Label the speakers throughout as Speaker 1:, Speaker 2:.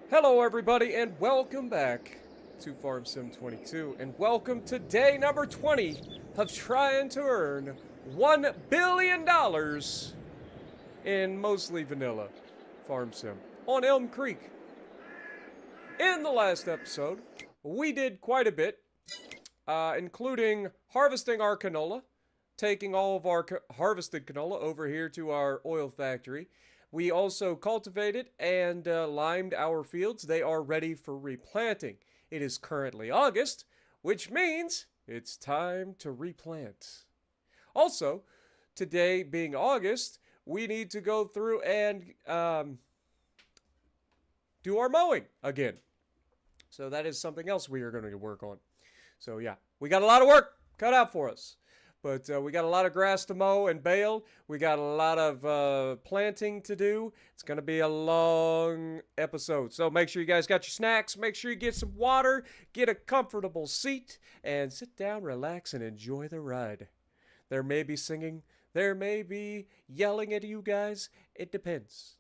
Speaker 1: Hello everybody and welcome back to Farm Sim 22 and welcome to day number 20 of trying to earn $1 billion in mostly vanilla Farm Sim on Elm Creek. In the last episode, we did quite a bit, including harvesting our canola, taking all of our harvested canola over here to our oil factory. We also cultivated and limed our fields. They are ready for replanting. It is currently August, which means it's time to replant. Also, today being August, we need to go through and do our mowing again. So that is something else we are going to work on. So yeah, we got a lot of work cut out for us. But we got a lot of grass to mow and bale. We got a lot of planting to do. It's going to be a long episode. So make sure you guys got your snacks. Make sure you get some water. Get a comfortable seat. And sit down, relax, and enjoy the ride. There may be singing. There may be yelling at you guys. It depends.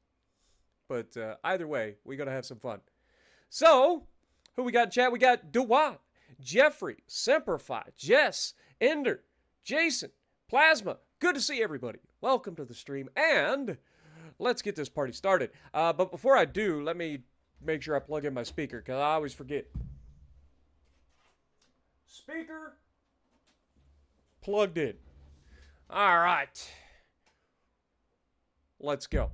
Speaker 1: But either way, we're going to have some fun. So, who we got in chat? We got Dewan, Jeffrey, Semperfi, Jess, Ender, Jason, Plasma, good to see everybody. Welcome to the stream, and let's get this party started. But before I do, let me make sure I plug in my speaker, because I always forget. Speaker plugged in. All right. Let's go.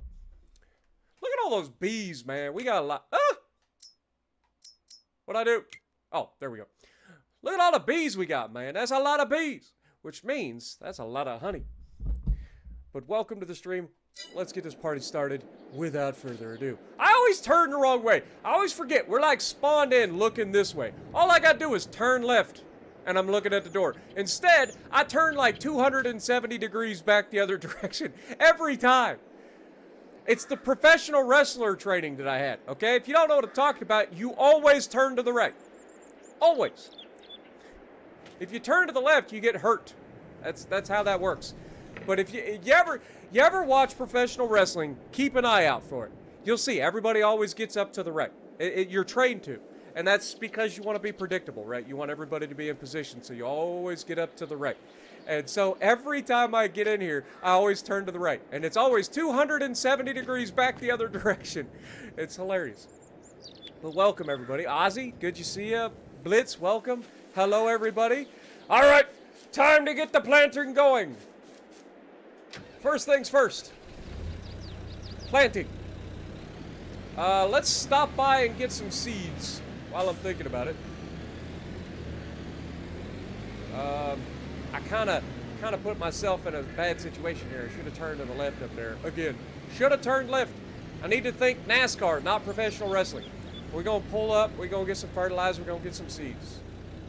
Speaker 1: Look at all those bees, man. We got a lot. Ah! What'd I do? Oh, there we go. Look at all the bees we got, man. That's a lot of bees. Which means that's a lot of honey. But welcome to the stream. Let's get this party started without further ado. I always turn the wrong way. I always forget. We're like spawned in looking this way. All I gotta do is turn left, and I'm looking at the door. Instead, I turn like 270 degrees back the other direction every time. It's the professional wrestler training that I had, okay? If you don't know what I'm talking about, you always turn to the right. Always. If you turn to the left, you get hurt. That's how that works. But if you ever watch professional wrestling, keep an eye out for it. You'll see everybody always gets up to the right. You're trained to, and that's because you want to be predictable, right? You want everybody to be in position, so you always get up to the right. And so every time I get in here, I always turn to the right, and it's always 270 degrees back the other direction. It's hilarious. But welcome everybody. Ozzy, good to see you. Blitz, welcome. Hello, everybody. All right, time to get the planting going. First things first. Planting. Let's stop by and get some seeds while I'm thinking about it. I kind of put myself in a bad situation here. I should have turned to the left up there. Again, should have turned left. I need to think NASCAR, not professional wrestling. We're going to pull up. We're going to get some fertilizer. We're going to get some seeds.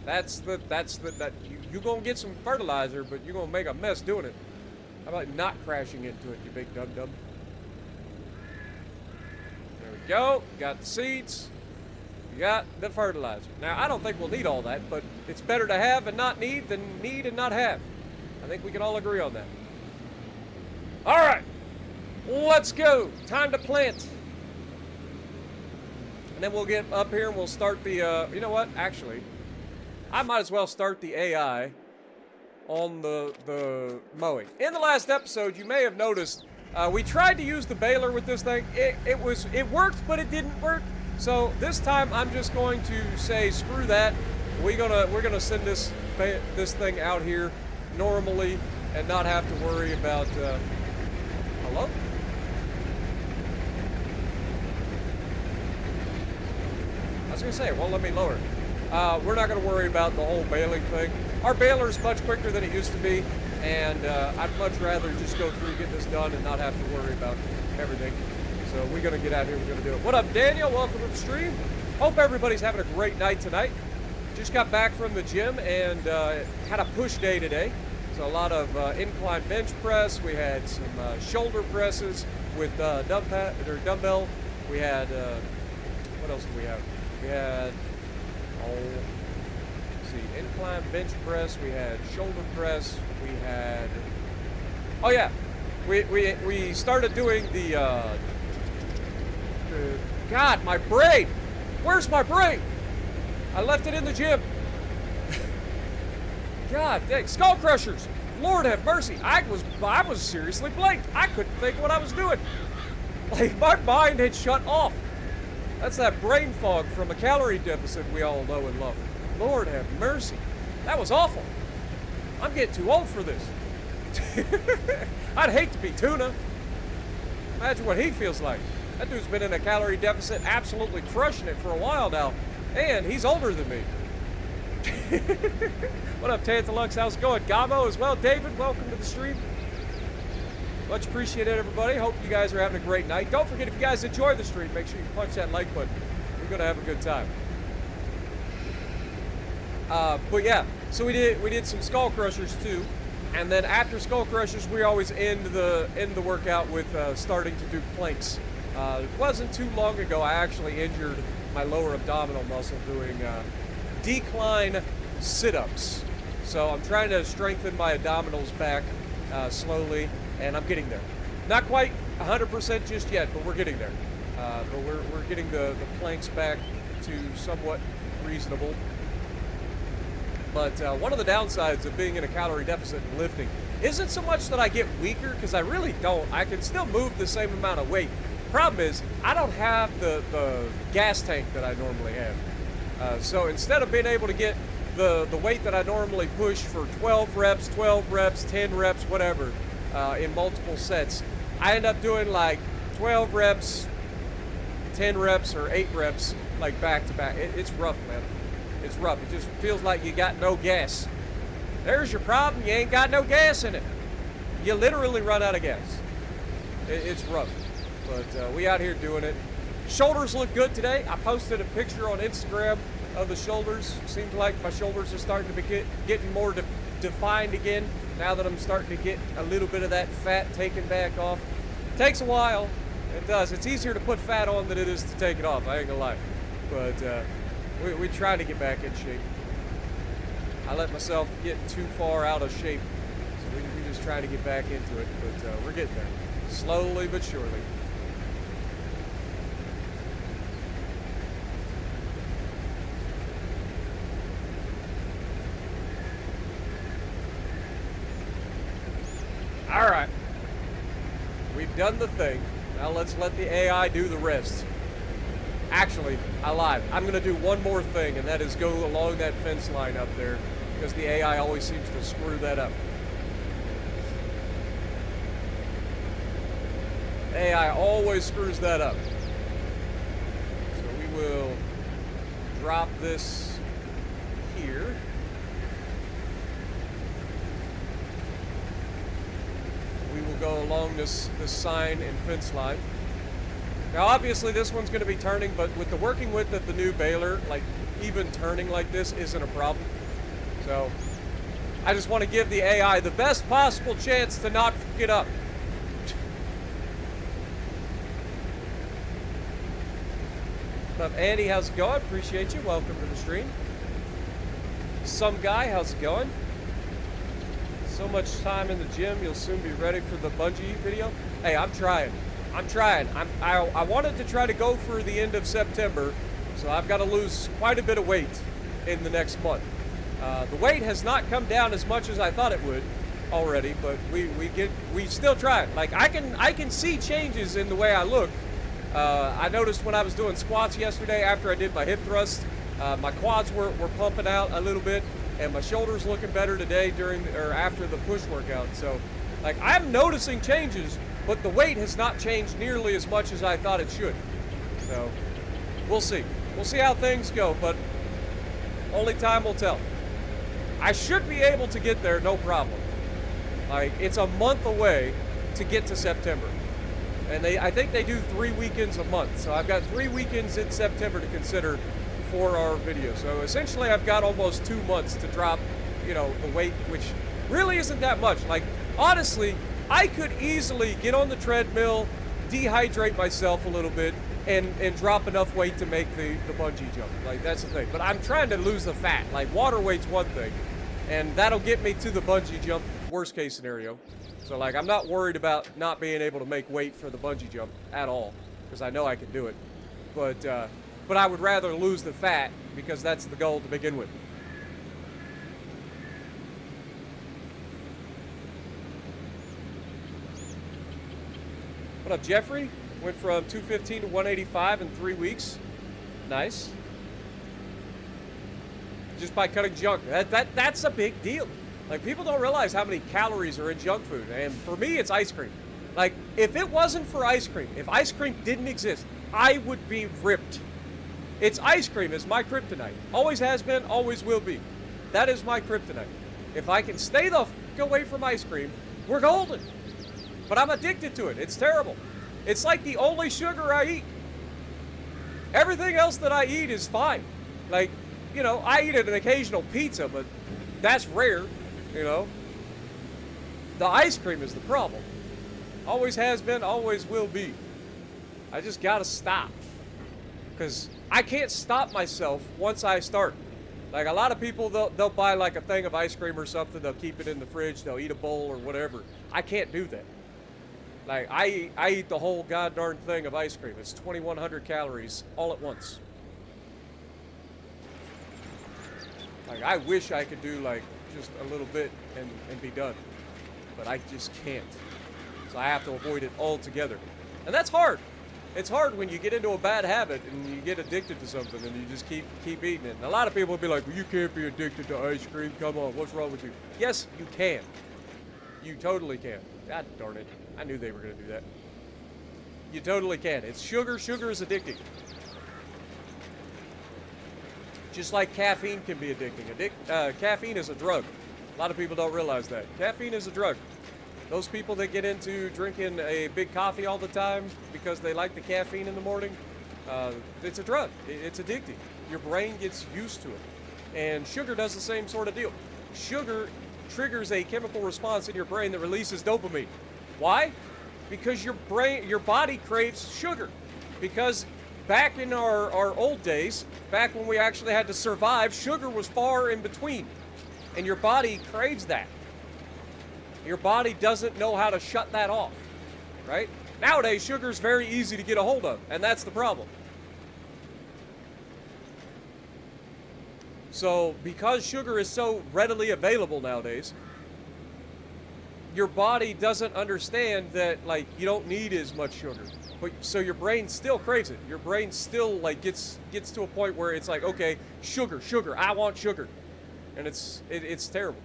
Speaker 1: You're going to get some fertilizer, but you're going to make a mess doing it. How about not crashing into it, you big dum-dum? There we go. Got the seeds. You got the fertilizer. Now, I don't think we'll need all that, but it's better to have and not need than need and not have. I think we can all agree on that. All right. Let's go. Time to plant. And then we'll get up here and we'll start the, you know what? Actually, I might as well start the AI on the mowing. In the last episode, you may have noticed, we tried to use the baler with this thing. It worked, but it didn't work. So this time, I'm just going to say, screw that. We're gonna send this thing out here normally and not have to worry about. Hello? I was gonna say, it won't let me lower. We're not going to worry about the whole baling thing. Our baler is much quicker than it used to be, and I'd much rather just go through, get this done, and not have to worry about everything. So we're going to get out here, we're going to do it. What up, Daniel? Welcome to the stream. Hope everybody's having a great night tonight. Just got back from the gym and had a push day today. So a lot of incline bench press. We had some shoulder presses with dumbbell. We had, what else did we have? We had, let's see, incline bench press. We had shoulder press. We had, oh yeah, we started doing the God, my brain. Where's my brain? I left it in the gym. God dang. Skull crushers. Lord have mercy. I was seriously blanked. I couldn't think what I was doing. Like, my mind had shut off. That's that brain fog from a calorie deficit we all know and love. Lord have mercy. That was awful. I'm getting too old for this. I'd hate to be Tuna. Imagine what he feels like. That dude's been in a calorie deficit, absolutely crushing it for a while now. And he's older than me. What up, Tantalux? How's it going? Gabo as well. David, welcome to the stream. Much appreciated, everybody. Hope you guys are having a great night. Don't forget, if you guys enjoy the stream, make sure you punch that like button. We're going to have a good time. But yeah, so we did some skull crushers too. And then after skull crushers, we always end the workout with starting to do planks. It wasn't too long ago I actually injured my lower abdominal muscle doing decline sit-ups. So I'm trying to strengthen my abdominals back slowly, and I'm getting there. Not quite 100% just yet, but we're getting there. But we're getting the planks back to somewhat reasonable. But one of the downsides of being in a calorie deficit and lifting isn't so much that I get weaker, because I really don't. I can still move the same amount of weight. Problem is, I don't have the gas tank that I normally have. So instead of being able to get the weight that I normally push for 12 reps, 10 reps, whatever, in multiple sets, I end up doing like 12 reps, 10 reps, or 8 reps, like back to back. It's rough, man. It's rough. It just feels like you got no gas. There's your problem. You ain't got no gas in it. You literally run out of gas. It's rough. But we out here doing it. Shoulders look good today. I posted a picture on Instagram of the shoulders. Seems like my shoulders are starting to be getting more defined again now that I'm starting to get a little bit of that fat taken back off. It takes a while. It does. It's easier to put fat on than it is to take it off. I ain't gonna lie. But we try to get back in shape. I let myself get too far out of shape. So we just try to get back into it. But we're getting there. Slowly but surely. All right, we've done the thing. Now let's let the AI do the rest. Actually, I lied. I'm going to do one more thing, and that is go along that fence line up there, because the AI always seems to screw that up. AI always screws that up. So we will drop this here. We will go along this sign and fence line. Now obviously this one's going to be turning, but with the working width of the new baler, like even turning like this isn't a problem. So I just want to give the AI the best possible chance to not fuck it up. What's up, Andy? How's it going? Appreciate you. Welcome to the stream. Some guy, how's it going? So much time in the gym, you'll soon be ready for the bungee video. Hey, I'm trying. I wanted to try to go for the end of September, so I've got to lose quite a bit of weight in the next month. The weight has not come down as much as I thought it would already, but we still try. Like I can see changes in the way I look. I noticed when I was doing squats yesterday after I did my hip thrust, my quads were pumping out a little bit, and my shoulders looking better today after the push workout. So, like, I'm noticing changes, but the weight has not changed nearly as much as I thought it should. So, we'll see. We'll see how things go, but only time will tell. I should be able to get there, no problem. Like, it's a month away to get to September. And I think they do 3 weekends a month. So I've got 3 weekends in September to consider for our video. So essentially I've got almost 2 months to drop, the weight, which really isn't that much. Like, honestly, I could easily get on the treadmill, dehydrate myself a little bit, and drop enough weight to make the bungee jump. Like, that's the thing. But I'm trying to lose the fat. Like, water weight's one thing, and that'll get me to the bungee jump, worst case scenario. So, like, I'm not worried about not being able to make weight for the bungee jump at all, because I know I can do it. But I would rather lose the fat because that's the goal to begin with. What up, Jeffrey? Went from 215 to 185 in 3 weeks. Nice. Just by cutting junk. That's a big deal. Like, people don't realize how many calories are in junk food. And for me, it's ice cream. Like, if it wasn't for ice cream, if ice cream didn't exist, I would be ripped. It's ice cream. It's my kryptonite. Always has been, always will be. That is my kryptonite. If I can stay the fuck away from ice cream, we're golden. But I'm addicted to it. It's terrible. It's like the only sugar I eat. Everything else that I eat is fine. Like, you know, I eat an occasional pizza, but that's rare, you know. The ice cream is the problem. Always has been, always will be. I just gotta stop. Because I can't stop myself once I start. Like, a lot of people, they'll buy like a thing of ice cream or something, they'll keep it in the fridge, they'll eat a bowl or whatever. I can't do that. Like, I eat the whole goddamn thing of ice cream. It's 2,100 calories all at once. Like, I wish I could do, like, just a little bit and be done. But I just can't. So I have to avoid it altogether. And that's hard. It's hard when you get into a bad habit and you get addicted to something and you just keep eating it. And a lot of people will be like, well, you can't be addicted to ice cream. Come on, what's wrong with you? Yes, you can. You totally can. God darn it. I knew they were going to do that. You totally can. It's sugar. Sugar is addicting. Just like caffeine can be addicting. Caffeine is a drug. A lot of people don't realize that. Caffeine is a drug. Those people that get into drinking a big coffee all the time because they like the caffeine in the morning, it's a drug. It's addicting. Your brain gets used to it. And sugar does the same sort of deal. Sugar triggers a chemical response in your brain that releases dopamine. Why? Because your body craves sugar. Because back in our old days, back when we actually had to survive, sugar was far in between. And your body craves that. Your body doesn't know how to shut that off, right? Nowadays, sugar is very easy to get a hold of, and that's the problem. So, because sugar is so readily available nowadays, your body doesn't understand that, like, you don't need as much sugar. But so your brain still craves it. Your brain still, like, gets to a point where it's like, okay, sugar, I want sugar. And it's terrible.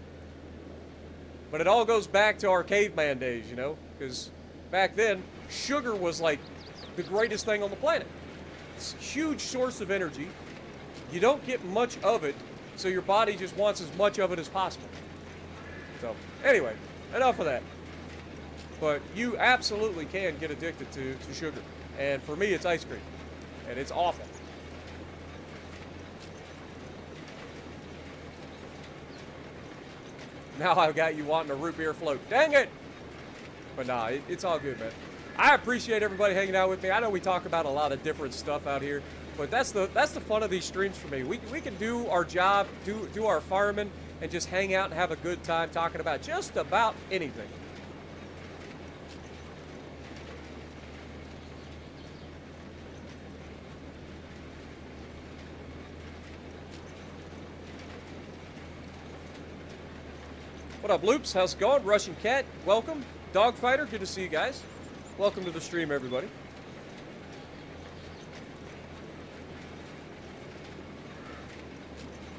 Speaker 1: But it all goes back to our caveman days, you know? Because back then, sugar was, like, the greatest thing on the planet. It's a huge source of energy. You don't get much of it, so your body just wants as much of it as possible. So, anyway, enough of that. But you absolutely can get addicted to sugar. And for me, it's ice cream. And it's awful. Now I've got you wanting a root beer float. Dang it! But nah, it's all good, man. I appreciate everybody hanging out with me. I know we talk about a lot of different stuff out here, but that's the fun of these streams for me. We can do our job, do our fireman, and just hang out and have a good time talking about just about anything. What up, Loops? How's it going? Russian Cat, welcome. Dogfighter, good to see you guys. Welcome to the stream, everybody.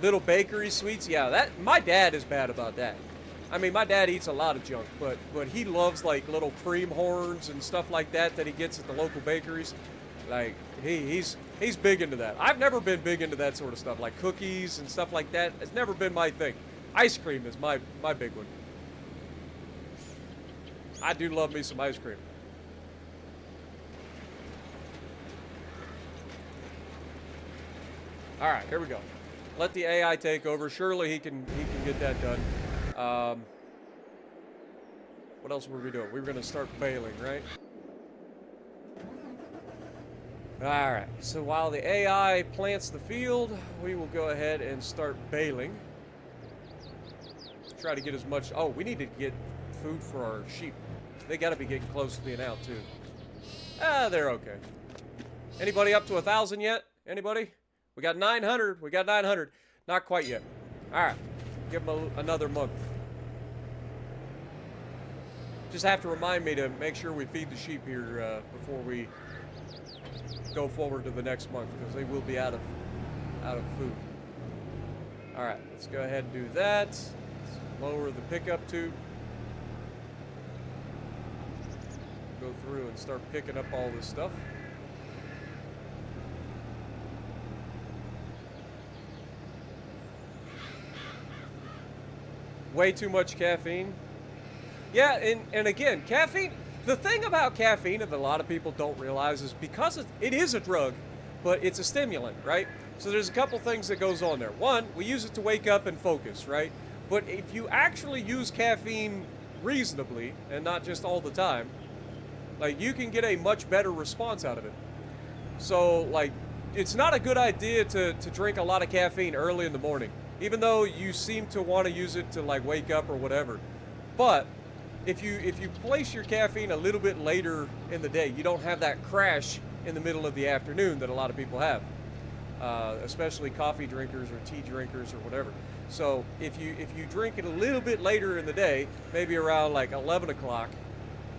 Speaker 1: Little bakery sweets, yeah, that my dad is bad about that. I mean, my dad eats a lot of junk, but he loves, like, little cream horns and stuff like that he gets at the local bakeries. Like, he's big into that. I've never been big into that sort of stuff, like cookies and stuff like that. It's never been my thing. Ice cream is my big one. I do love me some ice cream. All right, here we go. Let the AI take over. Surely he can get that done. What else were we doing? We were going to start baling, right? All right. So while the AI plants the field, we will go ahead and start baling. Try to get as much. Oh, we need to get food for our sheep. They got to be getting close to being out too. Ah, they're okay. Anybody up to 1,000 yet? Anybody? We got 900. We got 900. Not quite yet. All right. Give them another month. Just have to remind me to make sure we feed the sheep here before we go forward to the next month, because they will be out of food. All right, let's go ahead and do that. Let's lower the pickup tube. Go through and start picking up all this stuff. Way too much caffeine. Yeah, and again, caffeine, the thing about caffeine that a lot of people don't realize is because it is a drug, but it's a stimulant, right? So there's a couple things that goes on there. One, we use it to wake up and focus, right? But if you actually use caffeine reasonably, and not just all the time, like, you can get a much better response out of it. So, like, it's not a good idea to drink a lot of caffeine early in the morning, even though you seem to want to use it to, like, wake up or whatever. But if you place your caffeine a little bit later in the day, you don't have that crash in the middle of the afternoon that a lot of people have, especially coffee drinkers or tea drinkers or whatever. So if you drink it a little bit later in the day, maybe around like 11 o'clock,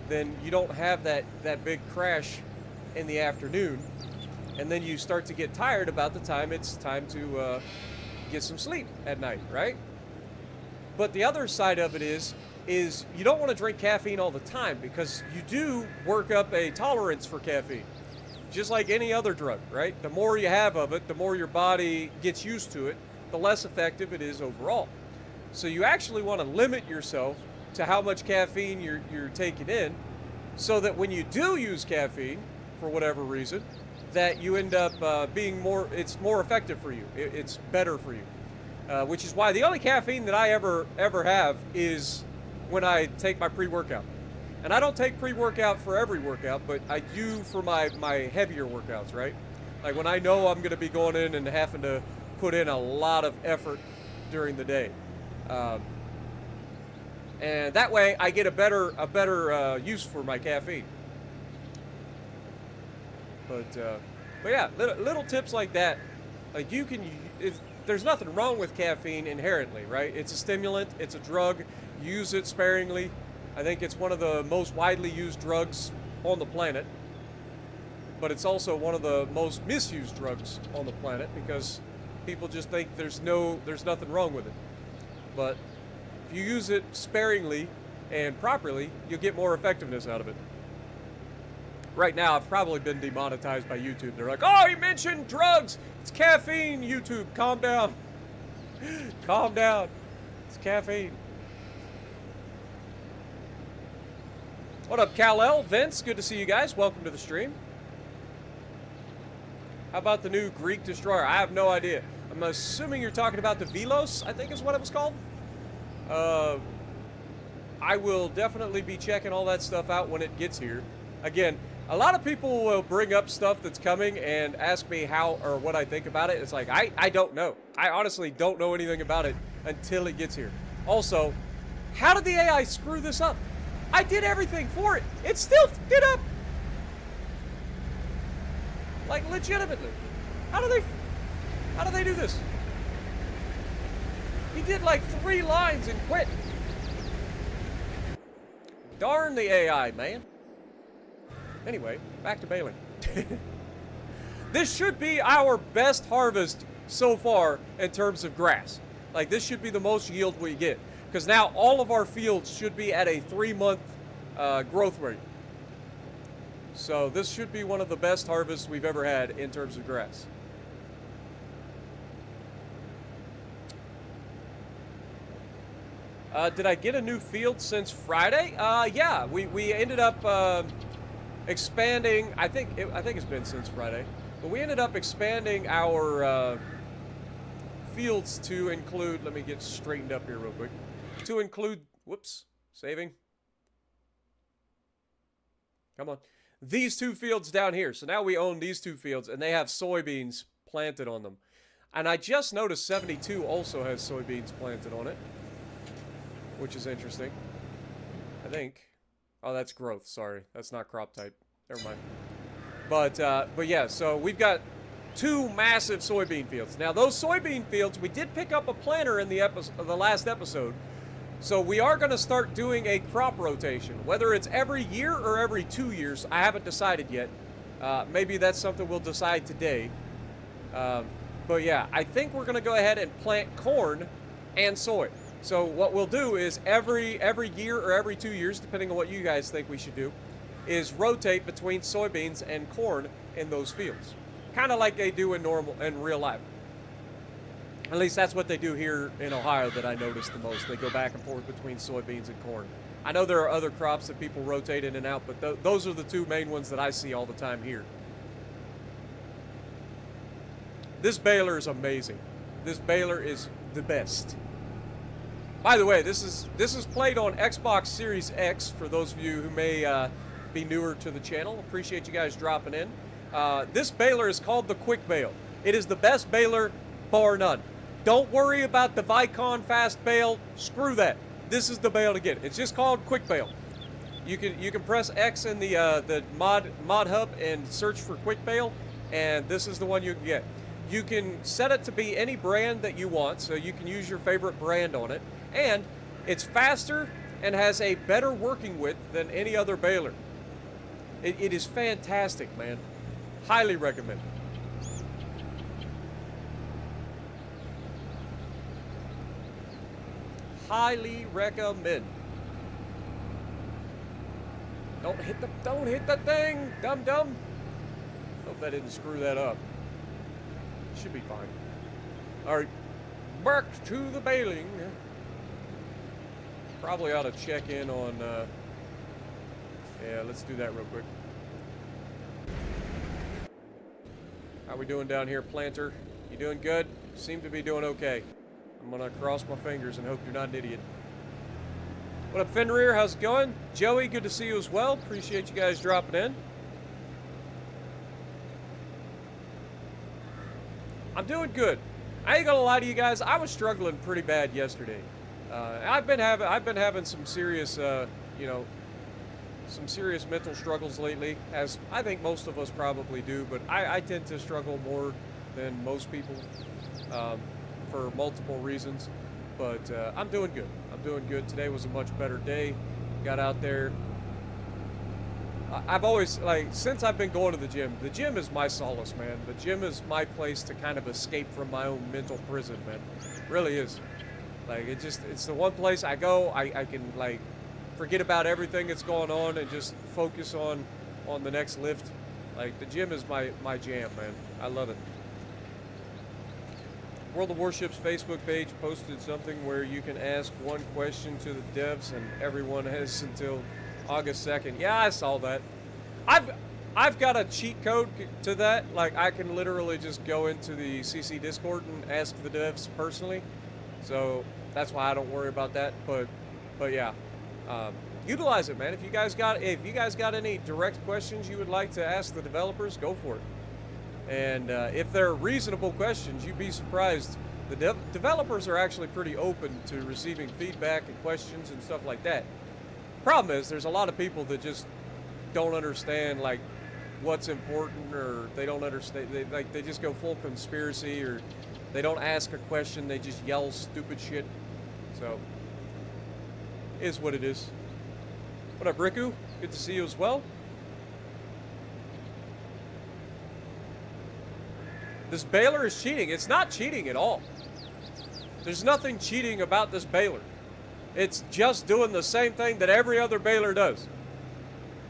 Speaker 1: then you don't have that big crash in the afternoon, and then you start to get tired about the time it's time to get some sleep at night, right? But the other side of it is you don't want to drink caffeine all the time, because you do work up a tolerance for caffeine, just like any other drug, right? The more you have of it, the more your body gets used to it, the less effective it is overall. So you actually want to limit yourself to how much caffeine you're taking in, so that when you do use caffeine for whatever reason, that you end up it's more effective for you. It's better for you, which is why the only caffeine that I ever have is when I take my pre-workout. And I don't take pre-workout for every workout, but I do for my heavier workouts, right? Like when I know I'm going to be going in and having to put in a lot of effort during the day. And that way I get a better use for my caffeine. But yeah, little tips like that. Like there's nothing wrong with caffeine inherently, right? It's a stimulant, it's a drug. Use it sparingly. I think it's one of the most widely used drugs on the planet, but it's also one of the most misused drugs on the planet, because people just think there's nothing wrong with it. But if you use it sparingly and properly, you'll get more effectiveness out of it. Right now, I've probably been demonetized by YouTube. They're like, "Oh, you mentioned drugs. It's caffeine, YouTube. Calm down." Calm down. It's caffeine. What up, Kal-El? Vince, good to see you guys. Welcome to the stream. How about the new Greek destroyer? I have no idea. I'm assuming you're talking about the Velos, I think is what it was called. I will definitely be checking all that stuff out when it gets here. Again, a lot of people will bring up stuff that's coming and ask me how or what I think about it. It's like, I don't know. I honestly don't know anything about it until it gets here. Also, how did the AI screw this up? I did everything for it. It still f***ed it up. Like, legitimately. How do they do this? He did like 3 lines and quit. Darn the AI, man. Anyway, back to Baling. This should be our best harvest so far in terms of grass. Like, this should be the most yield we get, because now all of our fields should be at a 3-month growth rate. So this should be one of the best harvests we've ever had in terms of grass. Did I get a new field since Friday? Yeah, we ended up expanding. I think it's been since Friday, but we ended up expanding our fields to include. Let me get straightened up here real quick. To include, whoops, saving. Come on. These 2 fields down here. So now we own these 2 fields, and they have soybeans planted on them. And I just noticed 72 also has soybeans planted on it, which is interesting. I think. Oh, that's growth. Sorry. That's not crop type. Never mind. But yeah, so we've got 2 massive soybean fields. Now those soybean fields, we did pick up a planter in the last episode. So we are going to start doing a crop rotation. Whether it's every year or every 2 years, I haven't decided yet. Maybe that's something we'll decide today. But yeah, I think we're going to go ahead and plant corn and soy. So what we'll do is every year or every 2 years, depending on what you guys think we should do, is rotate between soybeans and corn in those fields. Kind of like they do in real life. At least that's what they do here in Ohio that I notice the most. They go back and forth between soybeans and corn. I know there are other crops that people rotate in and out, but those are the 2 main ones that I see all the time here. This baler is amazing. This baler is the best. By the way, this is played on Xbox Series X for those of you who may be newer to the channel. Appreciate you guys dropping in. This baler is called the Quick Bale. It is the best baler, bar none. Don't worry about the Vicon Fast Bale. Screw that. This is the bale to get. It's just called Quick Bale. You can press X in the mod hub and search for Quick Bale, and this is the one you can get. You can set it to be any brand that you want, so you can use your favorite brand on it, and it's faster and has a better working width than any other baler. It is fantastic, man. Highly recommend it. Highly recommend. Don't hit the thing, dum-dum. Hope that didn't screw that up. Should be fine. All right, back to the baling. Probably ought to check in on, yeah, let's do that real quick. How we doing down here, planter? You doing good? Seem to be doing okay. I'm gonna cross my fingers and hope you're not an idiot. What up, Fenrir? How's it going? Joey, good to see you as well. Appreciate you guys dropping in. I'm doing good. I ain't gonna lie to you guys. I was struggling pretty bad yesterday. I've been having some serious, some serious mental struggles lately, as I think most of us probably do. But I tend to struggle more than most people. For multiple reasons, but I'm doing good. I'm doing good. Today was a much better day. Got out there. I've always, since I've been going to the gym is my solace, man. The gym is my place to kind of escape from my own mental prison, man. It really is. It's the one place I go, I can, forget about everything that's going on and just focus on the next lift. The gym is my jam, man. I love it. World of Warships Facebook page posted something where you can ask one question to the devs and everyone has until August 2nd. Yeah, I saw that. I've got a cheat code to that. I can literally just go into the CC Discord and ask the devs personally. So that's why I don't worry about that. But yeah, utilize it, man. If you guys got any direct questions you would like to ask the developers, go for it. And if they're reasonable questions, you'd be surprised. The developers are actually pretty open to receiving feedback and questions and stuff like that. Problem is, there's a lot of people that just don't understand what's important, or they don't understand. They just go full conspiracy, or they don't ask a question. They just yell stupid shit. So, is what it is. What up, Riku? Good to see you as well. This baler is cheating. It's not cheating at all. There's nothing cheating about this baler. It's just doing the same thing that every other baler does.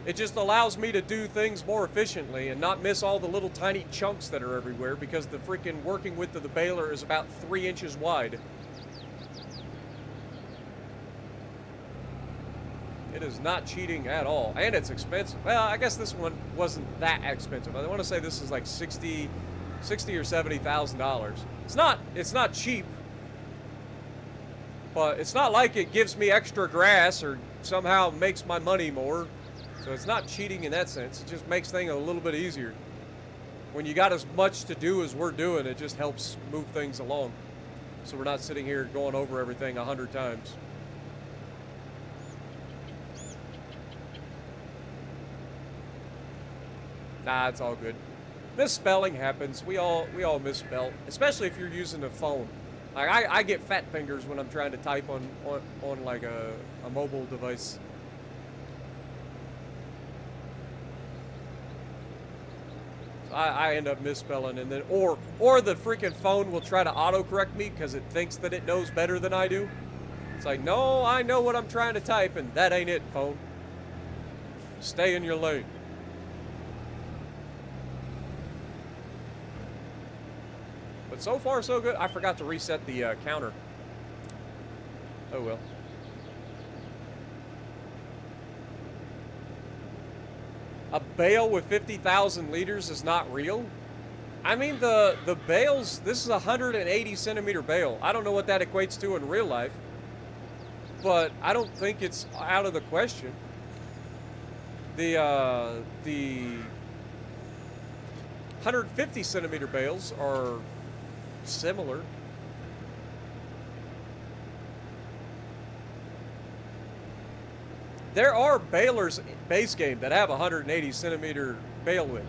Speaker 1: It just allows me to do things more efficiently and not miss all the little tiny chunks that are everywhere, because the freaking working width of the baler is about 3 inches wide. It is not cheating at all. And it's expensive. Well, I guess this one wasn't that expensive. I want to say this is like $60,000 or $70,000. It's not cheap, but it's not like it gives me extra grass or somehow makes my money more. So it's not cheating in that sense. It just makes things a little bit easier. When you got as much to do as we're doing, it just helps move things along. So we're not sitting here going over everything 100 times. Nah, it's all good. Misspelling happens. We all misspell, especially if you're using a phone. Like I get fat fingers when I'm trying to type on like a mobile device. So I end up misspelling, and then or the freaking phone will try to autocorrect me because it thinks that it knows better than I do. It's like, no, I know what I'm trying to type, and that ain't it, phone. Stay in your lane. But so far, so good. I forgot to reset the counter. Oh, well. A bale with 50,000 liters is not real? I mean, the bales, this is a 180 centimeter bale. I don't know what that equates to in real life, but I don't think it's out of the question. The 150 centimeter bales are similar. There are balers base game that have 180 centimeter bale width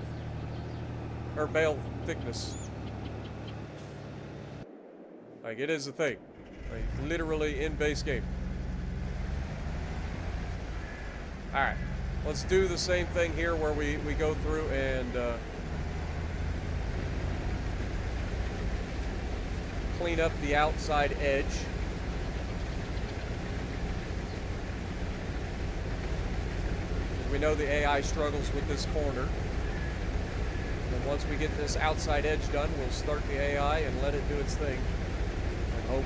Speaker 1: or bale thickness. Like, it is a thing, like literally in base game. All right, let's do the same thing here where we go through and clean up the outside edge. We know the AI struggles with this corner. And once we get this outside edge done, we'll start the AI and let it do its thing. And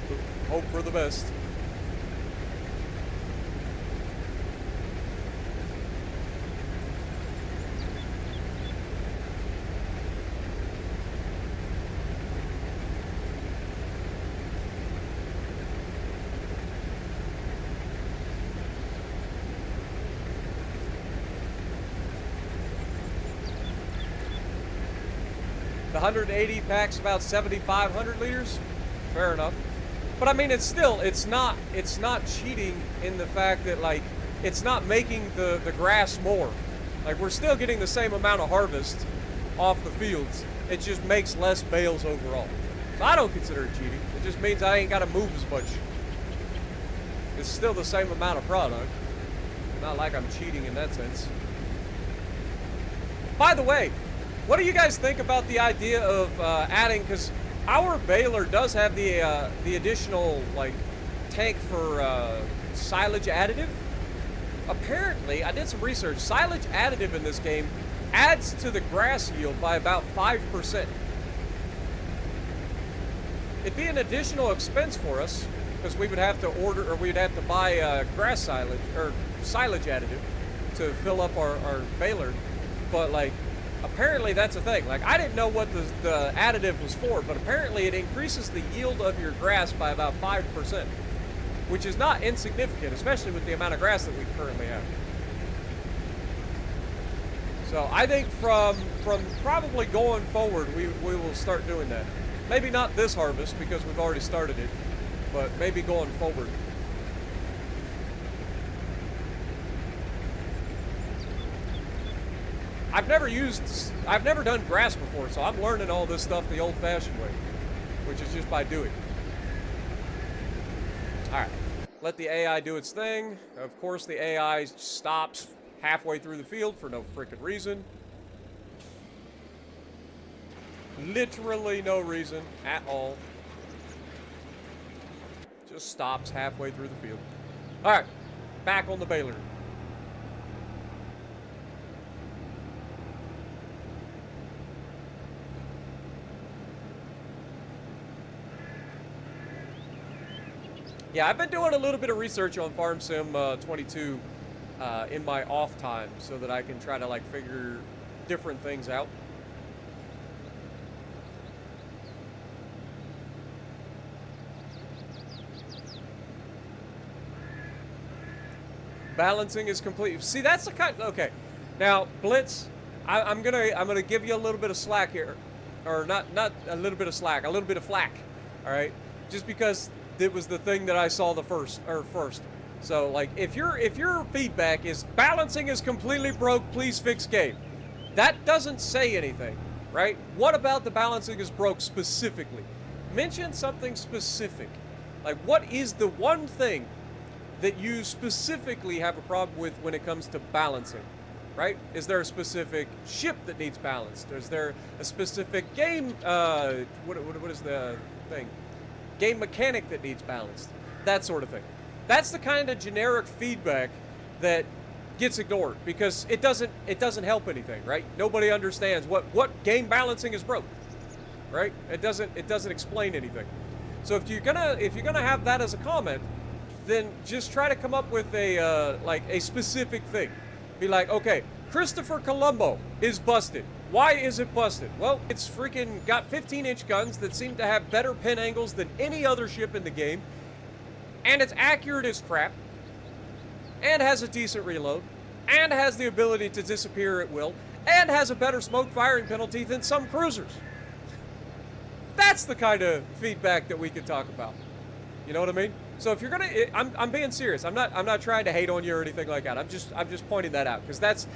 Speaker 1: hope for the best. The 180 packs about 7,500 liters. Fair enough. But I mean, it's not cheating in the fact that, like, it's not making the grass more. Like, we're still getting the same amount of harvest off the fields. It just makes less bales overall. So I don't consider it cheating. It just means I ain't got to move as much. It's still the same amount of product. Not like I'm cheating in that sense. By the way, what do you guys think about the idea of adding, because our baler does have the additional, like, tank for silage additive. Apparently, I did some research, silage additive in this game adds to the grass yield by about 5%. It'd be an additional expense for us, because we would have to order, or we'd have to buy grass silage, or silage additive to fill up our baler, but, like, apparently that's a thing. Like, I didn't know what the additive was for, but apparently it increases the yield of your grass by about 5%, which is not insignificant, especially with the amount of grass that we currently have. So I think from probably going forward, we will start doing that. Maybe not this harvest because we've already started it, but maybe going forward. I've never done grass before, so I'm learning all this stuff the old-fashioned way, which is just by doing. All right, let the AI do its thing. Of course, the AI stops halfway through the field for no freaking reason. Literally no reason at all. Just stops halfway through the field. All right, back on the baler. Yeah, I've been doing a little bit of research on Farm Sim 22 in my off time so that I can try to, like, figure different things out. Balancing is complete. See, that's the kind. Okay, now Blitz, I'm gonna give you a little bit of slack here, or not a little bit of slack, a little bit of flack. All right, just because it was the thing that I saw first. So, like, if your feedback is balancing is completely broke, please fix game, That doesn't say anything, right? What about the balancing is broke specifically? Mention something specific. Like, what is the one thing that you specifically have a problem with when it comes to balancing, right? Is there a specific ship that needs balanced? Is there a specific game, what is the thing? Game mechanic that needs balanced? That sort of thing. That's the kind of generic feedback that gets ignored because it doesn't help anything, right? Nobody understands what game balancing is broke, right? It doesn't explain anything. So if you're gonna have that as a comment, then just try to come up with a like a specific thing. Be like, okay, Christopher Colombo is busted. Why is it busted? Well, it's freaking got 15-inch guns that seem to have better pin angles than any other ship in the game, and it's accurate as crap, and has a decent reload, and has the ability to disappear at will, and has a better smoke firing penalty than some cruisers. That's the kind of feedback that we could talk about. You know what I mean? So if you're gonna, I'm being serious. I'm not trying to hate on you or anything like that. I'm just pointing that out because that's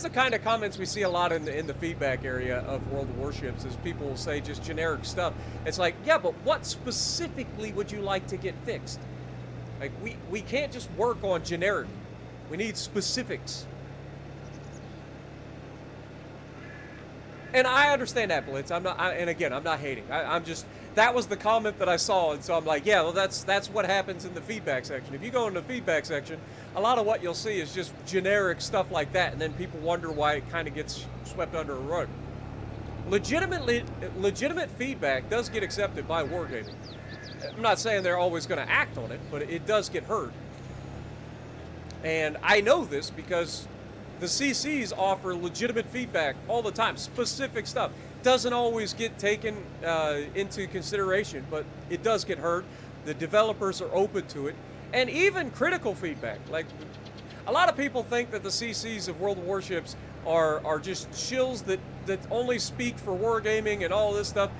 Speaker 1: the kind of comments we see a lot in the feedback area of World of Warships. Is people will say just generic stuff. It's like, yeah, but what specifically would you like to get fixed? Like we can't just work on generic. We need specifics. And I understand that, Blitz. And again, I'm not hating. I'm just, that was the comment that I saw, and so I'm like, yeah, well, that's what happens in the feedback section. If you go in the feedback section, a lot of what you'll see is just generic stuff like that, and then people wonder why it kind of gets swept under a rug. Legitimate feedback does get accepted by wargaming. I'm not saying they're always going to act on it, but it does get heard. And I know this because the CCs offer legitimate feedback all the time, specific stuff. Doesn't always get taken into consideration, but it does get heard. The developers are open to it. And even critical feedback. Like, a lot of people think that the CCs of World of Warships are just shills that only speak for wargaming and all this stuff.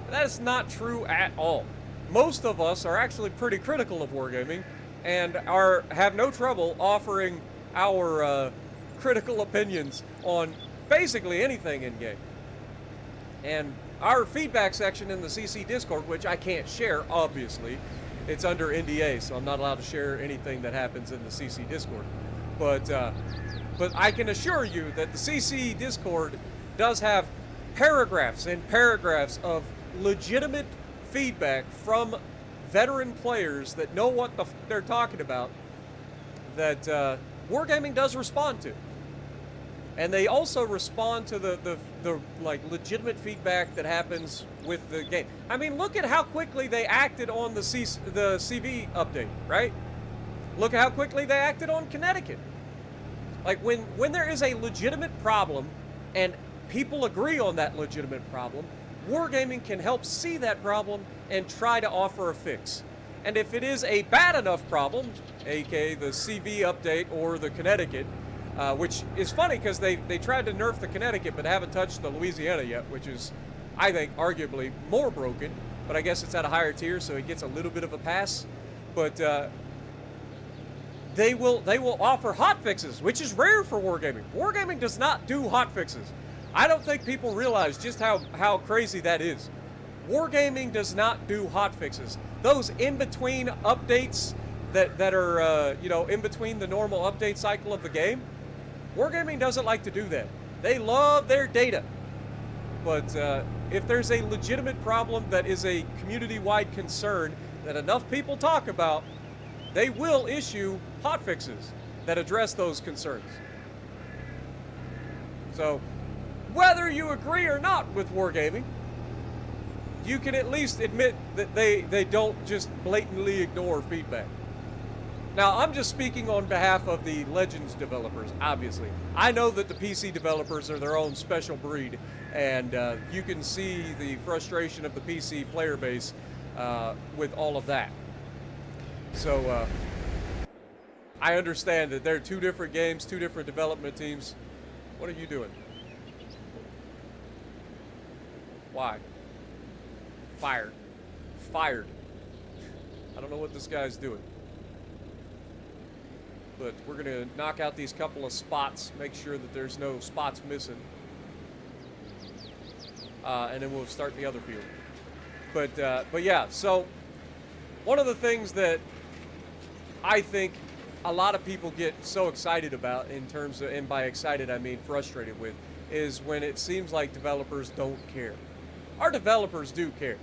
Speaker 1: That is not true at all. Most of us are actually pretty critical of wargaming and have no trouble offering our critical opinions on basically anything in game. And our feedback section in the CC Discord, which I can't share, obviously, it's under NDA, so I'm not allowed to share anything that happens in the CC Discord. But I can assure you that the CC Discord does have paragraphs and paragraphs of legitimate feedback from veteran players that know what they're talking about, that wargaming does respond to. And they also respond to the like legitimate feedback that happens with the game. I mean, look at how quickly they acted on the CV update, right? Look at how quickly they acted on Connecticut. Like when there is a legitimate problem and people agree on that legitimate problem, wargaming can help see that problem and try to offer a fix. And if it is a bad enough problem, aka the CV update or the Connecticut, which is funny because they tried to nerf the Connecticut but haven't touched the Louisiana yet, which is, I think, arguably more broken. But I guess it's at a higher tier, so it gets a little bit of a pass. But they will offer hot fixes, which is rare for wargaming. Wargaming does not do hot fixes. I don't think people realize just how crazy that is. Wargaming does not do hot fixes. Those in-between updates that are in between the normal update cycle of the game, wargaming doesn't like to do that. They love their data. But if there's a legitimate problem that is a community-wide concern that enough people talk about, they will issue hot fixes that address those concerns. So, whether you agree or not with wargaming, you can at least admit that they don't just blatantly ignore feedback. Now, I'm just speaking on behalf of the Legends developers, obviously. I know that the PC developers are their own special breed, and you can see the frustration of the PC player base with all of that. So, I understand that they're two different games, two different development teams. What are you doing? Why? Fired. Fired. I don't know what this guy's doing. But we're going to knock out these couple of spots, make sure that there's no spots missing. and then we'll start the other field. But yeah, so one of the things that I think a lot of people get so excited about, in terms of, and by excited I mean frustrated with, is when it seems like developers don't care. Our developers do care,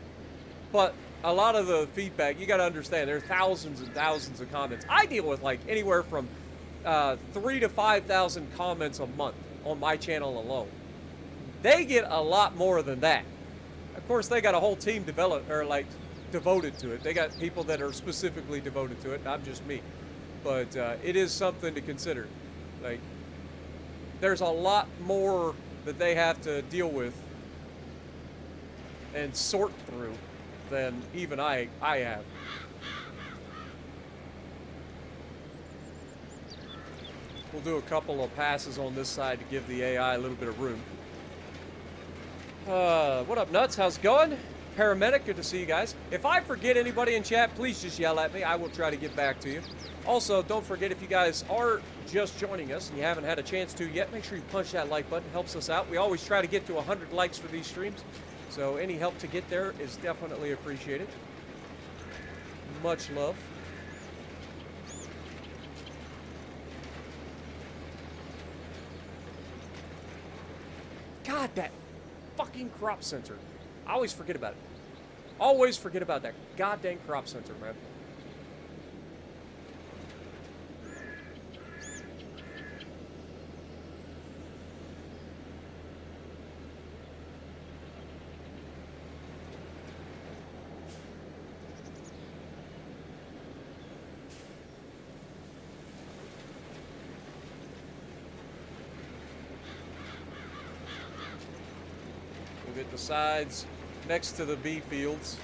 Speaker 1: but a lot of the feedback, you got to understand, there are thousands and thousands of comments. I deal with like anywhere from 3,000 to 5,000 comments a month on my channel alone. They get a lot more than that. Of course, they got a whole team devoted to it. They got people that are specifically devoted to it, not just me. But it is something to consider. Like, there's a lot more that they have to deal with and sort through than even I have. We'll do a couple of passes on this side to give the AI a little bit of room. What up, Nuts? How's it going? Paramedic, good to see you guys. If I forget anybody in chat, please just yell at me. I will try to get back to you. Also, don't forget, if you guys are just joining us and you haven't had a chance to yet, make sure you punch that like button. It helps us out. We always try to get to 100 likes for these streams, so any help to get there is definitely appreciated. Much love. God, that fucking crop center. I always forget about it. Always forget about that goddamn crop center, man. We'll get the sides next to the bee fields.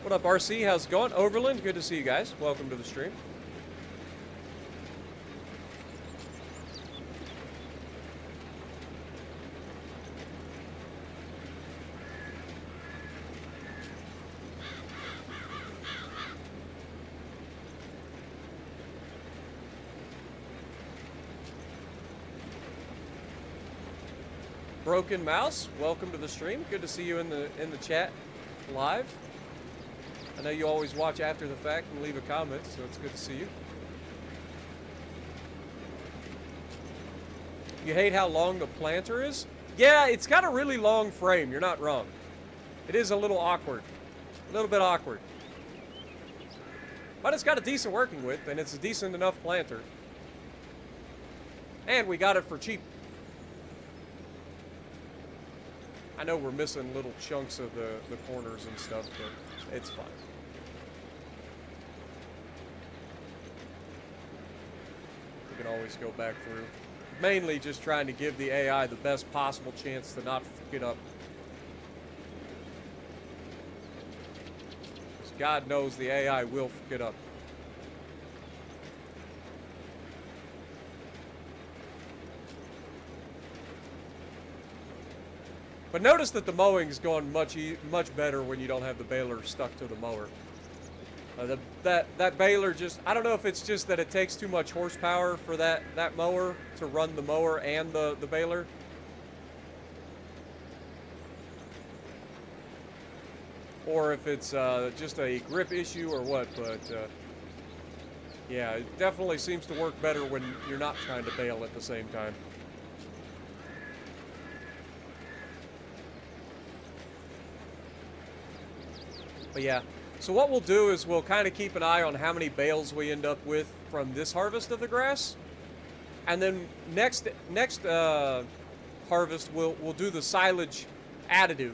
Speaker 1: What up, RC? How's it going? Overland, good to see you guys. Welcome to the stream. Broken Mouse, welcome to the stream. Good to see you in the chat live. I know you always watch after the fact and leave a comment, so it's good to see you. You hate how long the planter is? Yeah, it's got a really long frame. You're not wrong. It is a little awkward. A little bit awkward. But it's got a decent working width, and it's a decent enough planter. And we got it for cheap. I know we're missing little chunks of the corners and stuff, but it's fine. We can always go back through. Mainly just trying to give the AI the best possible chance to not fuck it up. Because God knows the AI will fuck it up. But notice that the mowing's going much better when you don't have the baler stuck to the mower. That baler just, I don't know if it's just that it takes too much horsepower for that mower to run the mower and the baler. Or if it's just a grip issue or what, but yeah, it definitely seems to work better when you're not trying to bale at the same time. But yeah, so what we'll do is we'll kind of keep an eye on how many bales we end up with from this harvest of the grass. And then next harvest, we'll do the silage additive.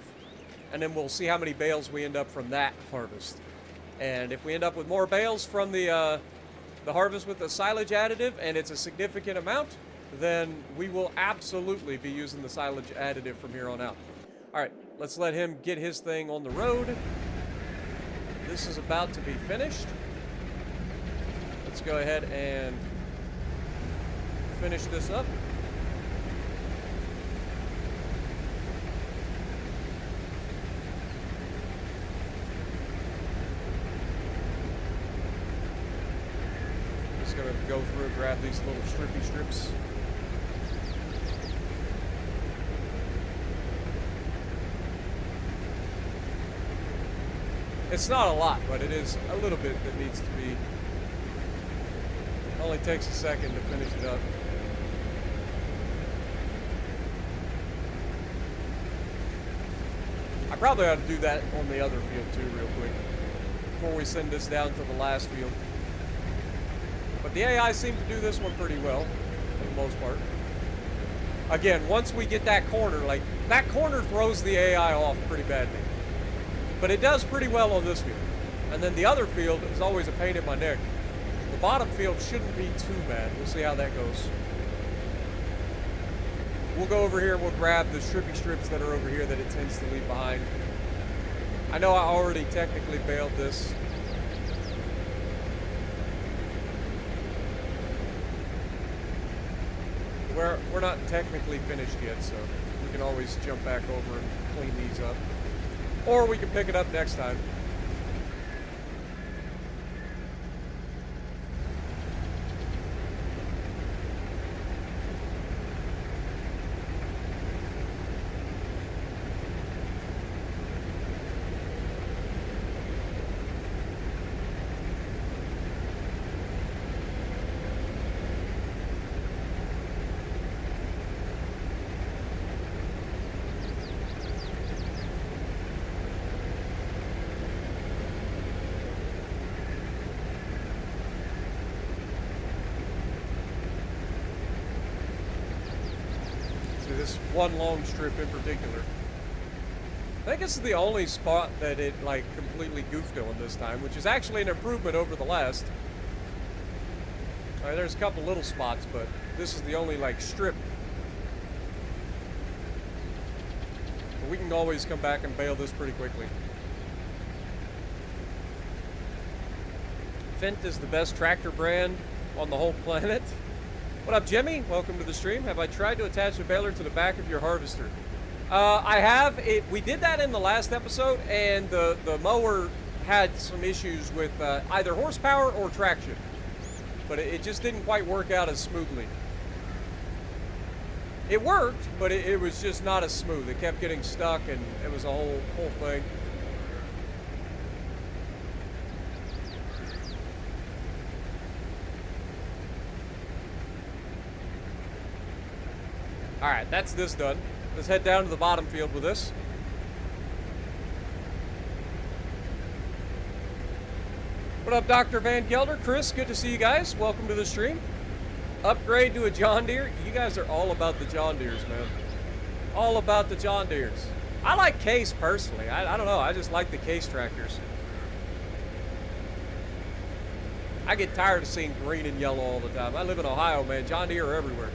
Speaker 1: And then we'll see how many bales we end up from that harvest. And if we end up with more bales from the harvest with the silage additive, and it's a significant amount, then we will absolutely be using the silage additive from here on out. All right, let's let him get his thing on the road. This is about to be finished. Let's go ahead and finish this up. just gonna go through and grab these little strippy strips. It's not a lot, but it is a little bit that needs to be. It only takes a second to finish it up. I probably ought to do that on the other field too, real quick, before we send this down to the last field. But the AI seemed to do this one pretty well, for the most part. Again, once we get that corner, like, that corner throws the AI off pretty badly. But it does pretty well on this field. And then the other field is always a pain in my neck. The bottom field shouldn't be too bad. We'll see how that goes. We'll go over here and we'll grab the strippy strips that are over here that it tends to leave behind. I know I already technically bailed this. We're not technically finished yet, so we can always jump back over and clean these up. Or we can pick it up next time. This one long strip in particular. I think this is the only spot that it like completely goofed on this time, which is actually an improvement over the last. There's a couple little spots, but this is the only like strip. But we can always come back and bail this pretty quickly. Fendt is the best tractor brand on the whole planet. What up, Jimmy? Welcome to the stream. Have I tried to attach a baler to the back of your harvester? I have. We did that in the last episode, and the mower had some issues with either horsepower or traction. But it just didn't quite work out as smoothly. It worked, but it was just not as smooth. It kept getting stuck, and it was a whole thing. Alright, that's this done. Let's head down to the bottom field with this. What up, Dr. Van Gelder? Chris, good to see you guys. Welcome to the stream. Upgrade to a John Deere. You guys are all about the John Deeres, man. All about the John Deeres. I like Case personally. I don't know. I just like the Case tractors. I get tired of seeing green and yellow all the time. I live in Ohio, man. John Deere are everywhere.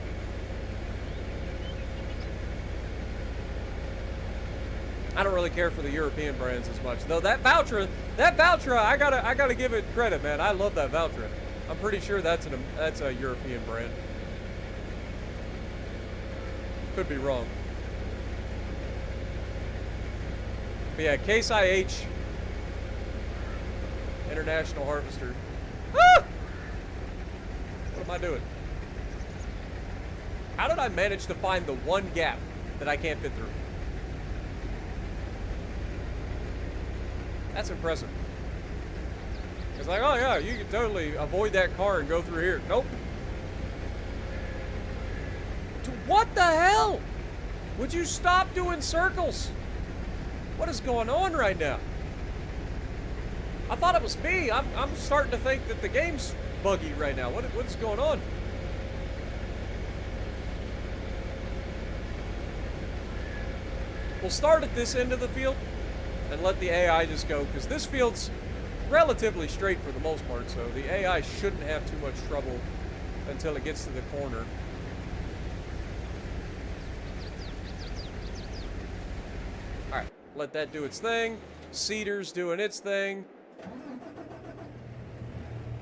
Speaker 1: I don't really care for the European brands as much, though. That Valtra, I gotta give it credit, man. I love that Valtra. I'm pretty sure that's a European brand. Could be wrong. But yeah, Case IH International Harvester. Ah! What am I doing? How did I manage to find the one gap that I can't fit through? That's impressive. It's like, oh yeah, you can totally avoid that car and go through here. Nope. What the hell? Would you stop doing circles? What is going on right now? I thought it was me. I'm starting to think that the game's buggy right now. What is going on? We'll start at this end of the field and let the AI just go, because this field's relatively straight for the most part, so the AI shouldn't have too much trouble until it gets to the corner. Alright, let that do its thing. Cedar's doing its thing.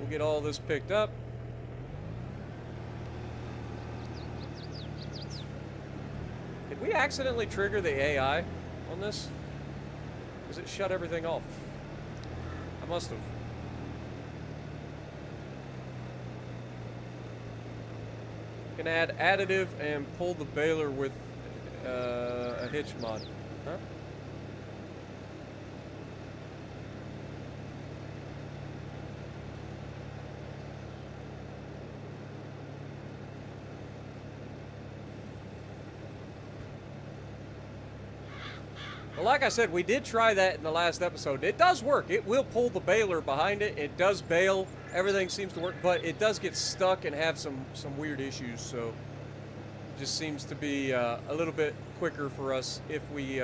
Speaker 1: We'll get all this picked up. Did we accidentally trigger the AI on this? Does it shut everything off? I must have. Can add additive and pull the baler with a hitch mod. Huh? Well, like I said, we did try that in the last episode. It does work. It will pull the baler behind it. It does bale. Everything seems to work, but it does get stuck and have some weird issues. So, it just seems to be a little bit quicker for us if we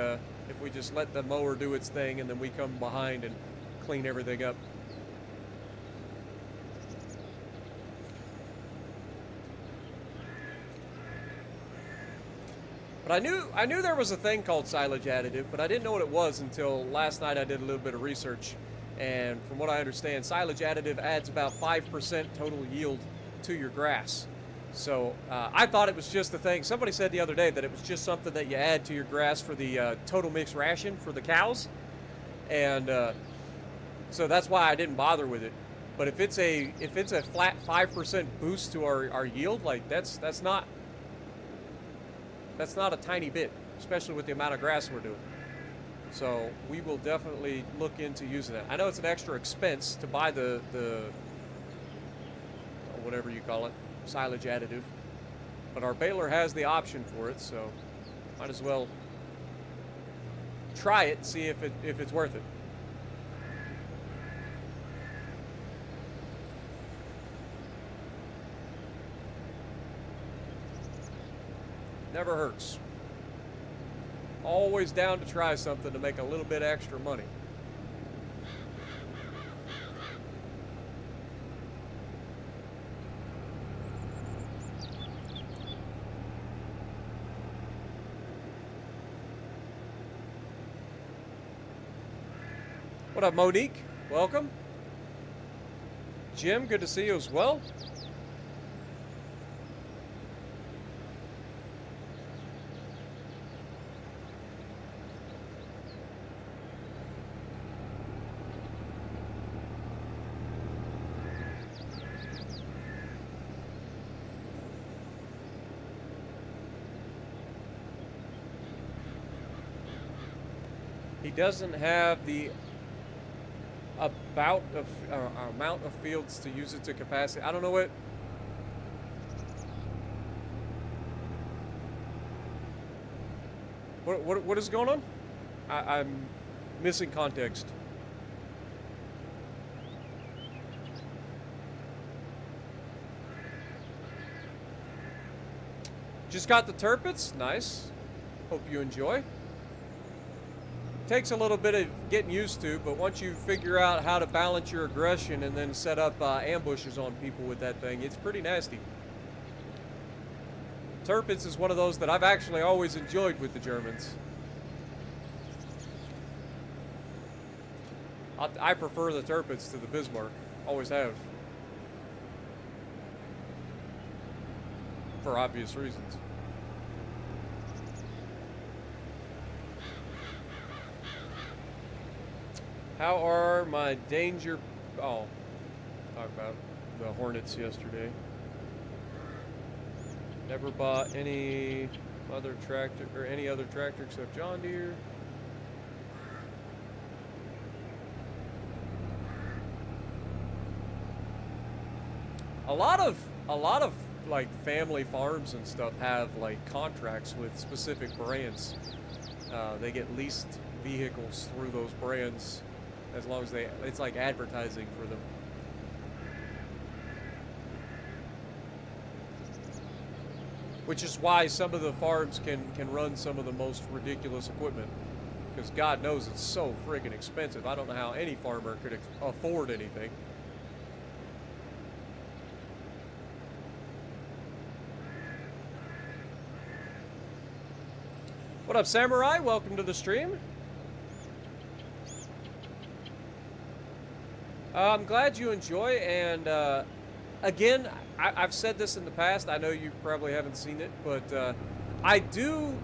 Speaker 1: just let the mower do its thing and then we come behind and clean everything up. But I knew there was a thing called silage additive, but I didn't know what it was until last night. I did a little bit of research, and from what I understand, silage additive adds about 5% total yield to your grass. So I thought it was just the thing. Somebody said the other day that it was just something that you add to your grass for the total mix ration for the cows, and so that's why I didn't bother with it. But if it's a flat 5% boost to our yield, like that's not a tiny bit, especially with the amount of grass we're doing. So we will definitely look into using that. I know it's an extra expense to buy the whatever you call it, silage additive, but our baler has the option for it, so might as well try it, see if it's worth it. Never hurts. Always down to try something to make a little bit extra money. What up, Monique? Welcome. Jim, good to see you as well. He doesn't have the amount of fields to use it to capacity. I don't know what is going on? I'm missing context. Just got the turpits. Nice. Hope you enjoy. Takes a little bit of getting used to, but once you figure out how to balance your aggression and then set up ambushes on people with that thing, it's pretty nasty. Turpits is one of those that I've actually always enjoyed with the Germans. I prefer the Turpits to the Bismarck. Always have. For obvious reasons. How are my danger... Oh, talk about the Hornets yesterday. Never bought any other tractor or any other tractor except John Deere. A lot of like family farms and stuff have like contracts with specific brands. They get leased vehicles through those brands. As long as it's like advertising for them. Which is why some of the farms can run some of the most ridiculous equipment. Because God knows it's so freaking expensive. I don't know how any farmer could afford anything. What up, Samurai? Welcome to the stream. I'm glad you enjoy, and again, I've said this in the past. I know you probably haven't seen it, but I do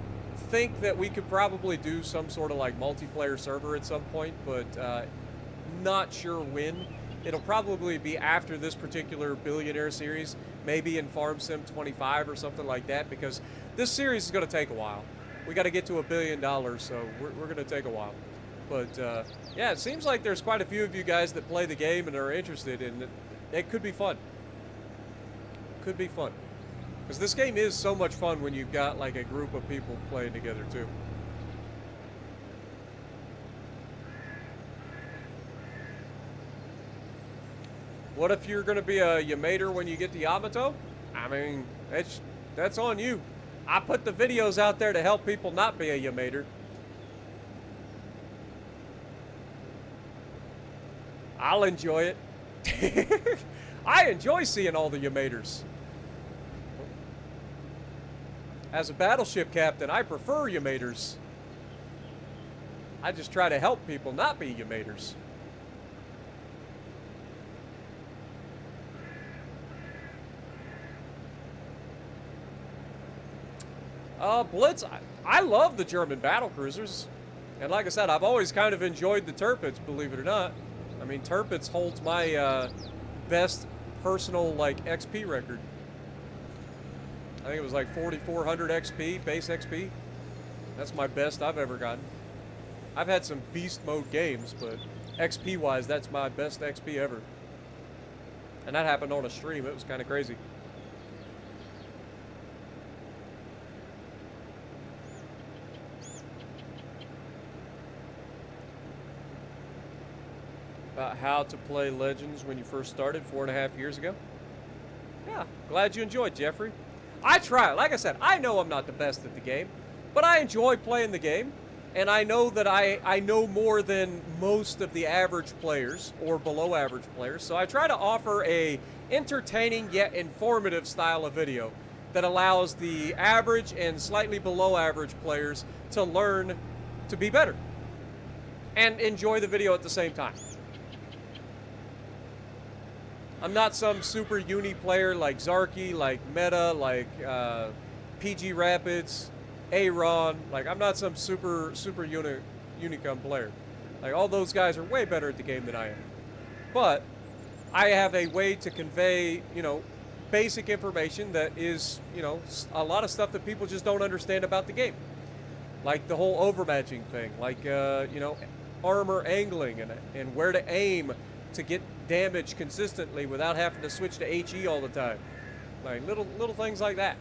Speaker 1: think that we could probably do some sort of like multiplayer server at some point, but not sure when. it'll probably be after this particular Billionaire series, maybe in Farm Sim 25 or something like that, because this series is going to take a while. We got to get to $1 billion, so we're going to take a while. But yeah, it seems like there's quite a few of you guys that play the game and are interested, and it could be fun. Could be fun. Because this game is so much fun when you've got like a group of people playing together too. What if you're going to be a Yamater when you get to Yamato? I mean, that's on you. I put the videos out there to help people not be a Yamater. I'll enjoy it. I enjoy seeing all the Yamaters. As a battleship captain, I prefer Yamaters. I just try to help people not be Yamaters. Blitz, I love the German battle cruisers. And like I said, I've always kind of enjoyed the Tirpitz, believe it or not. I mean, Tirpitz holds my best personal, like, XP record. I think it was like 4,400 XP, base XP. That's my best I've ever gotten. I've had some beast mode games, but XP-wise, that's my best XP ever. And that happened on a stream. It was kind of crazy. About how to play Legends when you first started 4.5 years ago. Yeah, glad you enjoyed, Jeffrey. I try. Like I said, I know I'm not the best at the game, but I enjoy playing the game, and I know that I know more than most of the average players or below average players, so I try to offer a entertaining yet informative style of video that allows the average and slightly below average players to learn to be better and enjoy the video at the same time. I'm not some super uni player like Zarky, like Meta, like PG Rapids, Aaron. Like, I'm not some super unicum player. Like, all those guys are way better at the game than I am. But I have a way to convey, you know, basic information that is, you know, a lot of stuff that people just don't understand about the game. Like the whole overmatching thing, like, you know, armor angling and where to aim to get damage consistently without having to switch to HE all the time. Like little things like that.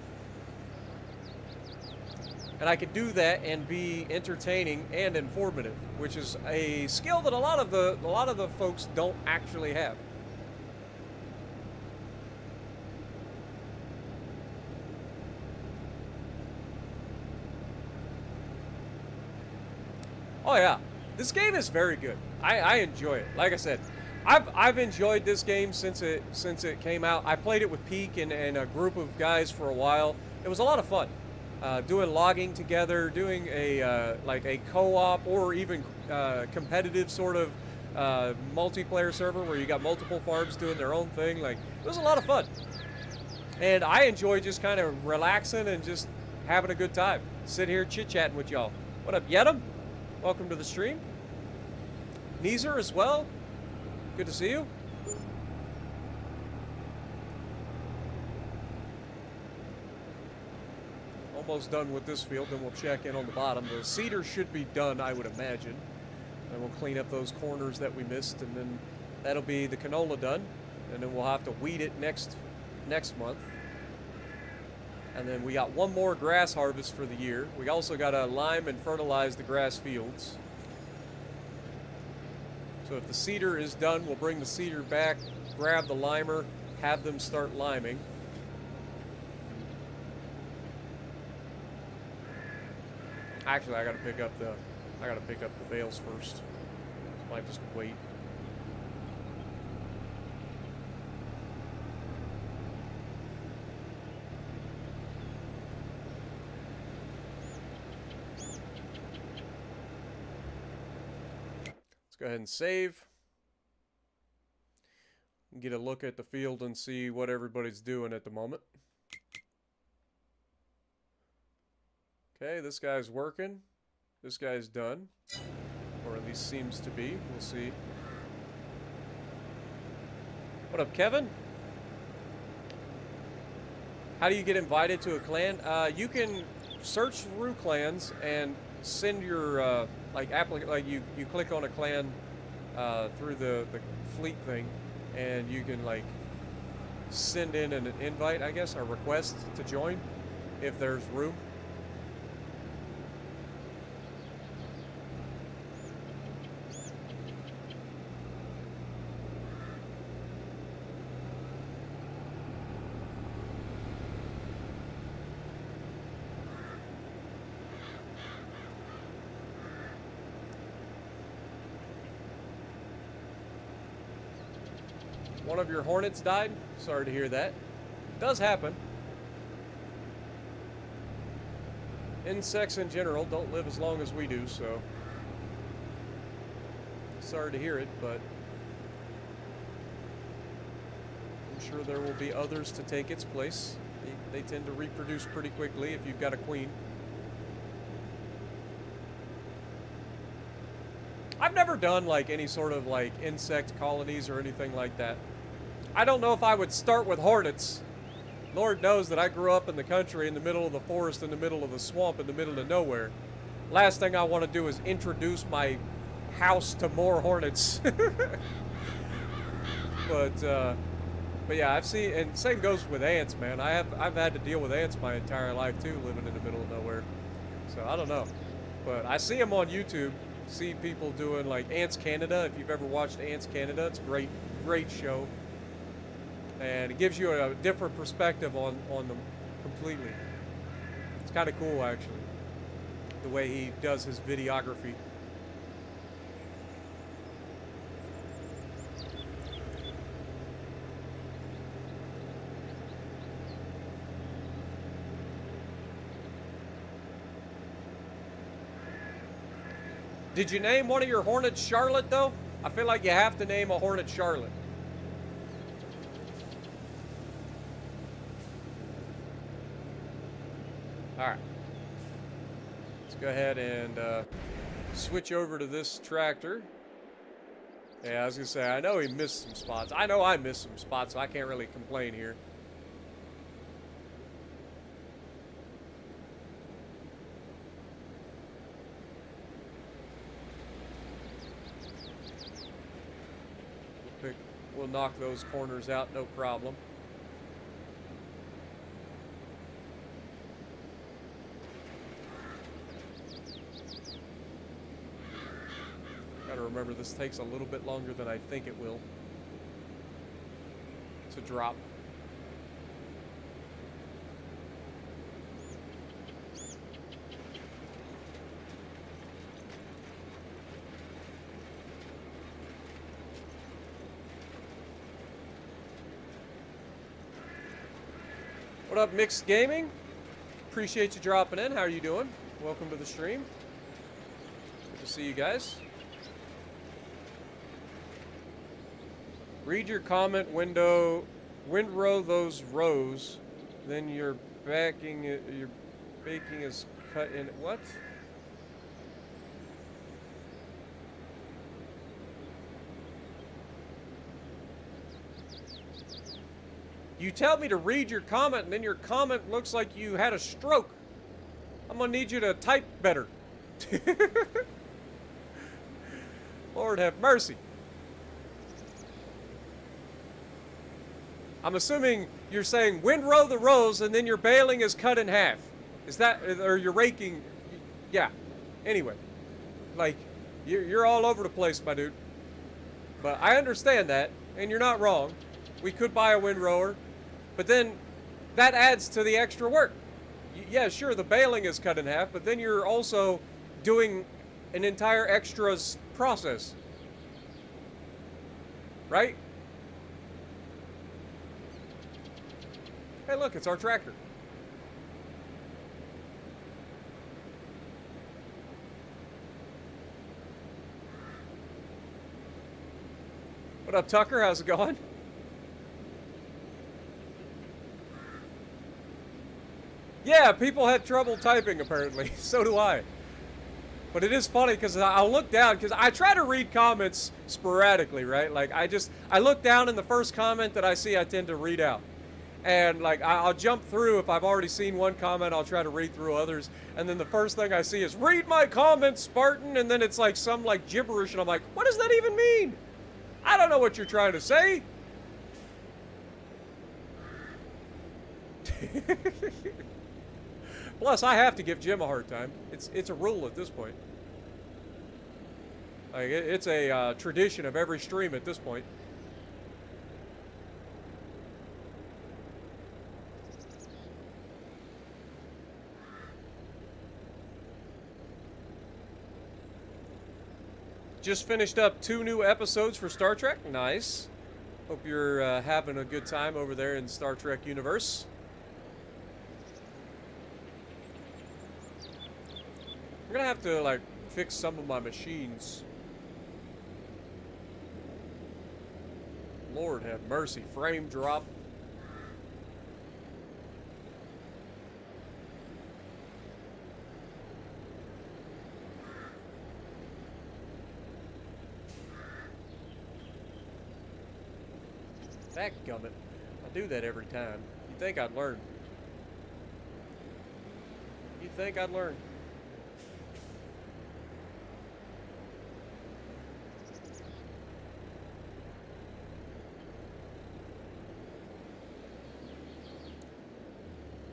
Speaker 1: And I can do that and be entertaining and informative, which is a skill that a lot of the folks don't actually have. Oh yeah, this game is very good. I enjoy it. Like I said, I've enjoyed this game since it came out. I played it with Peak and a group of guys for a while. It was a lot of fun. Doing logging together, doing a like a co-op or even competitive sort of multiplayer server where you got multiple farms doing their own thing. Like, it was a lot of fun, and I enjoy just kind of relaxing and just having a good time. Sit here chit-chatting with y'all. What up, Yetum? Welcome to the stream. Neezer as well. Good to see you. Almost done with this field, then we'll check in on the bottom. The cedar should be done, I would imagine. And we'll clean up those corners that we missed, and then that'll be the canola done. And then we'll have to weed it next month. And then we got one more grass harvest for the year. We also got to lime and fertilize the grass fields. So if the cedar is done, we'll bring the cedar back, grab the limer, have them start liming. Actually, I gotta pick up the bales first. Might just wait. Let's go ahead and save. Get a look at the field and see what everybody's doing at the moment. Okay, this guy's working. This guy's done. Or at least seems to be. We'll see. What up, Kevin? How do you get invited to a clan? You can search through clans and send your like you click on a clan through the fleet thing, and you can like send in an invite, I guess, a request to join if there's room. One of your hornets died? Sorry to hear that. It does happen. Insects in general don't live as long as we do, so sorry to hear it, but I'm sure there will be others to take its place. They tend to reproduce pretty quickly if you've got a queen. I've never done like any sort of like insect colonies or anything like that. I don't know if I would start with hornets. Lord knows that I grew up in the country, in the middle of the forest, in the middle of the swamp, in the middle of nowhere. Last thing I want to do is introduce my house to more hornets. But yeah, I've seen, and same goes with ants, man. I've had to deal with ants my entire life too, living in the middle of nowhere. So I don't know, but I see them on YouTube. See people doing like Ants Canada. If you've ever watched Ants Canada, it's a great show. And it gives you a different perspective on them completely. It's kind of cool, actually, the way he does his videography. Did you name one of your hornets Charlotte, though? I feel like you have to name a hornet Charlotte. Alright, let's go ahead and switch over to this tractor. Yeah, I was going to say, I know he missed some spots. I know I missed some spots, so I can't really complain here. We'll knock those corners out, no problem. Gotta remember, this takes a little bit longer than I think it will to drop. What up, Mixed Gaming? Appreciate you dropping in. How are you doing? Welcome to the stream. Good to see you guys. Read your comment window, windrow those rows, then your baking is cut in. What? You tell me to read your comment, and then your comment looks like you had a stroke. I'm gonna need you to type better. Lord have mercy. I'm assuming you're saying windrow the rows, and then your baling is cut in half. Is that, or you're raking? Yeah. Anyway, like you're all over the place, my dude. But I understand that, and you're not wrong. We could buy a windrower. But then that adds to the extra work. Yeah, sure, the baling is cut in half, but then you're also doing an entire extras process. Right? Hey, look, it's our tractor. What up, Tucker? How's it going? Yeah, people had trouble typing, apparently. So do I. But it is funny because I'll look down because I try to read comments sporadically, right? Like I look down and the first comment that I see, I tend to read out. And like I'll jump through if I've already seen one comment, I'll try to read through others. And then the first thing I see is read my comments, Spartan. And then it's like some like gibberish, and I'm like, what does that even mean? I don't know what you're trying to say. Plus, I have to give Jim a hard time. It's a rule at this point. Like it's a tradition of every stream at this point. Just finished up 2 new episodes for Star Trek. Nice. Hope you're having a good time over there in Star Trek universe. I'm gonna have to like fix some of my machines. Lord have mercy. Frame drop. Dadgummit. I do that every time. You'd think I'd learn. You'd think I'd learn.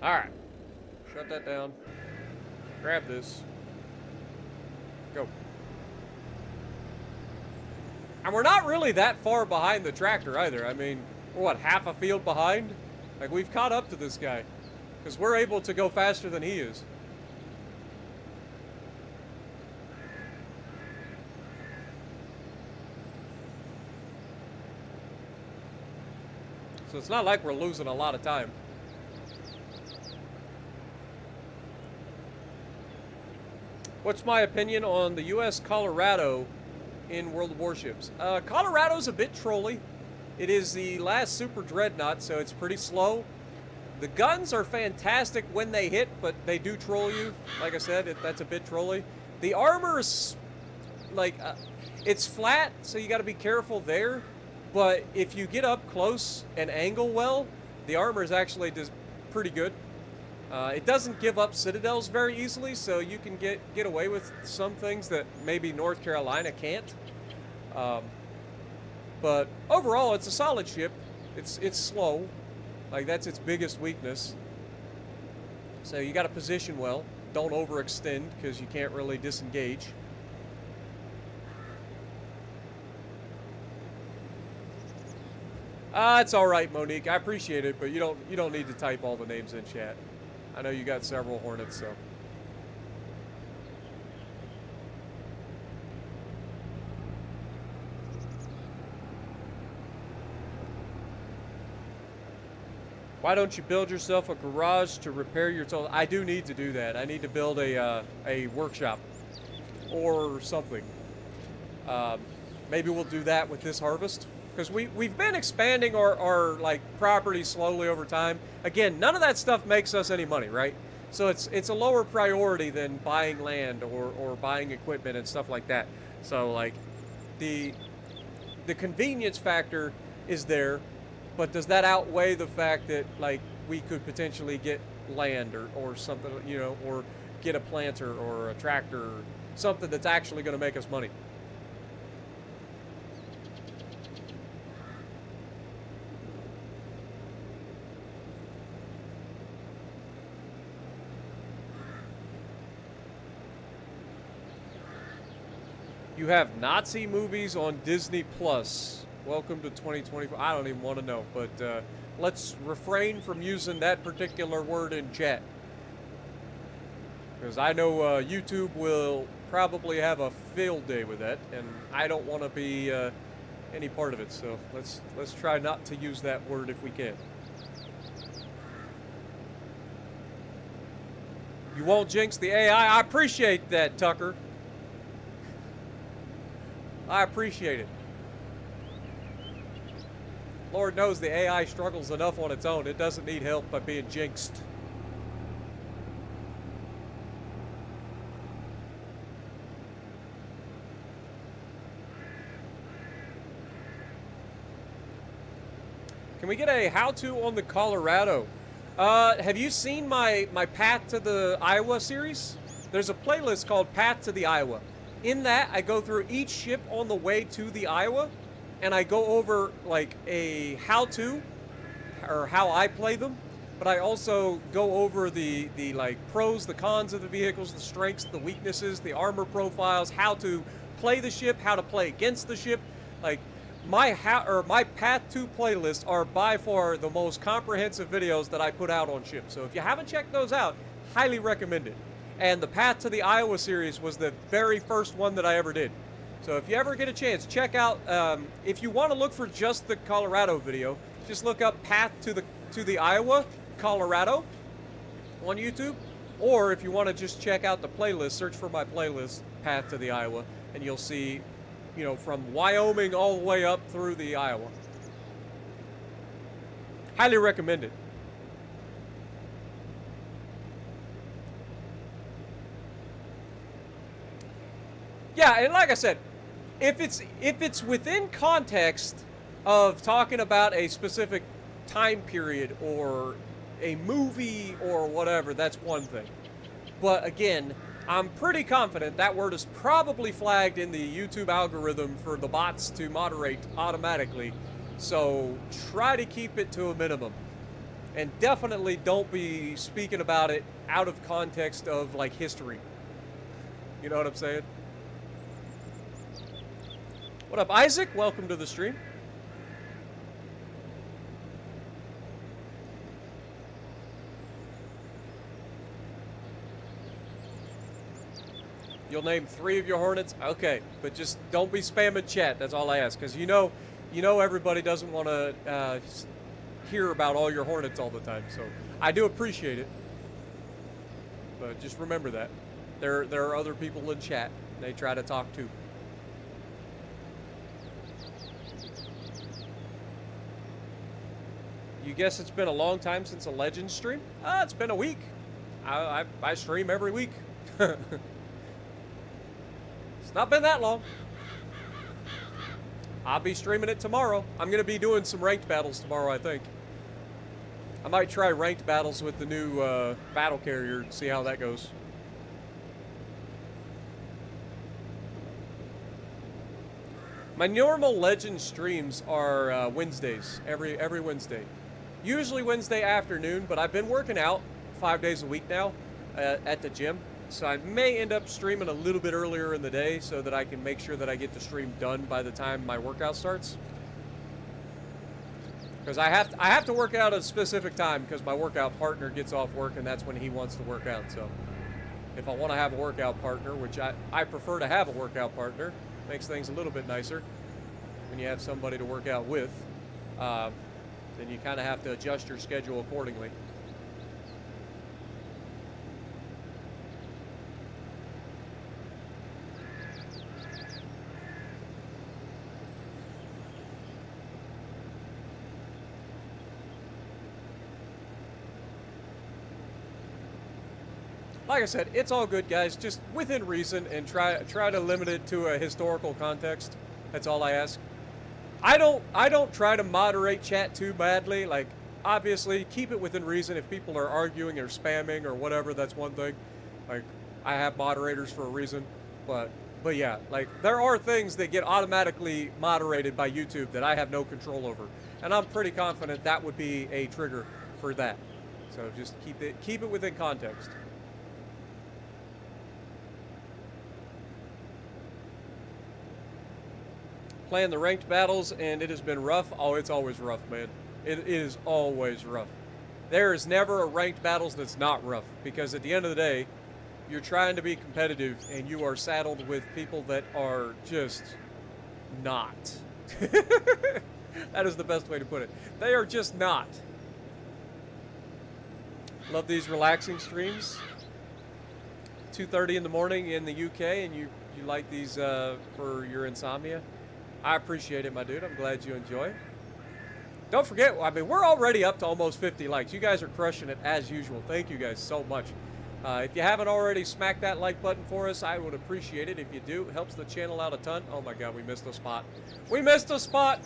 Speaker 1: Alright. Shut that down. Grab this. Go. And we're not really that far behind the tractor either. I mean, we're what, half a field behind? Like, we've caught up to this guy. Because we're able to go faster than he is. So it's not like we're losing a lot of time. What's my opinion on the U.S. Colorado in World of Warships? Colorado's a bit trolly. It is the last Super Dreadnought, so it's pretty slow. The guns are fantastic when they hit, but they do troll you. Like I said, that's a bit trolly. The armor is, like, it's flat, so you got to be careful there. But if you get up close and angle well, the armor is actually just pretty good. It doesn't give up citadels very easily, so you can get away with some things that maybe North Carolina can't. But overall, it's a solid ship. It's slow. Like, that's its biggest weakness. So you got to position well. Don't overextend, because you can't really disengage. It's all right, Monique. I appreciate it, but you don't need to type all the names in chat. I know you got several Hornets, so. Why don't you build yourself a garage to repair your tools? I do need to do that. I need to build a workshop or something. Maybe we'll do that with this harvest. Because we've been expanding our like property slowly over time. Again, none of that stuff makes us any money, right? So it's a lower priority than buying land or buying equipment and stuff like that. So like the convenience factor is there, but does that outweigh the fact that like we could potentially get land or something, you know, or get a planter or a tractor or something that's actually going to make us money? You have Nazi movies on Disney Plus. Welcome to 2024. I don't even want to know, but let's refrain from using that particular word in chat. Because I know YouTube will probably have a field day with that, and I don't want to be any part of it. So let's try not to use that word if we can. You won't jinx the AI. I appreciate that, Tucker. I appreciate it. Lord knows the AI struggles enough on its own. It doesn't need help by being jinxed. Can we get a how-to on the Colorado? Have you seen my Path to the Iowa series? There's a playlist called Path to the Iowa. In that, I go through each ship on the way to the Iowa, and I go over like a how-to, or how I play them. But I also go over the like pros, the cons of the vehicles, the strengths, the weaknesses, the armor profiles, how to play the ship, how to play against the ship. Like my Path to playlists are by far the most comprehensive videos that I put out on ships. So if you haven't checked those out, highly recommend it. And the Path to the Iowa series was the very first one that I ever did. So if you ever get a chance, check out. If you want to look for just the Colorado video, just look up Path to the Iowa Colorado on YouTube. Or if you want to just check out the playlist, search for my playlist, Path to the Iowa, and you'll see, you know, from Wyoming all the way up through the Iowa. Highly recommend it. Yeah, and like I said, if it's within context of talking about a specific time period or a movie or whatever, that's one thing. But again, I'm pretty confident that word is probably flagged in the YouTube algorithm for the bots to moderate automatically. So try to keep it to a minimum. And definitely don't be speaking about it out of context of like history. You know what I'm saying? What up, Isaac? Welcome to the stream. You'll name 3 of your Hornets? Okay, but just don't be spamming chat. That's all I ask, because you know everybody doesn't want to hear about all your Hornets all the time. So I do appreciate it, but just remember that there are other people in chat. They try to talk too. You guess it's been a long time since a Legends stream? It's been a week. I stream every week. It's not been that long. I'll be streaming it tomorrow. I'm going to be doing some ranked battles tomorrow, I think. I might try ranked battles with the new battle carrier and see how that goes. My normal Legend streams are Wednesdays, every Wednesday. Usually Wednesday afternoon, but I've been working out 5 days a week now at the gym. So I may end up streaming a little bit earlier in the day so that I can make sure that I get the stream done by the time my workout starts. Because I have to work out at a specific time because my workout partner gets off work and that's when he wants to work out. So if I want to have a workout partner, which I prefer to have a workout partner, makes things a little bit nicer when you have somebody to work out with, then you kind of have to adjust your schedule accordingly. Like I said, it's all good, guys. Just within reason, and try to limit it to a historical context. That's all I ask. I don't try to moderate chat too badly. Like, obviously, keep it within reason. If people are arguing or spamming or whatever, that's one thing. Like, I have moderators for a reason. But yeah, like, there are things that get automatically moderated by YouTube that I have no control over, and I'm pretty confident that would be a trigger for that. So just keep it within context. Playing the ranked battles, and it has been rough. Oh, it's always rough, man. It is always rough. There is never a ranked battles that's not rough, because at the end of the day, you're trying to be competitive, and you are saddled with people that are just not. That is the best way to put it. They are just not. Love these relaxing streams. 2:30 in the morning in the UK, and you like these for your insomnia. I appreciate it, my dude. I'm glad you enjoy. Don't forget, I mean, we're already up to almost 50 likes. You guys are crushing it as usual. Thank you guys so much. If you haven't already, smack that like button for us. I would appreciate it if you do. It helps the channel out a ton. Oh my God, we missed a spot. We missed a spot.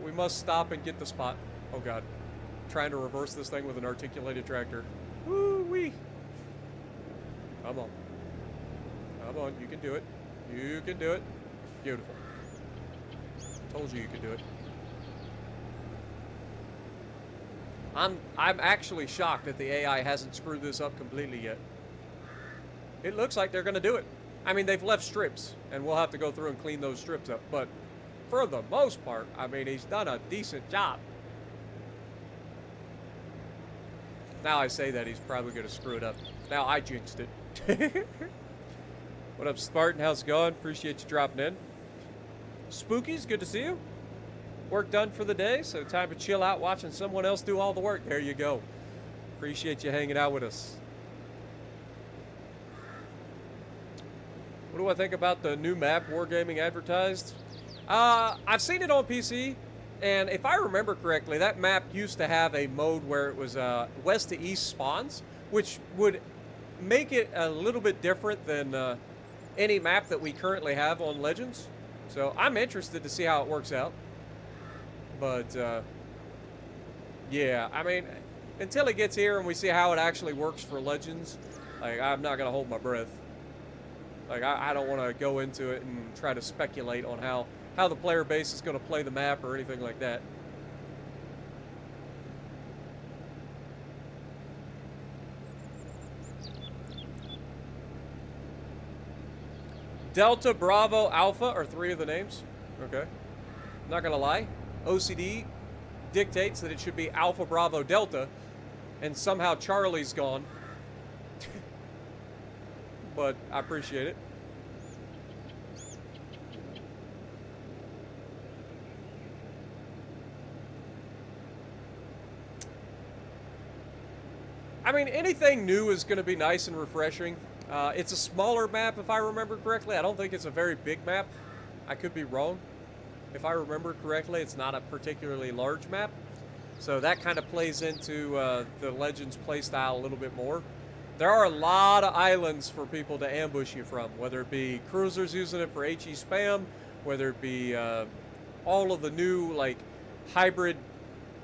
Speaker 1: We must stop and get the spot. Oh god. Trying to reverse this thing with an articulated tractor. Woo-wee. Come on. Come on, you can do it. You can do it. Beautiful. Told you could do it. I'm actually shocked that the AI hasn't screwed this up completely yet. It looks like they're going to do it. I mean, they've left strips, and we'll have to go through and clean those strips up. But for the most part, I mean, he's done a decent job. Now I say that, he's probably going to screw it up. Now I jinxed it. What up, Spartan? How's it going? Appreciate you dropping in. Spookies, good to see you. Work done for the day, so time to chill out watching someone else do all the work. There you go. Appreciate you hanging out with us. What do I think about the new map Wargaming advertised? I've seen it on PC, and if I remember correctly, that map used to have a mode where it was west to east spawns, which would make it a little bit different than any map that we currently have on Legends. So I'm interested to see how it works out. But, yeah, I mean, until it gets here and we see how it actually works for Legends, like, I'm not going to hold my breath. Like, I don't want to go into it and try to speculate on how the player base is going to play the map or anything like that. Delta, Bravo, Alpha are 3 of the names. Okay. Not going to lie. OCD dictates that it should be Alpha, Bravo, Delta, and somehow Charlie's gone. But I appreciate it. I mean, anything new is going to be nice and refreshing. It's a smaller map, if I remember correctly. I don't think it's a very big map. I could be wrong. If I remember correctly, it's not a particularly large map. So that kind of plays into the Legends playstyle a little bit more. There are a lot of islands for people to ambush you from, whether it be cruisers using it for HE spam, whether it be all of the new like hybrid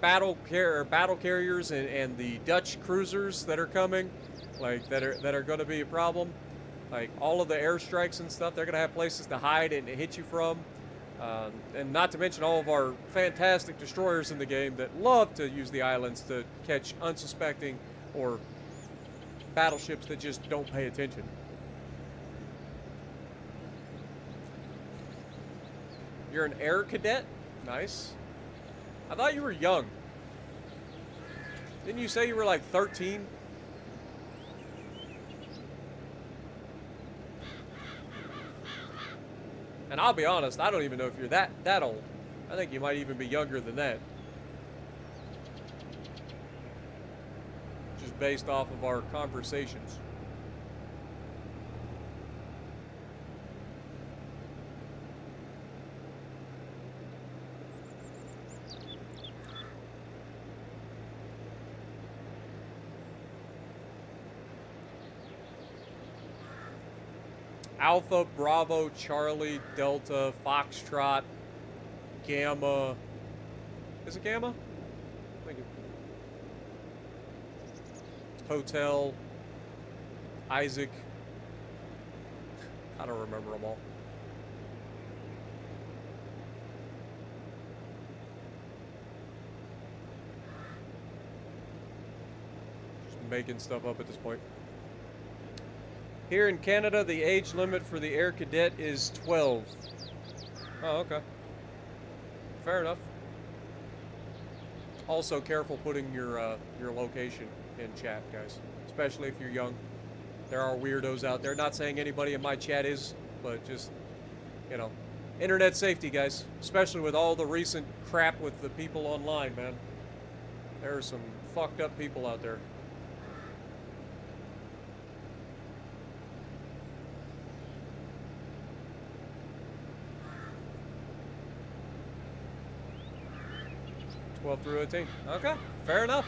Speaker 1: battle carriers and the Dutch cruisers that are coming, like that are going to be a problem. Like all of the airstrikes and stuff, they're going to have places to hide and hit you from. And not to mention all of our fantastic destroyers in the game that love to use the islands to catch unsuspecting or battleships that just don't pay attention. You're an air cadet? Nice. I thought you were young. Didn't you say you were like 13? And I'll be honest, I don't even know if you're that old. I think you might even be younger than that. Just based off of our conversations. Alpha, Bravo, Charlie, Delta, Foxtrot, Gamma. Is it Gamma? I think Hotel, Isaac. I don't remember them all. Just making stuff up at this point. Here in Canada, the age limit for the Air Cadet is 12. Oh, okay. Fair enough. Also, careful putting your location in chat, guys. Especially if you're young. There are weirdos out there. Not saying anybody in my chat is, but just, you know, internet safety, guys. Especially with all the recent crap with the people online, man. There are some fucked up people out there. Through 18. Okay, fair enough.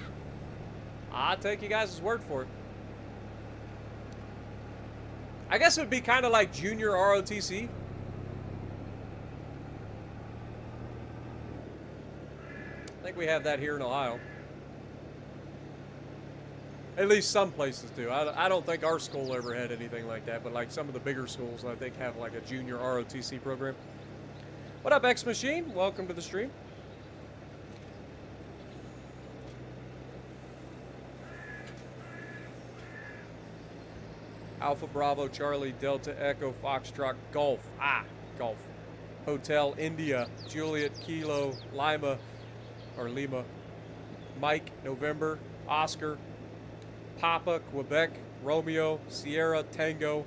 Speaker 1: I'll take you guys' word for it. I guess it would be kind of like junior ROTC. I think we have that here in Ohio. At least some places do. I don't think our school ever had anything like that, but like some of the bigger schools, I think, have like a junior ROTC program. What up, X Machine? Welcome to the stream. Alpha Bravo Charlie Delta Echo Foxtrot Golf. Golf. Hotel India Juliet Kilo Lima Mike November Oscar Papa Quebec Romeo Sierra Tango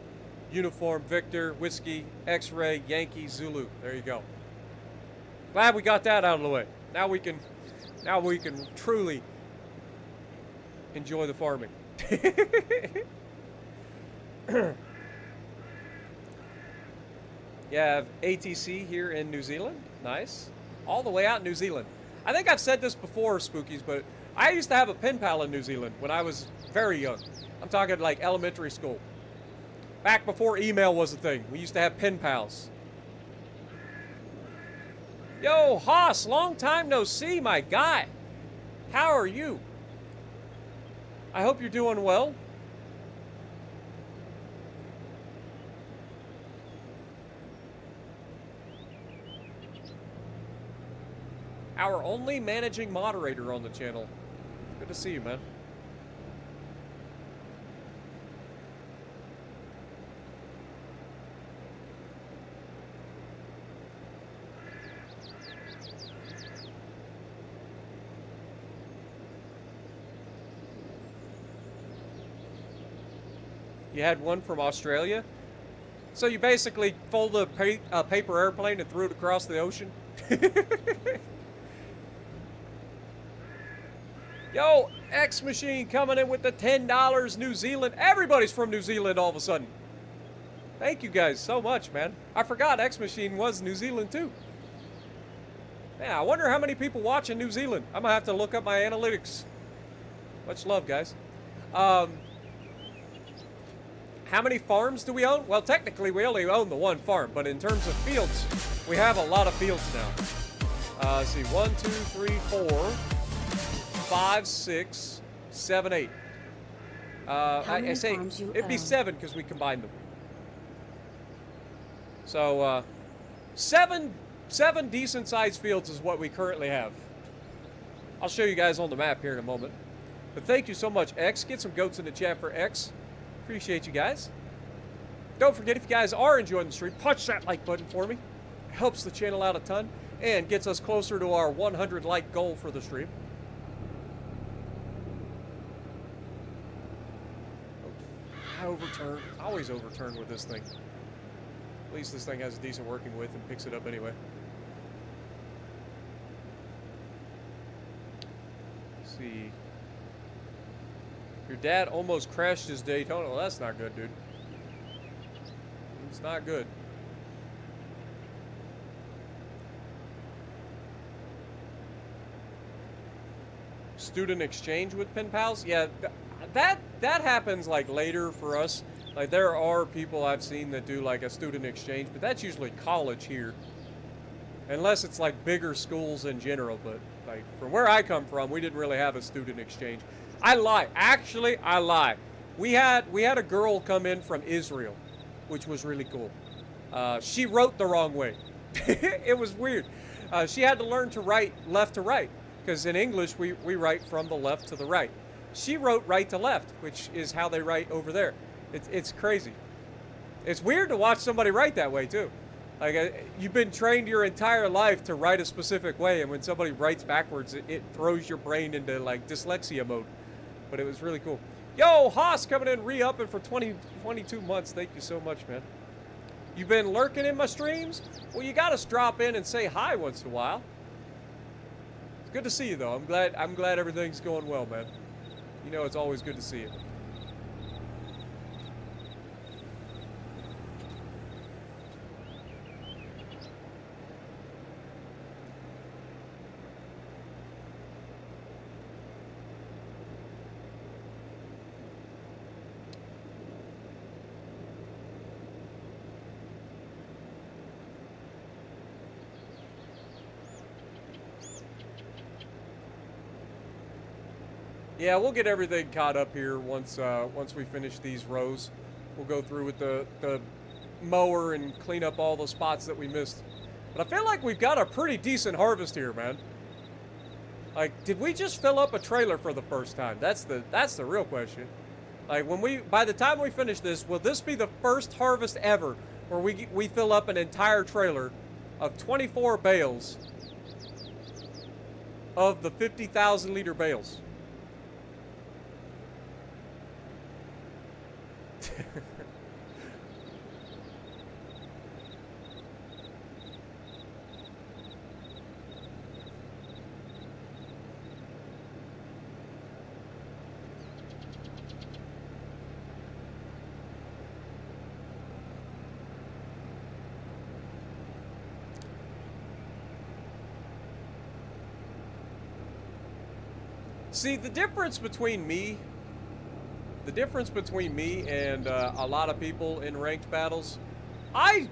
Speaker 1: Uniform Victor Whiskey X-Ray Yankee Zulu. There you go. Glad we got that out of the way. Now we can truly enjoy the farming. You have ATC here in New Zealand. Nice. All the way out in New Zealand. I think I've said this before, Spookies, but I used to have a pen pal in New Zealand when I was very young. I'm talking like elementary school. Back before email was a thing. We used to have pen pals. Yo, Haas, long time no see, my guy. How are you? I hope you're doing well. Our only managing moderator on the channel. Good to see you, man. You had one from Australia? So you basically folded a paper airplane and threw it across the ocean? Yo, X Machine coming in with the $10 New Zealand. Everybody's from New Zealand all of a sudden. Thank you guys so much, man. I forgot X Machine was New Zealand too. Yeah, I wonder how many people watch in New Zealand. I'm gonna have to look up my analytics. Much love, guys. How many farms do we own? Well, technically we only own the one farm, but in terms of fields, we have a lot of fields now. Let's see, 1, 2, 3, 4, 5, 6, 7, 8. I say it'd be 7 because we combined them. So seven decent sized fields is what we currently have. I'll show you guys on the map here in a moment. But thank you so much, X. Get some goats in the chat for X. Appreciate you guys. Don't forget, if you guys are enjoying the stream, punch that like button for me. It helps the channel out a ton and gets us closer to our 100 like goal for the stream. I overturn. I always overturn with this thing. At least this thing has a decent working width and picks it up anyway. Let's see. Your dad almost crashed his Daytona. Well, that's not good, dude. It's not good. Student exchange with pen pals? Yeah, that happens like later for us. Like there are people I've seen that do like a student exchange, but that's usually college here. Unless it's like bigger schools in general, but like from where I come from, we didn't really have a student exchange. I lie. Actually, I lie. We had a girl come in from Israel, which was really cool. She wrote the wrong way. It was weird. She had to learn to write left to right, because in English we write from the left to the right. She wrote right to left, which is how they write over there. It's crazy. It's weird to watch somebody write that way too. Like you've been trained your entire life to write a specific way, and when somebody writes backwards, it throws your brain into like dyslexia mode. But it was really cool. Yo, Haas coming in re-upping for 22 months. Thank you so much, man. You've been lurking in my streams? Well, you gotta drop in and say hi once in a while. It's good to see you though. I'm glad everything's going well, man. You know it's always good to see you. Yeah, we'll get everything caught up here once we finish these rows. We'll go through with the mower and clean up all the spots that we missed. But I feel like we've got a pretty decent harvest here, man. Like, did we just fill up a trailer for the first time? That's the real question. Like, by the time we finish this, will this be the first harvest ever where we fill up an entire trailer of 24 bales of the 50,000 liter bales? See, the difference between me and a lot of people in ranked battles, I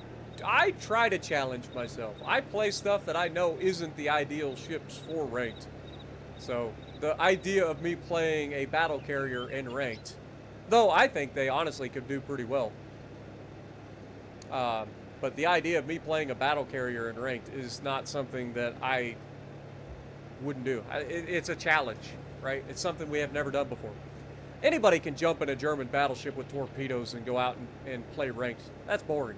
Speaker 1: try to challenge myself. I play stuff that I know isn't the ideal ships for ranked. So the idea of me playing a battle carrier in ranked, though I think they honestly could do pretty well. But the idea of me playing a battle carrier in ranked is not something that I wouldn't do. It's a challenge, right? It's something we have never done before. Anybody can jump in a German battleship with torpedoes and go out and play ranked. That's boring.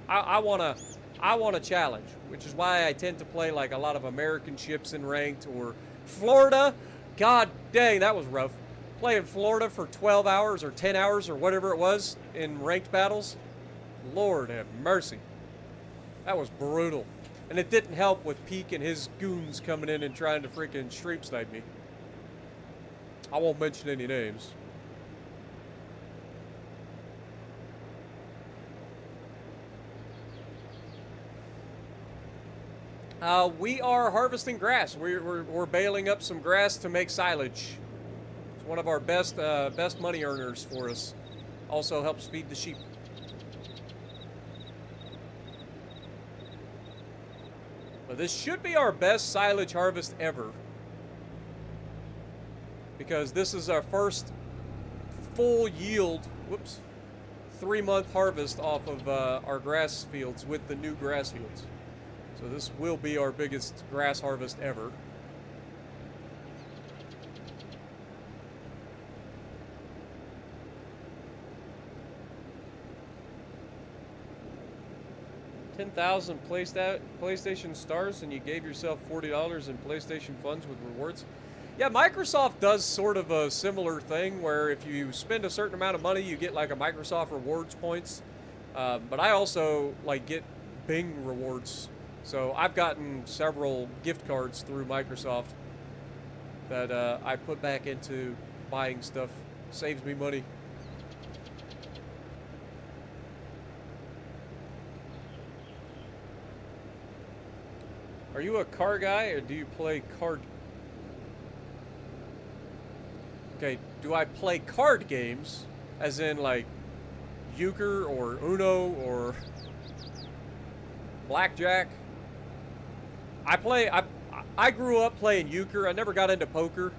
Speaker 1: I want a challenge, which is why I tend to play like a lot of American ships in ranked, or Florida. God dang, that was rough. Playing Florida for 12 hours or 10 hours or whatever it was in ranked battles. Lord have mercy. That was brutal. And it didn't help with Peak and his goons coming in and trying to freaking stream snipe me. I won't mention any names. We are harvesting grass. We're baling up some grass to make silage. It's one of our best money earners for us. Also helps feed the sheep. But this should be our best silage harvest ever, because this is our first full yield, 3-month harvest off of our grass fields with the new grass fields. So this will be our biggest grass harvest ever. $10,000 PlayStation stars, and you gave yourself $40 in PlayStation funds with rewards. Yeah, Microsoft does sort of a similar thing where if you spend a certain amount of money, you get like a Microsoft rewards points. But I also like get Bing rewards. So I've gotten several gift cards through Microsoft that I put back into buying stuff. Saves me money. Are you a car guy, or do you play card? Okay, do I play card games, as in like euchre or Uno or blackjack? I grew up playing euchre. I never got into poker.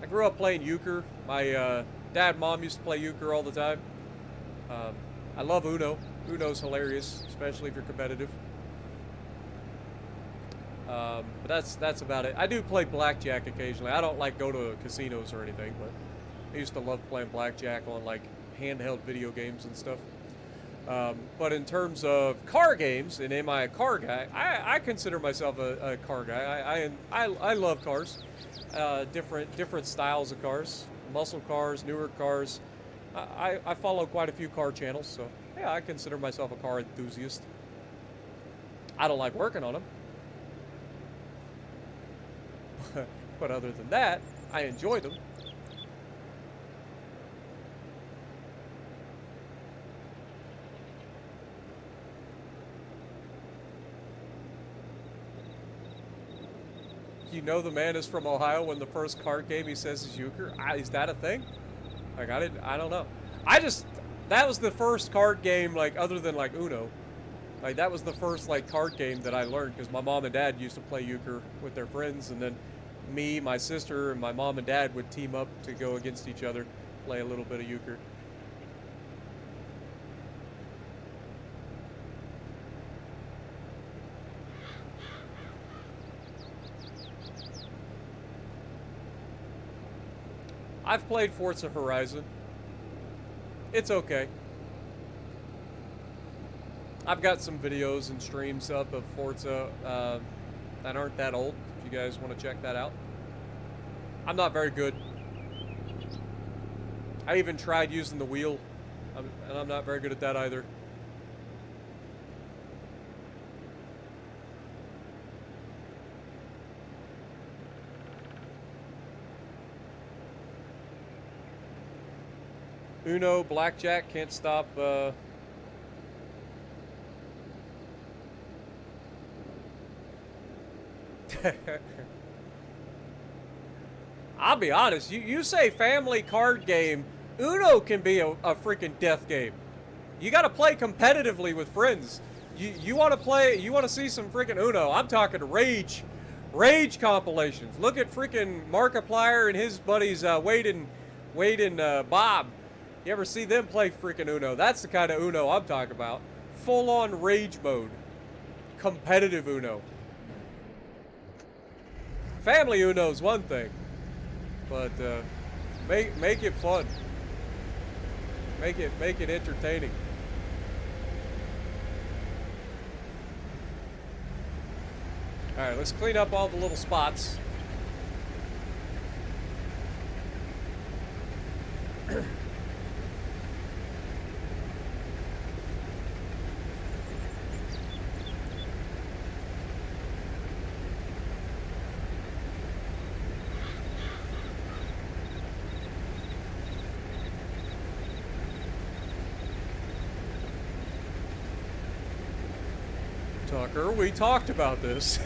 Speaker 1: I grew up playing euchre. My dad and mom used to play euchre all the time. I love Uno. Uno's hilarious, especially if you're competitive. But that's about it. I do play blackjack occasionally. I don't like go to casinos or anything, but I used to love playing blackjack on like handheld video games and stuff. But in terms of car games, and am I a car guy? I consider myself a car guy. I love cars, different styles of cars, muscle cars, newer cars. I follow quite a few car channels, so yeah, I consider myself a car enthusiast. I don't like working on them, but other than that, I enjoy them. You know the man is from Ohio when the first card game he says is euchre. Is that a thing? Like I don't know. That was the first card game, like other than like Uno. Like that was the first like card game that I learned because my mom and dad used to play euchre with their friends, and then me, my sister, and my mom and dad would team up to go against each other, play a little bit of euchre. I've played Forza Horizon. It's okay. I've got some videos and streams up of Forza that aren't that old, if you guys want to check that out. I'm not very good. I even tried using the wheel, and I'm not very good at that either. Uno, blackjack, can't stop. I'll be honest, you say family card game, Uno can be a freaking death game. You gotta play competitively with friends. You wanna play, you wanna see some freaking Uno. I'm talking rage compilations. Look at freaking Markiplier and his buddies Wade and Bob. You ever see them play freaking Uno? That's the kind of Uno I'm talking about. Full on rage mode. Competitive Uno. Family Uno's one thing, but make it fun. Make it entertaining. All right, let's clean up all the little spots. Tucker, we talked about this.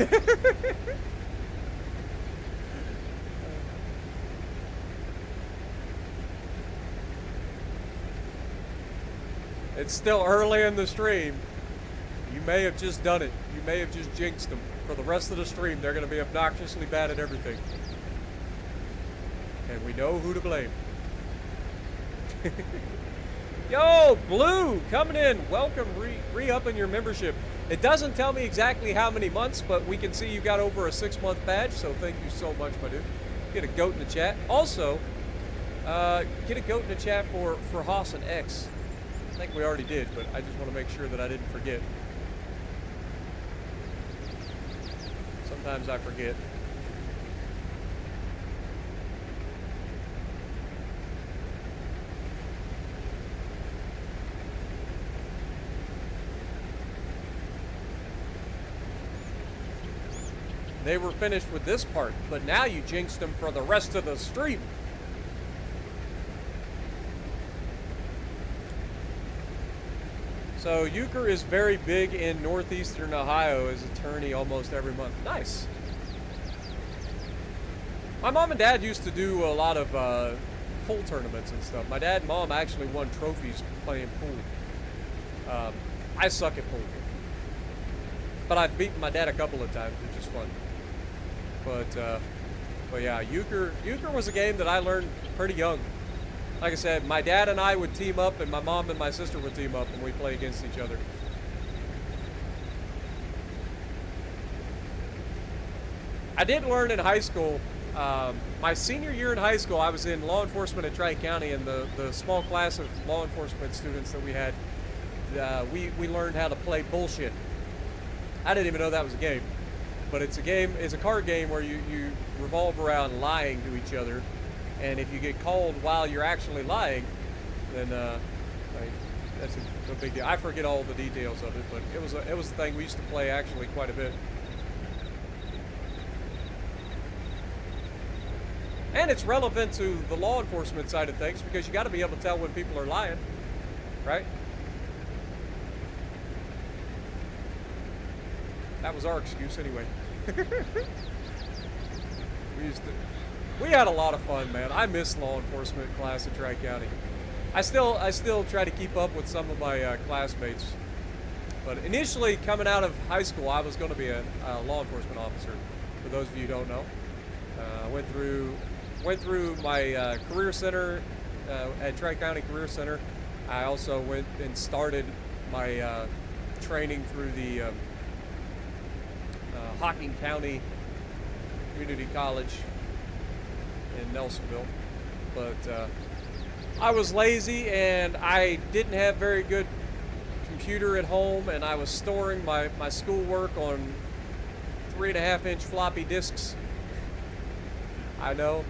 Speaker 1: It's still early in the stream. You may have just done it. You may have just jinxed them. For the rest of the stream, they're going to be obnoxiously bad at everything. And we know who to blame. Yo, Blue, coming in. Welcome, re-upping your membership. It doesn't tell me exactly how many months, but we can see you got over a 6-month badge, so thank you so much, my dude. Get a goat in the chat. Also, get a goat in the chat for Haas and X. I think we already did, but I just want to make sure that I didn't forget. Sometimes I forget. They were finished with this part, but now you jinxed them for the rest of the stream. So euchre is very big in northeastern Ohio as a tourney almost every month. Nice. My mom and dad used to do a lot of pool tournaments and stuff. My dad and mom actually won trophies playing pool. I suck at pool, but I've beaten my dad a couple of times, which is fun. But yeah, euchre was a game that I learned pretty young. Like I said, my dad and I would team up, and my mom and my sister would team up, and we play against each other. I did learn in high school. My senior year in high school, I was in law enforcement at Tri-County, and the small class of law enforcement students that we had, we learned how to play bullshit. I didn't even know that was a game. But it's a card game where you revolve around lying to each other, and if you get called while you're actually lying, then that's a big deal. I forget all the details of it, but it was a thing we used to play actually quite a bit. And it's relevant to the law enforcement side of things because you got to be able to tell when people are lying, right? That was our excuse anyway. We had a lot of fun, man. I miss law enforcement class at Tri-County. I still try to keep up with some of my classmates. But initially, coming out of high school, I was going to be a law enforcement officer. For those of you who don't know, Went through my career center at Tri-County Career Center. I also went and started my training through the Hocking County Community College in Nelsonville. But I was lazy and I didn't have very good computer at home, and I was storing my schoolwork on 3.5-inch floppy disks. I know,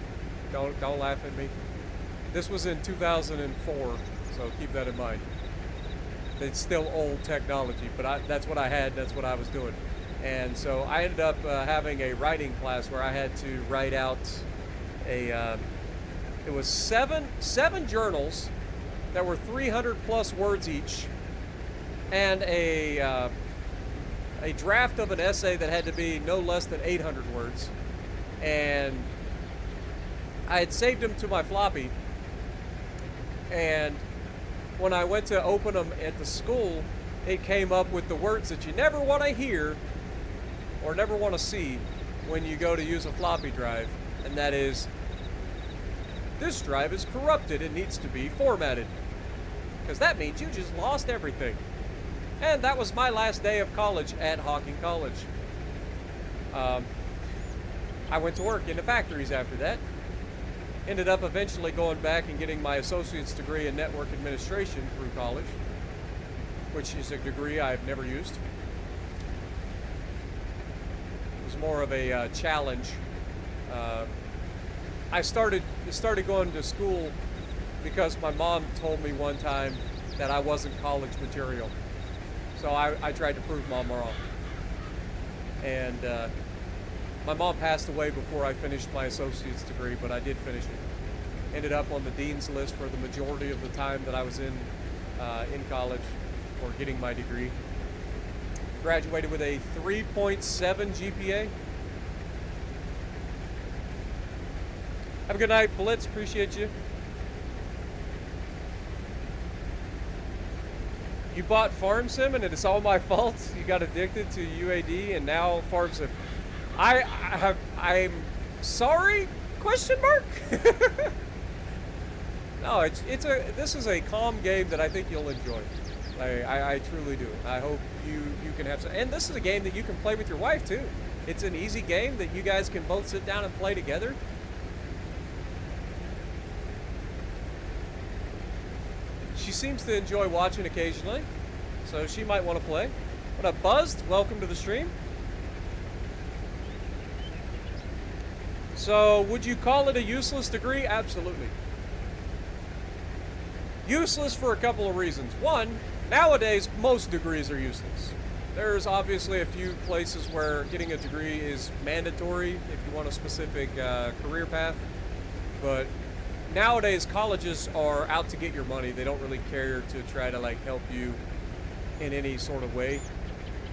Speaker 1: don't laugh at me. This was in 2004, so keep that in mind. It's still old technology, but that's what I had, that's what I was doing. And so I ended up having a writing class where I had to write out it was seven journals that were 300 plus words each, and a draft of an essay that had to be no less than 800 words. And I had saved them to my floppy, and when I went to open them at the school, it came up with the words that you never want to hear or never want to see when you go to use a floppy drive, and that is, this drive is corrupted and needs to be formatted. Because that means you just lost everything. And that was my last day of college at Hocking College. I went to work in the factories after that. Ended up eventually going back and getting my associate's degree in network administration through college, which is a degree I've never used. It was more of a challenge. I started going to school because my mom told me one time that I wasn't college material. So I tried to prove Mom wrong. And my mom passed away before I finished my associate's degree, but I did finish it. Ended up on the dean's list for the majority of the time that I was in college or getting my degree. Graduated with a 3.7 GPA. Have a good night, Blitz. Appreciate you. You bought Farm Sim and it's all my fault. You got addicted to UAD and now Farm Sim. I'm sorry? Question mark? No, this is a calm game that I think you'll enjoy. I truly do. I hope you can have some. And this is a game that you can play with your wife too. It's an easy game that you guys can both sit down and play together. She seems to enjoy watching occasionally, so she might want to play. What up, Buzzed? Welcome to the stream. So, would you call it a useless degree? Absolutely. Useless for a couple of reasons. One, nowadays, most degrees are useless. There's obviously a few places where getting a degree is mandatory if you want a specific career path, but nowadays colleges are out to get your money. They don't really care to try to help you in any sort of way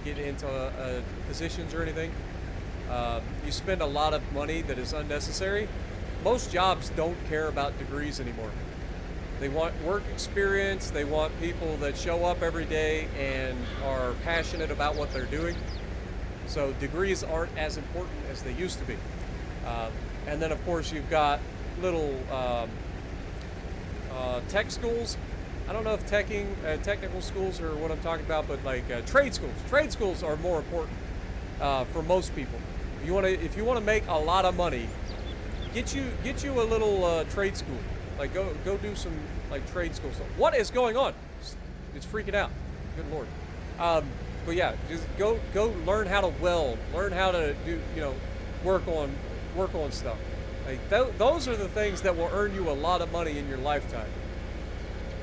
Speaker 1: get into positions or anything. You spend a lot of money that is unnecessary. Most jobs don't care about degrees anymore. They want work experience. They want people that show up every day and are passionate about what they're doing. So degrees aren't as important as they used to be. And then of course you've got little tech schools. I don't know if technical schools are what I'm talking about, but trade schools. Trade schools are more important for most people. If you want to make a lot of money, get you a little trade school. Go do some trade school stuff. What is going on? It's freaking out. Good Lord. But yeah, just go learn how to weld, learn how to do work on stuff. Those are the things that will earn you a lot of money in your lifetime.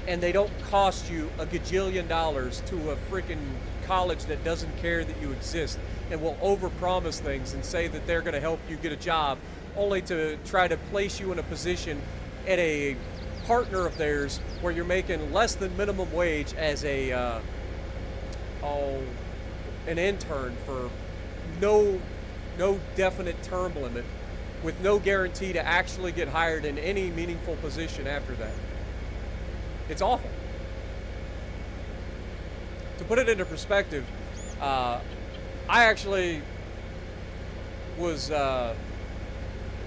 Speaker 1: And they don't cost you a gajillion dollars to a freaking college that doesn't care that you exist and will overpromise things and say that they're going to help you get a job only to try to place you in a position at a partner of theirs where you're making less than minimum wage as an intern for no definite term limit, with no guarantee to actually get hired in any meaningful position after that. It's awful. To put it into perspective, I actually was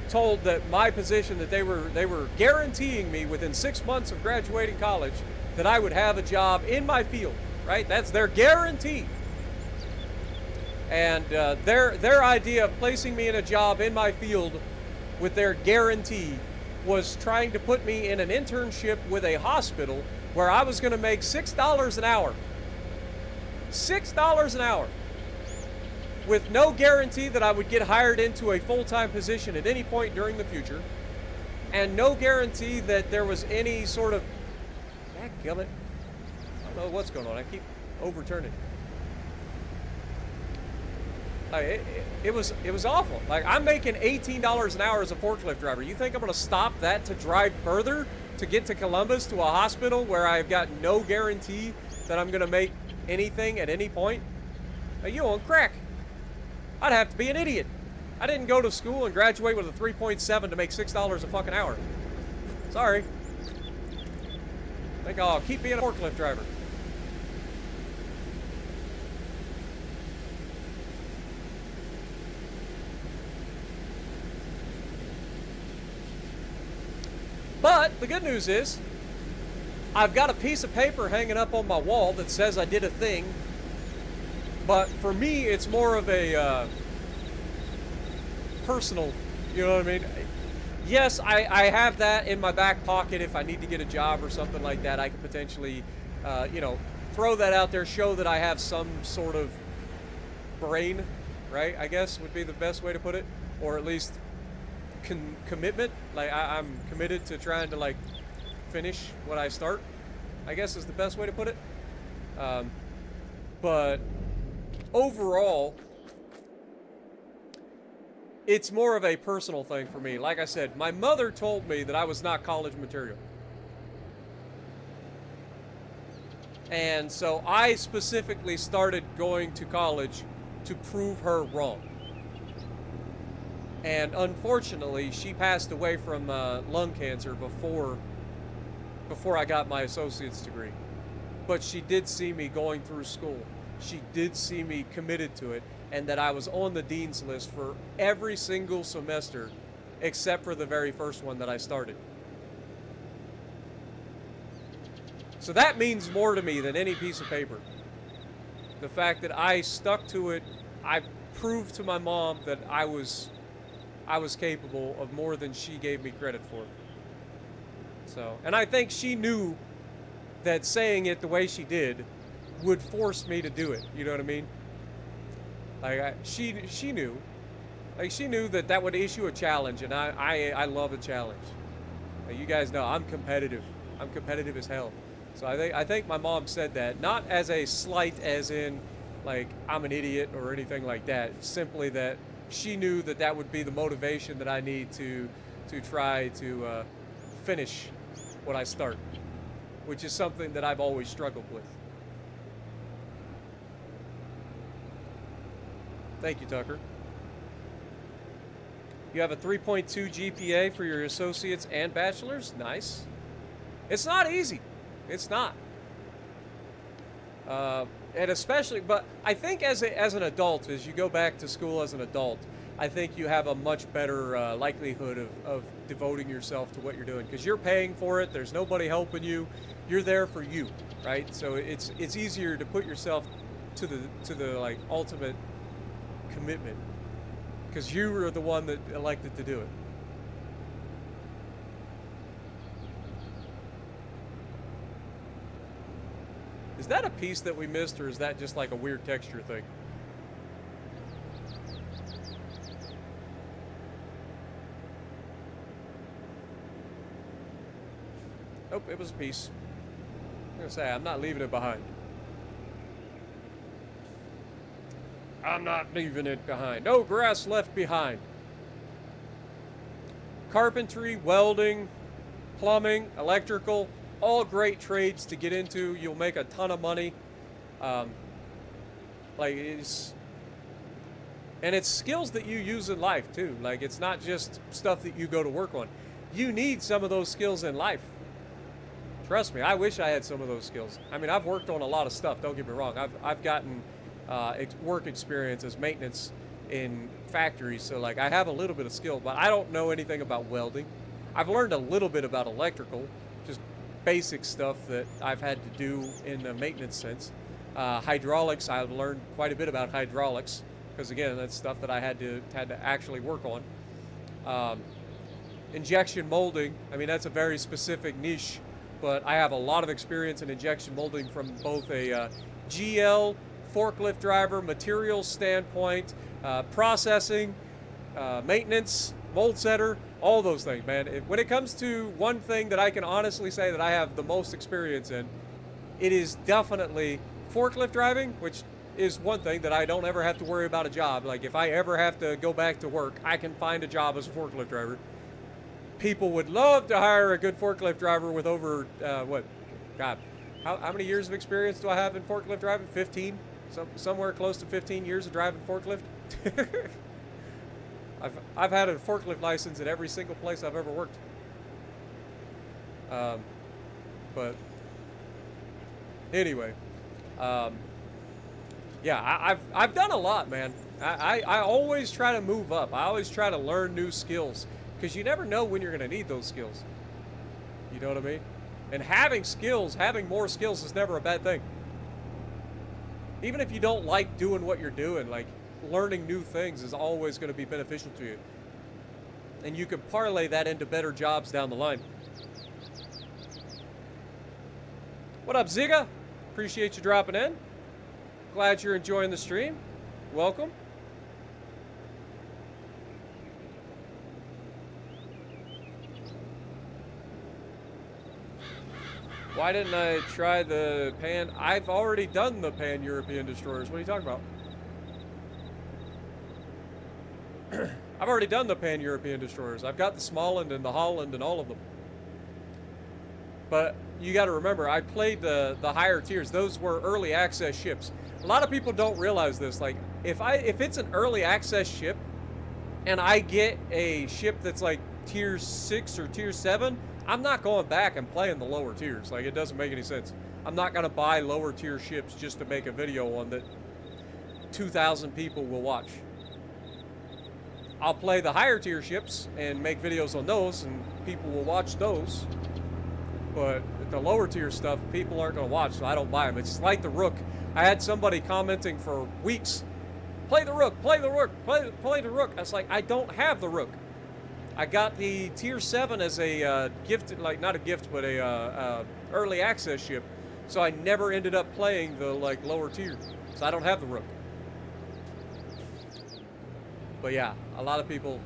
Speaker 1: told that my position, that they were guaranteeing me within 6 months of graduating college that I would have a job in my field, right? That's their guarantee. And their idea of placing me in a job in my field with their guarantee was trying to put me in an internship with a hospital where I was going to make $6 an hour. $6 an hour. With no guarantee that I would get hired into a full-time position at any point during the future. And no guarantee that there was any sort of... Dadgummit. I don't know what's going on. I keep overturning. It was awful. Like, I'm making $18 an hour as a forklift driver. You think I'm going to stop that to drive further to get to Columbus to a hospital where I've got no guarantee that I'm going to make anything at any point? Now, you on crack. I'd have to be an idiot. I didn't go to school and graduate with a 3.7 to make $6 a fucking hour. Sorry. I think I'll keep being a forklift driver. But the good news is, I've got a piece of paper hanging up on my wall that says I did a thing. But for me, it's more of a personal, you know what I mean? Yes, I have that in my back pocket if I need to get a job or something like that. I could potentially, you know, throw that out there, show that I have some sort of brain, right? I guess would be the best way to put it. Or at least commitment. Like, I'm committed to trying to, like, finish what I start, I guess is the best way to put it. But overall, it's more of a personal thing for me. Like I said, my mother told me that I was not college material. And so I specifically started going to college to prove her wrong. And unfortunately, she passed away from lung cancer before I got my associate's degree. But she did see me going through school. She did see me committed to it, and that I was on the dean's list for every single semester except for the very first one that I started. So that means more to me than any piece of paper. The fact that I stuck to it, I proved to my mom that I was capable of more than she gave me credit for. So, and I think she knew that saying it the way she did would force me to do it. You know what I mean? Like, she knew. Like, she knew that that would issue a challenge, and I love a challenge. Like, you guys know, I'm competitive. I'm competitive as hell. So I think my mom said that, not as a slight as in, like, I'm an idiot or anything like that. Simply that she knew that that would be the motivation that I need to try to finish what I start, which is something that I've always struggled with. Thank you, Tucker. You have a 3.2 GPA for your associates and bachelor's? Nice. It's not easy. It's not. And especially, but I think as an adult, as you go back to school as an adult, I think you have a much better likelihood of devoting yourself to what you're doing, because you're paying for it. There's nobody helping you. You're there for you, right? So it's easier to put yourself to the like ultimate commitment, because you were the one that elected to do it. Is that a piece that we missed, or is that just like a weird texture thing? Oh, it was a piece. I'm gonna say, I'm not leaving it behind. I'm not leaving it behind. No grass left behind. Carpentry, welding, plumbing, electrical, all great trades to get into. You'll make a ton of money. And it's skills that you use in life too. Like, it's not just stuff that you go to work on. You need some of those skills in life. Trust me, I wish I had some of those skills. I mean, I've worked on a lot of stuff, don't get me wrong. I've gotten work experience as maintenance in factories, so like I have a little bit of skill, but I don't know anything about welding. I've learned a little bit about electrical, just basic stuff that I've had to do in the maintenance sense. Hydraulics, I've learned quite a bit about hydraulics, because again, that's stuff that I had to actually work on. Injection molding, I mean, that's a very specific niche, but I have a lot of experience in injection molding from both a GL, forklift driver, materials standpoint, processing, maintenance, mold setter, all those things, man. When it comes to one thing that I can honestly say that I have the most experience in, it is definitely forklift driving, which is one thing that I don't ever have to worry about a job. Like, if I ever have to go back to work, I can find a job as a forklift driver. People would love to hire a good forklift driver with over, how many years of experience do I have in forklift driving? 15? Somewhere close to 15 years of driving forklift. I've had a forklift license at every single place I've ever worked. But anyway, yeah, I've done a lot, man. I always try to move up. I always try to learn new skills, because you never know when you're going to need those skills. You know what I mean? And having more skills is never a bad thing. Even if you don't like doing what you're doing, like, learning new things is always going to be beneficial to you. And you can parlay that into better jobs down the line. What up, Ziga? Appreciate you dropping in. Glad you're enjoying the stream. Welcome. Why didn't I try the Pan? I've already done the Pan-European destroyers. What are you talking about? I've already done the Pan-European destroyers. I've got the Småland and the Holland and all of them. But you got to remember, I played the higher tiers. Those were early access ships. A lot of people don't realize this. Like, if it's an early access ship, and I get a ship that's like tier 6 or tier 7, I'm not going back and playing the lower tiers. Like, it doesn't make any sense. I'm not going to buy lower tier ships just to make a video on that 2,000 people will watch. I'll play the higher tier ships and make videos on those, and people will watch those. But the lower tier stuff, people aren't going to watch, so I don't buy them. It's like the Rook. I had somebody commenting for weeks, play the Rook, play the Rook, play the Rook. I was like, I don't have the Rook. I got the tier 7 as a gift, like not a gift, but a early access ship. So I never ended up playing the like lower tier. So I don't have the Rook. But yeah, a lot of people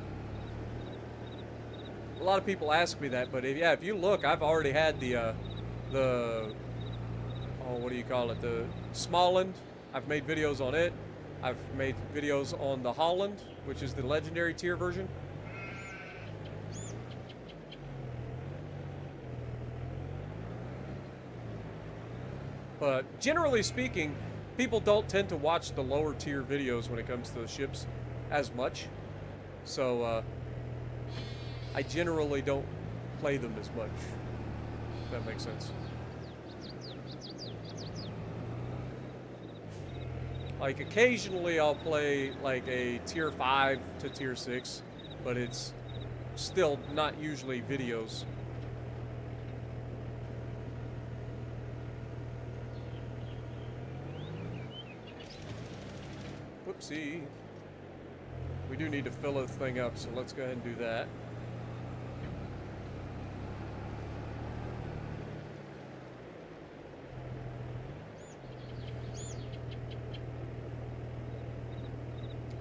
Speaker 1: ask me that. But if you look, I've already had the what do you call it? The Småland. I've made videos on it. I've made videos on the Holland, which is the legendary tier version. But generally speaking, people don't tend to watch the lower tier videos when it comes to the ships as much. So I generally don't play them as much, if that makes sense. Like, occasionally I'll play like a tier 5 to tier 6, but it's still not usually videos. Whoopsie. We do need to fill this thing up, so let's go ahead and do that.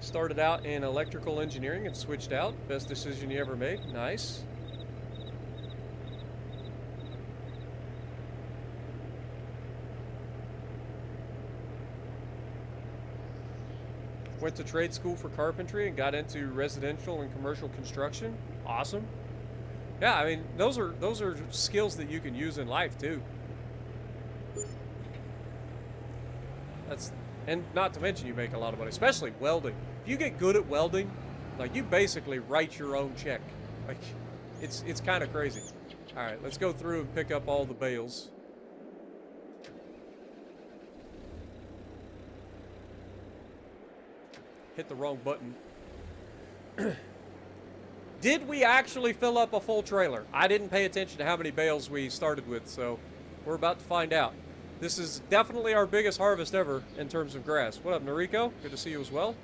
Speaker 1: Started out in electrical engineering and switched out. Best decision you ever made. Nice. Went to trade school for carpentry and got into residential and commercial construction. Awesome. Yeah, I mean, those are skills that you can use in life too. And not to mention you make a lot of money, especially welding. If you get good at welding, like, you basically write your own check. Like, it's kind of crazy. All right, let's go through and pick up all the bales. hit the wrong button. Did we actually fill up a full trailer? I didn't pay attention to how many bales we started with, so we're about to find out. This is definitely our biggest harvest ever in terms of grass. What up, Noriko? Good to see you as well.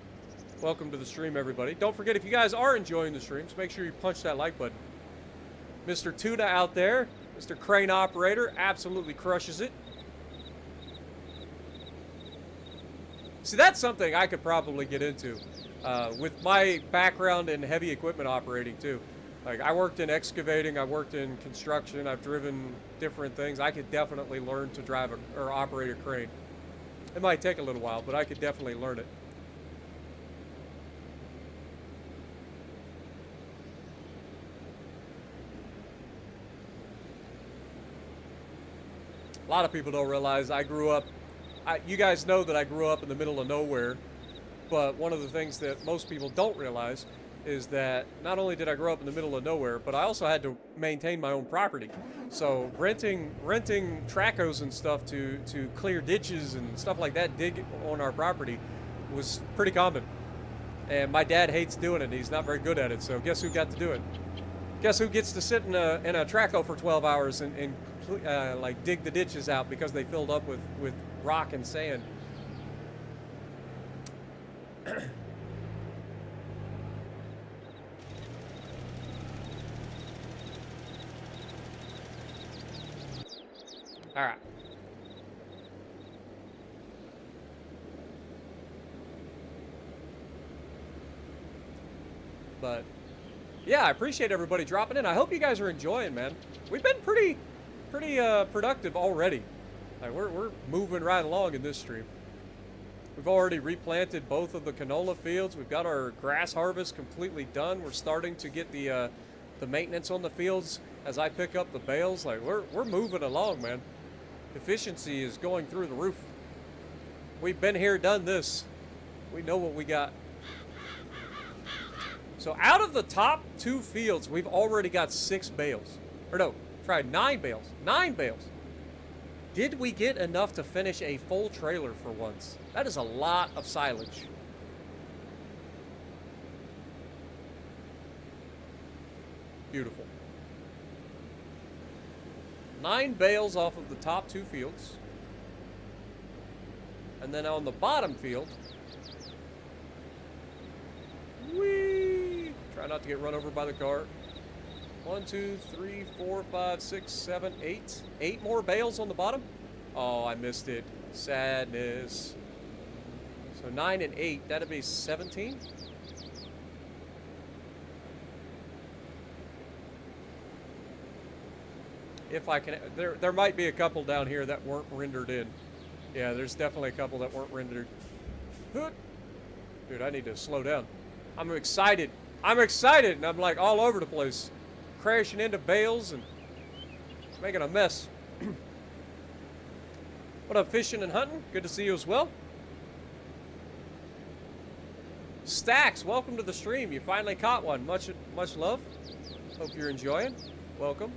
Speaker 1: Welcome to the stream, everybody. Don't forget, if you guys are enjoying the streams, make sure you punch that like button. Mr. Tuna out there, Mr. Crane Operator, absolutely crushes it. See, that's something I could probably get into with my background in heavy equipment operating, too. Like, I worked in excavating, I worked in construction, I've driven different things. I could definitely learn to drive or operate a crane. It might take a little while, but I could definitely learn it. A lot of people don't realize I grew up, you guys know that I grew up in the middle of nowhere, but one of the things that most people don't realize is that not only did I grow up in the middle of nowhere, but I also had to maintain my own property. So renting tracos and stuff to clear ditches and stuff like that, dig on our property, was pretty common. And my dad hates doing it. He's not very good at it. So guess who got to do it? Guess who gets to sit in a traco for 12 hours and like dig the ditches out because they filled up with rock and sand. All right. But yeah, I appreciate everybody dropping in. I hope you guys are enjoying, man. We've been pretty productive already. Like, we're moving right along in this stream. We've already replanted both of the canola fields. We've got our grass harvest completely done. We're starting to get the maintenance on the fields as I pick up the bales. Like, we're moving along, man. Efficiency is going through the roof. We've been here, done this. We know what we got. So out of the top 2 fields, we've already got 6 bales. Or no, try 9 bales. 9 bales. Did we get enough to finish a full trailer for once? That is a lot of silage. Beautiful. 9 bales off of the top 2 fields. And then on the bottom field, whee! Try not to get run over by the car. 1, 2, 3, 4, 5, 6, 7, 8. 8 more bales on the bottom. Oh, I missed it. Sadness. So 9 and 8, that'd be 17. If I can, there might be a couple down here that weren't rendered in. Yeah, there's definitely a couple that weren't rendered. Dude, I need to slow down. I'm excited. I'm excited, and I'm like all over the place. Crashing into bales and making a mess. What up, fishing and hunting? Good to see you as well. Stacks, welcome to the stream. You finally caught one. Much love. Hope you're enjoying. Welcome.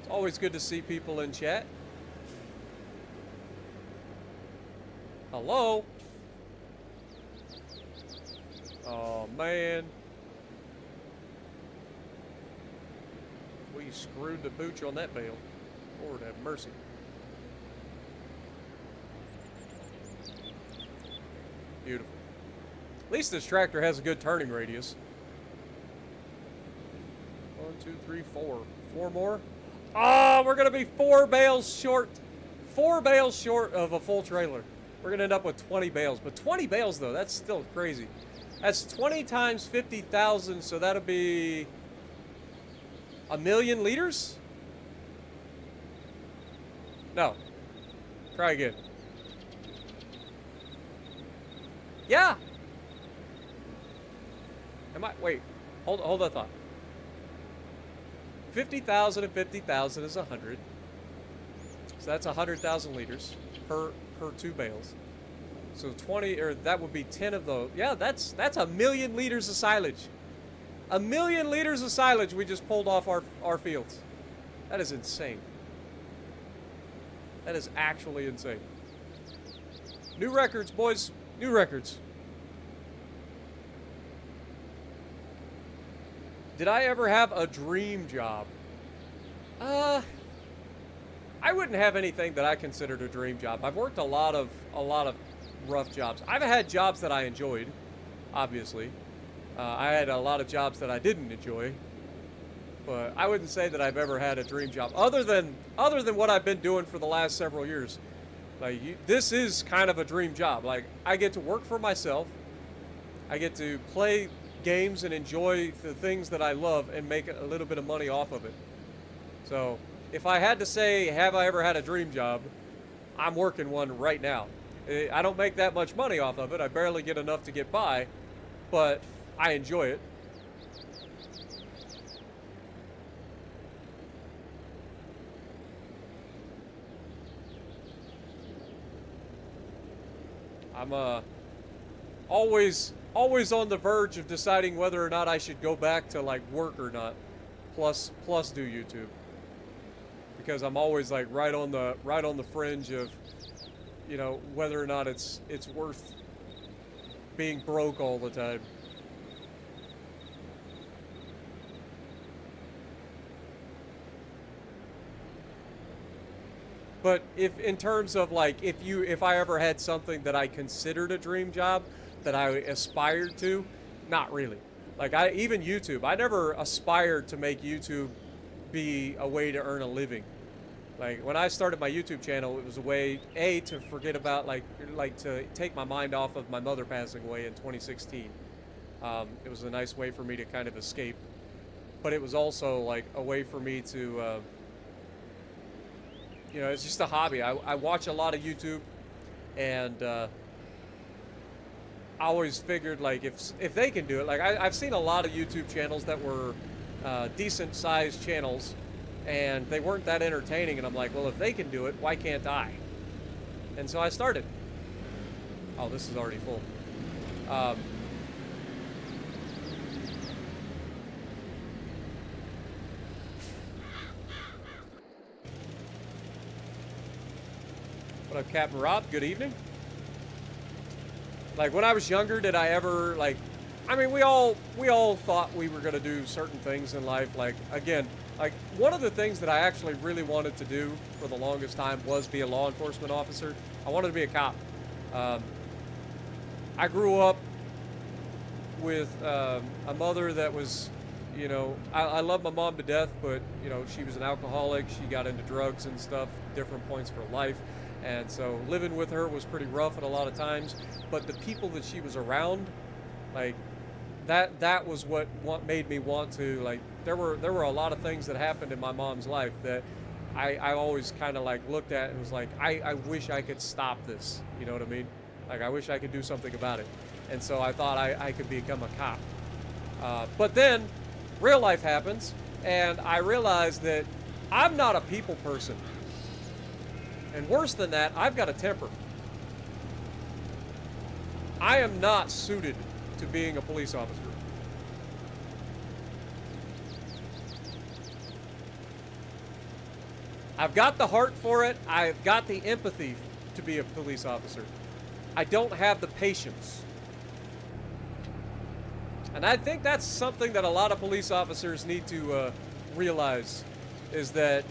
Speaker 1: It's always good to see people in chat. Hello. Oh, man. We screwed the pooch on that bale. Lord have mercy. Beautiful. At least this tractor has a good turning radius. 1, 2, 3, 4. 4 more. Oh, we're going to be 4 bales short. 4 bales short of a full trailer. We're going to end up with 20 bales. But 20 bales, though, that's still crazy. That's 20 times 50,000, so that'll be 1,000,000 liters? No. Try again. Yeah. Wait. Hold that thought. 50,000 and 50,000 is 100. So that's 100,000 liters per 2 bales. So 20, or that would be 10 of those. Yeah, that's 1,000,000 liters of silage. 1,000,000 liters of silage we just pulled off our fields. That is insane. That is actually insane. New records, boys. New records. Did I ever have a dream job? I wouldn't have anything that I considered a dream job. I've worked a lot of rough jobs. I've had jobs that I enjoyed, obviously. I had a lot of jobs that I didn't enjoy, but I wouldn't say that I've ever had a dream job other than what I've been doing for the last several years. Like this is kind of a dream job. Like I get to work for myself. I get to play games and enjoy the things that I love and make a little bit of money off of it. So if I had to say, have I ever had a dream job, I'm working one right now. I don't make that much money off of it. I barely get enough to get by, but I enjoy it. I'm always on the verge of deciding whether or not I should go back to like work or not, plus do YouTube, because I'm always like right on the fringe of, you know, whether or not it's worth being broke all the time. But if in terms of like if I ever had something that I considered a dream job that I aspired to, not really. Like even YouTube, I never aspired to make YouTube be a way to earn a living. Like when I started my YouTube channel, it was a way to forget about like to take my mind off of my mother passing away in 2016. It was a nice way for me to kind of escape, but it was also like a way for me to you know, it's just a hobby. I watch a lot of YouTube, and I always figured like if they can do it, like I've seen a lot of YouTube channels that were decent sized channels, and they weren't that entertaining, and I'm like, well, if they can do it, why can't I? And so I started. Oh, this is already full. What up, Captain Rob? Good evening. Like when I was younger, did I ever like? I mean, we all thought we were gonna do certain things in life. Like again, like one of the things that I actually really wanted to do for the longest time was be a law enforcement officer. I wanted to be a cop. I grew up with a mother that was, you know, I love my mom to death, but you know, she was an alcoholic. She got into drugs and stuff, different points for life. And so living with her was pretty rough at a lot of times, but the people that she was around, like that was what made me want to, like, there were a lot of things that happened in my mom's life that I always kind of like looked at and was like, I wish I could stop this, you know what I mean? Like I wish I could do something about it. And so I thought I could become a cop. But then real life happens, and I realized that I'm not a people person. And worse than that, I've got a temper. I am not suited to being a police officer. I've got the heart for it. I've got the empathy to be a police officer. I don't have the patience. And I think that's something that a lot of police officers need to realize, is that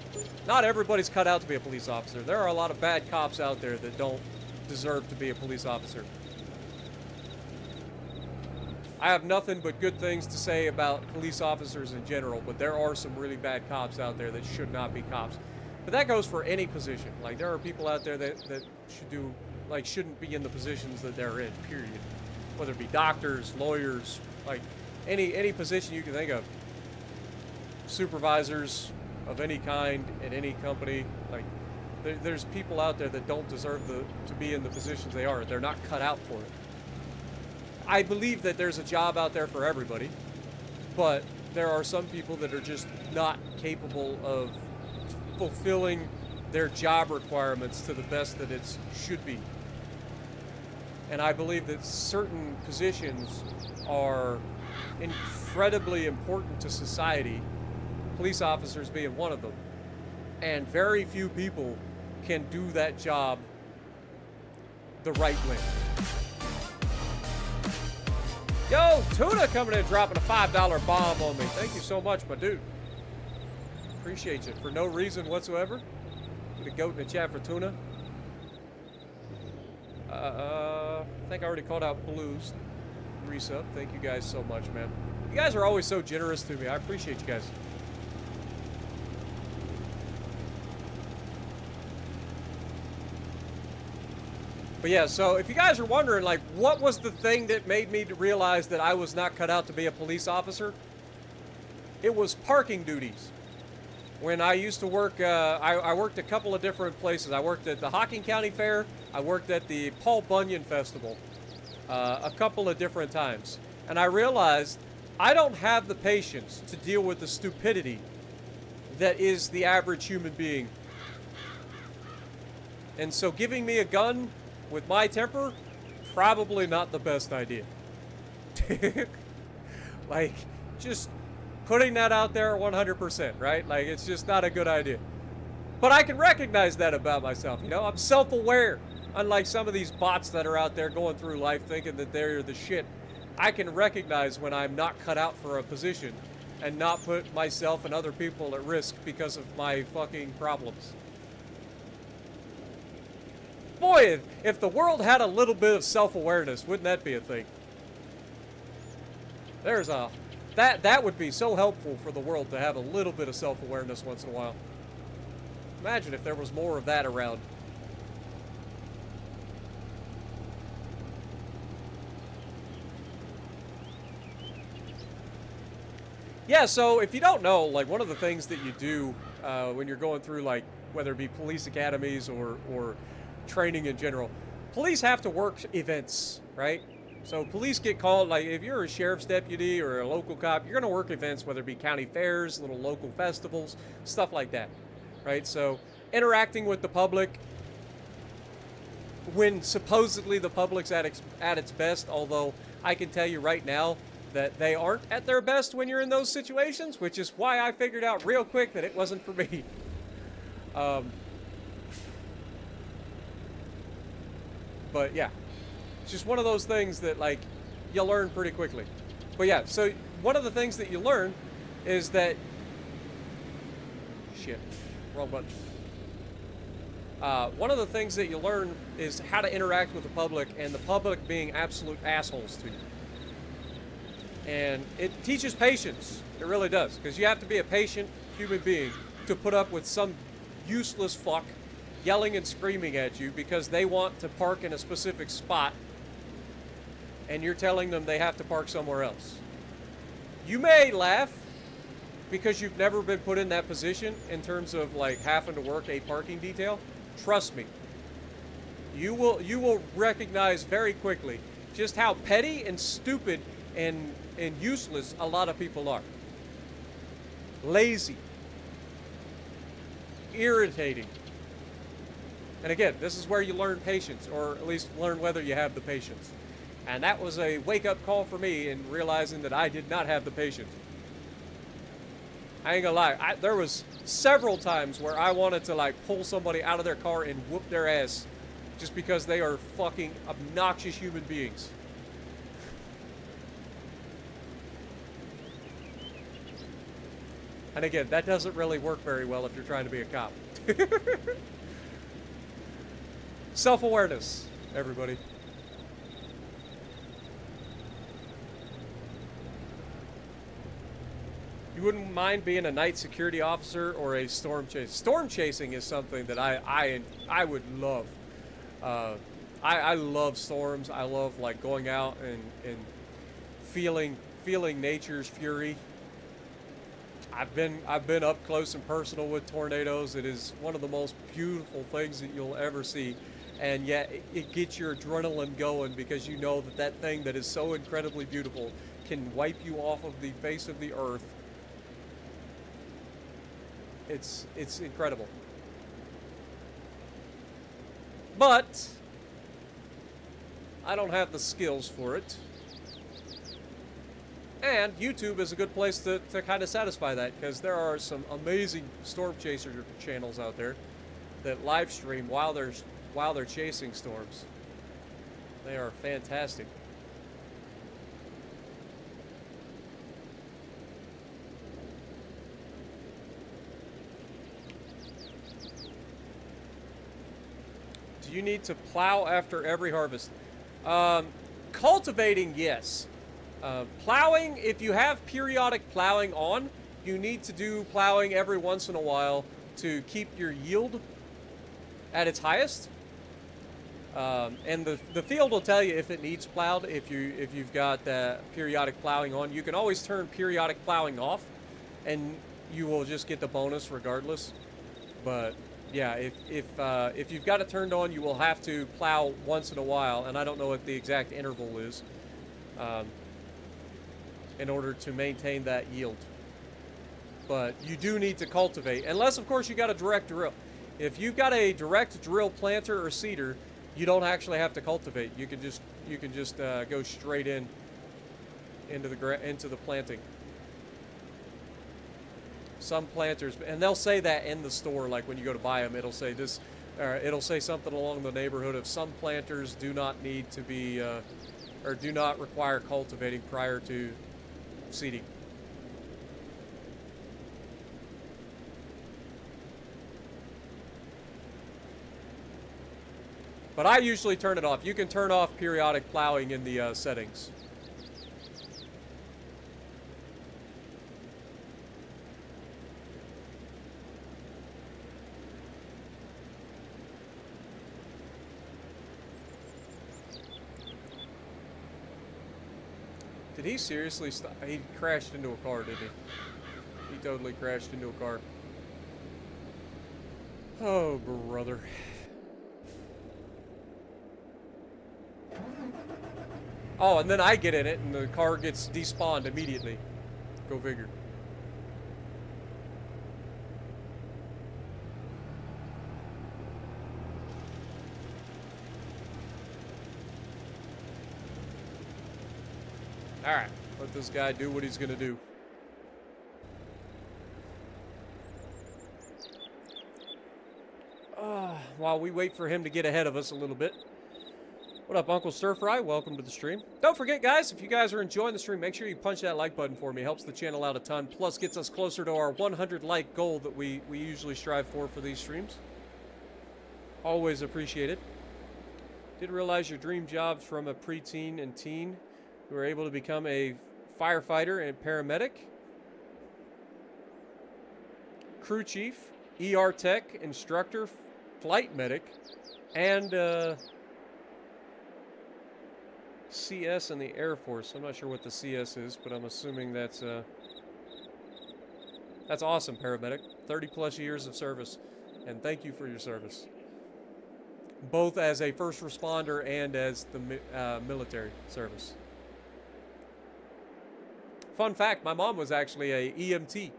Speaker 1: not everybody's cut out to be a police officer. There are a lot of bad cops out there that don't deserve to be a police officer. I have nothing but good things to say about police officers in general, but there are some really bad cops out there that should not be cops. But that goes for any position. Like there are people out there that shouldn't be in the positions that they're in, period. Whether it be doctors, lawyers, like any position you can think of. Supervisors of any kind in any company, like there's people out there that don't deserve to be in the positions they are. They're not cut out for it. I believe that there's a job out there for everybody, but there are some people that are just not capable of fulfilling their job requirements to the best that it should be. And I believe that certain positions are incredibly important to society, police officers being one of them. And very few people can do that job the right way. Yo, Tuna coming in dropping a $5 bomb on me. Thank you so much, my dude. Appreciate you for no reason whatsoever. Get a goat in the chat for Tuna. I think I already called out Blues. Resub. Thank you guys so much, man. You guys are always so generous to me. I appreciate you guys. But yeah, so if you guys are wondering, like, what was the thing that made me realize that I was not cut out to be a police officer? It was parking duties. When I used to work, I worked a couple of different places. I worked at the Hocking County Fair. I worked at the Paul Bunyan Festival a couple of different times. And I realized I don't have the patience to deal with the stupidity that is the average human being. And so giving me a gun with my temper, probably not the best idea. Like, just putting that out there 100%, right? Like, it's just not a good idea. But I can recognize that about myself, you know? I'm self-aware. Unlike some of these bots that are out there going through life thinking that they're the shit. I can recognize when I'm not cut out for a position and not put myself and other people at risk because of my fucking problems. Boy, if the world had a little bit of self-awareness, wouldn't that be a thing? That would be so helpful for the world to have a little bit of self-awareness once in a while. Imagine if there was more of that around. Yeah, so if you don't know, like, one of the things that you do when you're going through, like, whether it be police academies or training in general, police have to work events, right? So police get called, like, if you're a sheriff's deputy or a local cop, you're going to work events, whether it be county fairs, little local festivals, stuff like that, right? So interacting with the public when supposedly the public's at its best, although I can tell you right now that they aren't at their best when you're in those situations, which is why I figured out real quick that it wasn't for me. But yeah, it's just one of those things that, like, you learn pretty quickly. But yeah, so one of the things that you learn is that... Shit, wrong button. One of the things that you learn is how to interact with the public, and the public being absolute assholes to you. And it teaches patience. It really does. Because you have to be a patient human being to put up with some useless fuck yelling and screaming at you because they want to park in a specific spot and you're telling them they have to park somewhere else. You may laugh because you've never been put in that position in terms of, like, having to work a parking detail. Trust me. You will recognize very quickly just how petty and stupid and useless a lot of people are. Lazy. Irritating. And again, this is where you learn patience, or at least learn whether you have the patience. And that was a wake-up call for me in realizing that I did not have the patience. I ain't gonna lie, there was several times where I wanted to, like, pull somebody out of their car and whoop their ass just because they are fucking obnoxious human beings. And again, that doesn't really work very well if you're trying to be a cop. Self-awareness, everybody. You wouldn't mind being a night security officer or a storm chase. Storm chasing is something that I would love. I love storms. I love, like, going out and feeling nature's fury. I've been up close and personal with tornadoes. It is one of the most beautiful things that you'll ever see. And yet it gets your adrenaline going because you know that that thing that is so incredibly beautiful can wipe you off of the face of the earth. It's incredible. But I don't have the skills for it. And YouTube is a good place to kind of satisfy that, because there are some amazing storm chaser channels out there that live stream while they're chasing storms. They are fantastic. Do you need to plow after every harvest? Cultivating, yes. Plowing, if you have periodic plowing on, you need to do plowing every once in a while to keep your yield at its highest. And the field will tell you if it needs plowed. If you've got periodic plowing on, you can always turn periodic plowing off, and you will just get the bonus regardless. But yeah, if you've got it turned on, you will have to plow once in a while, and I don't know what the exact interval is, in order to maintain that yield. But you do need to cultivate, unless of course you got a direct drill. If you've got a direct drill planter or seeder, you don't actually have to cultivate. You can just go straight into the planting. Some planters, and they'll say that in the store, like when you go to buy them, it'll say this, it'll say something along the neighborhood of some planters do not need to be, or do not require cultivating prior to seeding. But I usually turn it off. You can turn off periodic plowing in the settings. Did he seriously stop? He crashed into a car, didn't he? He totally crashed into a car. Oh, brother. Oh, and then I get in it, and the car gets despawned immediately. Go figure. Alright, let this guy do what he's gonna do. While we wait for him to get ahead of us a little bit. What up, Uncle Stir Fry? Welcome to the stream. Don't forget, guys, if you guys are enjoying the stream, make sure you punch that like button for me. It helps the channel out a ton, plus gets us closer to our 100 like goal that we usually strive for these streams. Always appreciate it. Didn't realize your dream jobs from a preteen and teen who were able to become a firefighter and paramedic, crew chief, ER tech, instructor, flight medic, and CS in the Air Force. I'm not sure what the CS is, but I'm assuming that's awesome, paramedic. 30 plus years of service, and thank you for your service, both as a first responder and as the military service. Fun fact, my mom was actually a EMT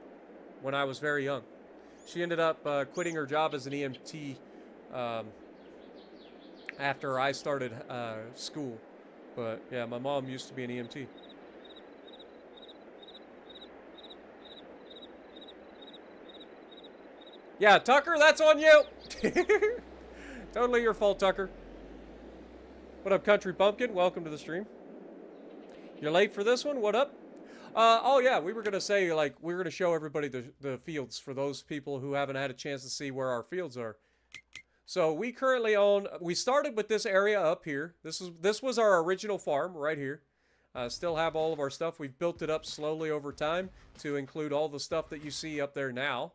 Speaker 1: when I was very young. She ended up quitting her job as an EMT after I started school. But yeah, my mom used to be an EMT. Yeah, Tucker, that's on you. Totally your fault, Tucker. What up, Country Pumpkin? Welcome to the stream. You're late for this one? What up? Oh yeah, we were gonna say, like, we were gonna show everybody the fields for those people who haven't had a chance to see where our fields are. So we currently own, we started with this area up here. This was our original farm right here. Still have all of our stuff. We've built it up slowly over time to include all the stuff that you see up there now.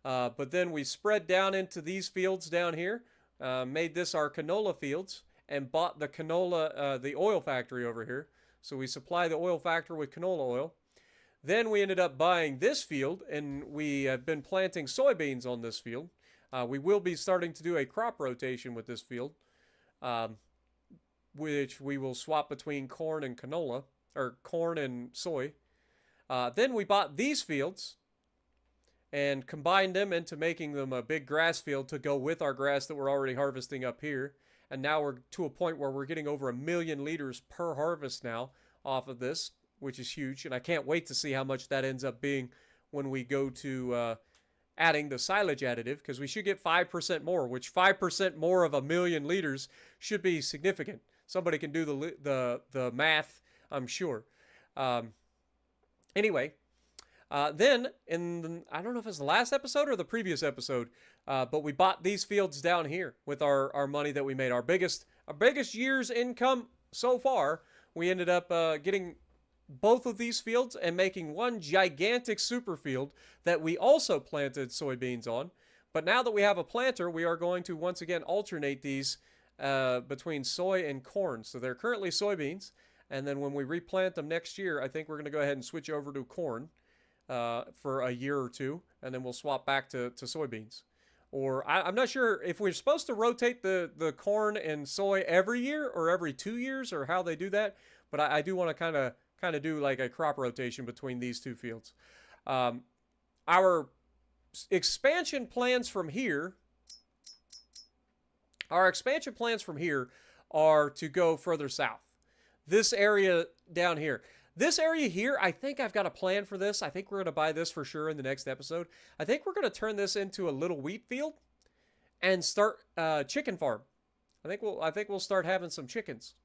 Speaker 1: But then we spread down into these fields down here, made this our canola fields, and bought the canola, the oil factory over here. So we supply the oil factory with canola oil. Then we ended up buying this field, and we have been planting soybeans on this field. We will be starting to do a crop rotation with this field, which we will swap between corn and canola, or corn and soy. Then we bought these fields and combined them into making them a big grass field to go with our grass that we're already harvesting up here. And now we're to a point where we're getting over 1 million liters per harvest now off of this, which is huge. And I can't wait to see how much that ends up being when we go to adding the silage additive, because we should get 5% more, which 5% more of 1 million liters should be significant. Somebody can do the math, I'm sure. Anyway, then I don't know if it's the last episode or the previous episode, but we bought these fields down here with our money that we made. Our biggest year's income so far. We ended up getting both of these fields and making one gigantic super field that we also planted soybeans on. But now that we have a planter, we are going to once again alternate these between soy and corn. So they're currently soybeans, and then when we replant them next year, I think we're going to go ahead and switch over to corn for a year or two, and then we'll swap back to soybeans. Or I'm not sure if we're supposed to rotate the corn and soy every year or every 2 years or how they do that, but I do want to kind of do like a crop rotation between these two fields. Our expansion plans from here are to go further south. This area down here. This area here, I think I've got a plan for this. I think we're going to buy this for sure in the next episode. I think we're going to turn this into a little wheat field and start a chicken farm. I think we'll start having some chickens.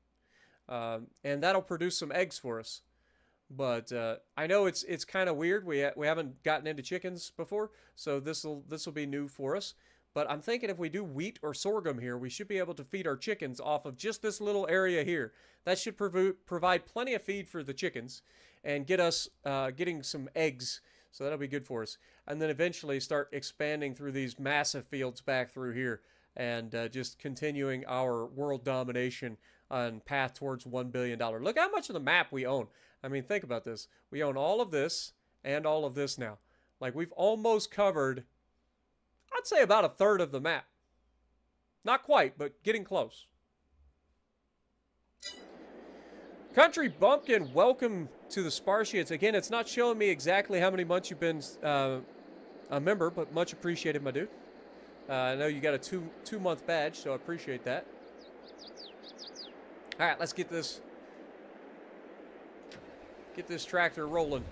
Speaker 1: And that'll produce some eggs for us. But I know it's kind of weird. We haven't gotten into chickens before, so this will be new for us. But I'm thinking if we do wheat or sorghum here, we should be able to feed our chickens off of just this little area here. That should provide plenty of feed for the chickens and get us getting some eggs. So that'll be good for us. And then eventually start expanding through these massive fields back through here and just continuing our world domination on path towards $1 billion. Look how much of the map we own. I mean, think about this. We own all of this and all of this now. Like, we've almost covered, I'd say, about a third of the map. Not quite, but getting close. Country Bumpkin, welcome to the Spartiates. Again, it's not showing me exactly how many months you've been a member, but much appreciated, my dude. I know you got a two-month badge, so I appreciate that. All right, let's get this tractor rolling.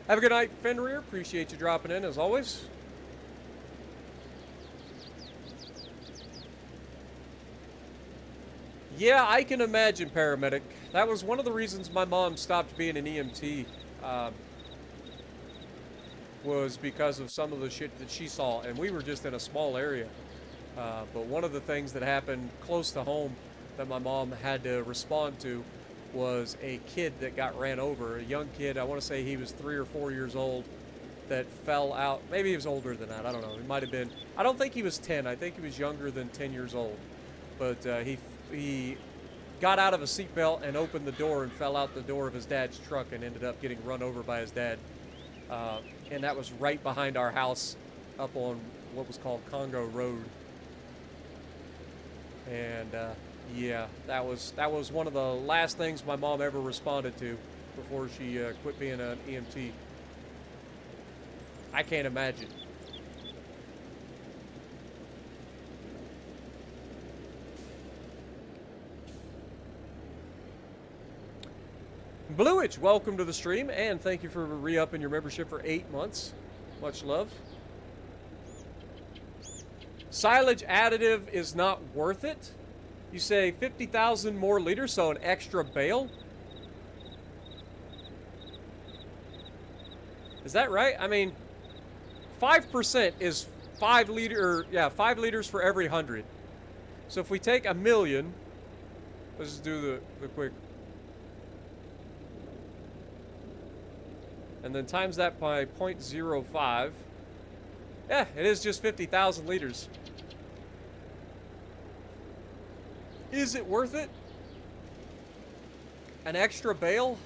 Speaker 1: Have a good night, Fenrir. Appreciate you dropping in, as always. Yeah, I can imagine, paramedic. That was one of the reasons my mom stopped being an EMT. Was because of some of the shit that she saw, and we were just in a small area. But one of the things that happened close to home that my mom had to respond to was a kid that got ran over. A young kid, I want to say he was 3 or 4 years old, that fell out. Maybe he was older than that, I don't know. He might have been, I don't think he was 10. I think he was younger than 10 years old. But he got out of a seatbelt and opened the door and fell out the door of his dad's truck and ended up getting run over by his dad. And that was right behind our house up on what was called Congo Road. And yeah, that was one of the last things my mom ever responded to before she quit being an EMT. I can't imagine. Bluich, welcome to the stream, and thank you for re-upping your membership for 8 months. Much love. Silage additive is not worth it. You say 50,000 more liters, so an extra bale? Is that right? I mean, 5% is 5 liters for every 100. So if we take 1 million, let's just do the quick. And then times that by 0.05. Yeah, it is just 50,000 liters. Is it worth it? An extra bale?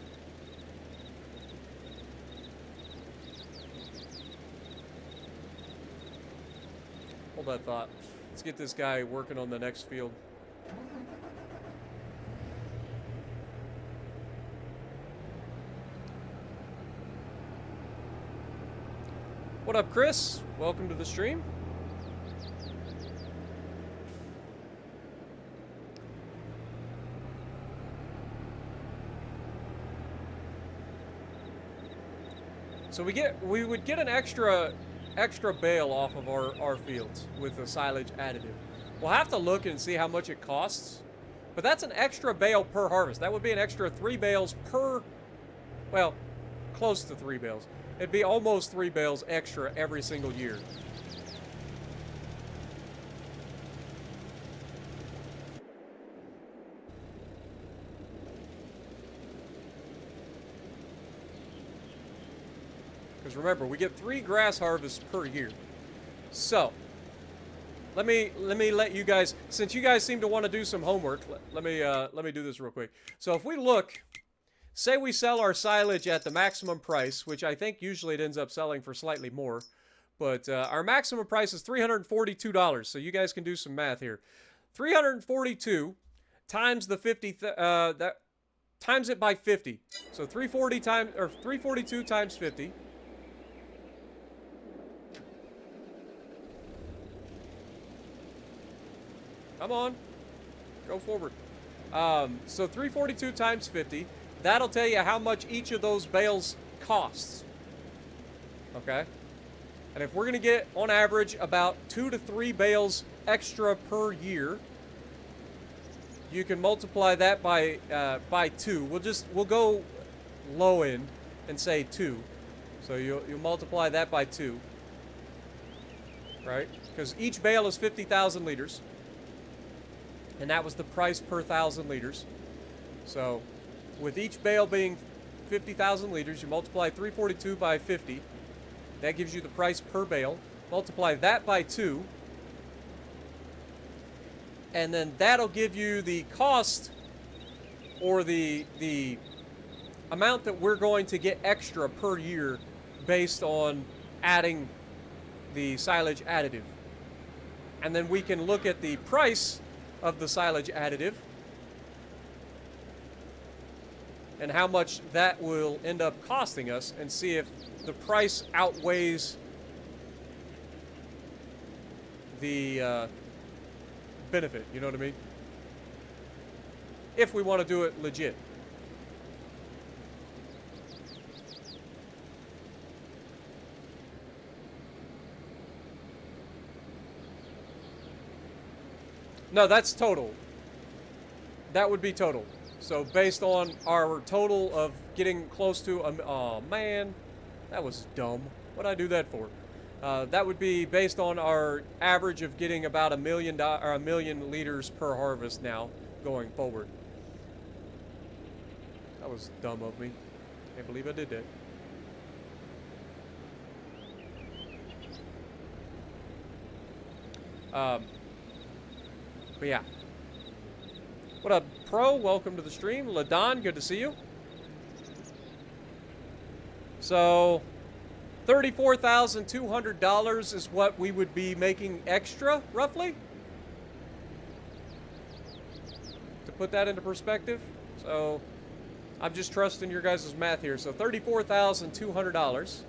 Speaker 1: Hold that thought. Let's get this guy working on the next field. What up, Chris? Welcome to the stream. So we would get an extra bale off of our fields with the silage additive. We'll have to look and see how much it costs. But that's an extra bale per harvest. That would be an extra 3 bales per, well, close to 3 bales. It'd be almost 3 bales extra every single year. Because remember, we get 3 grass harvests per year. So, let me let you guys, since you guys seem to want to do some homework, let me do this real quick. So if we look, say we sell our silage at the maximum price, which I think usually it ends up selling for slightly more, but our maximum price is $342. So you guys can do some math here. 342 times the 50 that times it by 50. So 342 times 50. Come on. Go forward. So 342 times 50. That'll tell you how much each of those bales costs. Okay? And if we're going to get, on average, about 2 to 3 bales extra per year, you can multiply that by 2. We'll go low end and say 2. So you'll multiply that by 2. Right? Because each bale is 50,000 liters. And that was the price per 1,000 liters. So, with each bale being 50,000 liters, you multiply 342 by 50. That gives you the price per bale. Multiply that by 2. And then that'll give you the cost, or the amount that we're going to get extra per year based on adding the silage additive. And then we can look at the price of the silage additive and how much that will end up costing us, and see if the price outweighs the benefit, you know what I mean? If we want to do it legit. No, that's total. That would be total. So based on our total of getting close to oh man, that was dumb. What'd I do that for? That would be based on our average of getting about $1 million liters per harvest now going forward. That was dumb of me. Can't believe I did that. But yeah. What up, Pro? Welcome to the stream. Ladon, good to see you. So, $34,200 is what we would be making extra, roughly. To put that into perspective. So, I'm just trusting your guys' math here. So, $34,200.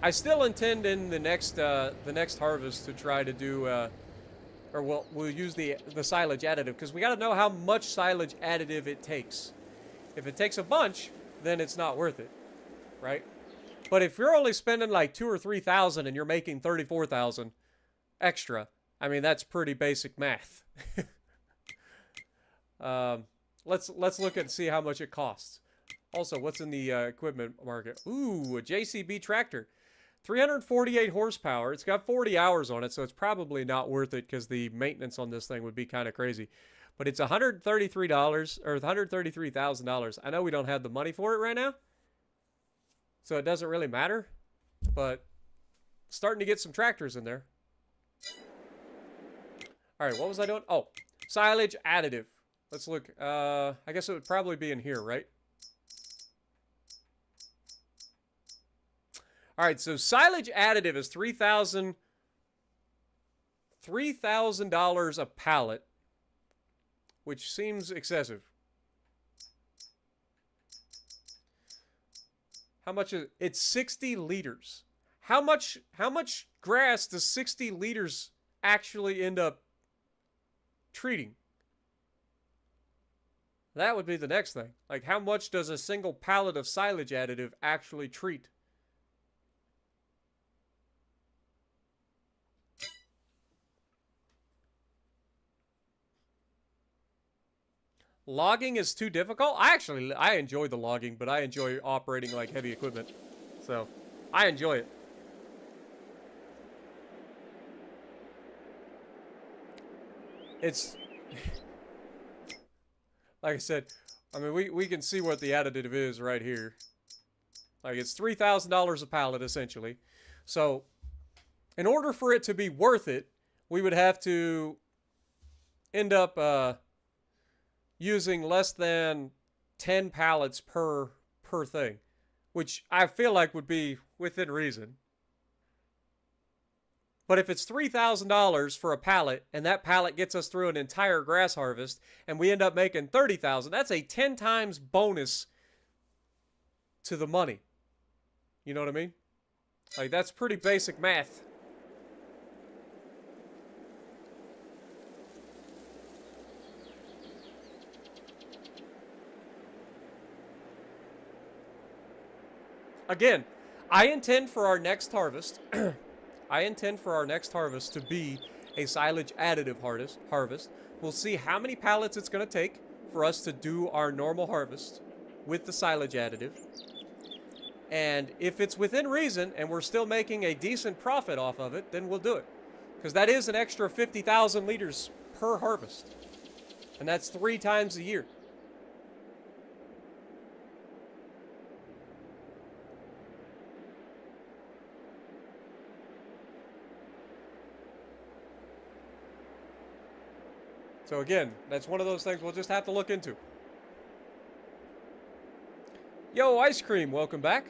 Speaker 1: I still intend in the next harvest to try to do, or we'll use the silage additive, because we got to know how much silage additive it takes. If it takes a bunch, then it's not worth it, right? But if you're only spending like 2,000 or 3,000 and you're making 34,000 extra, I mean that's pretty basic math. Let's look and see how much it costs. Also, what's in the equipment market? Ooh, a JCB tractor. 348 horsepower. It's got 40 hours on it, so it's probably not worth it because the maintenance on this thing would be kind of crazy. But it's $133 or $133,000. I know we don't have the money for it right now, so it doesn't really matter. But starting to get some tractors in there. All right, what was I doing? Oh, silage additive. Let's look. I guess it would probably be in here, right? All right, so silage additive is $3,000 a pallet, which seems excessive. How much is it? It's 60 liters. How much grass does 60 liters actually end up treating? That would be the next thing. Like, how much does a single pallet of silage additive actually treat? Logging is too difficult? I enjoy the logging, but I enjoy operating like heavy equipment. So, I enjoy it. It's like I said, I mean, we can see what the additive is right here. Like, it's $3,000 a pallet, essentially. So, in order for it to be worth it, we would have to end up using less than 10 pallets per thing, which I feel like would be within reason. But if it's $3,000 for a pallet, and that pallet gets us through an entire grass harvest, and we end up making $30,000, that's a 10 times bonus to the money. You know what I mean? Like, that's pretty basic math. Again, I intend for our next harvest to be a silage additive harvest. We'll see how many pallets it's going to take for us to do our normal harvest with the silage additive. And if it's within reason and we're still making a decent profit off of it, then we'll do it. Because that is an extra 50,000 liters per harvest. And that's 3 times a year. So again, that's one of those things we'll just have to look into. Yo, Ice Cream, welcome back.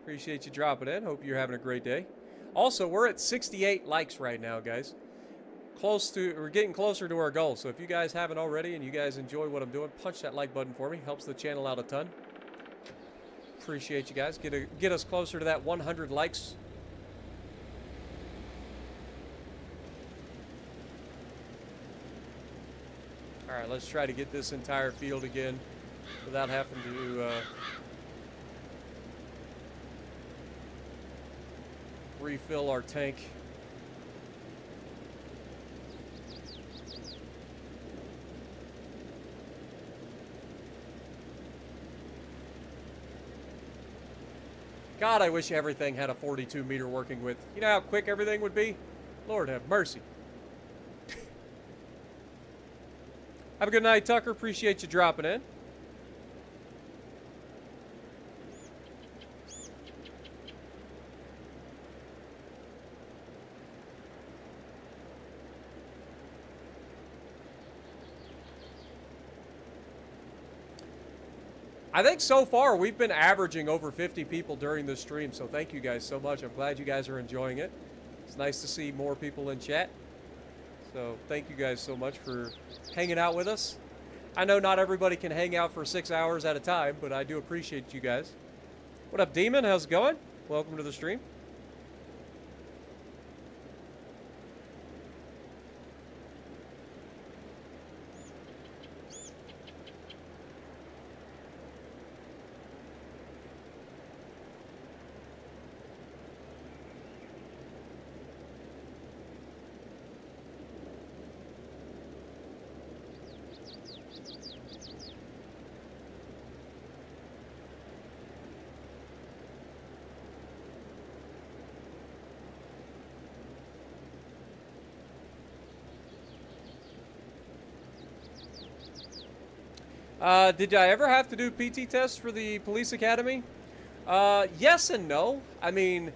Speaker 1: Appreciate you dropping in. Hope you're having a great day. Also, we're at 68 likes right now, guys. We're getting closer to our goal. So if you guys haven't already and you guys enjoy what I'm doing, punch that like button for me. Helps the channel out a ton. Appreciate you guys. Get us closer to that 100 likes. Alright, let's try to get this entire field again without having to refill our tank. God, I wish everything had a 42 meter working width. You know how quick everything would be? Lord have mercy. Have a good night, Tucker. Appreciate you dropping in. I think so far we've been averaging over 50 people during this stream, so thank you guys so much. I'm glad you guys are enjoying it. It's nice to see more people in chat. So thank you guys so much for hanging out with us. I know not everybody can hang out for 6 hours at a time, but I do appreciate you guys. What up, Demon? How's it going? Welcome to the stream. Did I ever have to do PT tests for the police academy? Yes and no. I mean,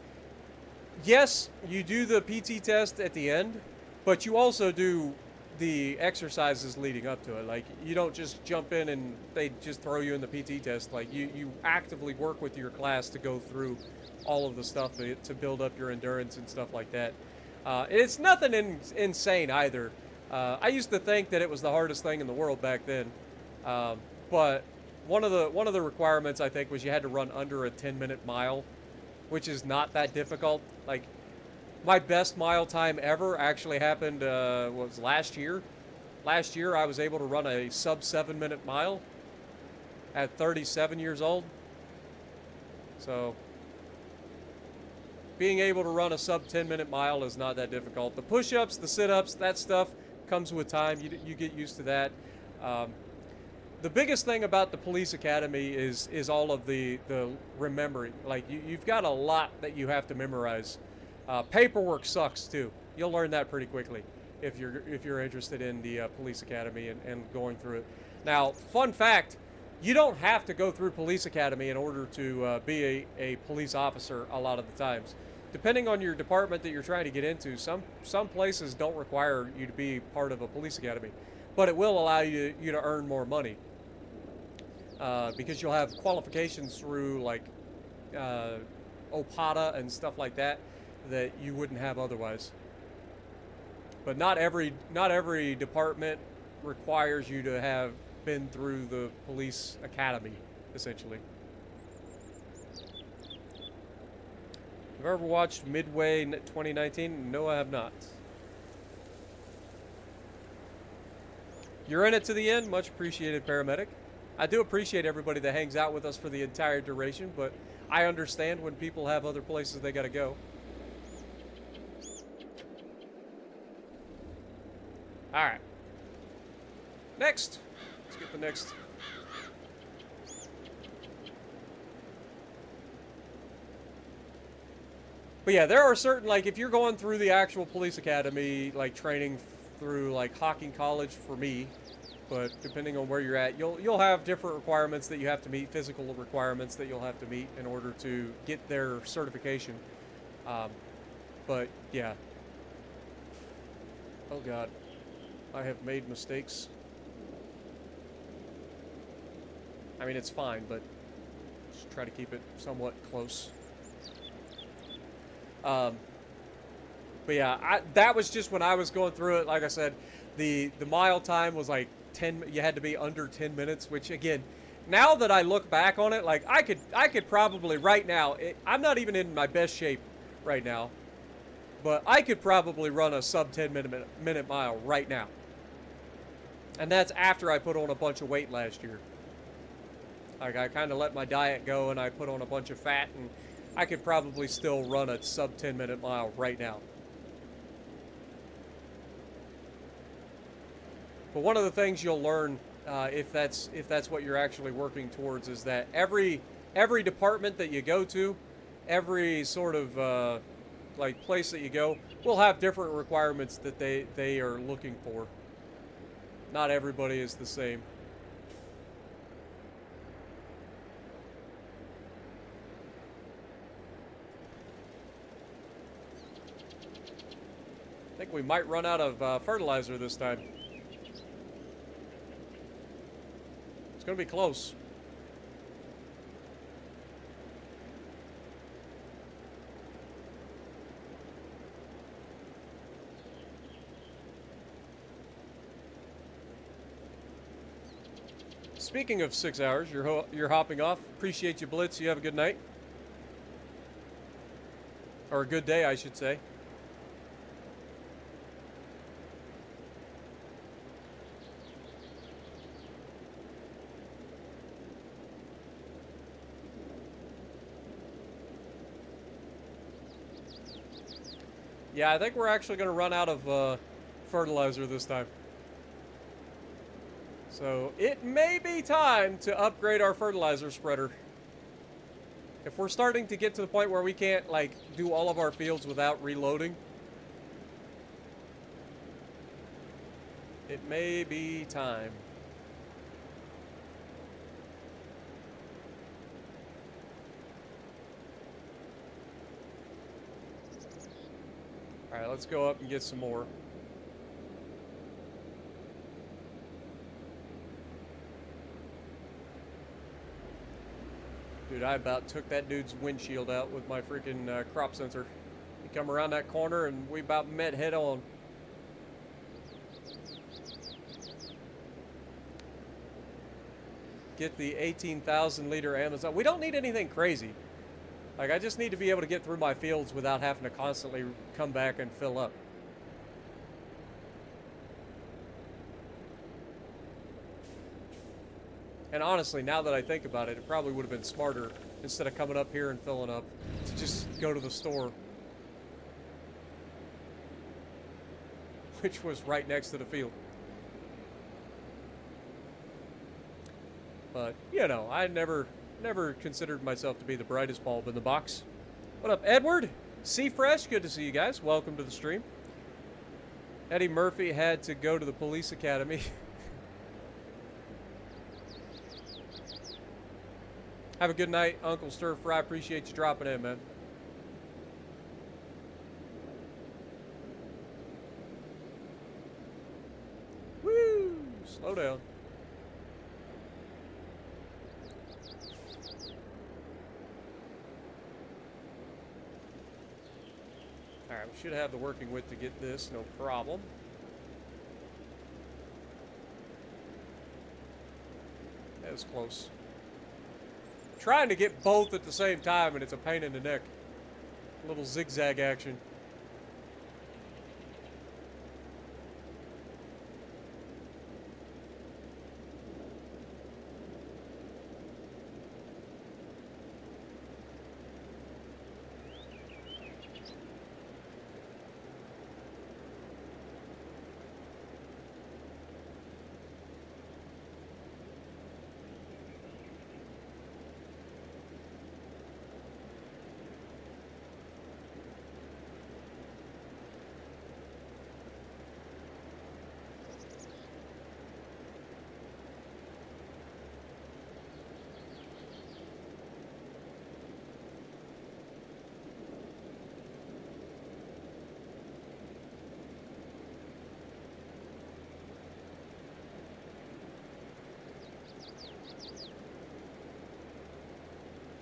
Speaker 1: yes, you do the PT test at the end, but you also do the exercises leading up to it. Like, you don't just jump in and they just throw you in the PT test. Like, you actively work with your class to go through all of the stuff to build up your endurance and stuff like that. It's nothing insane either. I used to think that it was the hardest thing in the world back then. But one of the requirements, I think, was you had to run under a 10-minute mile, which is not that difficult. Like, my best mile time ever actually happened was last year. Last year, I was able to run a sub 7-minute mile, at 37 years old. So being able to run a sub 10-minute mile is not that difficult. The push-ups, the sit-ups, that stuff comes with time. You get used to that. The biggest thing about the police academy is all of the remembering. Like you've got a lot that you have to memorize. Paperwork sucks too. You'll learn that pretty quickly if you're interested in the police academy and going through it. Now, fun fact: you don't have to go through police academy in order to be a police officer. A lot of the times, depending on your department that you're trying to get into, some places don't require you to be part of a police academy, but it will allow you to earn more money. Because you'll have qualifications through like OPATA and stuff like that you wouldn't have otherwise. But not every department requires you to have been through the police academy, essentially. Have you ever watched Midway 2019? No, I have not. You're in it to the end. Much appreciated, paramedic. I do appreciate everybody that hangs out with us for the entire duration, but I understand when people have other places they gotta go. Alright. Next. Let's get the next. But yeah, there are certain, like, if you're going through the actual police academy, like training through like Hocking College for me, but depending on where you're at, you'll have different requirements that you have to meet, physical requirements that you'll have to meet in order to get their certification. But yeah. Oh God, I have made mistakes. I mean, it's fine, but just try to keep it somewhat close. But yeah, that was just when I was going through it. Like I said, the mile time was like 10. You had to be under 10 minutes, which again, now that I look back on it, like I could probably right now. I'm not even in my best shape right now, but I could probably run a sub 10-minute mile right now. And that's after I put on a bunch of weight last year. Like I kind of let my diet go and I put on a bunch of fat, and I could probably still run a sub 10-minute mile right now. But one of the things you'll learn, if that's what you're actually working towards, is that every department that you go to, every sort of like place that you go, will have different requirements that they are looking for. Not everybody is the same. I think we might run out of fertilizer this time. It's going to be close. Speaking of 6 hours, you're hopping off. Appreciate you, Blitz. You have a good night. Or a good day, I should say. Yeah, I think we're actually going to run out of fertilizer this time. So it may be time to upgrade our fertilizer spreader. If we're starting to get to the point where we can't, like, do all of our fields without reloading, it may be time. All right, let's go up and get some more. Dude, I about took that dude's windshield out with my freaking crop sensor. He come around that corner and we about met head on. Get the 18,000 liter Amazon. We don't need anything crazy. Like, I just need to be able to get through my fields without having to constantly come back and fill up. And honestly, now that I think about it, it probably would have been smarter, instead of coming up here and filling up, to just go to the store. Which was right next to the field. But, you know, I never considered myself to be the brightest bulb in the box. What up, Edward? Sea Fresh, good to see you guys. Welcome to the stream. Eddie Murphy had to go to the police academy. Have a good night, Uncle Stir Fry. Appreciate you dropping in, man. Woo! Slow down. Alright, we should have the working width to get this, no problem. That was close. Trying to get both at the same time, and it's a pain in the neck. A little zigzag action.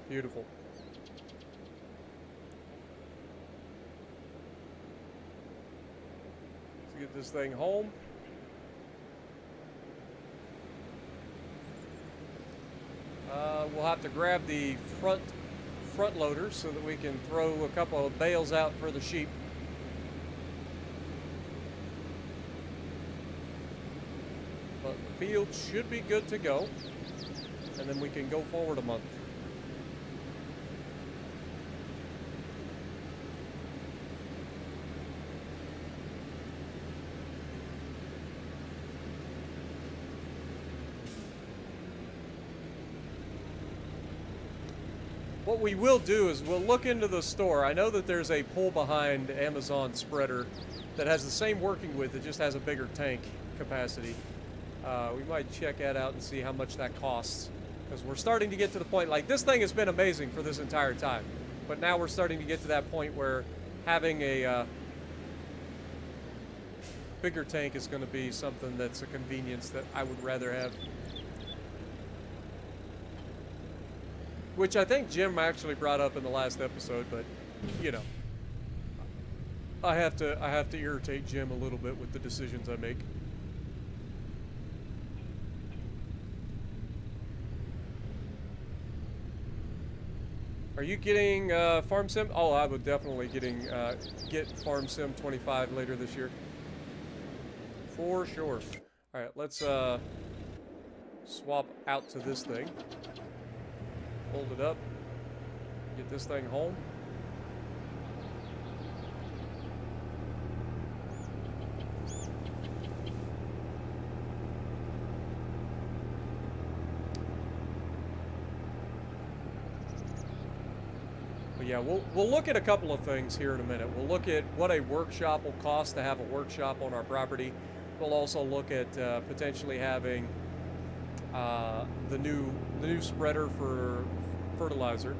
Speaker 1: Beautiful. Let's get this thing home. We'll have to grab the front loader so that we can throw a couple of bales out for the sheep. But the field should be good to go, and then we can go forward a month. What we will do is we'll look into the store. I know that there's a pull-behind Amazon spreader that has the same working width. It just has a bigger tank capacity. We might check that out and see how much that costs. Because we're starting to get to the point, like, this thing has been amazing for this entire time. But now we're starting to get to that point where having a bigger tank is going to be something that's a convenience that I would rather have. Which I think Jim actually brought up in the last episode, but, you know, I have to irritate Jim a little bit with the decisions I make. Are you getting Farm Sim? Oh, I would definitely get Farm Sim 25 later this year. For sure. All right, let's swap out to this thing. Fold it up, get this thing home. But yeah, we'll look at a couple of things here in a minute. We'll look at what a workshop will cost to have a workshop on our property. We'll also look at potentially having the new spreader for fertilizer.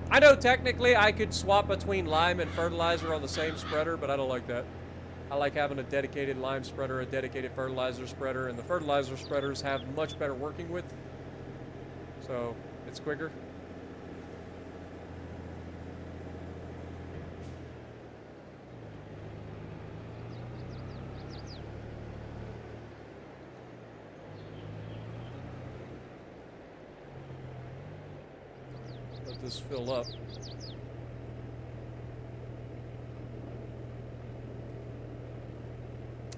Speaker 1: I know technically I could swap between lime and fertilizer on the same spreader, but I don't like that. I like having a dedicated lime spreader, a dedicated fertilizer spreader, and the fertilizer spreaders have much better working width, so it's quicker. Let this fill up.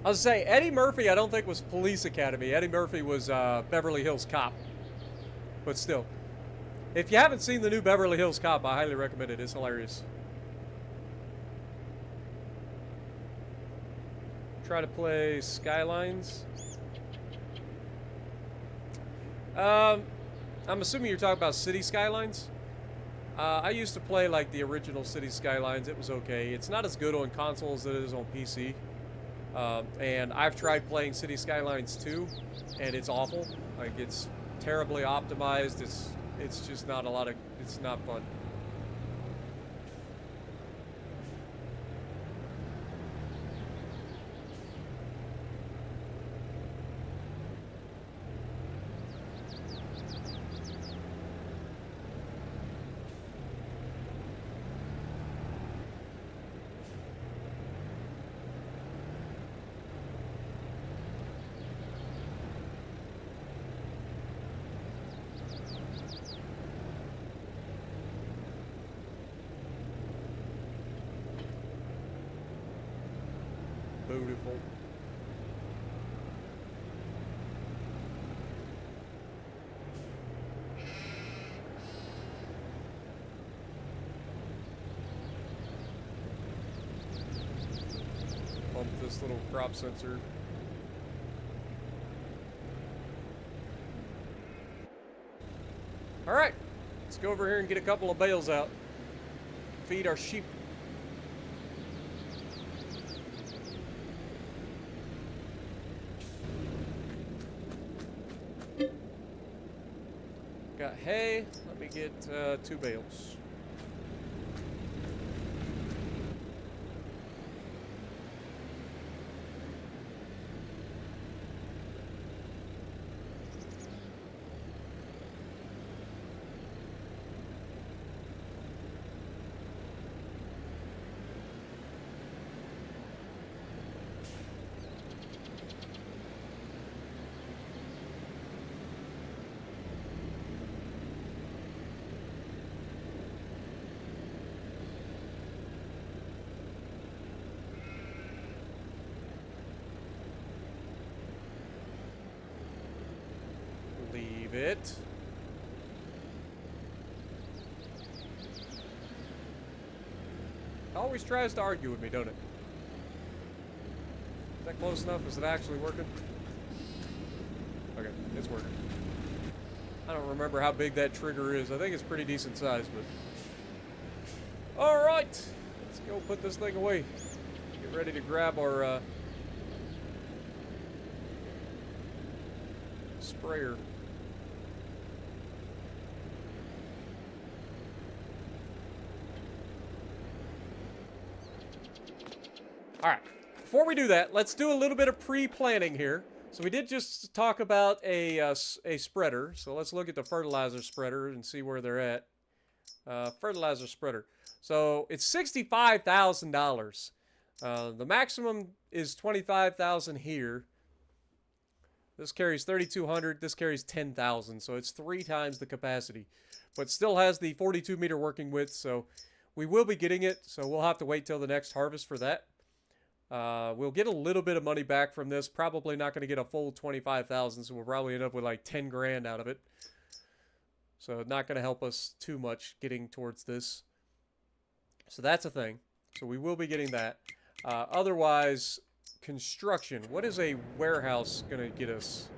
Speaker 1: I was gonna say, Eddie Murphy I don't think was Police Academy. Eddie Murphy was Beverly Hills Cop. But still. If you haven't seen the new Beverly Hills Cop, I highly recommend it. It's hilarious. Try to play Skylines. I'm assuming you're talking about City Skylines. I used to play like the original City Skylines. It was okay. It's not as good on consoles as it is on PC. And I've tried playing City Skylines 2, and it's awful. Like, it's terribly optimized. It's just not a lot of. It's not fun. Beautiful. Bump this little crop sensor. All right, let's go over here and get a couple of bales out. Feed our sheep. Got hay. Let me get 2 bales. Leave it. It always tries to argue with me, don't it? Is that close enough? Is it actually working? Okay, it's working. I don't remember how big that trigger is. I think it's pretty decent size, but... Alright! Let's go put this thing away. Get ready to grab our, sprayer. Alright, before we do that, let's do a little bit of pre-planning here. So we did just talk about a spreader. So let's look at the fertilizer spreader and see where they're at. Fertilizer spreader. So it's $65,000. The maximum is $25,000 here. This carries 3,200. This carries 10,000. So it's 3 times the capacity. But still has the 42 meter working width. So we will be getting it. So we'll have to wait till the next harvest for that. We'll get a little bit of money back from this. Probably not going to get a full 25,000, so we'll probably end up with like 10 grand out of it. So not going to help us too much getting towards this. So that's a thing. So we will be getting that. Otherwise, construction. What is a warehouse going to get us?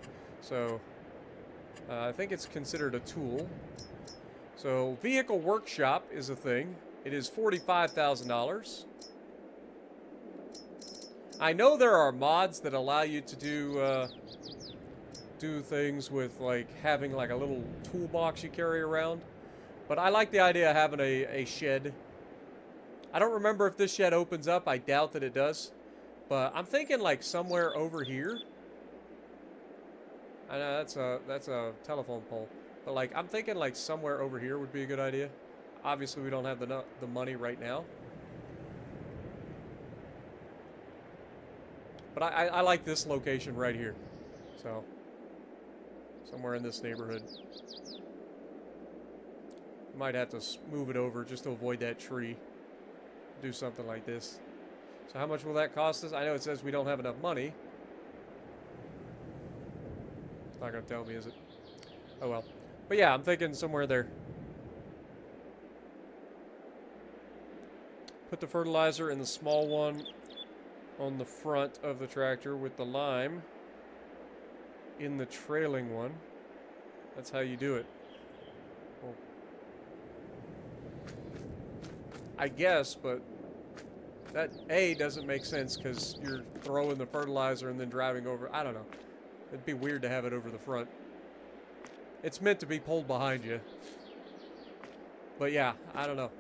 Speaker 1: So I think it's considered a tool. So vehicle workshop is a thing. It is $45,000. I know there are mods that allow you to do things with like having like a little toolbox you carry around, but I like the idea of having a shed. I don't remember if this shed opens up. I doubt that it does, but I'm thinking like somewhere over here. I know that's a telephone pole, but like I'm thinking like somewhere over here would be a good idea. Obviously, we don't have the money right now. But I like this location right here. So, somewhere in this neighborhood. Might have to move it over just to avoid that tree. Do something like this. So how much will that cost us? I know it says we don't have enough money. It's not going to tell me, is it? Oh well. But yeah, I'm thinking somewhere there. Put the fertilizer in the small one on the front of the tractor with the lime in the trailing one. That's how you do it. Well, I guess, but that A doesn't make sense because you're throwing the fertilizer and then driving over. I don't know. It'd be weird to have it over the front. It's meant to be pulled behind you. But yeah, I don't know.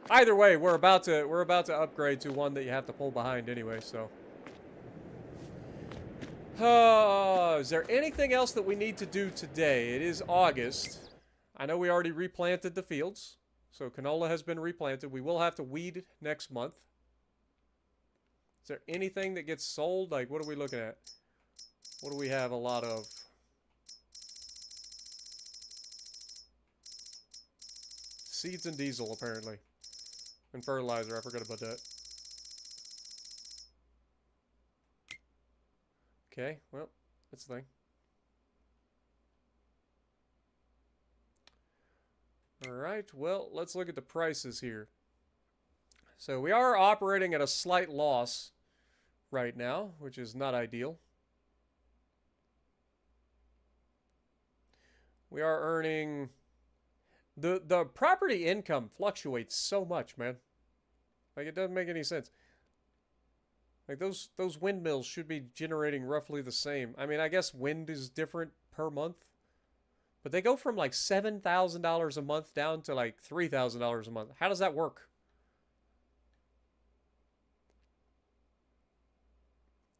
Speaker 1: Either way, we're about to upgrade to one that you have to pull behind anyway, so. Is there anything else that we need to do today? It is August. I know we already replanted the fields. So canola has been replanted. We will have to weed next month. Is there anything that gets sold? Like, what are we looking at? What do we have a lot of? Seeds and diesel, apparently. And fertilizer, I forgot about that. Okay, well, that's the thing. Alright, well, let's look at the prices here. So we are operating at a slight loss right now, which is not ideal. We are earning... The property income fluctuates so much, man. Like, it doesn't make any sense. Like, those windmills should be generating roughly the same. I mean, I guess wind is different per month. But they go from, like, $7,000 a month down to, like, $3,000 a month. How does that work?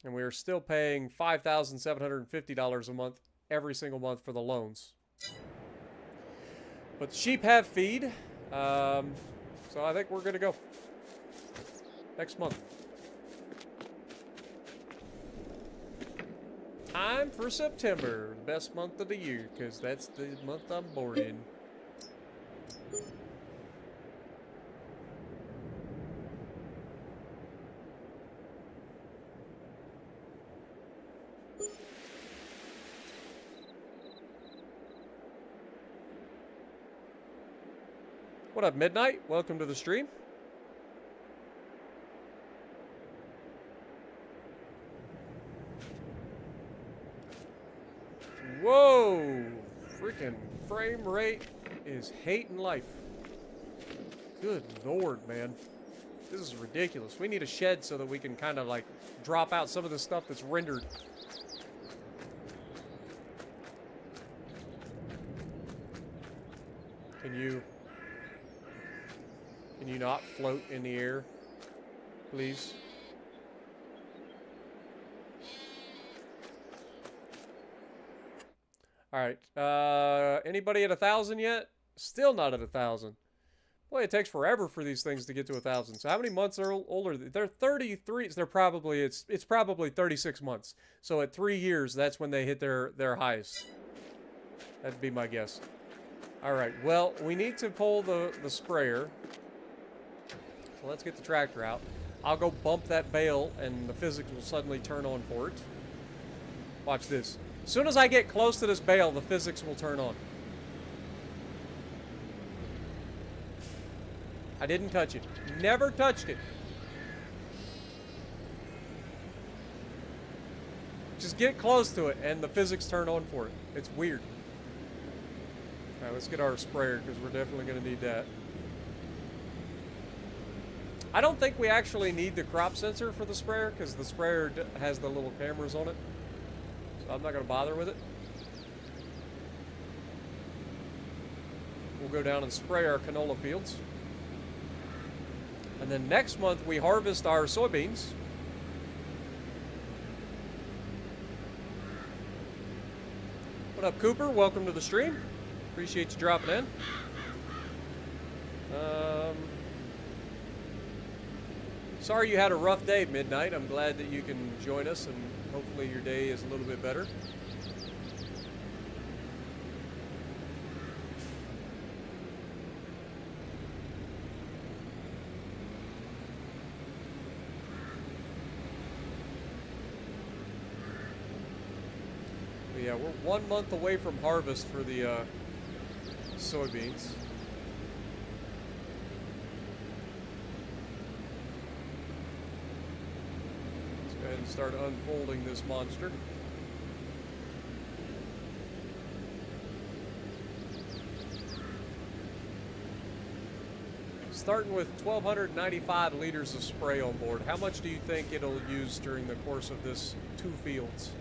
Speaker 1: And we are still paying $5,750 a month every single month for the loans. But sheep have feed, so I think we're going to go next month. Time for September, the best month of the year, because that's the month I'm born in. What up, Midnight? Welcome to the stream. Whoa! Freaking frame rate is hating life. Good lord, man. This is ridiculous. We need a shed so that we can kind of like drop out some of the stuff that's rendered. Can you not float in the air, please? All right. Anybody at 1,000 yet? Still not at 1,000. Boy, it takes forever for these things to get to 1,000. So how many months are older? They're 33. They're probably it's probably 36 months. So at 3 years, that's when they hit their highest. That'd be my guess. All right. Well, we need to pull the sprayer. So let's get the tractor out. I'll go bump that bale, and the physics will suddenly turn on for it. Watch this. As soon as I get close to this bale, the physics will turn on. I didn't touch it. Never touched it. Just get close to it, and the physics turn on for it. It's weird. All right, let's get our sprayer, because we're definitely going to need that. I don't think we actually need the crop sensor for the sprayer, because the sprayer has the little cameras on it. So I'm not going to bother with it. We'll go down and spray our canola fields. And then next month we harvest our soybeans. What up, Cooper? Welcome to the stream. Appreciate you dropping in. Sorry you had a rough day, Midnight. I'm glad that you can join us, and hopefully your day is a little bit better. Yeah, we're 1 month away from harvest for the soybeans. Let's go ahead and start unfolding this monster. Starting with 1,295 liters of spray on board, how much do you think it'll use during the course of this 2 fields?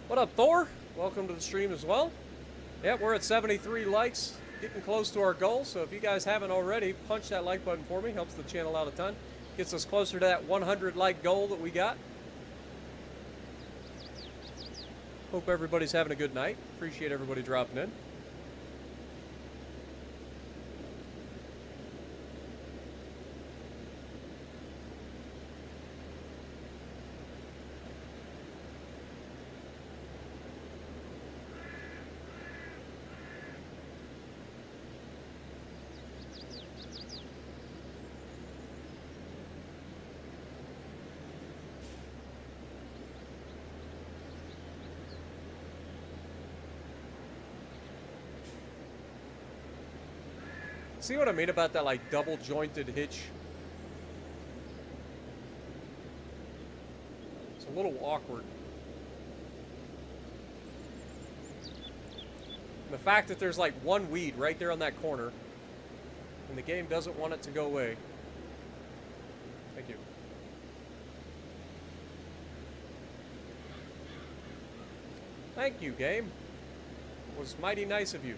Speaker 1: What up, Thor? Welcome to the stream as well. Yep, we're at 73 likes, getting close to our goal. So if you guys haven't already, punch that like button for me. Helps the channel out a ton. Gets us closer to that 100 like goal that we got. Hope everybody's having a good night. Appreciate everybody dropping in. See what I mean about that, like, double jointed hitch? It's a little awkward. And the fact that there's like one weed right there on that corner, and the game doesn't want it to go away. Thank you. Thank you, game. It was mighty nice of you.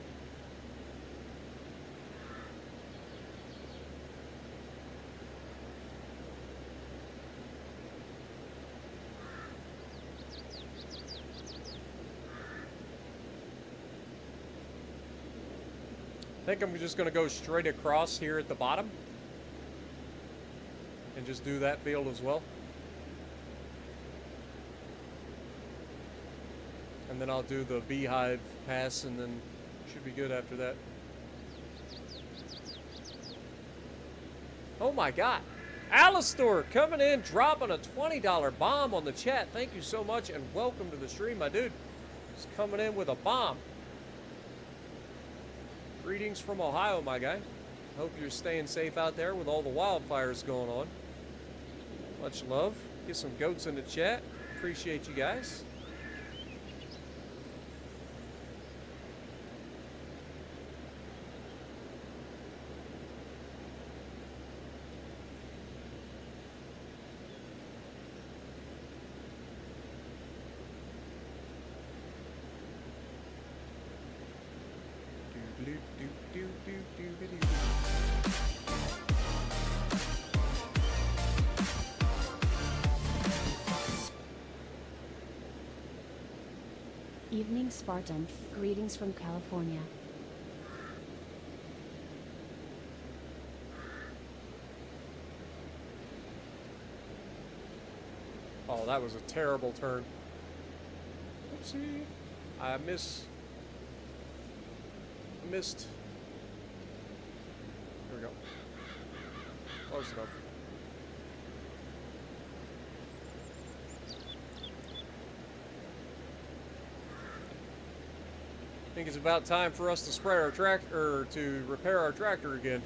Speaker 1: I think I'm just going to go straight across here at the bottom and just do that field as well. And then I'll do the beehive pass, and then should be good after that. Oh my God. Alistair coming in, dropping a $20 bomb on the chat. Thank you so much, and welcome to the stream, my dude. Just coming in with a bomb. Greetings from Ohio, my guy. Hope you're staying safe out there with all the wildfires going on. Much love. Get some goats in the chat. Appreciate you guys.
Speaker 2: Evening Spartan, greetings from California.
Speaker 1: Oh, that was a terrible turn. Oopsie. I missed. Here we go. Close enough. I think it's about time for us to spray our tractor, or to repair our tractor again.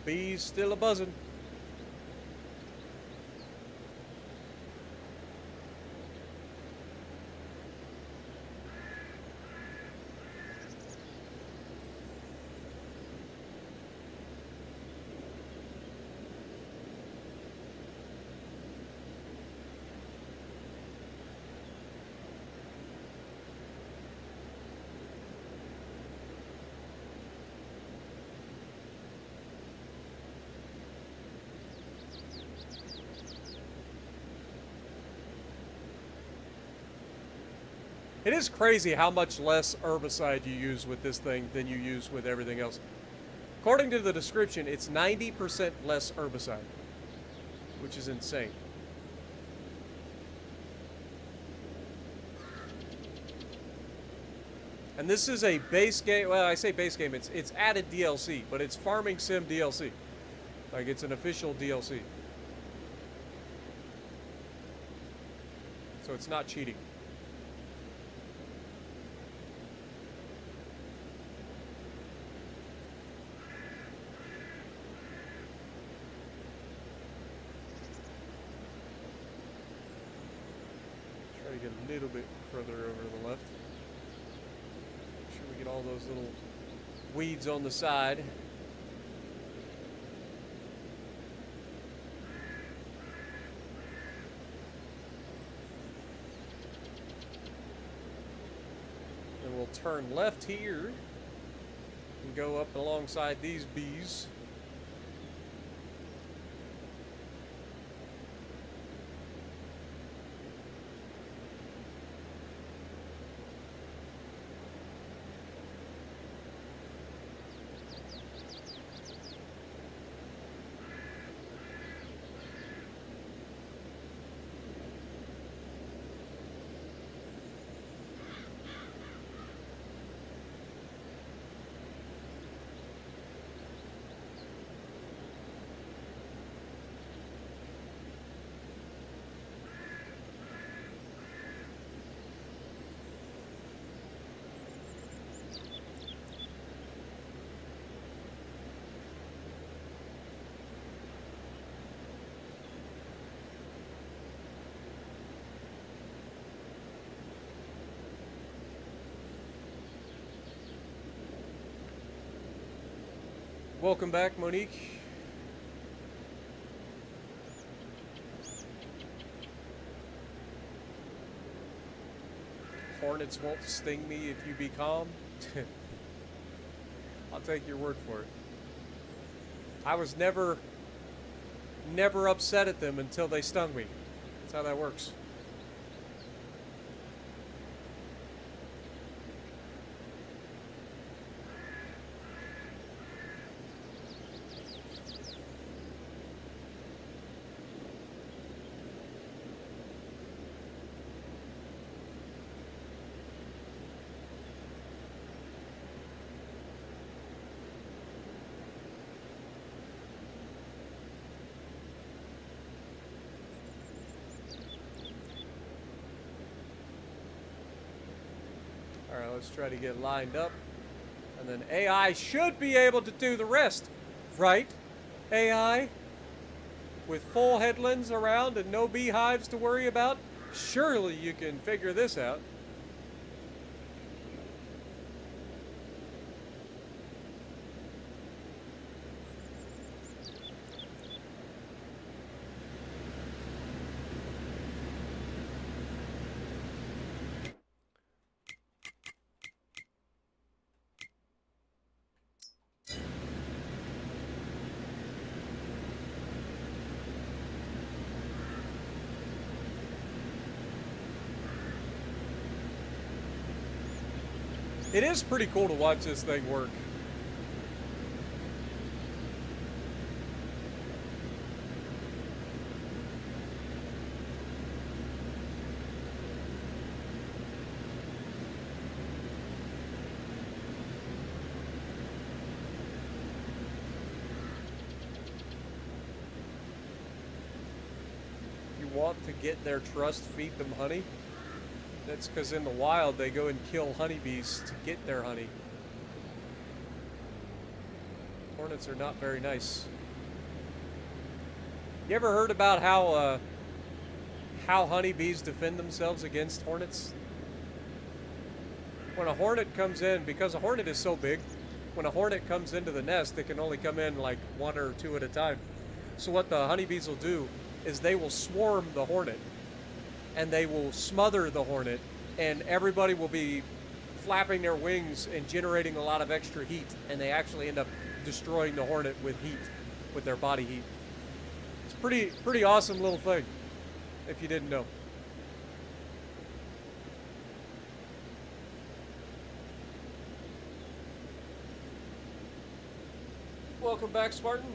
Speaker 1: Bees still a buzzing. It is crazy how much less herbicide you use with this thing than you use with everything else. According to the description, it's 90% less herbicide, which is insane. And this is a base game. Well, I say base game. It's added DLC, but it's Farming Sim DLC. Like, it's an official DLC. So it's not cheating. Try to get a little bit further over to the left. Make sure we get all those little weeds on the side. Then we'll turn left here and go up alongside these bees. Welcome back, Monique. Hornets won't sting me if you be calm. I'll take your word for it. I was never upset at them until they stung me. That's how that works. Alright, let's try to get lined up. And then AI should be able to do the rest. Right? AI? With full headlands around and no beehives to worry about? Surely you can figure this out. It is pretty cool to watch this thing work. You want to get their trust, feed them honey? That's because in the wild they go and kill honeybees to get their honey. Hornets are not very nice. You ever heard about how honeybees defend themselves against hornets? When a hornet comes in, because a hornet is so big, when a hornet comes into the nest, it can only come in like one or two at a time. So what the honeybees will do is they will swarm the hornet. And they will smother the hornet, and everybody will be flapping their wings and generating a lot of extra heat, and they actually end up destroying the hornet with heat, with their body heat. It's pretty awesome little thing, if you didn't know. Welcome back, Spartan.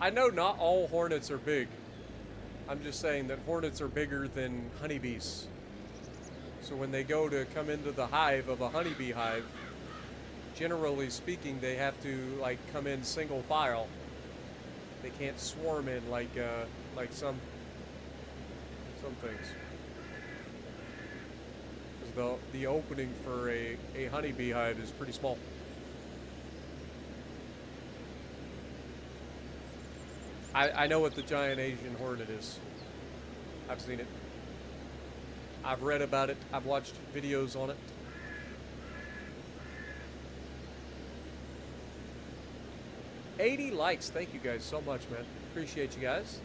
Speaker 1: I know not all hornets are big. I'm just saying that hornets are bigger than honeybees. So when they go to come into the hive of a honeybee hive, generally speaking, they have to like come in single file. They can't swarm in like some things. Because the opening for a honeybee hive is pretty small. I know what the giant Asian hornet is. I've seen it. I've read about it. I've watched videos on it. $80 likes. Thank you guys so much, man. Appreciate you guys.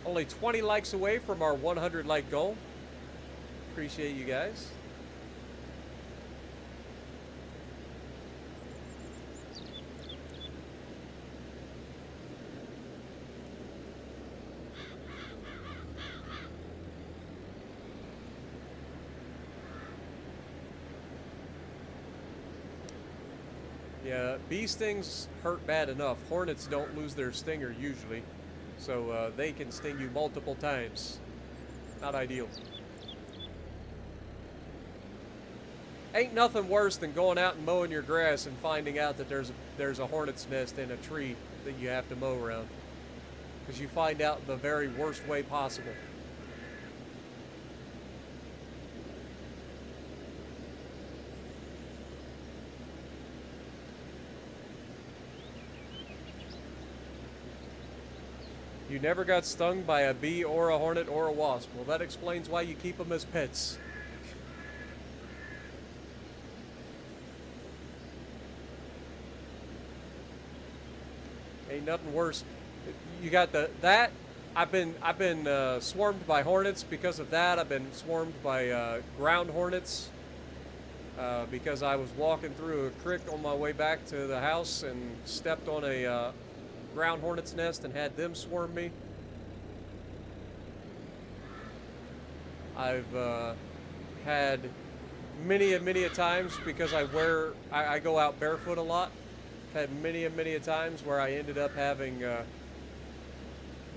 Speaker 1: Only 20 likes away from our 100 like goal. Appreciate you guys. Yeah, bee stings hurt bad enough. Hornets don't lose their stinger usually, so they can sting you multiple times. Not ideal. Ain't nothing worse than going out and mowing your grass and finding out that there's a hornet's nest in a tree that you have to mow around, because you find out the very worst way possible. You never got stung by a bee or a hornet or a wasp. Well, that explains why you keep them as pets. Ain't nothing worse. You got that. I've been swarmed by hornets because of that. I've been swarmed by ground hornets because I was walking through a creek on my way back to the house and stepped on a ground hornet's nest and had them swarm me. I've had many a times, because I go out barefoot a lot. I've had many a times where I ended up having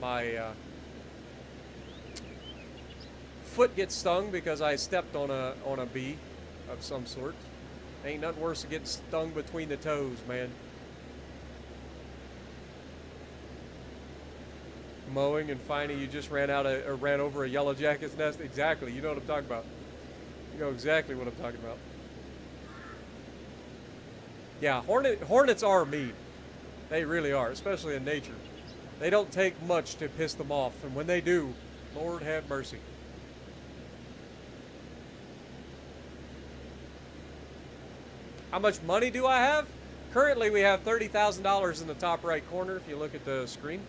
Speaker 1: my foot get stung because I stepped on a bee of some sort. Ain't nothing worse than getting stung between the toes, man. Mowing and finding you just ran over a yellow jacket's nest. Exactly. You know what I'm talking about. You know exactly what I'm talking about. Yeah, hornets are mean. They really are, especially in nature. They don't take much to piss them off, and when they do, Lord have mercy. How much money do I have? Currently, we have $30,000 in the top right corner if you look at the screen.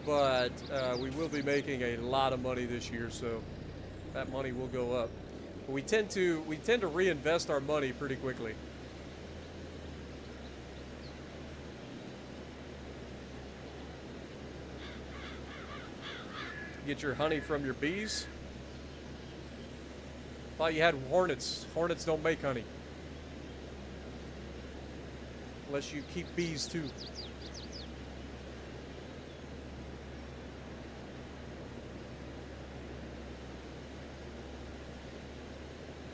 Speaker 1: But we will be making a lot of money this year, so that money will go up. But we tend to reinvest our money pretty quickly. Get your honey from your bees. Thought you had hornets. Hornets don't make honey. Unless you keep bees too.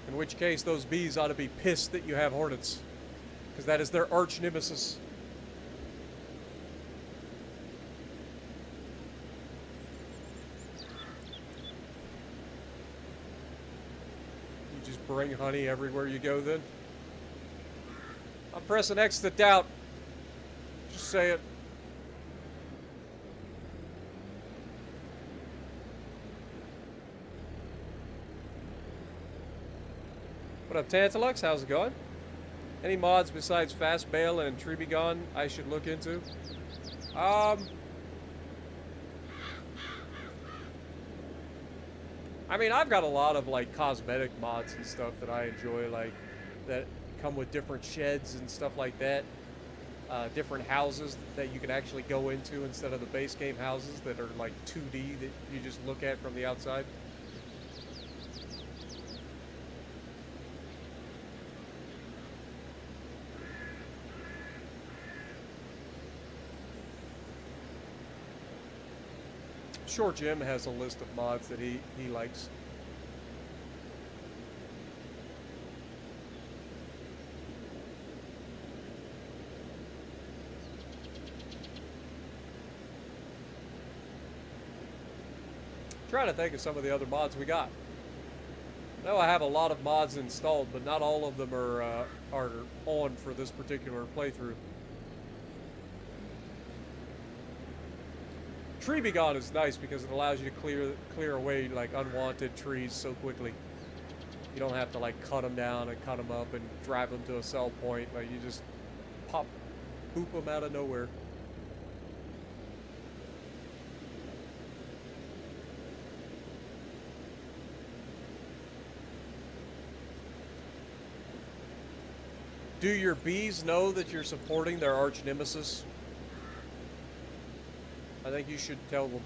Speaker 1: In which case, those bees ought to be pissed that you have hornets, because that is their arch nemesis. bring honey everywhere you go then? I'm pressing X to doubt. Just say it. What up, Tantalux? How's it going? Any mods besides Fast Bale and Tree Be Gone I should look into? I mean, I've got a lot of like cosmetic mods and stuff that I enjoy, like that come with different sheds and stuff like that. Different houses that you can actually go into instead of the base game houses that are like 2D that you just look at from the outside. Sure, Jim has a list of mods that he likes. Trying to think of some of the other mods we got. I know I have a lot of mods installed, but not all of them are on for this particular playthrough. Tree Be Gone is nice because it allows you to clear away like unwanted trees so quickly. You don't have to like cut them down and cut them up and drive them to a sell point. Like you just boop them out of nowhere. Do your bees know that you're supporting their arch nemesis? I think you should tell them.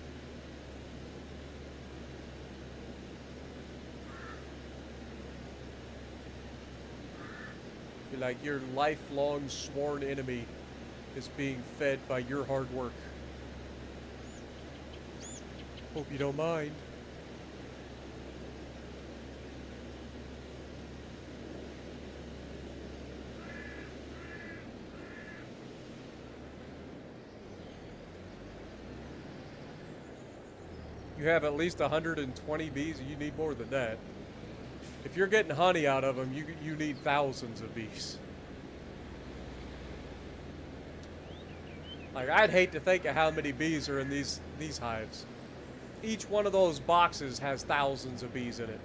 Speaker 1: Be like, your lifelong sworn enemy is being fed by your hard work. Hope you don't mind. You have at least 120 bees, you need more than that. If you're getting honey out of them, you need thousands of bees. Like, I'd hate to think of how many bees are in these hives. Each one of those boxes has thousands of bees in it.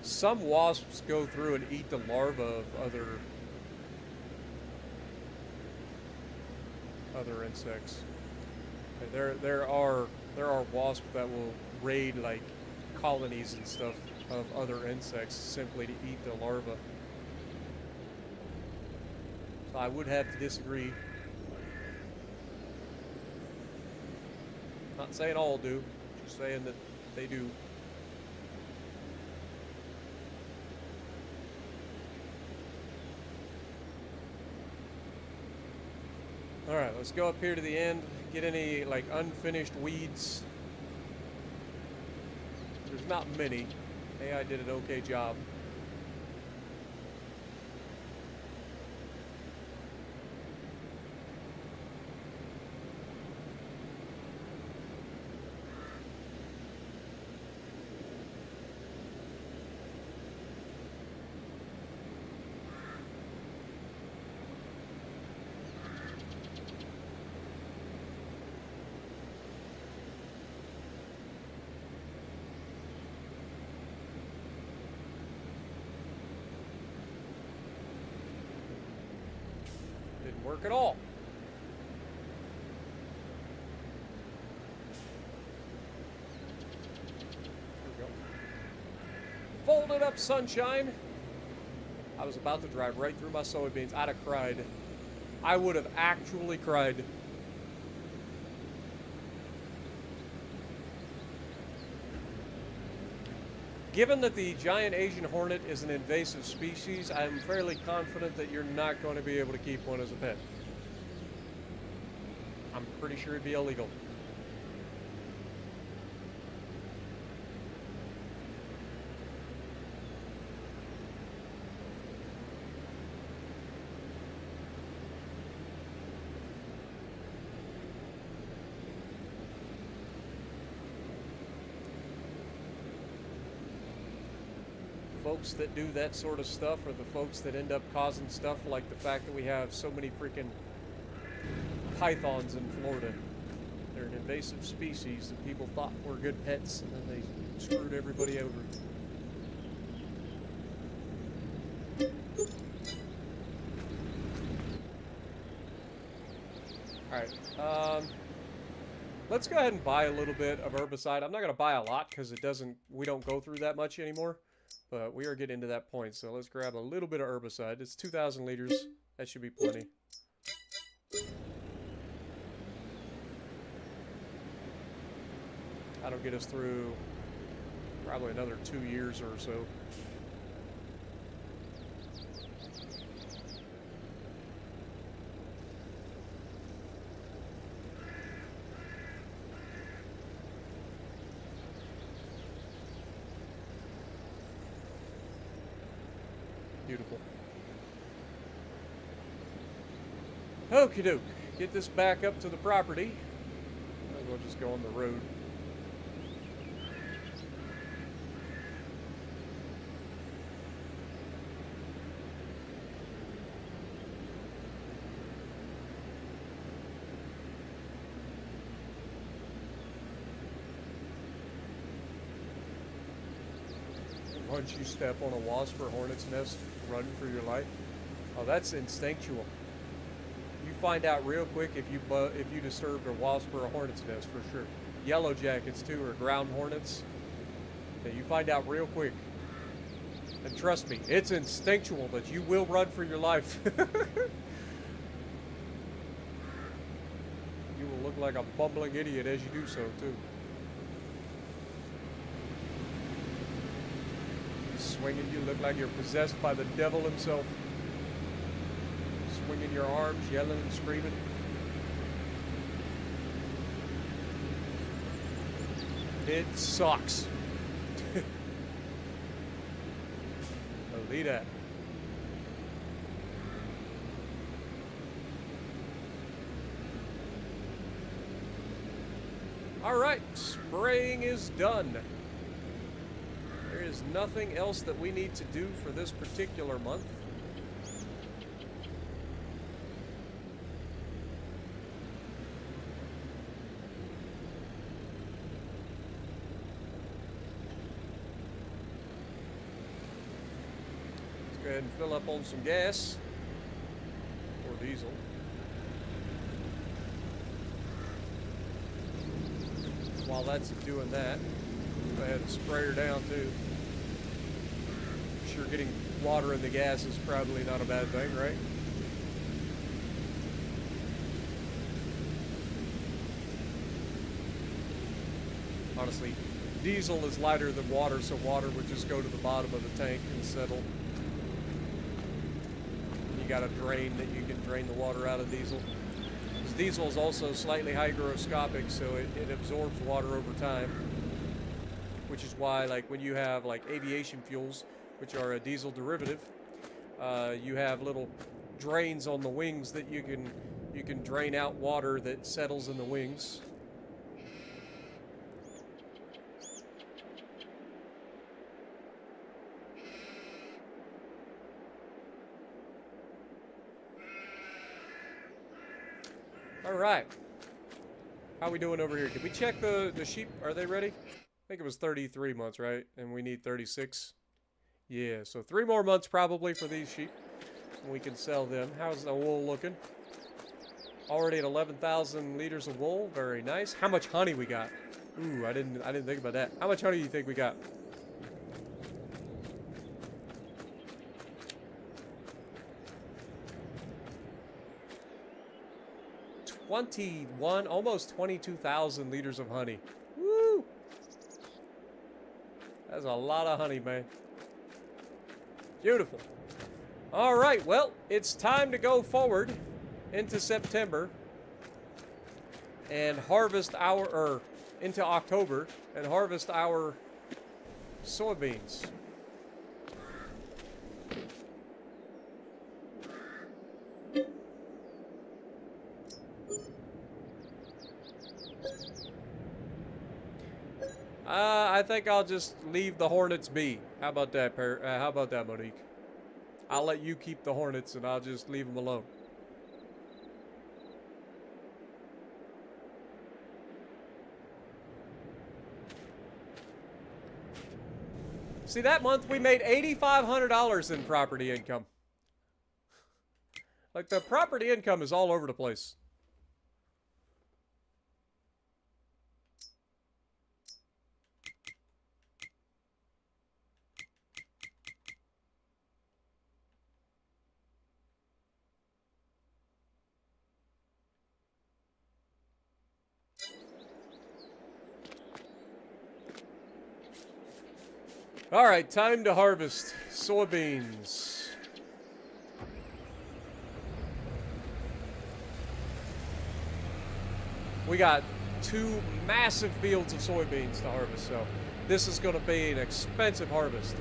Speaker 1: Some wasps go through and eat the larvae of other insects. There are wasps that will raid like colonies and stuff of other insects simply to eat the larvae. So I would have to disagree. Not saying all do, just saying that they do. Alright, let's go up here to the end, get any like unfinished weeds. There's not many. AI did an okay job. Work at all. There we go. Fold it up, sunshine. I was about to drive right through my soybeans. I'd have cried. I would have actually cried. Given that the giant Asian hornet is an invasive species, I'm fairly confident that you're not going to be able to keep one as a pet. I'm pretty sure it'd be illegal. Folks that do that sort of stuff are the folks that end up causing stuff like the fact that we have so many freaking pythons in Florida. They're an invasive species that people thought were good pets, and then they screwed everybody over. Alright, let's go ahead and buy a little bit of herbicide. I'm not going to buy a lot because we don't go through that much anymore. But we are getting to that point, so let's grab a little bit of herbicide. It's 2,000 liters. That should be plenty. That'll get us through probably another 2 years or so. Beautiful. Okie doke. Get this back up to the property. And we'll just go on the road. Once you step on a wasp or hornet's nest, run for your life. Oh, that's instinctual. You find out real quick if you disturbed a wasp or a hornet's nest for sure. Yellow jackets too, or ground hornets. Yeah, you find out real quick. And trust me, it's instinctual that you will run for your life. You will look like a bumbling idiot as you do so too. Swinging, you look like you're possessed by the devil himself. Swinging your arms, yelling and screaming. It sucks. Alita. Alright, spraying is done. There is nothing else that we need to do for this particular month. Let's go ahead and fill up on some gas or diesel. While that's doing that, go ahead and spray her down too. Sure, getting water in the gas is probably not a bad thing, right? Honestly, diesel is lighter than water, so water would just go to the bottom of the tank and settle. You got a drain that you can drain the water out of diesel. Because diesel is also slightly hygroscopic, so it absorbs water over time. Which is why, like, when you have like aviation fuels, which are a diesel derivative, you have little drains on the wings that you can drain out water that settles in the wings. All right, how are we doing over here? Did we check the sheep? Are they ready? I think it was 33 months, right? And we need 36. Yeah, so 3 more months probably for these sheep. And we can sell them. How's the wool looking? Already at 11,000 liters of wool. Very nice. How much honey we got? Ooh, I didn't think about that. How much honey do you think we got? Almost 22,000 liters of honey. Woo! That's a lot of honey, man. Beautiful. All right, well, it's time to go forward into September. and harvest our, into October, and harvest our soybeans. I think I'll just leave the hornets be. How about that, how about that, Monique? I'll let you keep the hornets, and I'll just leave them alone. See, that month we made $8,500 in property income. Like, the property income is all over the place. All right, time to harvest soybeans. We got 2 massive fields of soybeans to harvest, so this is going to be an expensive harvest.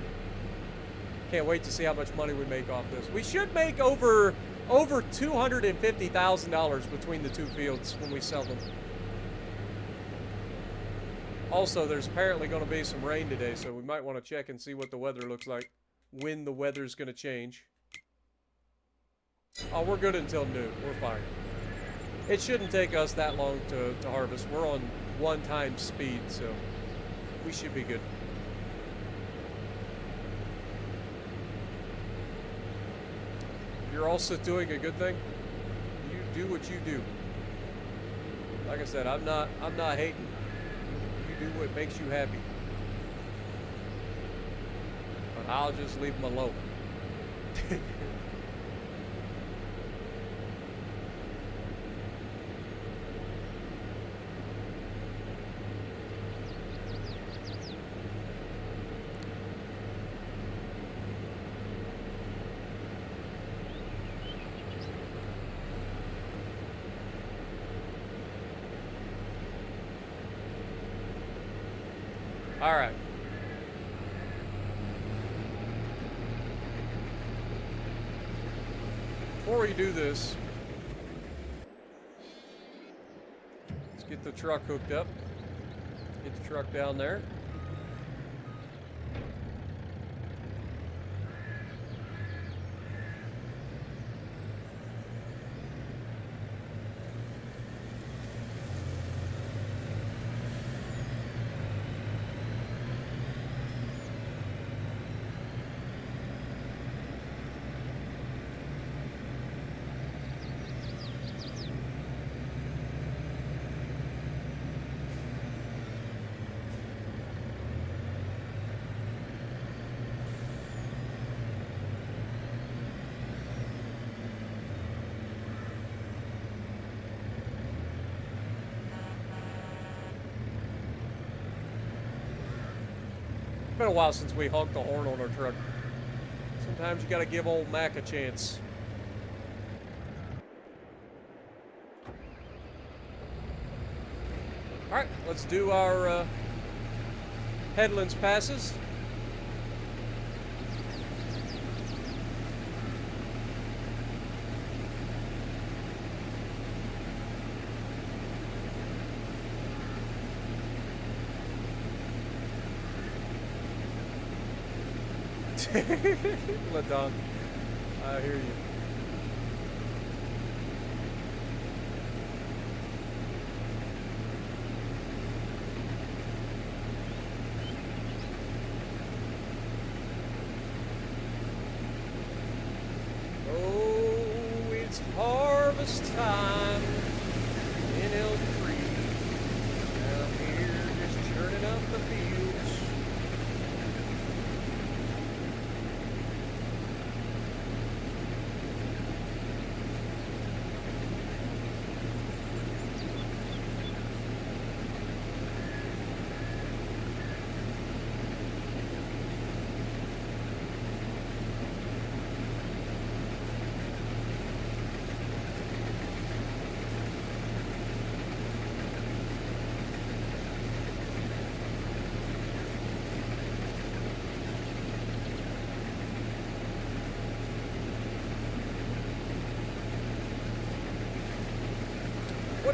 Speaker 1: Can't wait to see how much money we make off this. We should make over $250,000 between the 2 fields when we sell them. Also, there's apparently going to be some rain today, so we might want to check and see what the weather looks like, when the weather's going to change. Oh, we're good until noon. We're fine. It shouldn't take us that long to harvest. We're on 1x speed, so we should be good. You're also doing a good thing. You do what you do. Like I said, I'm not hating. Do what makes you happy. But I'll just leave them alone. All right. Before we do this, let's get the truck hooked up. Get the truck down there. It's been a while since we honked the horn on our truck. Sometimes you gotta give old Mac a chance. Alright, let's do our headlands passes. Ladon, I hear you. Oh, it's harvest time in Elk Creek. Down here, just churning up the fields.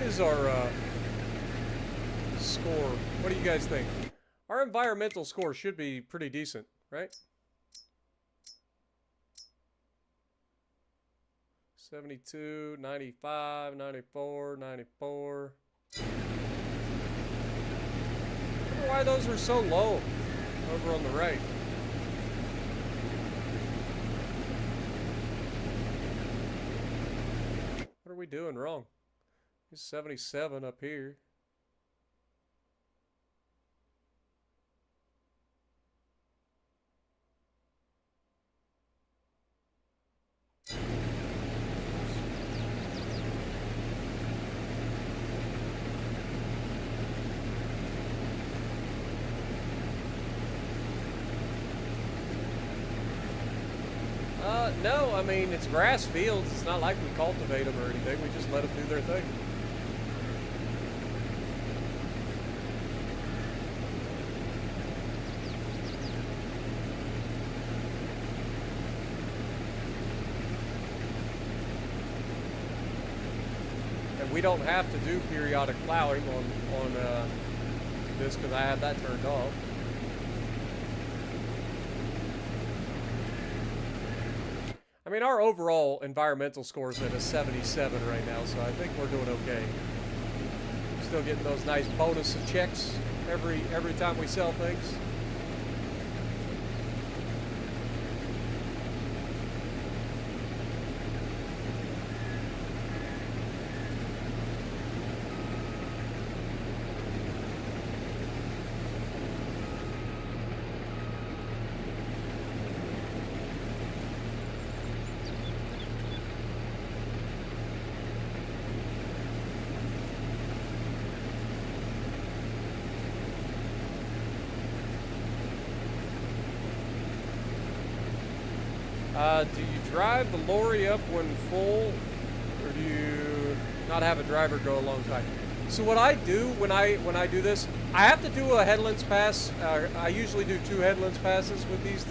Speaker 1: What is our score? What do you guys think? Our environmental score should be pretty decent, right? 72, 95, 94, 94. I wonder why those are so low over on the right. What are we doing wrong? It's 77 up here. No, I mean, it's grass fields. It's not like we cultivate them or anything. We just let them do their thing. And we don't have to do periodic plowing on this because I have that turned off. I mean, our overall environmental score is at a 77 right now, so I think we're doing okay. Still getting those nice bonus checks every time we sell things. Do you drive the lorry up when full, or do you not have a driver go alongside? So what I do when I do this, I have to do a headlands pass. I usually do 2 headlands passes with these,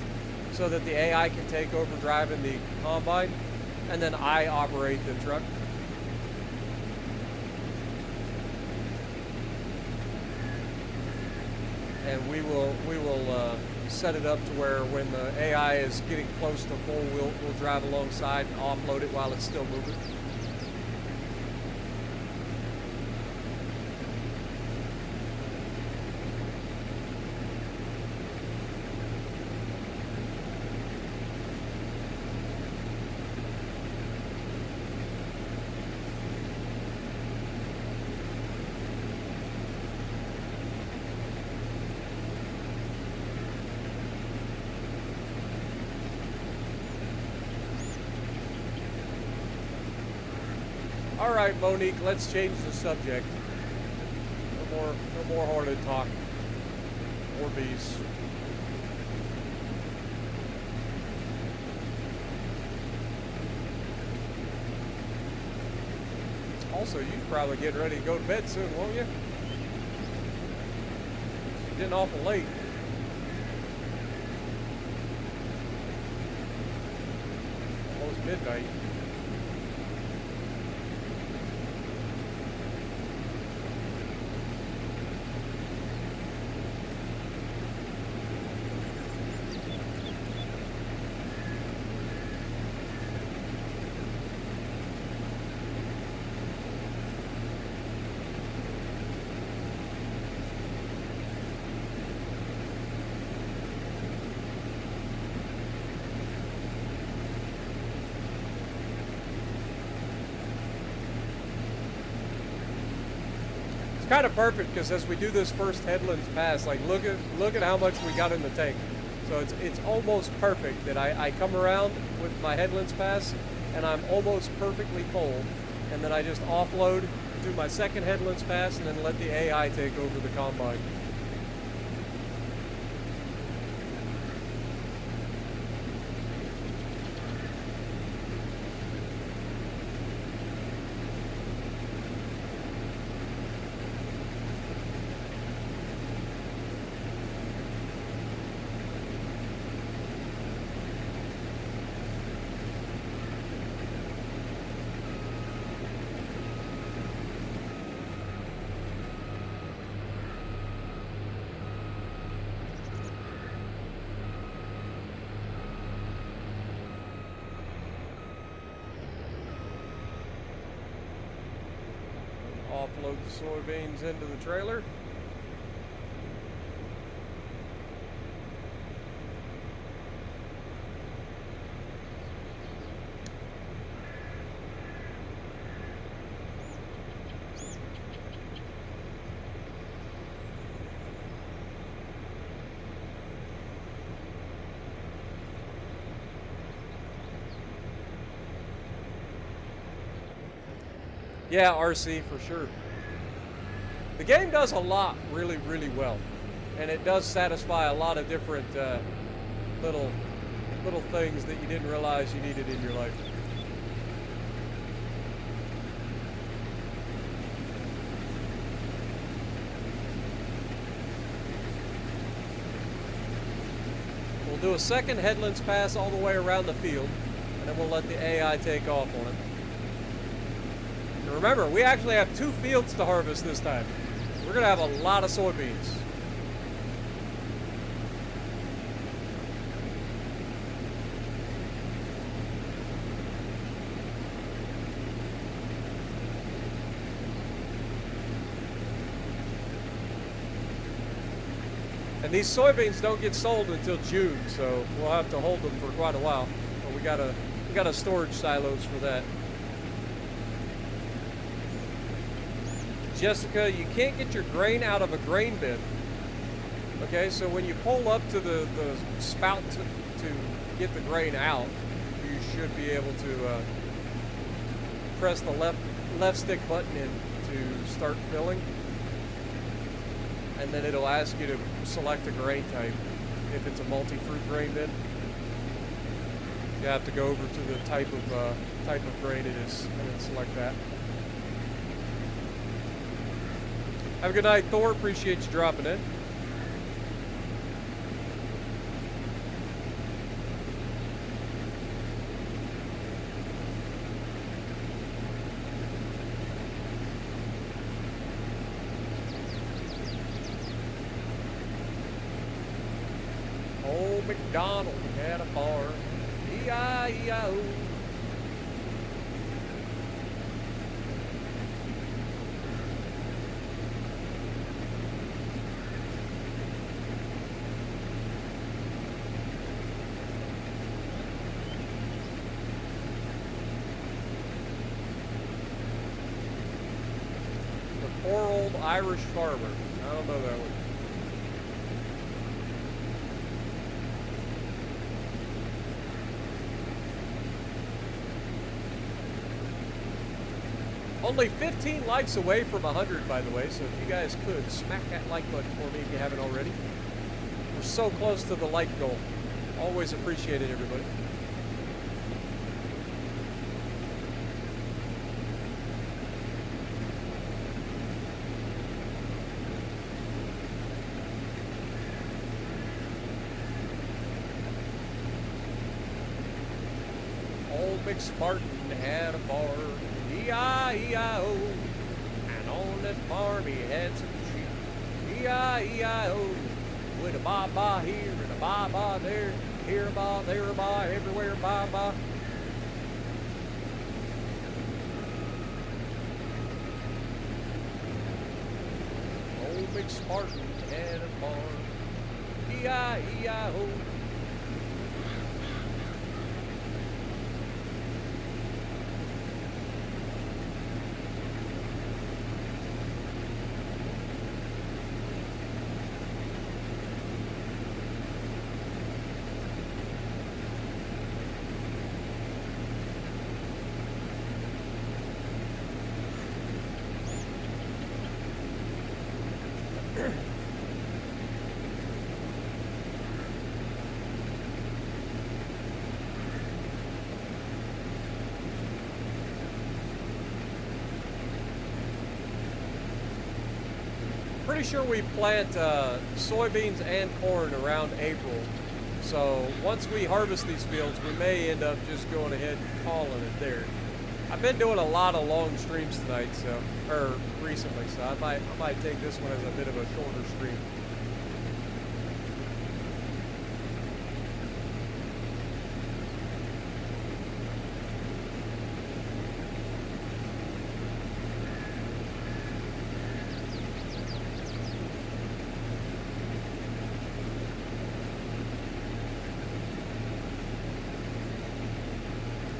Speaker 1: so that the AI can take over driving the combine, and then I operate the truck. And we will set it up to where when the AI is getting close to full, we'll drive alongside and offload it while it's still moving. All right, Monique, let's change the subject. No more hornet talk. More bees. Also, you probably get ready to go to bed soon, won't you? You're getting awful late. Almost midnight. Kind of perfect because as we do this first headlands pass, like look at how much we got in the tank. So it's almost perfect that I come around with my headlands pass and I'm almost perfectly full, and then I just offload, do my second headlands pass, and then let the AI take over the combine. offload the soybeans into the trailer. Yeah, RC for sure. The game does a lot really, really well. And it does satisfy a lot of different little things that you didn't realize you needed in your life. We'll do a second headlands pass all the way around the field, and then we'll let the AI take off on it. Remember, we actually have 2 fields to harvest this time. We're going to have a lot of soybeans. And these soybeans don't get sold until June, so we'll have to hold them for quite a while. But we got storage silos for that. Jessica, you can't get your grain out of a grain bin. Okay, so when you pull up to the spout to get the grain out, you should be able to press the left stick button in to start filling. And then it'll ask you to select a grain type. If it's a multi-fruit grain bin, you have to go over to the type of grain it is and then select that. Have a good night, Thor. Appreciate you dropping in. Old MacDonald had a farm, E-I-E-I-O. Poor old Irish farmer. I don't know that one. Only 15 likes away from 100, by the way, so if you guys could, smack that like button for me if you haven't already. We're so close to the like goal. Always appreciate it, everybody. Old McSpartan had a farm, E-I-E-I-O, and on that farm he had some sheep, E-I-E-I-O, with a ba-ba here and a ba-ba there, here a ba, there a ba, everywhere ba-ba. Old McSpartan had a farm, E-I-E-I-O. Pretty sure we plant soybeans and corn around April. So once we harvest these fields, we may end up just going ahead and calling it there. I've been doing a lot of long streams tonight, or recently, so I might take this one as a bit of a shorter stream.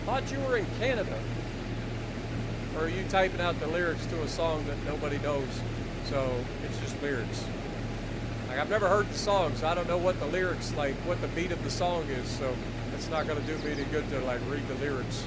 Speaker 1: Thought you were in Canada. Or are you typing out the lyrics to a song that nobody knows? So it's just lyrics. Like, I've never heard the song, so I don't know what the lyrics, like, what the beat of the song is. So it's not going to do me any good to, like, read the lyrics.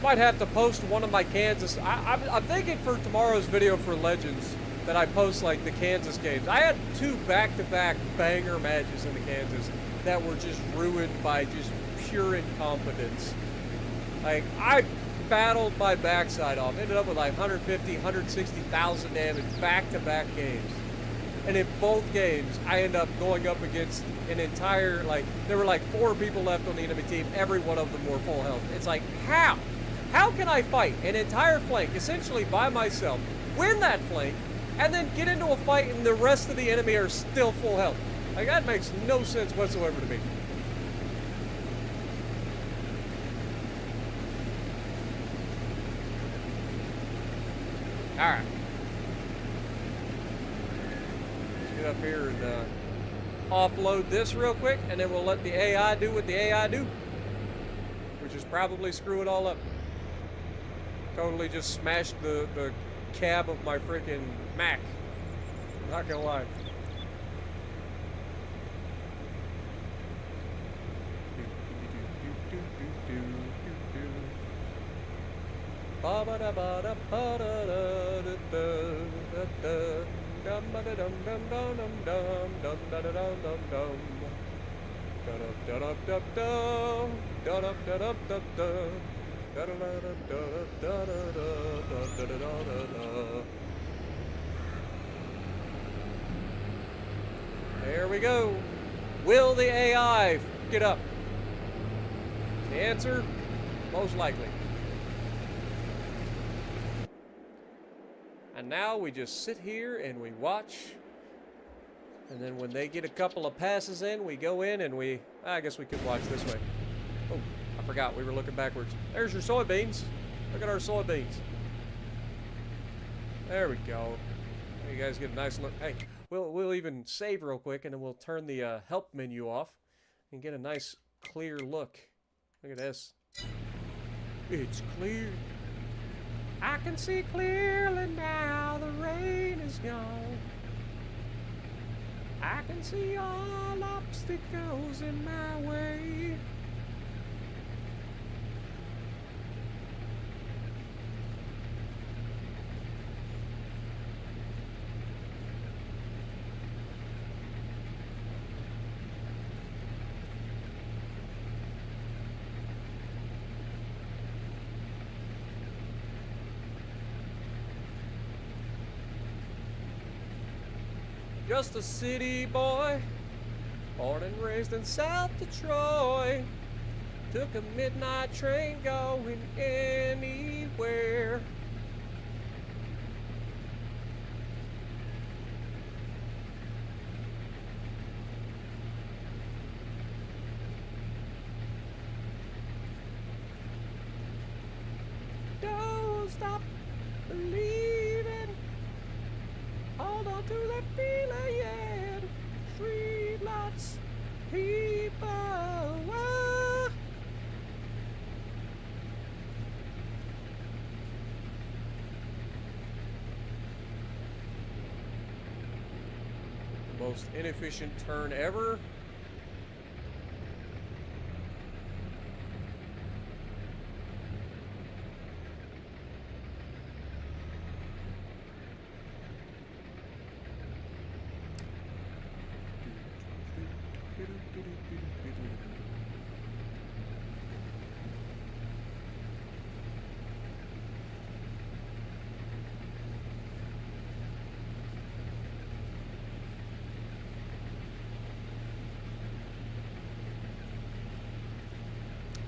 Speaker 1: Might have to post one of my Kansas. I'm thinking for tomorrow's video for Legends that I post like the Kansas games. I had 2 back-to-back banger matches in the Kansas that were just ruined by just pure incompetence. Like, I battled my backside off, ended up with like 150, 160,000 damage back-to-back games. And in both games, I end up going up against an entire, like, there were like 4 people left on the enemy team. Every one of them were full health. It's like, how? How can I fight an entire flank, essentially by myself, win that flank, and then get into a fight and the rest of the enemy are still full health? Like, that makes no sense whatsoever to me. Alright. Let's get up here and offload this real quick, and then we'll let the AI do what the AI do, which is probably screw it all up. Totally just smashed the cab of my freaking Mac. Not gonna lie. There we go. Will the AI get up? The answer, most likely. And now we just sit here and we watch. And then when they get a couple of passes in, we go in and we... I guess we could watch this way. Oh, I forgot we were looking backwards. There's your soybeans. Look at our soybeans. There we go. You guys get a nice look. Hey, we'll even save real quick, and then we'll turn the help menu off and get a nice clear look. Look at this. It's clear. I can see clearly now. The rain is gone. I can see all obstacles in my way. Just a city boy, born and raised in South Detroit. Took a midnight train going anywhere. Don't stop believing. Hold on to that feeling, yeah. Street lots, people. Whoa. Most inefficient turn ever.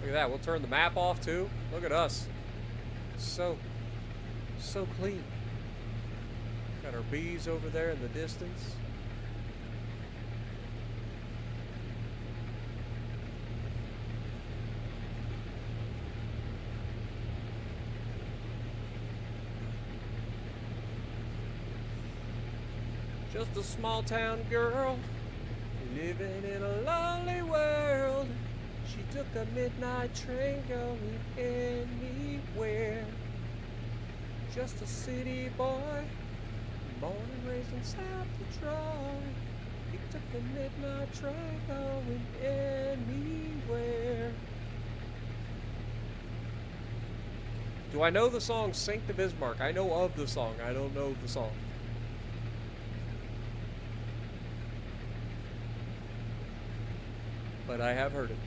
Speaker 1: Look at that. We'll turn the map off too. Look at us. So clean. Got our bees over there in the distance. Just a small town girl living in a lonely world. She took a midnight train going anywhere. Just a city boy, born and raised in South Detroit. He took a midnight train going anywhere. Do I know the song Sink to Bismarck? I know of the song. I don't know the song. But I have heard it.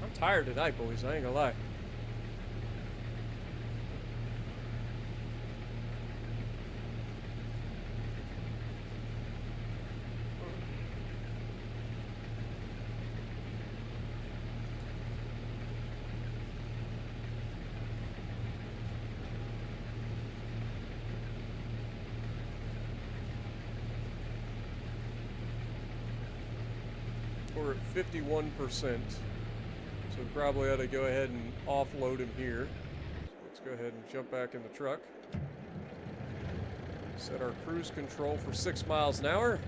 Speaker 1: I'm tired tonight, boys. I ain't gonna lie. We're at 51%, so we probably ought to go ahead and offload him here. So let's go ahead and jump back in the truck. Set our cruise control for 6 miles an hour.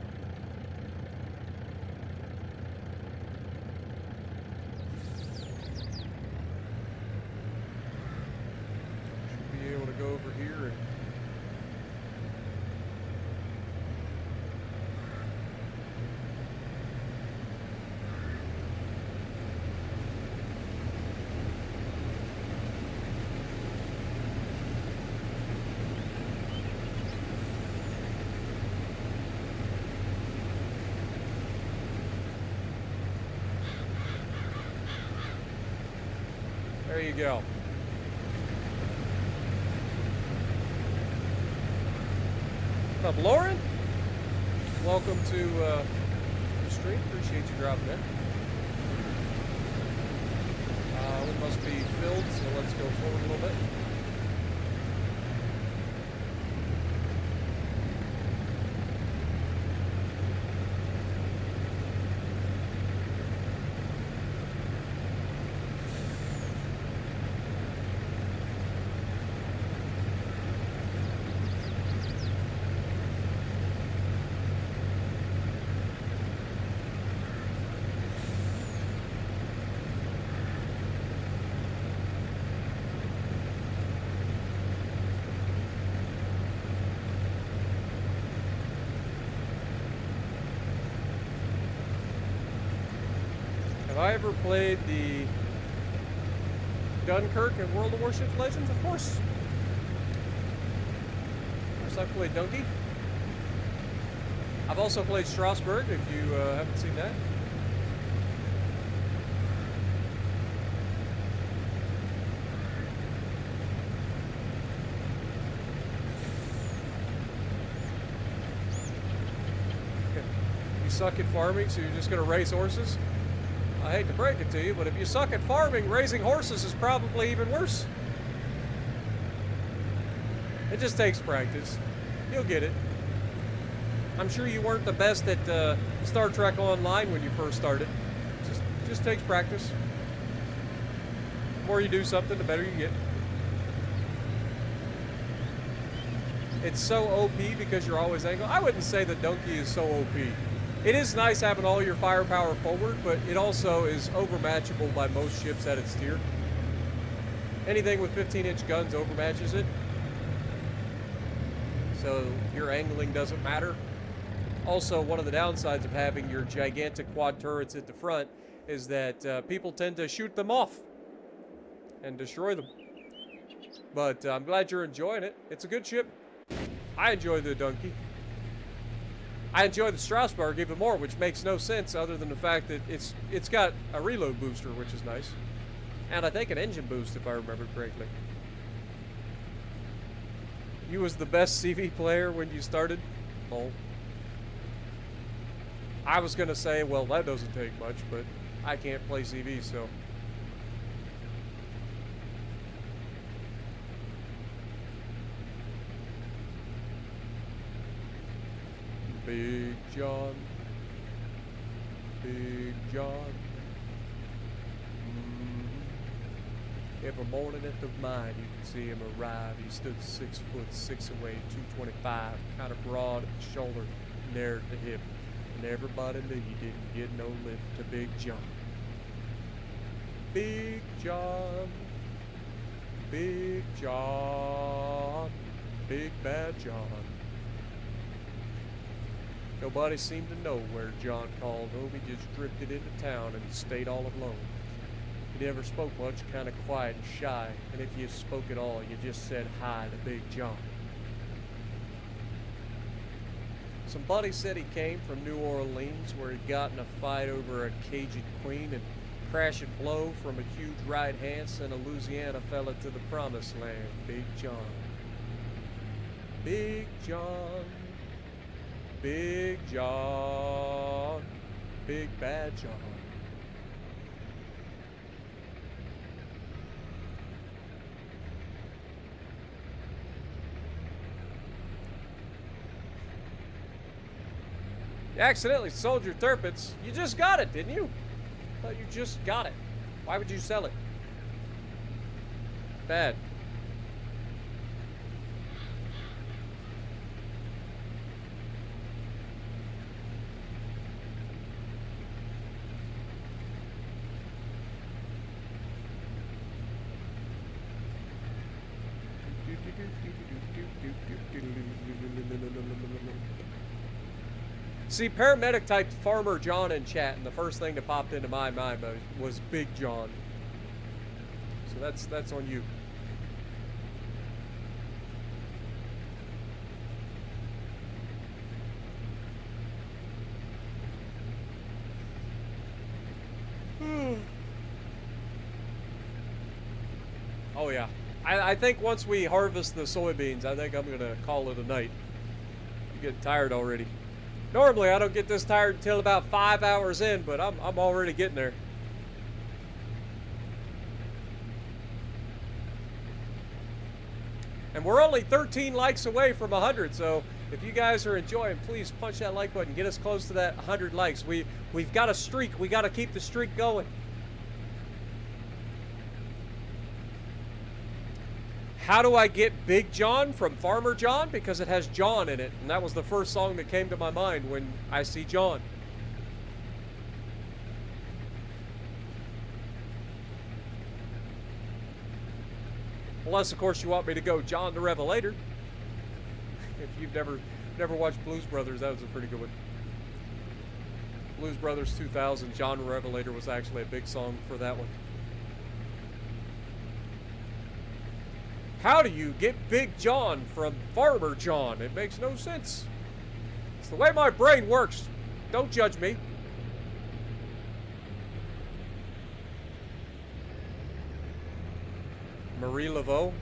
Speaker 1: Should be able to go over here and there you go. What up, Lauren? Welcome to the stream. Appreciate you dropping in. We must be filled, so let's go forward a little bit. Have I ever played the Dunkirk and World of Warships Legends? Of course. Of course, I've played Donkey. I've also played Strasbourg, if you haven't seen that. You suck at farming, so you're just going to race horses? I hate to break it to you, but if you suck at farming, raising horses is probably even worse. It just takes practice. You'll get it. I'm sure you weren't the best at Star Trek Online when you first started. Just takes practice. The more you do something, the better you get. It's so OP because you're always angled. I wouldn't say that Donkey is so OP. It is nice having all your firepower forward, but it also is overmatchable by most ships at its tier. Anything with 15-inch guns overmatches it. So your angling doesn't matter. Also, one of the downsides of having your gigantic quad turrets at the front is that people tend to shoot them off and destroy them. But I'm glad you're enjoying it. It's a good ship. I enjoy the Donkey. I enjoy the Strasbourg even more, which makes no sense other than the fact that it's got a reload booster, which is nice. And I think an engine boost, if I remember correctly. You was the best CV player when you started? Oh. I was going to say, well, that doesn't take much, but I can't play CV, so John. Big John. Every morning at the mine, you could see him arrive. He stood 6'6" away, 225, kind of broad at the shoulder, narrow at the hip. And everybody knew you didn't get no lip to Big John. Big John. Big John. Big Bad John. Nobody seemed to know where John called home. He just drifted into town and stayed all alone. He never spoke much, kind of quiet and shy, and if you spoke at all, you just said hi to Big John. Some buddies said he came from New Orleans, where he'd gotten a fight over a Cajun queen, and crash and blow from a huge right hand sent a Louisiana fella to the promised land. Big John. Big John. Big John. Big Bad John. You accidentally sold your turpits. You just got it, didn't you? I thought you just got it. Why would you sell it? Bad. See, paramedic typed Farmer John in chat, and the first thing that popped into my mind was Big John. So that's on you. Oh yeah. I think once we harvest the soybeans, I think I'm gonna call it a night. I'm getting tired already. Normally I don't get this tired until about 5 hours in, but I'm already getting there. And we're only 13 likes away from 100, so if you guys are enjoying, please punch that like button. Get us close to that 100 likes. We've got a streak. We got to keep the streak going. How do I get Big John from Farmer John? Because it has John in it, and that was the first song that came to my mind when I see John. Unless, of course, you want me to go John the Revelator. If you've never watched Blues Brothers, that was a pretty good one. Blues Brothers 2000, John the Revelator was actually a big song for that one. How do you get Big John from Farmer John? It makes no sense. It's the way my brain works. Don't judge me. Marie Laveau.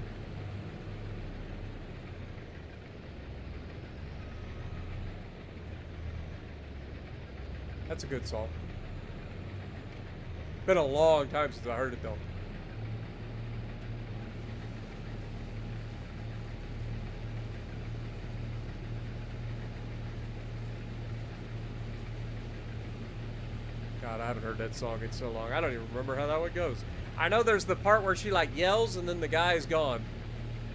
Speaker 1: That's a good song. Been a long time since I heard it though. God, I haven't heard that song in so long. I don't even remember how that one goes. I know there's the part where she like yells and then the guy is gone.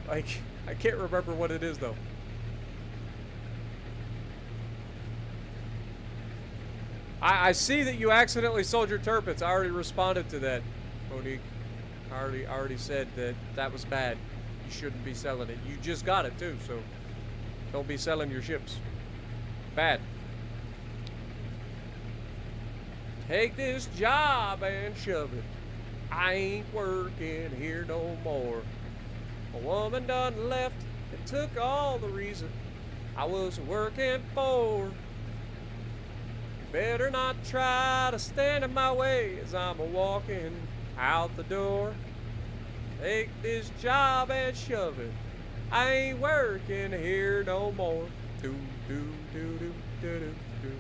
Speaker 1: Like, I can't remember what it is though. I see that you accidentally sold your turpits. I already responded to that, Monique. I already said that was bad. You shouldn't be selling it. You just got it too, so don't be selling your ships. Bad. Take this job and shove it. I ain't working here no more. A woman done left and took all the reason I was working for. You better not try to stand in my way as I'm a-walking out the door. Take this job and shove it. I ain't working here no more. Do, do, do, do, do, do, do.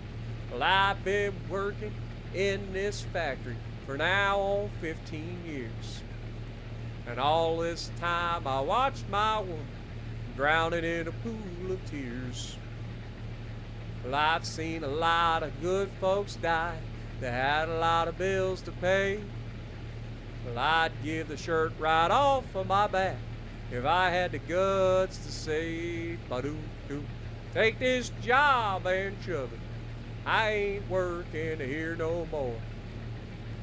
Speaker 1: Well, I've been working in this factory for now on 15 years. And all this time I watched my woman drowning in a pool of tears. Well, I've seen a lot of good folks die. They had a lot of bills to pay. Well, I'd give the shirt right off of my back if I had the guts to say, ba-doo-doo. Take this job and shove it. I ain't working here no more.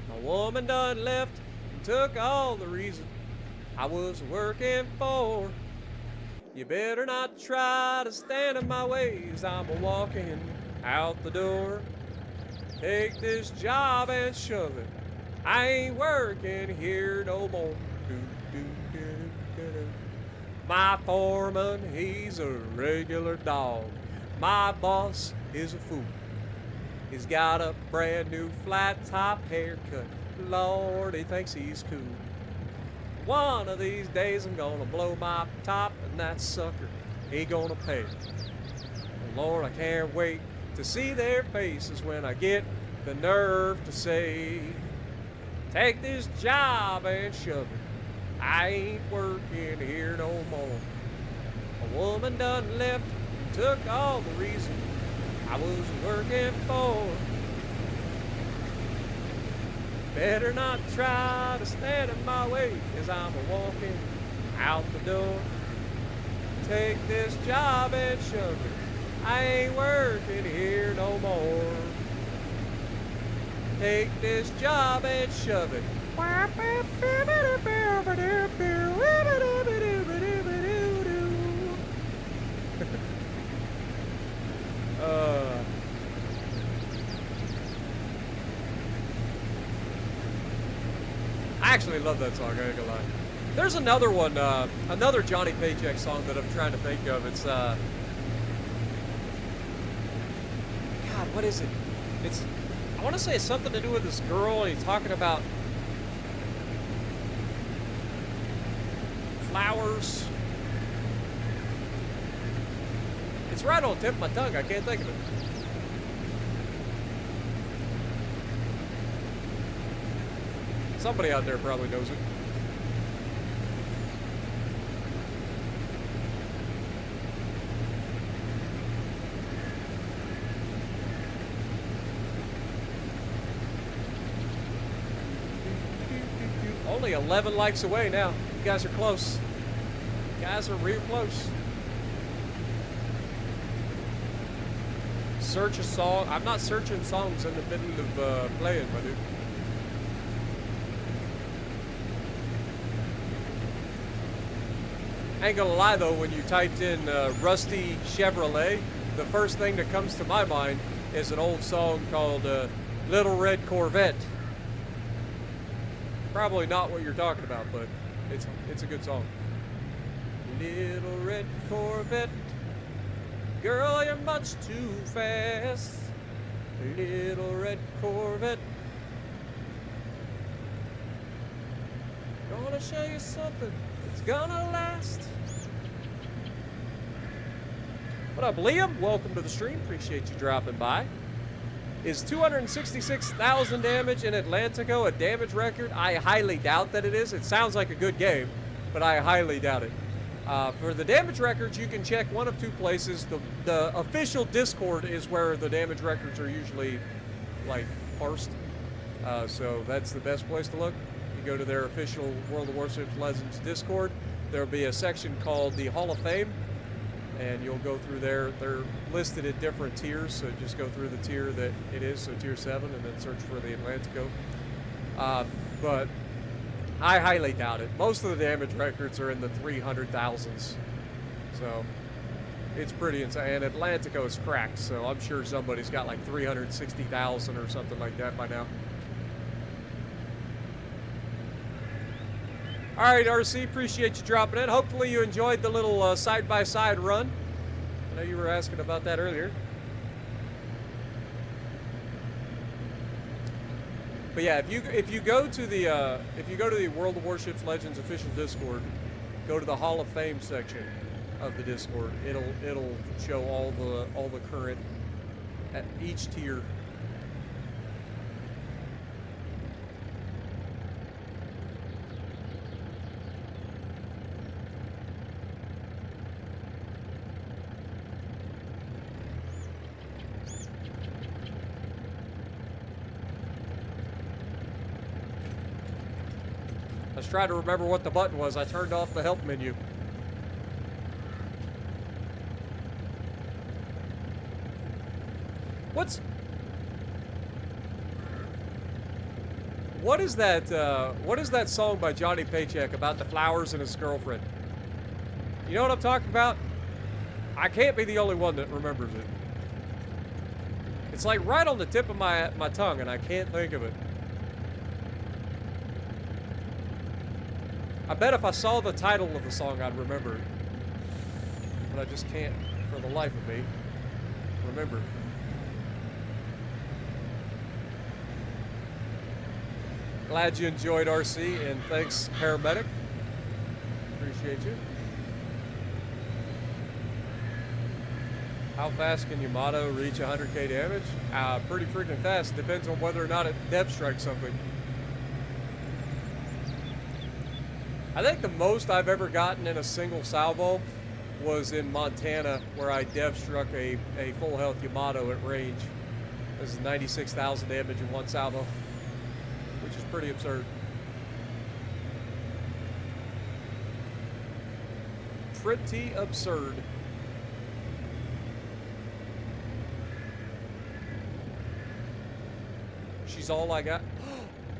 Speaker 1: My woman done left and took all the reason I was working for. You better not try to stand in my way as I'm walking out the door. Take this job and shove it. I ain't working here no more. My foreman, he's a regular dog. My boss is a fool. He's got a brand new flat top haircut. Lord, he thinks he's cool. One of these days I'm gonna blow my top and that sucker, he gonna pay. Lord, I can't wait to see their faces when I get the nerve to say, take this job and shove it. I ain't working here no more. A woman done left and took all the reason I was working for. Better not try to stand in my way as I'm walking out the door. Take this job and shove it. I ain't working here no more. Take this job and shove it. I actually love that song, I ain't gonna lie. There's another one, another Johnny Paycheck song that I'm trying to think of. It's, God, what is it? It's, I want to say it's something to do with this girl, and he's talking about flowers. It's right on the tip of my tongue, I can't think of it. Somebody out there probably knows it. Only 11 likes away now. You guys are close. You guys are real close. Search a song. I'm not searching songs in the middle of playing, my dude. Ain't gonna lie though, when you typed in Rusty Chevrolet, the first thing that comes to my mind is an old song called Little Red Corvette. Probably not what you're talking about, but it's a good song. Little Red Corvette, girl, you're much too fast. Little Red Corvette, gonna show you something that's gonna last. What up, Liam? Welcome to the stream. Appreciate you dropping by. Is 266,000 damage in Atlantico a damage record? I highly doubt that it is. It sounds like a good game, but I highly doubt it. For the damage records, you can check one of two places. The official Discord is where the damage records are usually, like, parsed. So that's the best place to look. You go to their official World of Warships Legends Discord. There'll be a section called the Hall of Fame, and you'll go through there. They're listed at different tiers, so just go through the tier that it is, so tier 7, and then search for the Atlantico. But I highly doubt it. Most of the damage records are in the 300,000s, so it's pretty insane. And Atlantico is cracked, so I'm sure somebody's got like 360,000 or something like that by now. All right, RC, appreciate you dropping in. Hopefully you enjoyed the little side-by-side run. I know you were asking about that earlier. But yeah, if you go to the World of Warships Legends official Discord, go to the Hall of Fame section of the Discord. It'll show all the current at each tier. was trying to remember what the button was. I turned off the help menu. What is that song by Johnny Paycheck about the flowers and his girlfriend? You know what I'm talking about? I can't be the only one that remembers it. It's like right on the tip of my tongue, and I can't think of it. I bet if I saw the title of the song, I'd remember it. But I just can't, for the life of me, remember. Glad you enjoyed, RC, and thanks, Paramedic. Appreciate you. How fast can Yamato reach 100k damage? Pretty freaking fast. Depends on whether or not it depth strikes something. I think the most I've ever gotten in a single salvo was in Montana, where I depth struck a full health Yamato at range. This is 96,000 damage in one salvo, which is pretty absurd. Pretty absurd. She's all I got.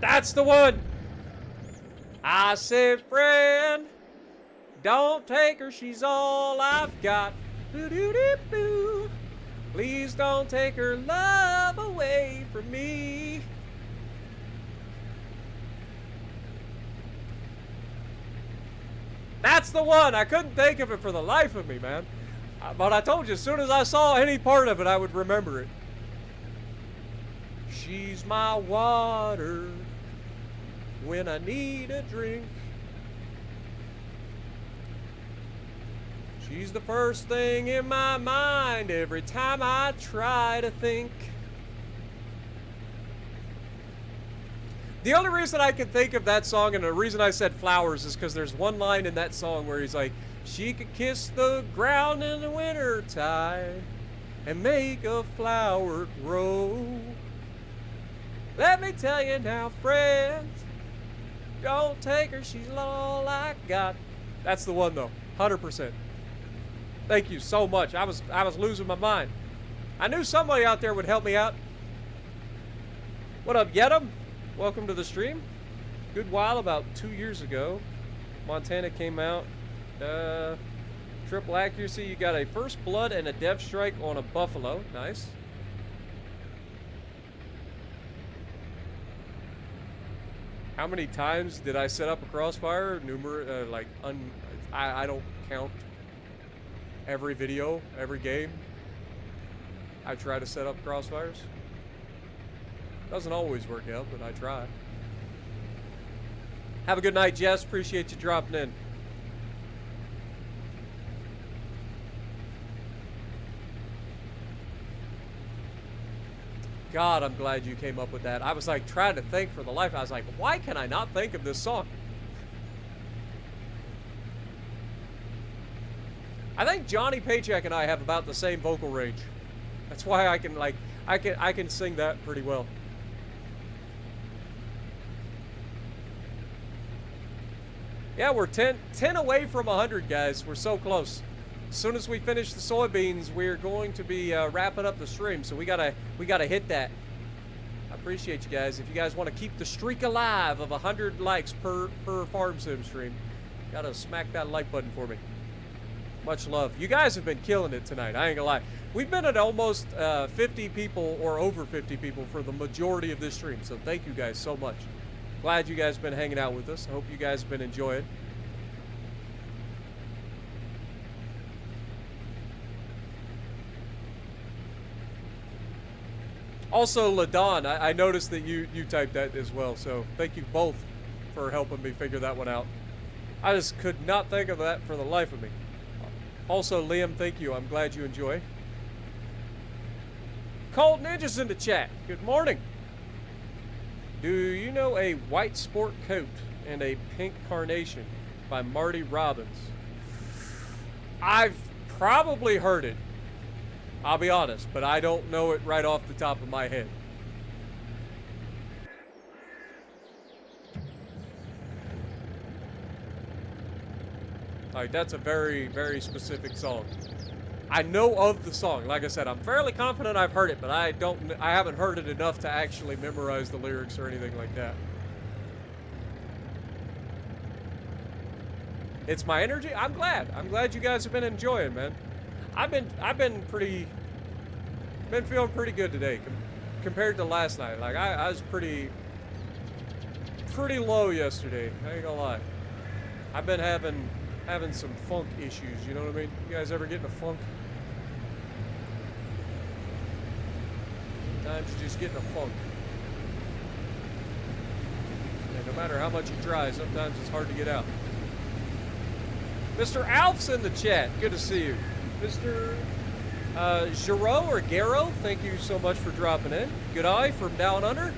Speaker 1: That's the one! I said, friend, don't take her, she's all I've got. Doo-doo-doo-doo. Please don't take her love away from me. That's the one! I couldn't think of it for the life of me, man. But I told you, as soon as I saw any part of it, I would remember it. She's my water when I need a drink. She's the first thing in my mind every time I try to think. The only reason I can think of that song, and the reason I said flowers, is because there's one line in that song where he's like, she could kiss the ground in the winter time and make a flower grow. Let me tell you now, friends, don't take her, she's all I got. That's the one, though, 100%. Thank you so much. I was losing my mind. I knew somebody out there would help me out. What up, Yedem? Welcome to the stream. Good while, about 2 years ago, Montana came out. Triple accuracy. You got a first blood and a depth strike on a buffalo. Nice. How many times did I set up a crossfire? I don't count. Every video, every game, I try to set up crossfires. Doesn't always work out, but I try. Have a good night, Jess. Appreciate you dropping in. God, I'm glad you came up with that. I was like trying to think for the life. I was like, why can I not think of this song? I think Johnny Paycheck and I have about the same vocal range. That's why I can sing that pretty well. Yeah, we're 10 away from 100, guys. We're so close. As soon as we finish the soybeans, we're going to be wrapping up the stream. So we gotta hit that. I appreciate you guys. If you guys want to keep the streak alive of 100 likes per Farm Sim stream, gotta smack that like button for me. Much love. You guys have been killing it tonight. I ain't gonna lie. We've been at almost 50 people or over 50 people for the majority of this stream. So thank you guys so much. Glad you guys have been hanging out with us. I hope you guys have been enjoying. Also, LaDon, I noticed that you typed that as well, so thank you both for helping me figure that one out. I just could not think of that for the life of me. Also, Liam, thank you. I'm glad you enjoy. Cold Ninja's in the chat. Good morning. Do you know a white sport coat and a pink carnation by Marty Robbins? I've probably heard it. I'll be honest, but I don't know it right off the top of my head. Like, that's a very, very specific song. I know of the song. Like I said, I'm fairly confident I've heard it, but I haven't heard it enough to actually memorize the lyrics or anything like that. It's my energy. I'm glad. I'm glad you guys have been enjoying, man. I've been feeling pretty good today compared to last night. Like I was pretty low yesterday. I ain't gonna lie. I've been having some funk issues. You know what I mean? You guys ever get in a funk? Sometimes you just get in a funk. And no matter how much you try, sometimes it's hard to get out. Mr. Alf's in the chat. Good to see you. Mr. Giro or Garo, thank you so much for dropping in. Good eye from down under.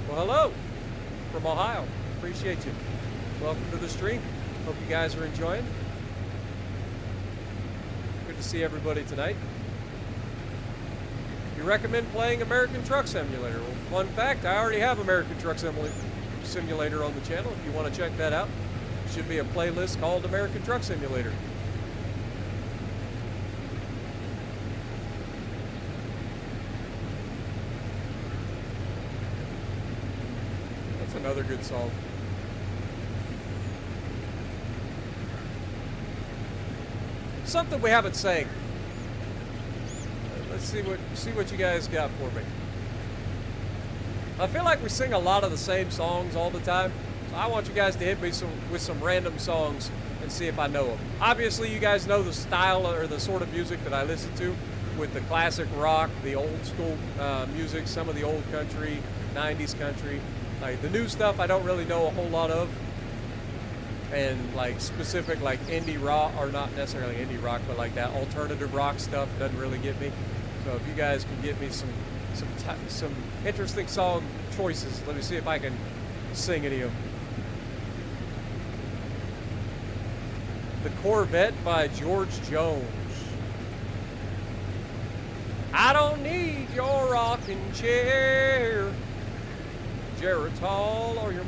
Speaker 1: Well, hello from Ohio. Appreciate you. Welcome to the stream. Hope you guys are enjoying. Good to see everybody tonight. You recommend playing American Truck Simulator? Well, fun fact, I already have American Truck Simulator on the channel. If you want to check that out, there should be a playlist called American Truck Simulator. Another good song. Something we haven't sang. Let's see what you guys got for me. I feel like we sing a lot of the same songs all the time. So I want you guys to hit me with some random songs and see if I know them. Obviously, you guys know the style or the sort of music that I listen to, with the classic rock, the old school music, some of the old country, 90s country. Like the new stuff I don't really know a whole lot of, and like specific like indie rock, or not necessarily indie rock, but like that alternative rock stuff doesn't really get me. So if you guys can get me some interesting song choices, let me see if I can sing any of them. The Corvette by George Jones. I don't need your rocking chair, Geritol, or your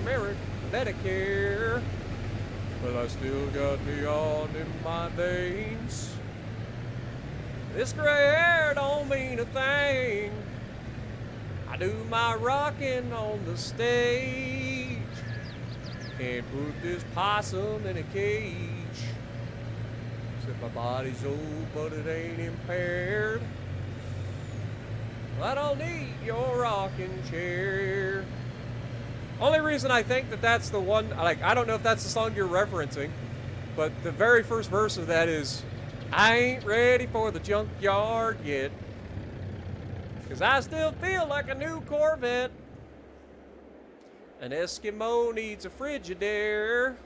Speaker 1: Medicare, but I still got neon in my veins. This gray hair don't mean a thing. I do my rocking on the stage. Can't put this possum in a cage. Said my body's old, but it ain't impaired. Well, I don't need your rocking chair. Only reason I think that that's the one, like, I don't know if that's the song you're referencing, but the very first verse of that is, I ain't ready for the junkyard yet, 'cause I still feel like a new Corvette. An Eskimo needs a Frigidaire.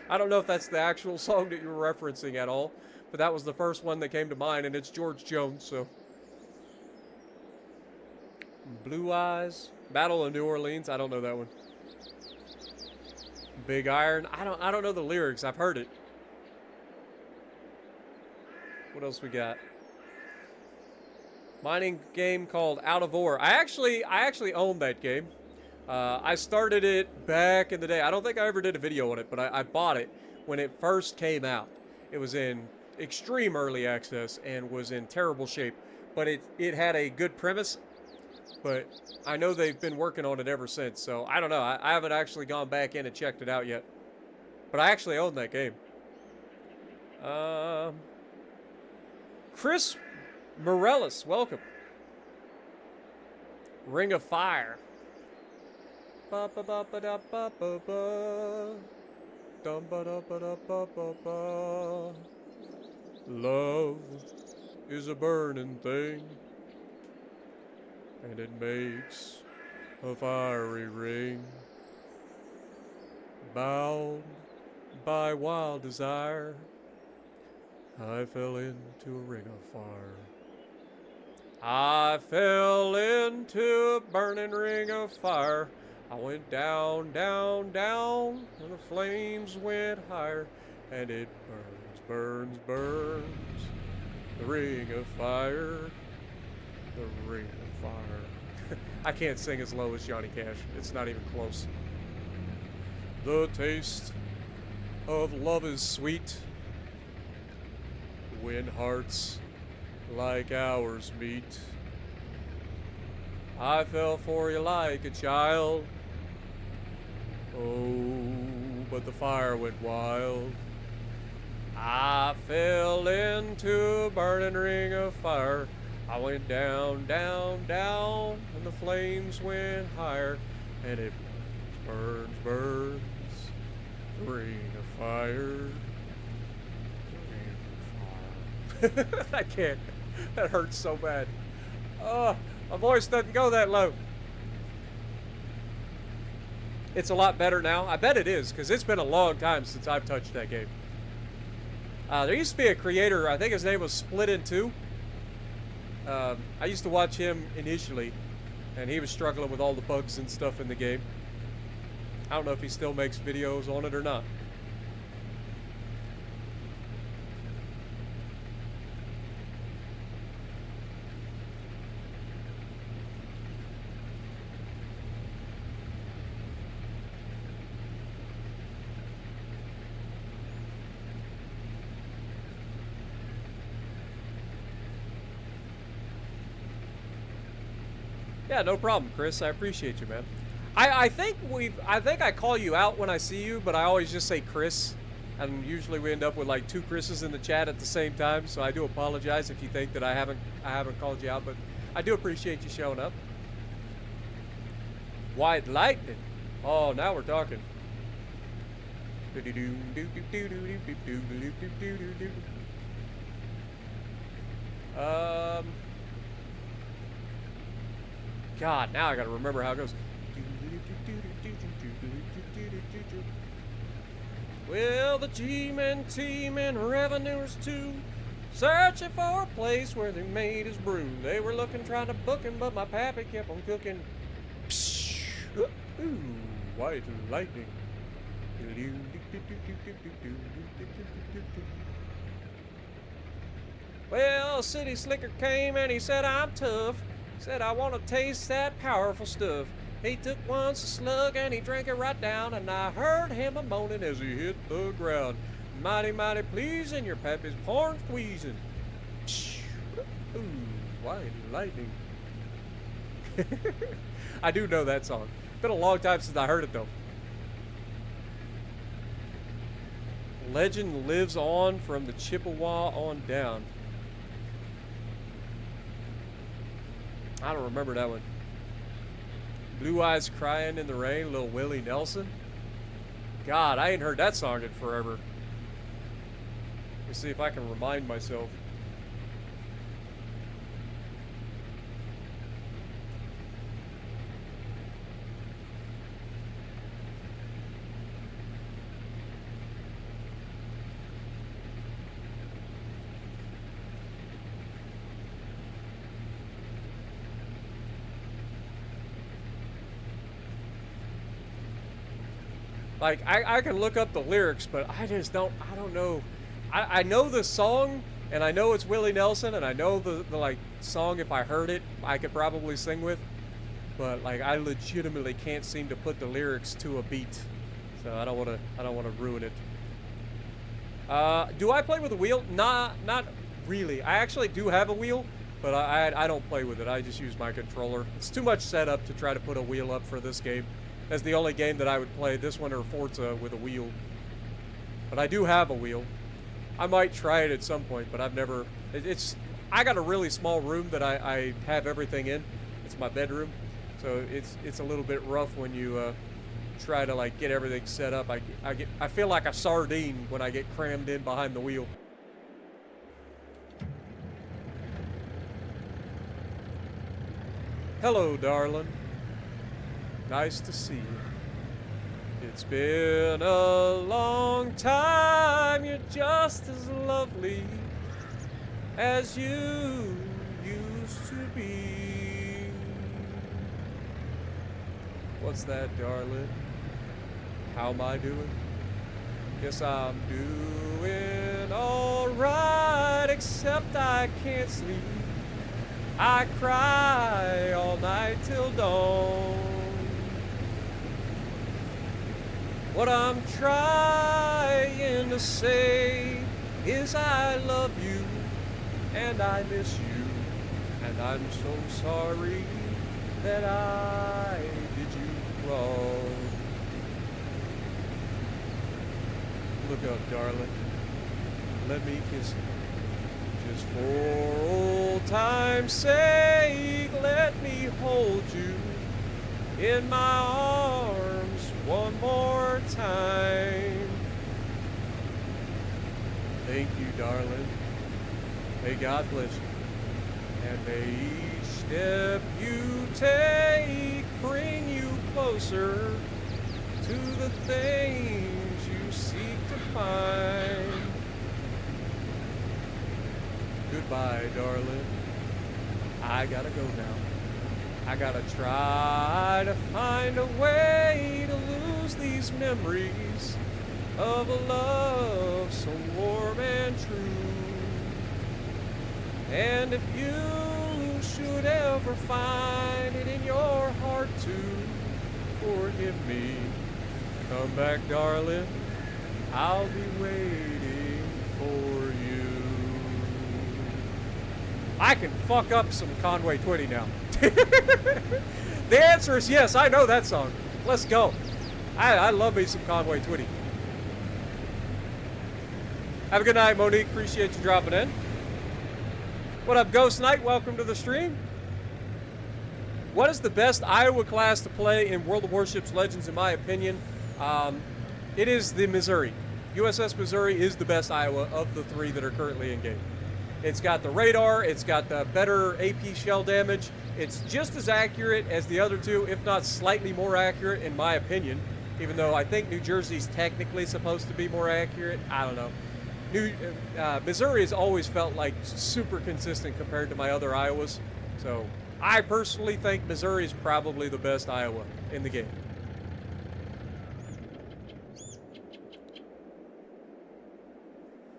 Speaker 1: I don't know if that's the actual song that you were referencing at all, but that was the first one that came to mind, and it's George Jones, so. Blue Eyes. Battle of New Orleans. I don't know that one. Big Iron. I don't know the lyrics. I've heard it. What else we got? Mining game called Out of Ore. I actually own that game. I started it back in the day. I don't think I ever did a video on it, but I bought it when it first came out. It was in extreme early access and was in terrible shape, but it had a good premise. But I know they've been working on it ever since, so I don't know. I haven't actually gone back in and checked it out yet. But I actually own that game. Chris Morellis, welcome. Ring of Fire. Ba ba ba ba da ba ba ba. Dum ba da ba da ba ba ba. Love is a burning thing, and it makes a fiery ring. Bound by wild desire, I fell into a ring of fire. I fell into a burning ring of fire. I went down, down, down, and the flames went higher. And it burns, burns, burns, the ring of fire, the ring of fire. I can't sing as low as Johnny Cash. It's not even close. The taste of love is sweet when hearts like ours meet. I fell for you like a child. Oh, but the fire went wild. I fell into a burning ring of fire. I went down, down, down, and the flames went higher. And it burns, burns, ring of fire. Ring of fire. I can't. That hurts so bad. Oh, my voice doesn't go that low. It's a lot better now. I bet it is, because it's been a long time since I've touched that game. There used to be a creator, I think his name was Split in Two. I used to watch him initially, and he was struggling with all the bugs and stuff in the game. I don't know if he still makes videos on it or not. Yeah, no problem, Chris. I appreciate you, man. I think I call you out when I see you, but I always just say Chris, and usually we end up with like two Chris's in the chat at the same time. So I do apologize if you think that I haven't called you out, but I do appreciate you showing up. White lightning. Oh, now we're talking. God, now I gotta remember how it goes. Well, the G-men, T-men, revenuers too, searching for a place where they made his brew. They were looking, trying to book him, but my pappy kept on cooking. Ooh, white lightning. Well, City Slicker came and he said, I'm tough. Said, I want to taste that powerful stuff. He took once a slug and he drank it right down, and I heard him a-moaning as he hit the ground. Mighty, mighty pleasing, your pappy's porn squeezing. Ooh, white lightning. I do know that song. Been a long time since I heard it, though. Legend lives on from the Chippewa on down. I don't remember that one. Blue Eyes Crying in the Rain, Lil Willie Nelson. God, I ain't heard that song in forever. Let's see if I can remind myself. Like, I can look up the lyrics, but I don't know. I know the song, and I know it's Willie Nelson, and I know the like song, if I heard it, I could probably sing with. But like, I legitimately can't seem to put the lyrics to a beat. So I don't wanna ruin it. Do I play with a wheel? Nah, not really. I actually do have a wheel, but I don't play with it. I just use my controller. It's too much setup to try to put a wheel up for this game. That's the only game that I would play, this one or Forza, with a wheel. But I do have a wheel. I might try it at some point, but I've never... I got a really small room that I have everything in. It's my bedroom. So it's a little bit rough when you try to like get everything set up. I feel like a sardine when I get crammed in behind the wheel. Hello, darling. Nice to see you. It's been a long time. You're just as lovely as you used to be. What's that, darling? How am I doing? Guess I'm doing alright, except I can't sleep. I cry all night till dawn. What I'm trying to say is I love you and I miss you, and I'm so sorry that I did you wrong. Look up, darling. Let me kiss you. Just for old time's sake, let me hold you in my arms one more time. Thank you, darling. May God bless you. And may each step you take bring you closer to the things you seek to find. Goodbye, darling. I gotta go now. I gotta try to find a way to lose these memories of a love so warm and true. And if you should ever find it in your heart to forgive me, come back, darling. I'll be waiting for you. I can fuck up some Conway Twitty now. The answer is yes. I know that song. Let's go. I love me some Conway Twitty. Have a good night, Monique. Appreciate you dropping in. What up, Ghost Knight? Welcome to the stream. What is the best Iowa class to play in World of Warships Legends, in my opinion? It is the Missouri. USS Missouri is the best Iowa of the three that are currently in game. It's got the radar, it's got the better AP shell damage. It's just as accurate as the other two, if not slightly more accurate, in my opinion. Even though I think New Jersey's technically supposed to be more accurate. I don't know. Missouri has always felt like super consistent compared to my other Iowas. So I personally think Missouri is probably the best Iowa in the game.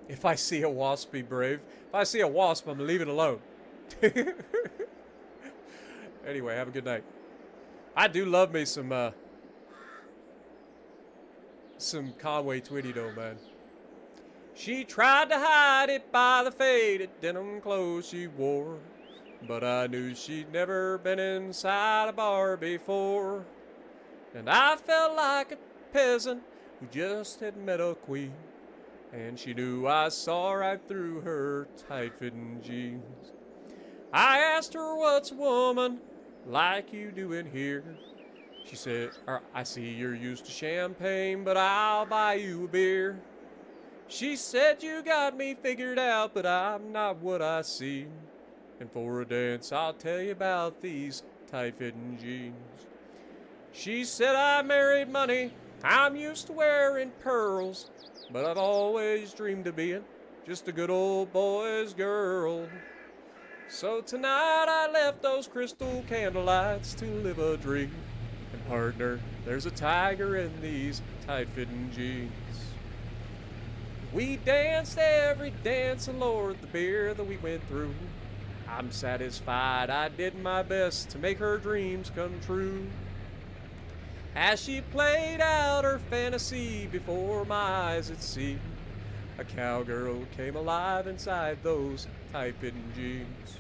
Speaker 1: If I see a wasp, be brave. If I see a wasp, I'm leaving it alone. Anyway, have a good night. I do love me some Conway Twitty though, man. She tried to hide it by the faded denim clothes she wore, but I knew she'd never been inside a bar before. And I felt like a peasant who just had met a queen, and she knew I saw right through her tight-fitting jeans. I asked her, what's a woman like you doing here? She said, I see you're used to champagne, but I'll buy you a beer. She said, you got me figured out, but I'm not what I see. And for a dance, I'll tell you about these tight-fitting jeans. She said, I married money, I'm used to wearing pearls, but I've always dreamed of being just a good old boy's girl. So tonight I left those crystal candlelights to live a dream. And partner, there's a tiger in these tight-fitting jeans. We danced every dance, and Lord, the beer that we went through. I'm satisfied I did my best to make her dreams come true. As she played out her fantasy before my eyes at sea, a cowgirl came alive inside those tight-fitting jeans.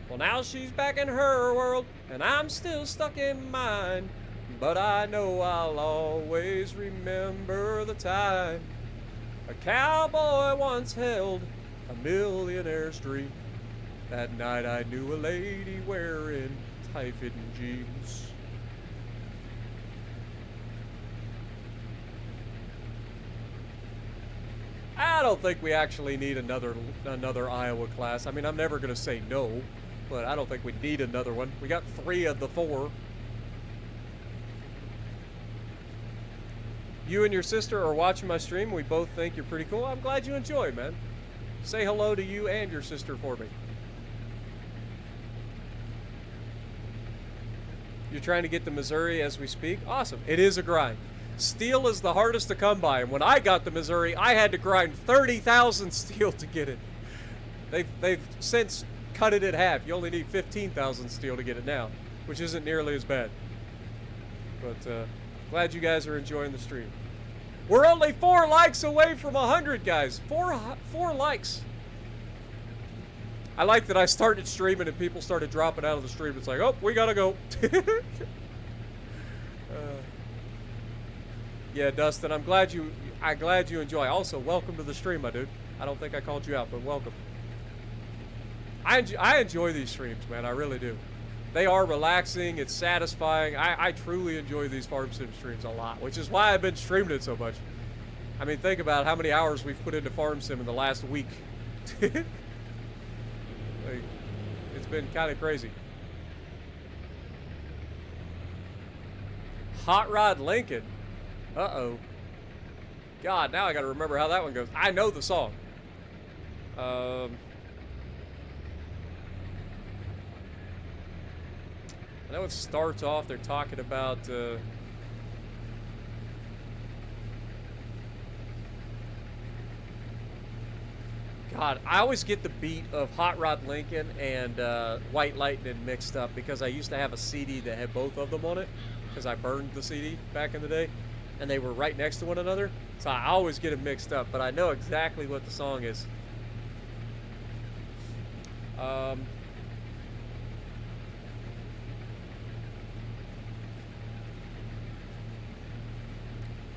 Speaker 1: Well, now she's back in her world, and I'm still stuck in mine. But I know I'll always remember the time a cowboy once held a millionaire's dream. That night I knew a lady wearing tight-fitting jeans. I don't think we actually need another Iowa class. I mean, I'm never going to say no, but I don't think we need another one. We got 3 of the 4. You and your sister are watching my stream. We both think you're pretty cool. I'm glad you enjoy, man. Say hello to you and your sister for me. You're trying to get to Missouri as we speak? Awesome. It is a grind. Steel is the hardest to come by, and when I got to Missouri, I had to grind 30,000 steel to get it. They've since cut it in half. You only need 15,000 steel to get it now, which isn't nearly as bad. But Glad you guys are enjoying the stream. We're only 4 likes away from 100, guys. Four likes. I like that I started streaming and people started dropping out of the stream. It's like, oh, we gotta go. Yeah, Dustin, I'm glad you enjoy. Also, welcome to the stream, my dude. I don't think I called you out, but welcome. I enjoy these streams, man. I really do. They are relaxing. It's satisfying. I truly enjoy these farm sim streams a lot, which is why I've been streaming it so much. I mean, think about how many hours we've put into farm sim in the last week. Like, it's been kind of crazy. Hot Rod Lincoln. Uh-oh. God, now I gotta remember how that one goes. I know the song. I know it starts off, they're talking about, God, I always get the beat of Hot Rod Lincoln and White Lightning mixed up because I used to have a CD that had both of them on it because I burned the CD back in the day and they were right next to one another. So I always get them mixed up, but I know exactly what the song is.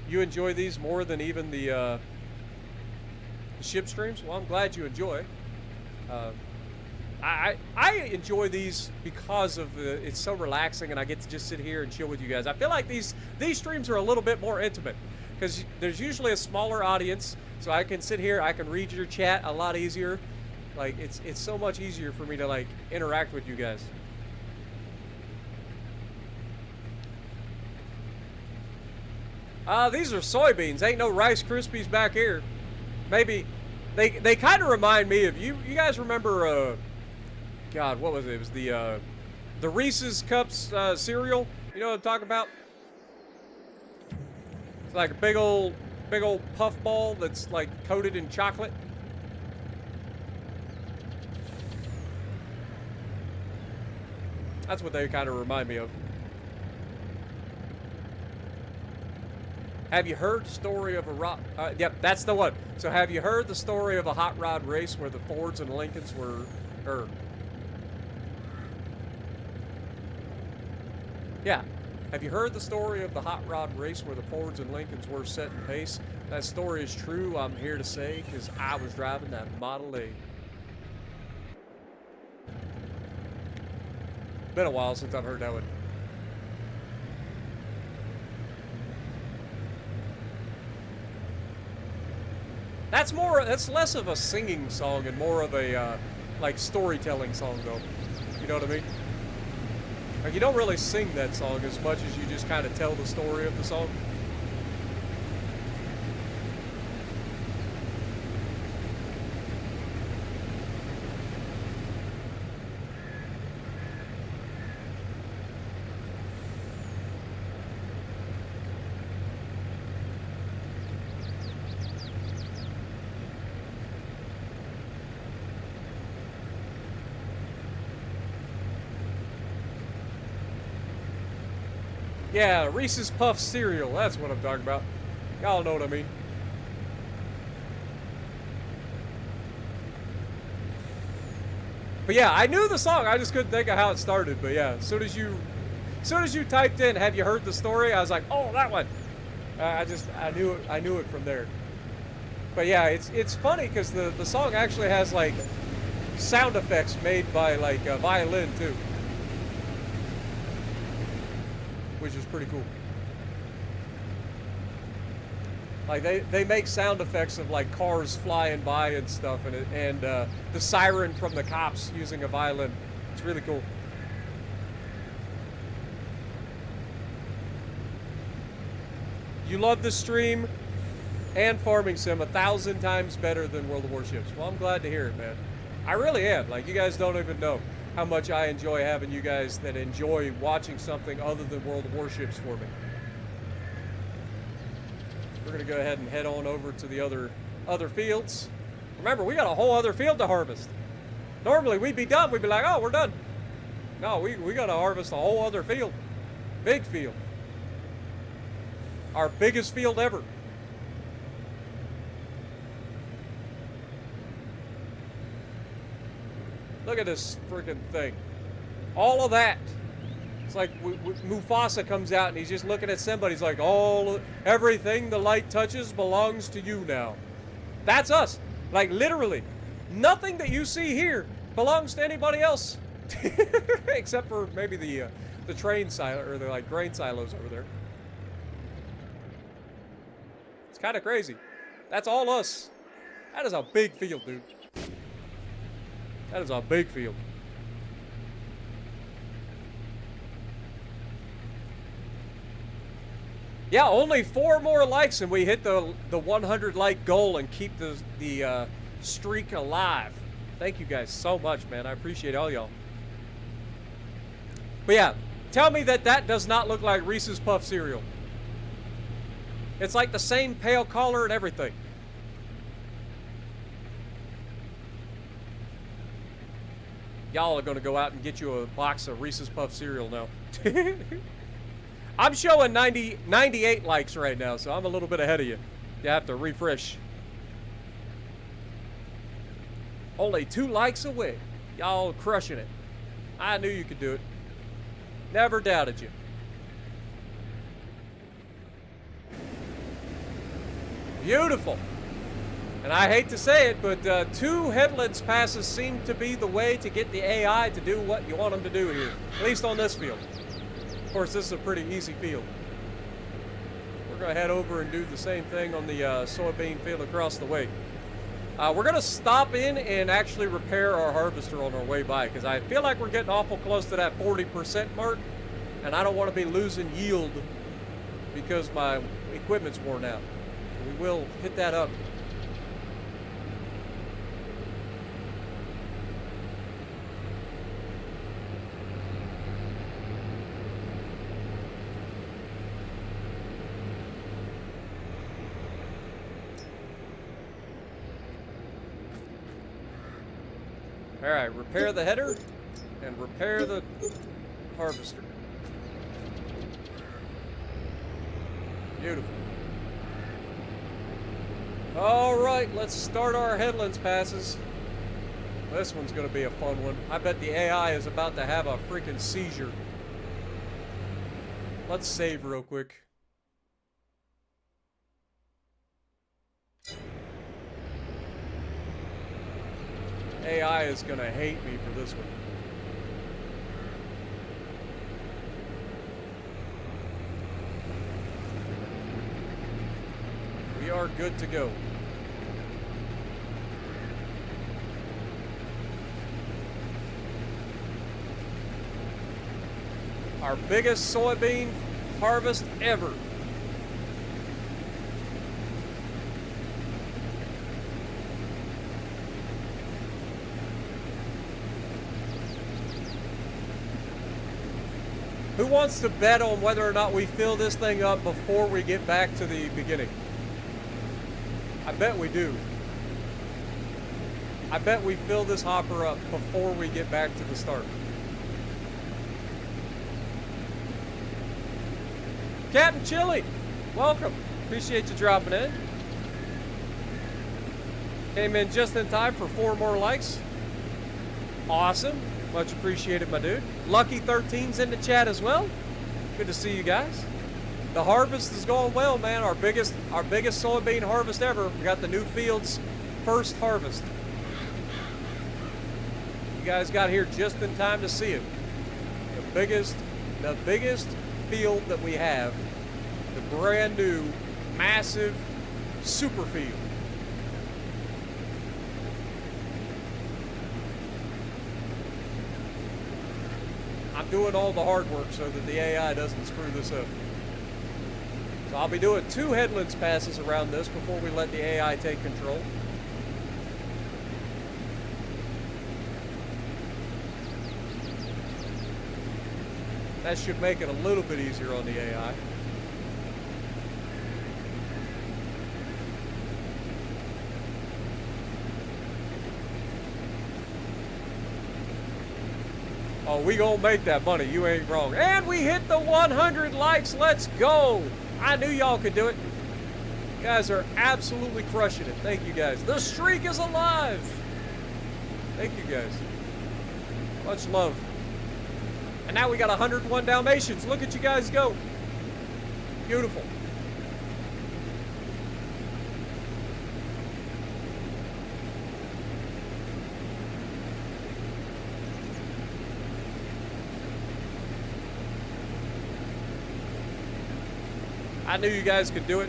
Speaker 1: You enjoy these more than even the ship streams? Well, I'm glad you enjoy. I enjoy these because of it's so relaxing and I get to just sit here and chill with you guys. I feel like these streams are a little bit more intimate because there's usually a smaller audience, so I can sit here, I can read your chat a lot easier. Like it's so much easier for me to like interact with you guys. These are soybeans. Ain't no Rice Krispies back here. Maybe they kind of remind me of you guys remember God, what was it? It was the Reese's Cups cereal. You know what I'm talking about? It's like a big old puff ball that's like coated in chocolate. That's what they kind of remind me of. Have you heard the story of a rock? Yep, that's the one. So have you heard the story of a hot rod race where the Fords and Lincolns were, yeah. Have you heard the story of the hot rod race where the Fords and Lincolns were setting pace? That story is true, I'm here to say, because I was driving that Model A. Been a while since I've heard that one. That's less of a singing song and more of a like storytelling song though. You know what I mean? Like you don't really sing that song as much as you just kind of tell the story of the song. Yeah, Reese's Puff cereal. That's what I'm talking about. Y'all know what I mean. But yeah, I knew the song. I just couldn't think of how it started. But yeah, as soon as you typed in, "Have you heard the story?" I was like, "Oh, that one." I knew it from there. But yeah, it's funny because the song actually has like sound effects made by like a violin too. Which is pretty cool. Like they make sound effects of like cars flying by and stuff, and the siren from the cops using a violin. It's really cool. You love the stream and Farming Sim 1,000 times better than World of Warships. Well, I'm glad to hear it, man. I really am. Like you guys don't even know how much I enjoy having you guys that enjoy watching something other than World of Warships for me. We're gonna go ahead and head on over to the other fields. Remember, we got a whole other field to harvest. Normally we'd be done, we'd be like, oh, we're done. No, we gotta harvest a whole other field. Big field. Our biggest field ever. Look at this freaking thing. All of that. It's like Mufasa comes out and he's just looking at somebody. He's like, everything the light touches belongs to you now. That's us. Like literally, nothing that you see here belongs to anybody else, except for maybe the train silo or the like grain silos over there. It's kind of crazy. That's all us. That is a big field, dude. That is a big field. Yeah, only 4 more likes and we hit the 100 like goal and keep the streak alive. Thank you guys so much, man. I appreciate all y'all. But yeah, tell me that does not look like Reese's Puff cereal. It's like the same pale color and everything. Y'all are gonna go out and get you a box of Reese's Puff cereal now. I'm showing 98 likes right now, so I'm a little bit ahead of you. You have to refresh. Only 2 likes away. Y'all crushing it. I knew you could do it. Never doubted you. Beautiful. And I hate to say it, but 2 headlands passes seem to be the way to get the AI to do what you want them to do here. At least on this field. Of course, this is a pretty easy field. We're going to head over and do the same thing on the soybean field across the way. We're going to stop in and actually repair our harvester on our way by, because I feel like we're getting awful close to that 40% mark, and I don't want to be losing yield because my equipment's worn out. So we will hit that up. All right, repair the header and repair the harvester. Beautiful. All right, let's start our headlands passes. This one's going to be a fun one. I bet the AI is about to have a freaking seizure. Let's save real quick. AI is gonna hate me for this one. We are good to go. Our biggest soybean harvest ever. Who wants to bet on whether or not we fill this thing up before we get back to the beginning? I bet we do. I bet we fill this hopper up before we get back to the start. Captain Chili, welcome. Appreciate you dropping in. Came in just in time for 4 more likes. Awesome. Much appreciated, my dude. Lucky 13's in the chat as well. Good to see you guys. The harvest is going well, man. Our biggest soybean harvest ever. We got the new field's first harvest. You guys got here just in time to see it. The biggest field that we have. The brand new, massive super field. I'm doing all the hard work so that the AI doesn't screw this up. So I'll be doing 2 headlands passes around this before we let the AI take control. That should make it a little bit easier on the AI. Oh, we gonna make that money. You ain't wrong. And we hit the 100 likes. Let's go. I knew y'all could do it. You guys are absolutely crushing it. Thank you guys. The streak is alive. Thank you guys. Much love. And now we got 101 Dalmatians. Look at you guys go. Beautiful. I knew you guys could do it.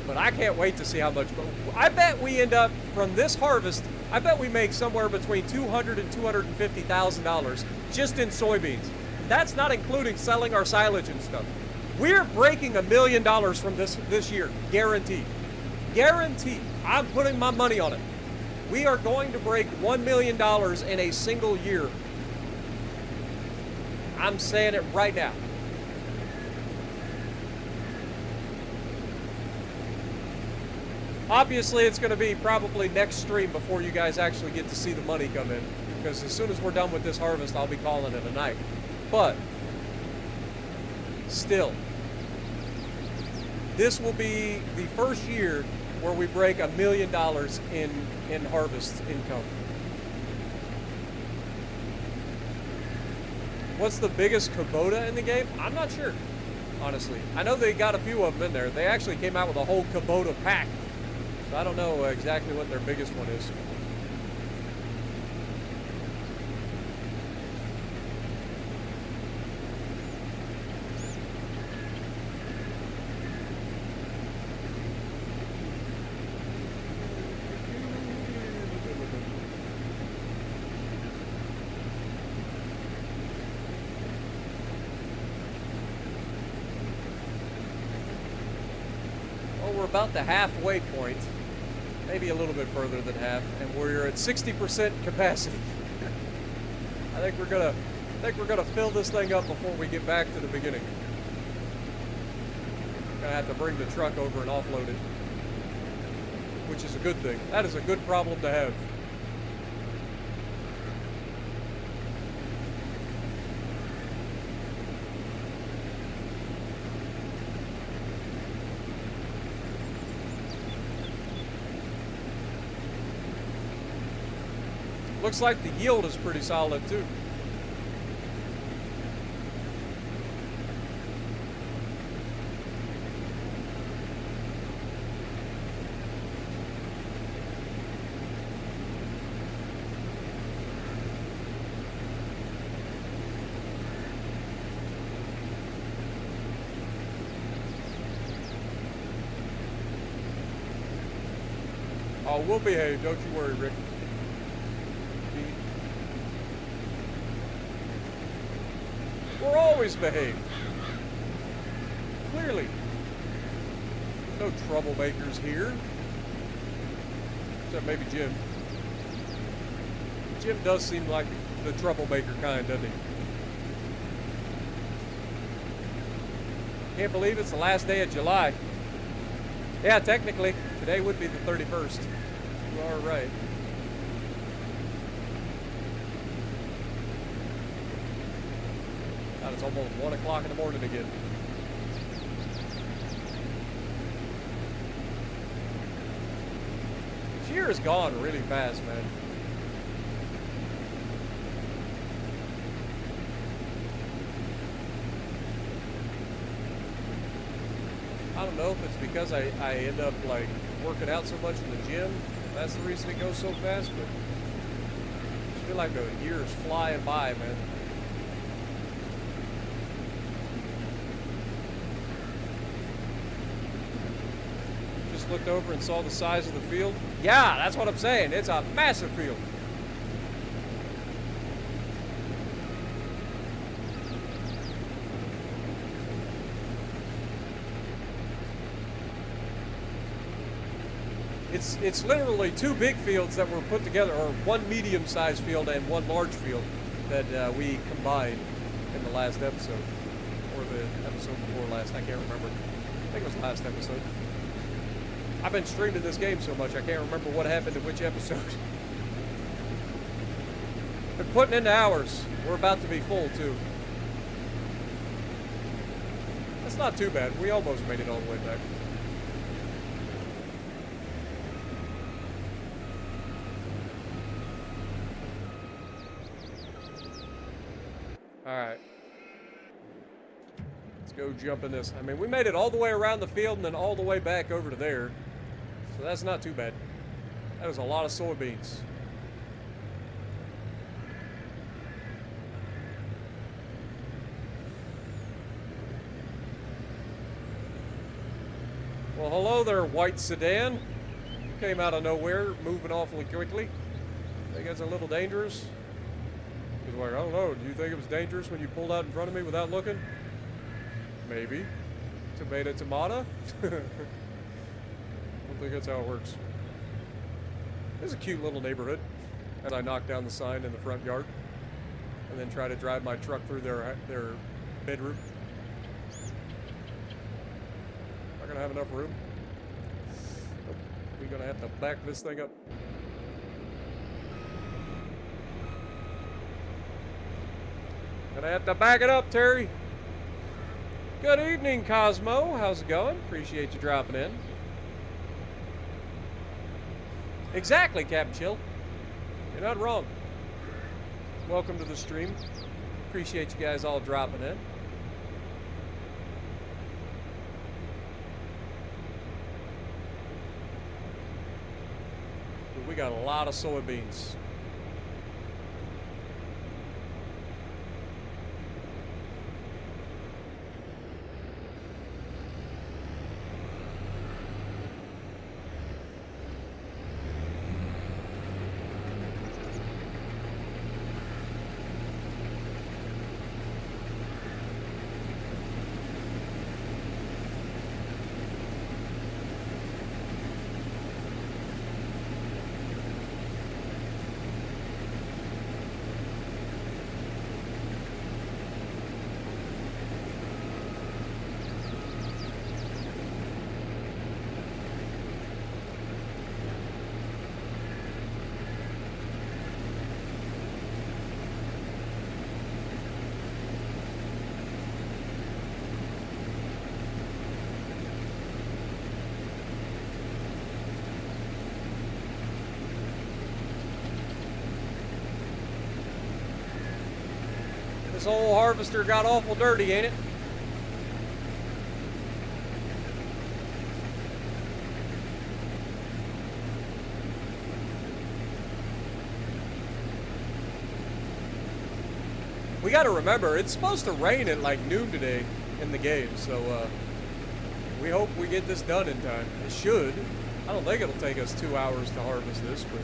Speaker 1: But I can't wait to see how much. I bet we end up, from this harvest, I bet we make somewhere between $200,000 and $250,000 just in soybeans. That's not including selling our silage and stuff. We're breaking $1 million from this year, guaranteed. Guaranteed. I'm putting my money on it. We are going to break $1 million in a single year. I'm saying it right now. Obviously, it's going to be probably next stream before you guys actually get to see the money come in. Because as soon as we're done with this harvest, I'll be calling it a night. But, still, this will be the first year where we break $1 million in harvest income. What's the biggest Kubota in the game? I'm not sure, honestly. I know they got a few of them in there. They actually came out with a whole Kubota pack. So I don't know exactly what their biggest one is. Well, we're about the halfway point. Maybe a little bit further than half, and we're at 60% capacity. I think we're gonna fill this thing up before we get back to the beginning. Gonna have to bring the truck over and offload it, which is a good thing. That is a good problem to have. Looks like the yield is pretty solid too. Oh, we'll behave, don't you worry, Rick. We're always behaved. Clearly. No troublemakers here. Except maybe Jim. Jim does seem like the troublemaker kind, doesn't he? Can't believe it's the last day of July. Yeah, technically, today would be the 31st. You are right. It's almost 1 o'clock in the morning again. This year has gone really fast, man. I don't know if it's because I end up like working out so much in the gym. That's the reason it goes so fast, but I just feel like a year is flying by, man. Looked over and saw the size of the field. Yeah, that's what I'm saying. It's a massive field. It's literally 2 big fields that were put together, or 1 medium-sized field and 1 large field that we combined in the last episode, or the episode before last. I can't remember. I think it was the last episode. I've been streaming this game so much I can't remember what happened in which episode. Been putting in the hours. We're about to be full too. That's not too bad. We almost made it all the way back. Alright. Let's go jump in this. I mean, we made it all the way around the field and then all the way back over to there. So that's not too bad. That was a lot of soybeans. Well, hello there, white sedan. You came out of nowhere, moving awfully quickly. Think that's a little dangerous? He's like, I don't know, do you think it was dangerous when you pulled out in front of me without looking? Maybe. Tomato? I don't think that's how it works. This is a cute little neighborhood. As I knock down the sign in the front yard. And then try to drive my truck through their bedroom. Not gonna have enough room. We're gonna have to back this thing up. Gonna have to back it up, Terry. Good evening, Cosmo. How's it going? Appreciate you dropping in. Exactly, Captain Chill. You're not wrong. Welcome to the stream. Appreciate you guys all dropping in. We got a lot of soybeans. This old harvester got awful dirty, ain't it? We gotta remember, it's supposed to rain at like noon today in the game, so we hope we get this done in time. It should. I don't think it'll take us 2 hours to harvest this, but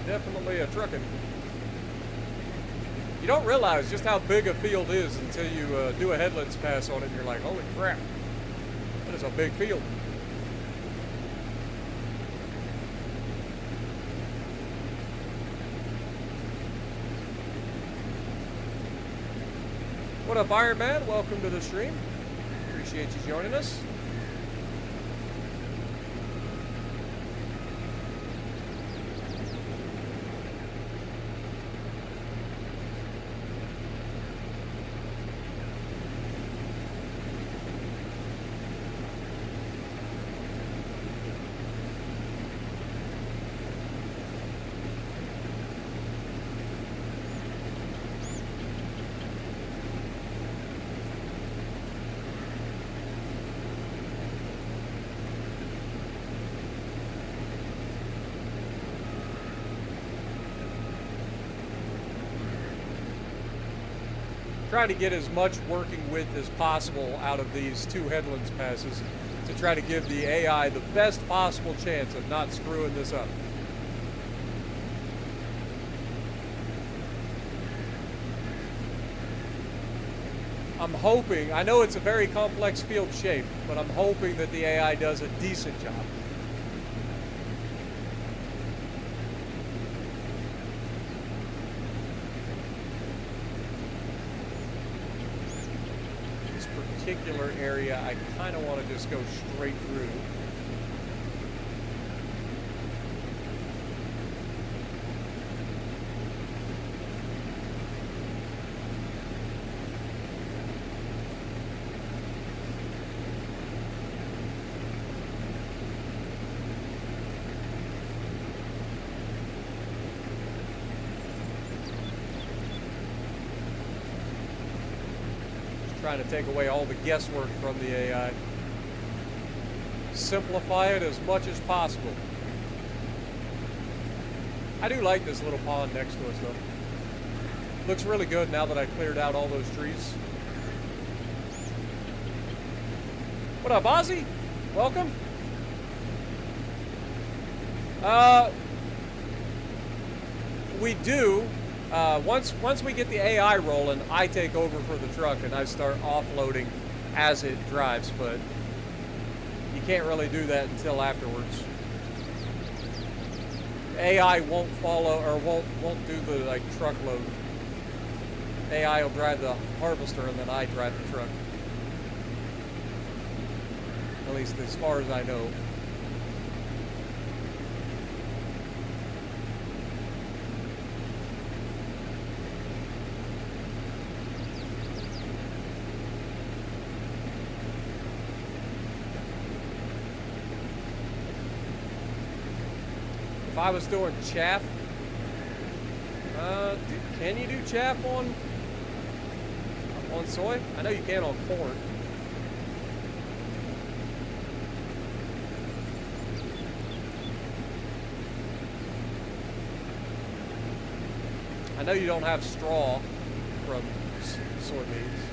Speaker 1: definitely a trucking. You don't realize just how big a field is until you do a headlands pass on it and you're like, holy crap, that is a big field. What up, Iron Man? Welcome to the stream. Appreciate you joining us. Trying to get as much working with as possible out of these two headlands passes to try to give the AI the best possible chance of not screwing this up. I'm hoping, I know it's a very complex field shape, but I'm hoping that the AI does a decent job. Particular area, I kind of want to just go straight through. Trying to take away all the guesswork from the AI. Simplify it as much as possible. I do like this little pond next to us, though. Looks really good now that I cleared out all those trees. What up, Ozzy? Welcome. We do. Once we get the AI rolling, I take over for the truck and I start offloading as it drives, but you can't really do that until afterwards. AI won't follow or won't do the like truckload. AI will drive the harvester and then I drive the truck. At least as far as I know. If I was doing chaff, can you do chaff on soy? I know you can on corn. I know you don't have straw from soybeans.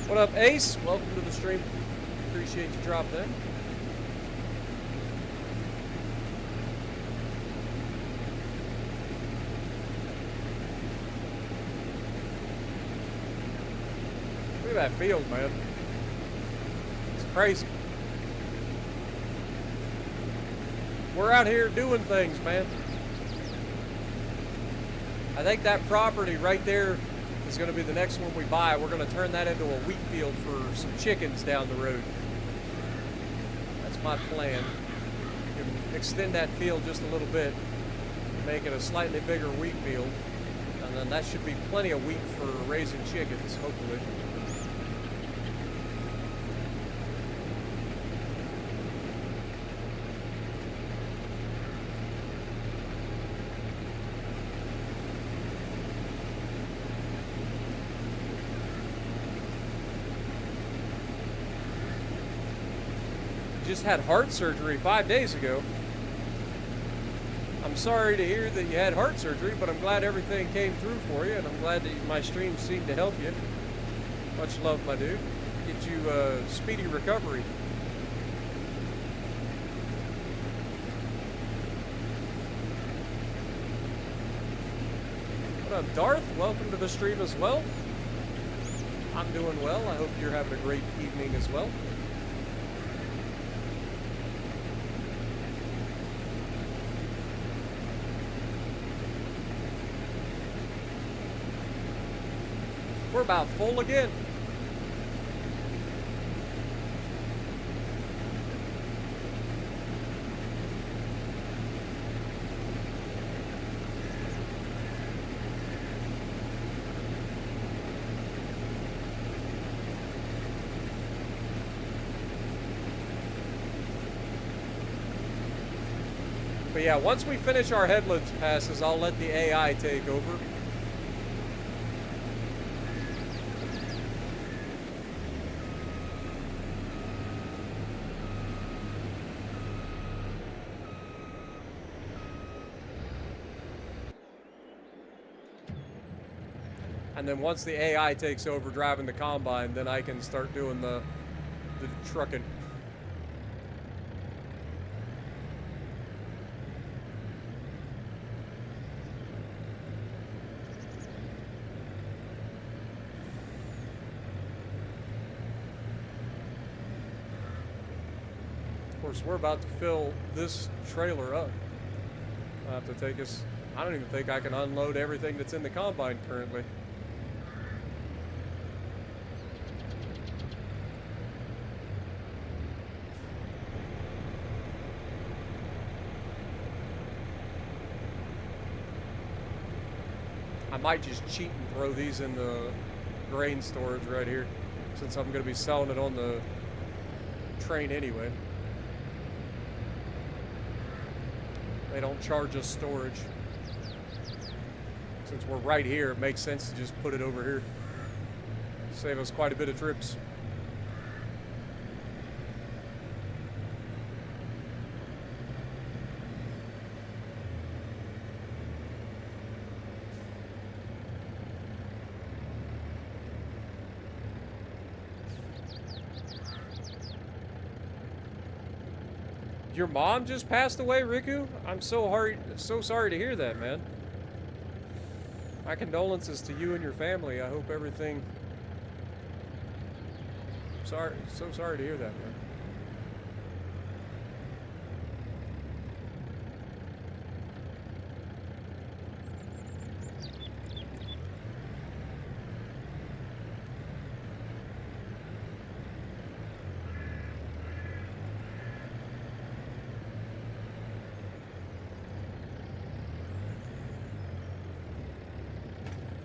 Speaker 1: What up, Ace? Welcome to the stream. Appreciate you dropping in. Look at that field, man. It's crazy. We're out here doing things, man. I think that property right there is going to be the next one we buy. We're going to turn that into a wheat field for some chickens down the road. That's my plan. We can extend that field just a little bit, make it a slightly bigger wheat field, and then that should be plenty of wheat for raising chickens, hopefully. Just had heart surgery 5 days ago. I'm sorry to hear that you had heart surgery, but I'm glad everything came through for you, and I'm glad that my stream seemed to help you. Much love, my dude. Get you a speedy recovery. What up, Darth? Welcome to the stream as well. I'm doing well. I hope you're having a great evening as well. We're about full again. But yeah, once we finish our headlands passes, I'll let the AI take over. And then once the AI takes over driving the combine, then I can start doing the trucking. Of course, we're about to fill this trailer up. I'll have to take us. I don't even think I can unload everything that's in the combine currently. I might just cheat and throw these in the grain storage right here, since I'm going to be selling it on the train anyway. They don't charge us storage. Since we're right here, it makes sense to just put it over here. Save us quite a bit of trips. Your mom just passed away, Riku? I'm so sorry to hear that, man. My condolences to you and your family. I hope everything... So sorry to hear that, man.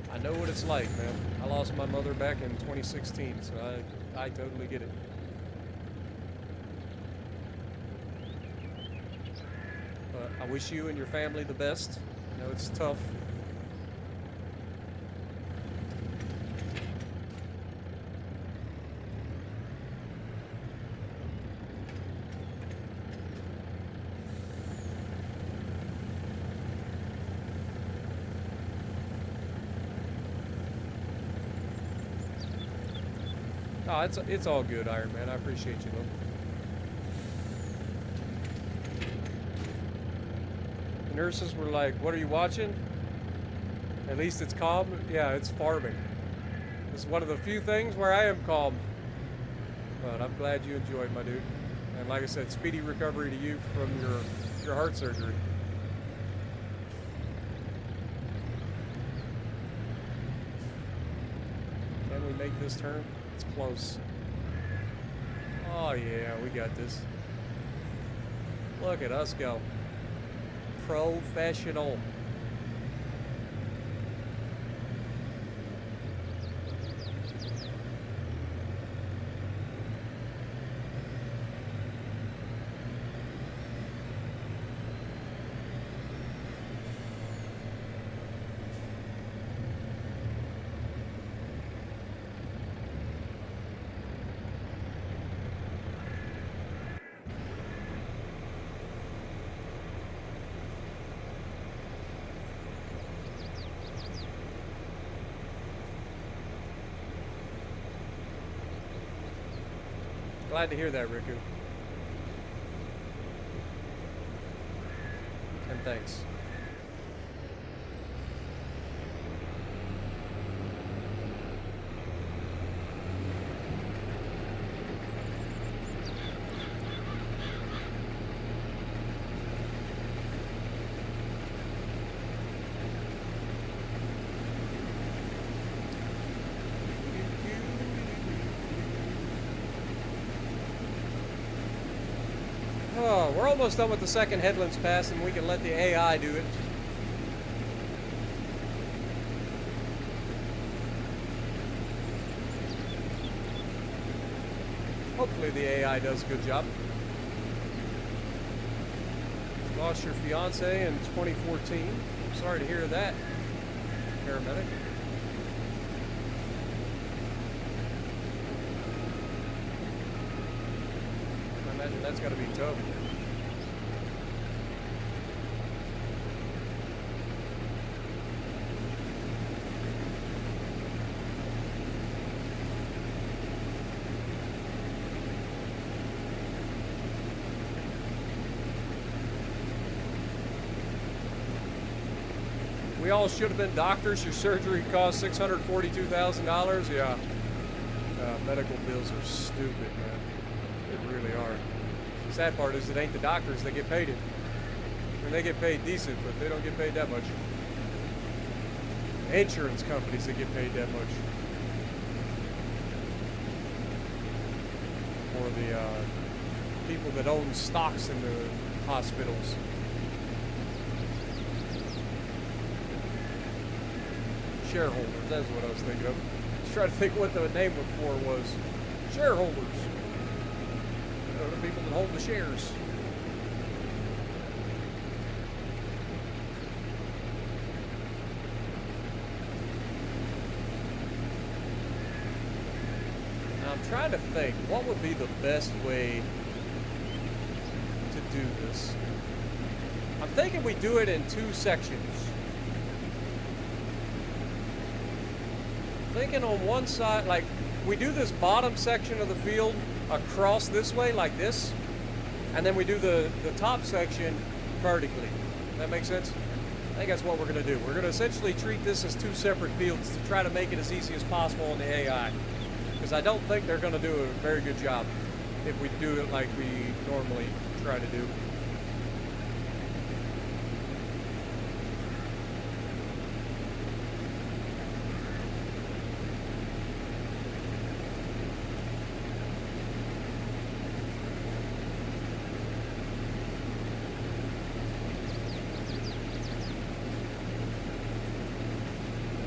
Speaker 1: I know what it's like, man. I lost my mother back in 2016, so I totally get it. But I wish you and your family the best. I know it's tough. Oh, it's all good, Iron Man. I appreciate you, though. The nurses were like, "What are you watching?" At least it's calm. Yeah, it's farming. It's one of the few things where I am calm. But I'm glad you enjoyed, my dude. And like I said, speedy recovery to you from your heart surgery. Can we make this turn? It's close. Oh yeah, we got this. Look at us go. Professional. Glad to hear that, Riku. And thanks. Oh, we're almost done with the second Headlands Pass, and we can let the AI do it. Hopefully the AI does a good job. Lost your fiance in 2014. Sorry to hear that, paramedic. I imagine that's got to be tough. We all should have been doctors. Your surgery cost $642,000. Yeah. Medical bills are stupid, man. They really are. The sad part is it ain't the doctors that get paid it. I mean, they get paid decent, but they don't get paid that much. Insurance companies that get paid that much. Or the people that own stocks in the hospitals. Shareholders, that's what I was thinking of. I was trying to think what the name before was. Shareholders. You know, the people that hold the shares. trying to think, what would be the best way to do this? I'm thinking we do it in 2 sections. Thinking on one side, like, we do this bottom section of the field across this way, like this, and then we do the top section vertically. That makes sense? I think that's what we're going to do. We're going to essentially treat this as 2 separate fields to try to make it as easy as possible on the AI. Because I don't think they're going to do a very good job if we do it like we normally try to do.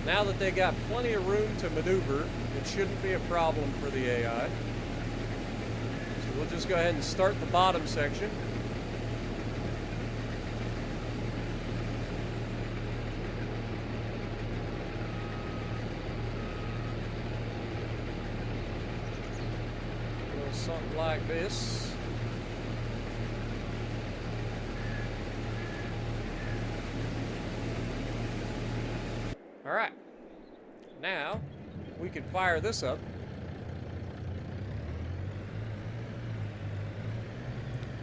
Speaker 1: Now that they got plenty of room to maneuver, it shouldn't be a problem for the AI. So we'll just go ahead and start the bottom section. A little something like this. All right, now we can fire this up.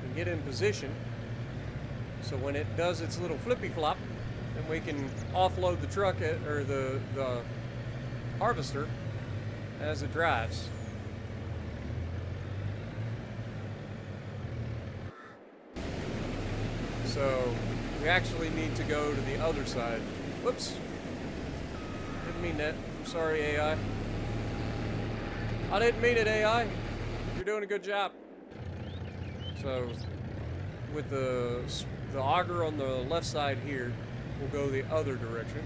Speaker 1: And get in position. So when it does its little flippy flop, then we can offload the truck or the harvester as it drives. So we actually need to go to the other side. Whoops. Didn't mean that. I'm sorry, AI. I didn't mean it, AI. You're doing a good job. So, with the auger on the left side here, we'll go the other direction.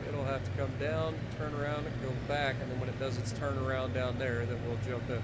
Speaker 1: So it'll have to come down, turn around, and go back, and then when it does its turnaround down there, then we'll jump in.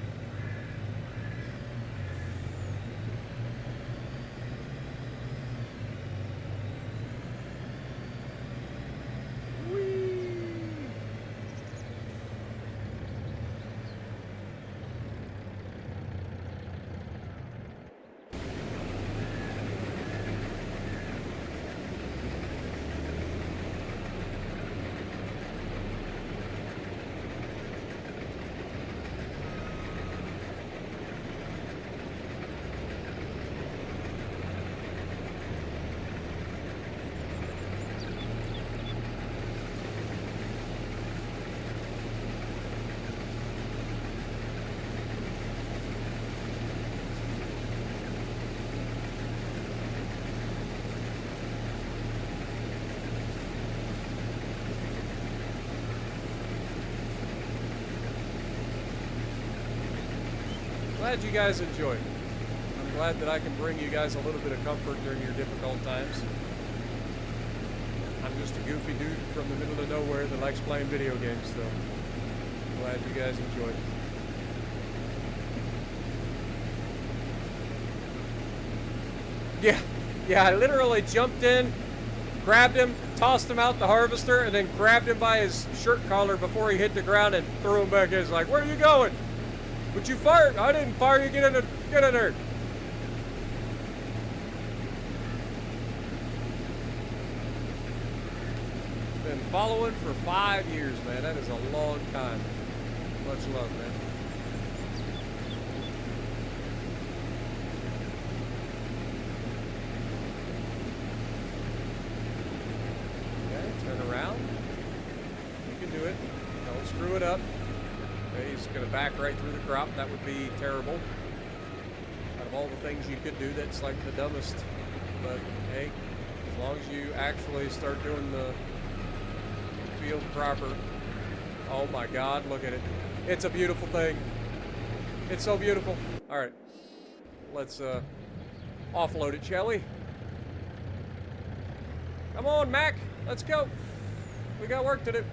Speaker 1: Glad you guys enjoyed. I'm glad that I can bring you guys a little bit of comfort during your difficult times. I'm just a goofy dude from the middle of nowhere that likes playing video games, so glad you guys enjoyed. Yeah, I literally jumped in, grabbed him, tossed him out the harvester, and then grabbed him by his shirt collar before he hit the ground and threw him back in. He's like, "Where are you going?" "But you fired." "I didn't fire you. Get in there." Been following for 5 years, man. That is a long time. Much love, man. Okay, turn around. You can do it. Don't screw it up. Okay, he's going to back right through the crop. That would be terrible. Out of all the things you could do, that's like the dumbest. But hey, as long as you actually start doing the field proper. Oh my God, look at it. It's a beautiful thing. It's so beautiful. All right, let's offload it, shall we? Come on, Mac. Let's go. We got work to do.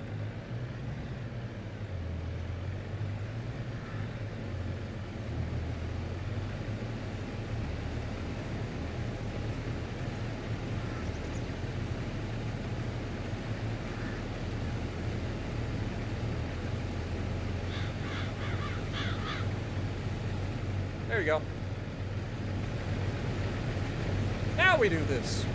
Speaker 1: There you go. Now we do this.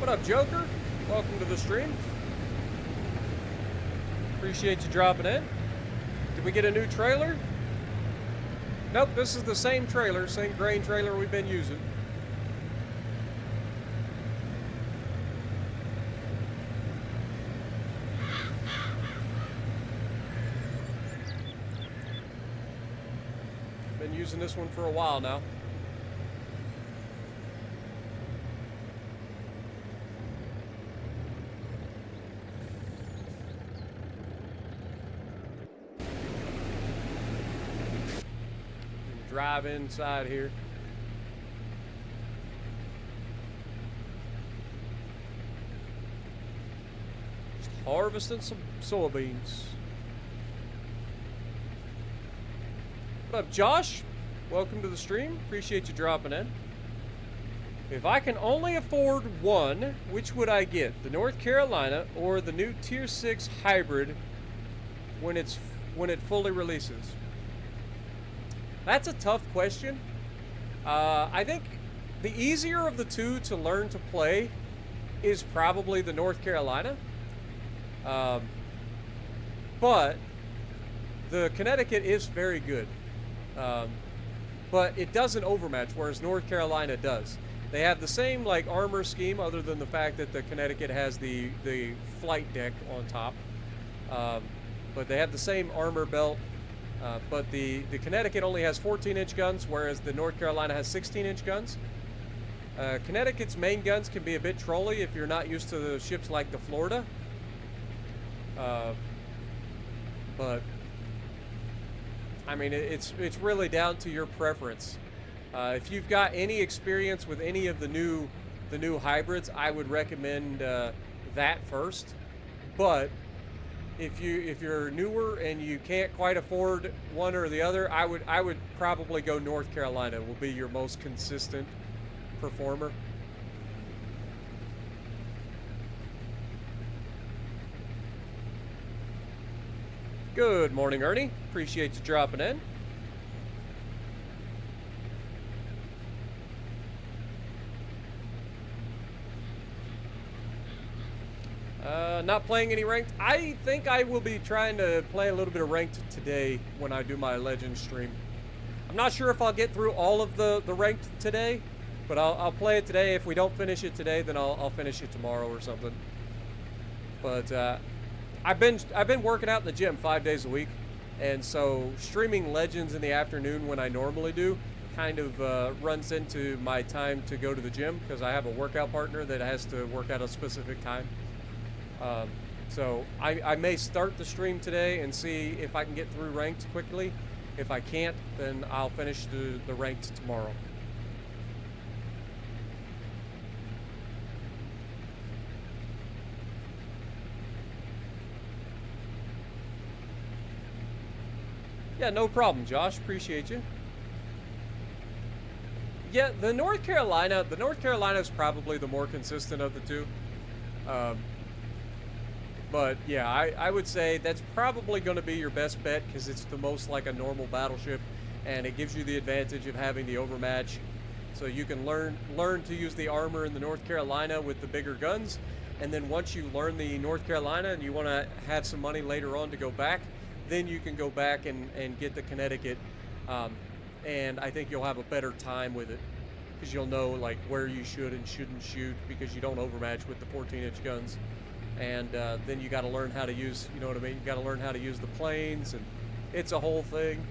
Speaker 1: What up, Joker? Welcome to the stream. Appreciate you dropping in. Did we get a new trailer? Nope, this is the same trailer, same grain trailer we've been using. Been using this one for a while now. Drive inside here. Just harvesting some soybeans. What up, Josh? Welcome to the stream. Appreciate you dropping in. If I can only afford one, which would I get? The North Carolina or the new Tier 6 hybrid when it fully releases? That's a tough question. I think the easier of the two to learn to play is probably the North Carolina. But the Connecticut is very good. But it doesn't overmatch, whereas North Carolina does. They have the same like armor scheme, other than the fact that the Connecticut has the flight deck on top. But they have the same armor belt. But the Connecticut only has 14-inch guns, whereas the North Carolina has 16-inch guns. Connecticut's main guns can be a bit trolly if you're not used to the ships like the Florida. But I mean, it's really down to your preference. If you've got any experience with any of the new hybrids, I would recommend that first. But if you're newer and you can't quite afford one or the other, I would probably go North Carolina. Will be your most consistent performer. Good morning, Ernie. Appreciate you dropping in. Not playing any ranked. I think I will be trying to play a little bit of ranked today when I do my Legends stream. I'm not sure if I'll get through all of the ranked today, but I'll play it today. If we don't finish it today, then I'll finish it tomorrow or something. But I've been working out in the gym 5 days a week, and so streaming Legends in the afternoon when I normally do kind of runs into my time to go to the gym, because I have a workout partner that has to work at a specific time. So I may start the stream today and see if I can get through ranked quickly. If I can't, then I'll finish the ranked tomorrow. Yeah, no problem, Josh. Appreciate you. Yeah, the North Carolina is probably the more consistent of the two. But yeah, I would say that's probably going to be your best bet, because it's the most like a normal battleship, and it gives you the advantage of having the overmatch. So you can learn to use the armor in the North Carolina with the bigger guns, and then once you learn the North Carolina and you want to have some money later on to go back, then you can go back and get the Connecticut, and I think you'll have a better time with it, because you'll know like where you should and shouldn't shoot, because you don't overmatch with the 14-inch guns. And then you got to learn how to use, you know what I mean? You got to learn how to use the planes, and it's a whole thing.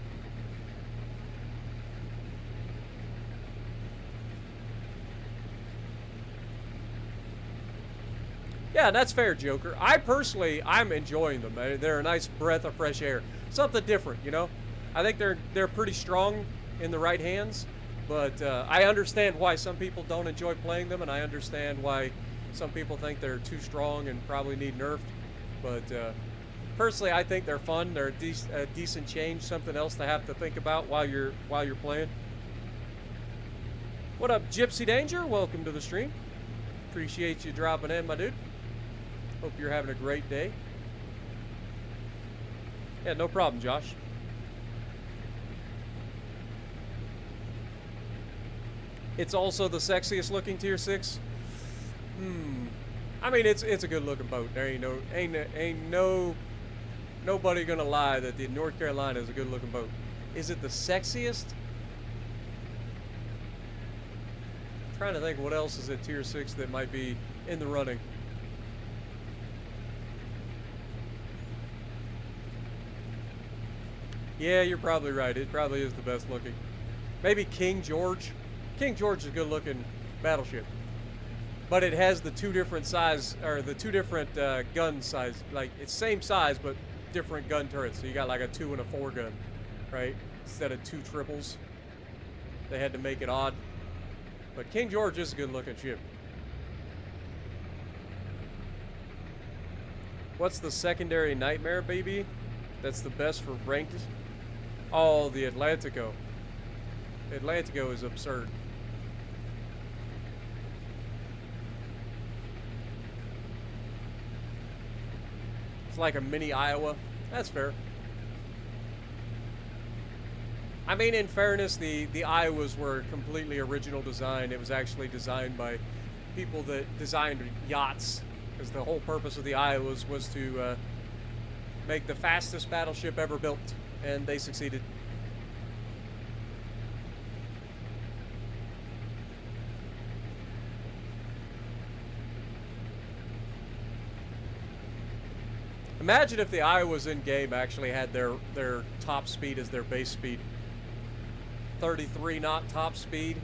Speaker 1: Yeah, that's fair, Joker. I'm enjoying them. They're a nice breath of fresh air. Something different, you know? I think they're pretty strong in the right hands, but I understand why some people don't enjoy playing them, and I understand why some people think they're too strong and probably need nerfed. But personally, I think they're fun. They're a decent change, something else to have to think about while you're playing. What up, Gypsy Danger? Welcome to the stream. Appreciate you dropping in, my dude. Hope you're having a great day. Yeah, no problem, Josh. It's also the sexiest looking tier 6. I mean, it's a good looking boat. There ain't nobody gonna lie that the North Carolina is a good looking boat. Is it the sexiest? I'm trying to think what else is at tier 6 that might be in the running. Yeah, you're probably right. It probably is the best looking. Maybe King George. King George is a good looking battleship. But it has the two different size, or the two different gun size. Like, it's same size, but different gun turrets. So you got like a 2 and a 4 gun, right? Instead of 2 triples. They had to make it odd. But King George is a good looking ship. What's the secondary nightmare, baby? That's the best for ranked. Oh, the Atlantico. Atlantico is absurd. It's like a mini Iowa. That's fair. I mean, in fairness, the Iowas were completely original design. It was actually designed by people that designed yachts, because the whole purpose of the Iowas was to make the fastest battleship ever built, and they succeeded. Imagine if the Iowas in game actually had their top speed as their base speed. 33 knot top speed,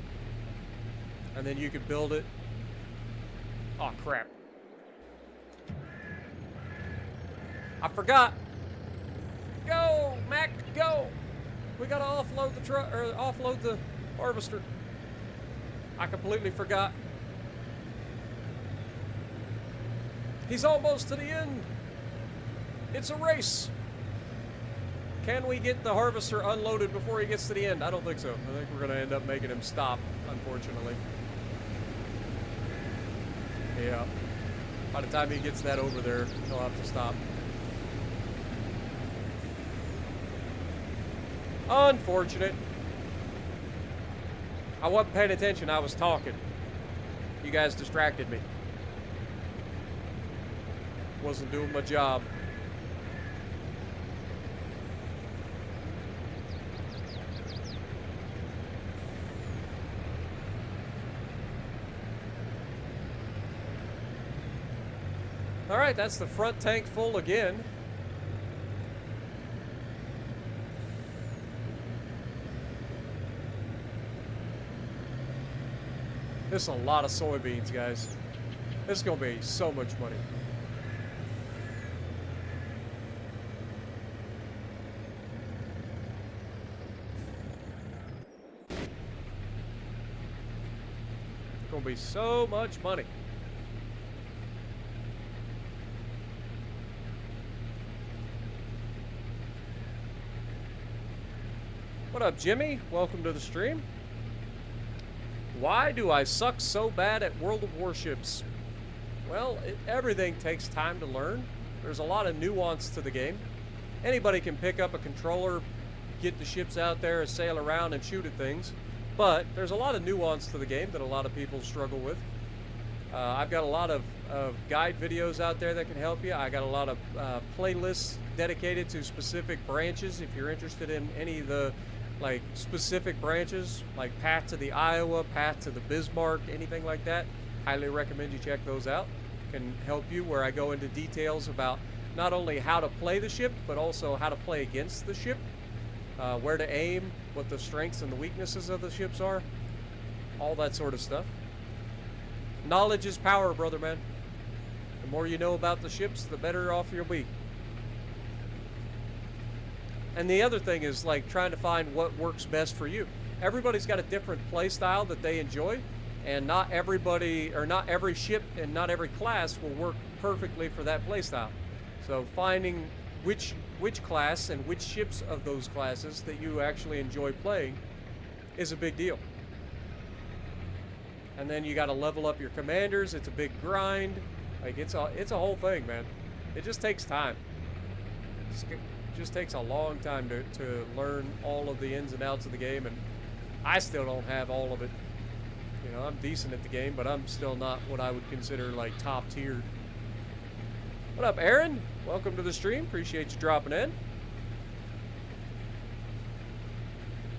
Speaker 1: and then you could build it. Oh crap. I forgot. Go, Mac, go. We gotta offload the truck, or offload the harvester. I completely forgot. He's almost to the end. It's a race. Can we get the harvester unloaded before he gets to the end? I don't think so. I think we're gonna end up making him stop, unfortunately. Yeah. By the time he gets that over there, he'll have to stop. Unfortunate. I wasn't paying attention. I was talking. You guys distracted me. Wasn't doing my job. All right, that's the front tank full again. This is a lot of soybeans, guys. This is gonna be so much money. It's gonna be so much money. What up, Jimmy? Welcome to the stream. Why do I suck so bad at World of Warships? Well, everything takes time to learn. There's a lot of nuance to the game. Anybody can pick up a controller, get the ships out there, and sail around and shoot at things. But there's a lot of nuance to the game that a lot of people struggle with. I've got a lot of guide videos out there that can help you. I got a lot of playlists dedicated to specific branches if you're interested in any of the like specific branches, like path to the Iowa, path to the Bismarck, anything like that. Highly recommend you check those out. Can help you, where I go into details about not only how to play the ship, but also how to play against the ship, where to aim, what the strengths and the weaknesses of the ships are, all that sort of stuff. Knowledge is power, brother man. The more you know about the ships, the better off you'll be. And the other thing is like trying to find what works best for you. Everybody's got a different play style that they enjoy, and not everybody, or not every ship and not every class will work perfectly for that play style. So finding which class and which ships of those classes that you actually enjoy playing is a big deal. And then you got to level up your commanders. It's a big grind. Like it's a whole thing, man. It just takes time. It just takes a long time to learn all of the ins and outs of the game, and I still don't have all of it. You know, I'm decent at the game, but I'm still not what I would consider like top tier. What up, Aaron? Welcome to the stream. Appreciate you dropping in.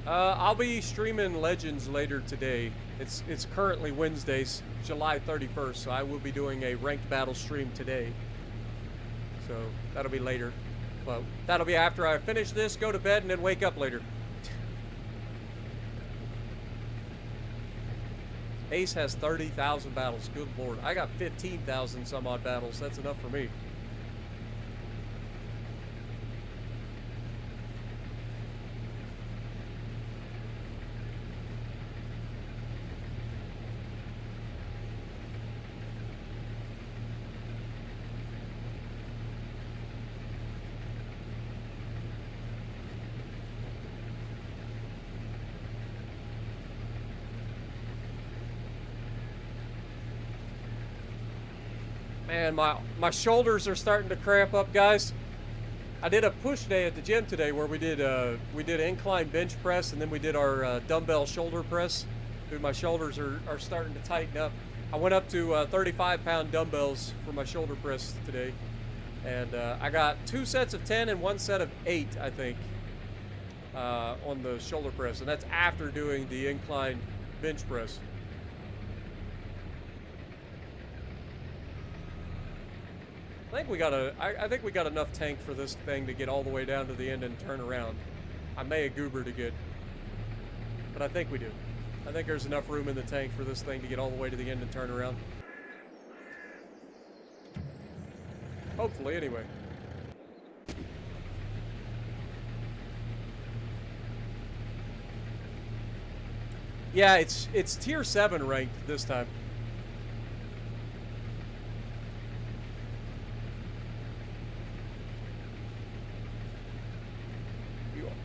Speaker 1: I'll be streaming Legends later today. It's currently Wednesdays, July 31st, so I will be doing a ranked battle stream today. So that'll be later. Well, that'll be after I finish this, go to bed, and then wake up later. Ace has 30,000 battles. Good lord. I got 15,000 some odd battles. That's enough for me. Man, my shoulders are starting to cramp up, guys. I did a push day at the gym today where we did incline bench press, and then we did our dumbbell shoulder press. Dude, my shoulders are starting to tighten up. I went up to 35-pound dumbbells for my shoulder press today, and I got 2 sets of 10 and 1 set of 8, I think, on the shoulder press, and that's after doing the incline bench press. I think we got enough tank for this thing to get all the way down to the end and turn around. I may have goobered it good, but I think we do. I think there's enough room in the tank for this thing to get all the way to the end and turn around. Hopefully, anyway. Yeah, it's tier 7 ranked this time.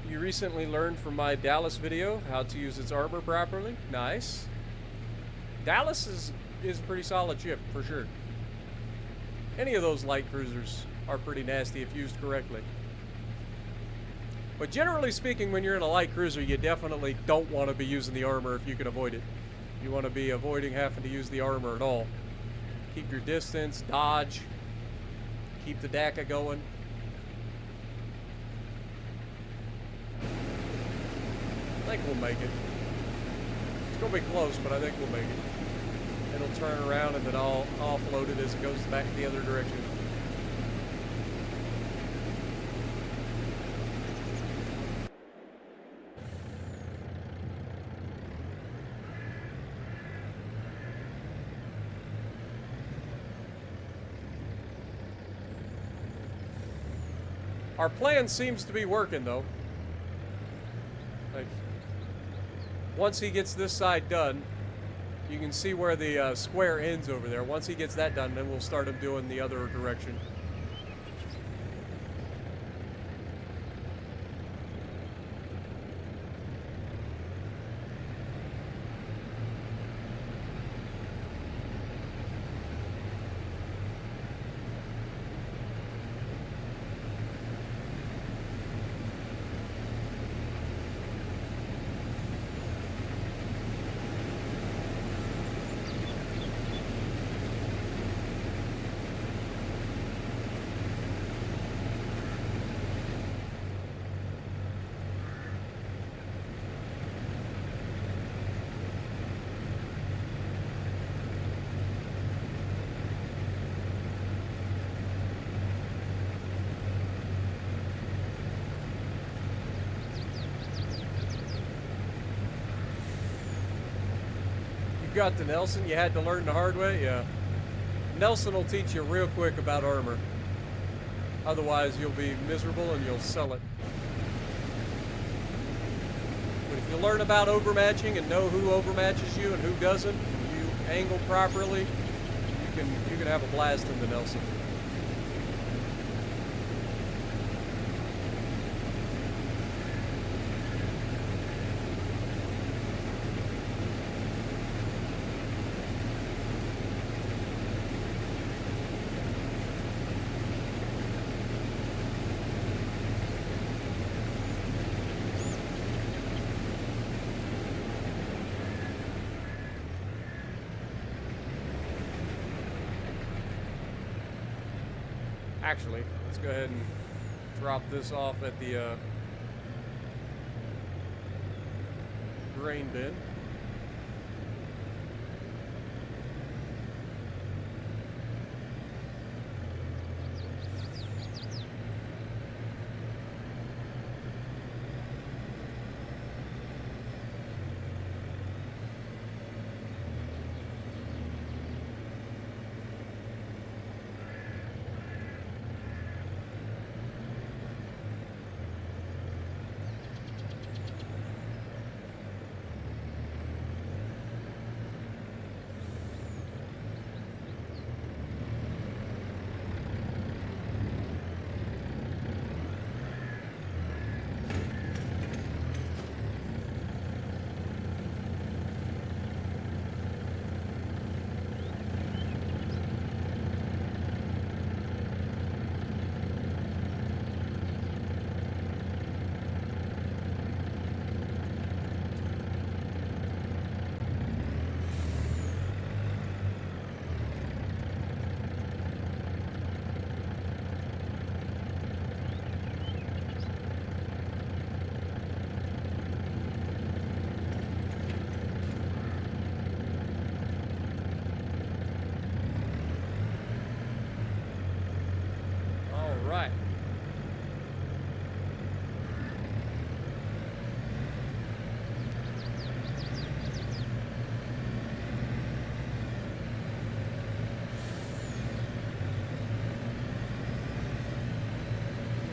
Speaker 1: You recently learned from my Dallas video how to use its armor properly. Nice. Dallas is a pretty solid ship, for sure. Any of those light cruisers are pretty nasty if used correctly. But generally speaking, when you're in a light cruiser, you definitely don't want to be using the armor if you can avoid it. You want to be avoiding having to use the armor at all. Keep your distance, dodge, keep the DACA going. I think we'll make it. It's going to be close, but I think we'll make it. It'll turn around and then I'll offload it as it goes back the other direction. Our plan seems to be working, though. Like, once he gets this side done, you can see where the square ends over there. Once he gets that done, then we'll start him doing the other direction. Got to Nelson, you had to learn the hard way? Yeah. Nelson will teach you real quick about armor. Otherwise, you'll be miserable and you'll sell it. But if you learn about overmatching and know who overmatches you and who doesn't, and you angle properly, you can have a blast in the Nelson. Actually, let's go ahead and drop this off at the grain bin. Right.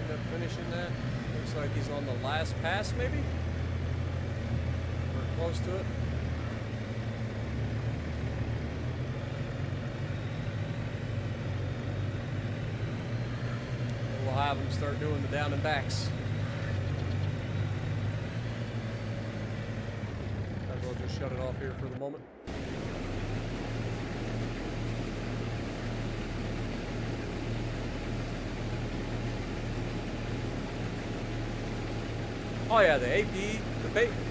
Speaker 1: End up finishing that. Looks like he's on the last pass, maybe? Or close to it. Have them start doing the down and backs. Might as well just shut it off here for the moment. Oh yeah, the AP,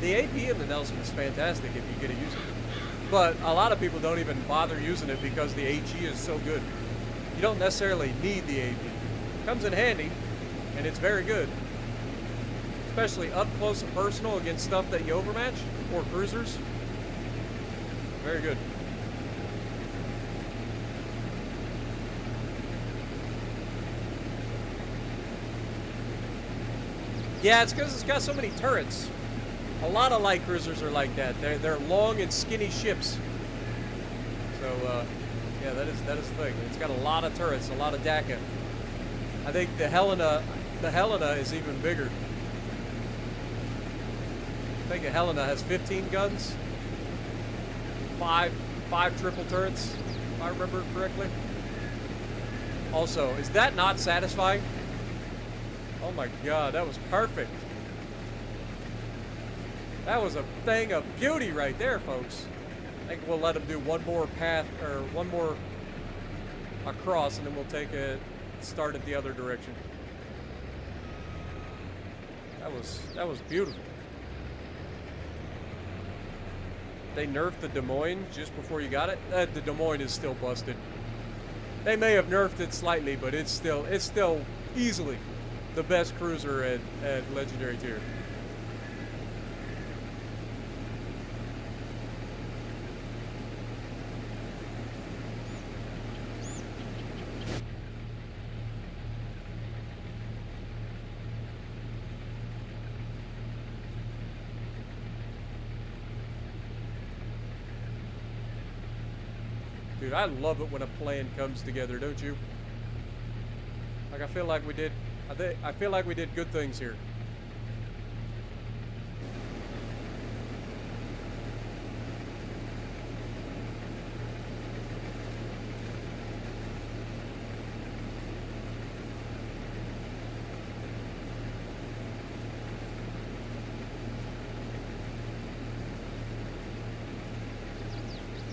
Speaker 1: the AP in the Nelson is fantastic if you get to use it. But a lot of people don't even bother using it because the HE is so good. You don't necessarily need the AP. Comes in handy, and it's very good, especially up close and personal against stuff that you overmatch or cruisers. Very good. Yeah, it's because it's got so many turrets. A lot of light cruisers are like that. They're long and skinny ships. So yeah, that is the thing. It's got a lot of turrets, a lot of DACA. I think the Helena is even bigger. I think a Helena has 15 guns, five triple turrets, if I remember correctly. Also, is that not satisfying? Oh my God, that was perfect. That was a thing of beauty right there, folks. I think we'll let them do one more path, or one more across, and then we'll take a start at the other direction. That was beautiful. They nerfed the Des Moines just before you got it. The Des Moines is still busted. They may have nerfed it slightly, but it's still easily the best cruiser at Legendary tier. Dude, I love it when a plan comes together, don't you? Like, I feel like we did... I feel like we did good things here.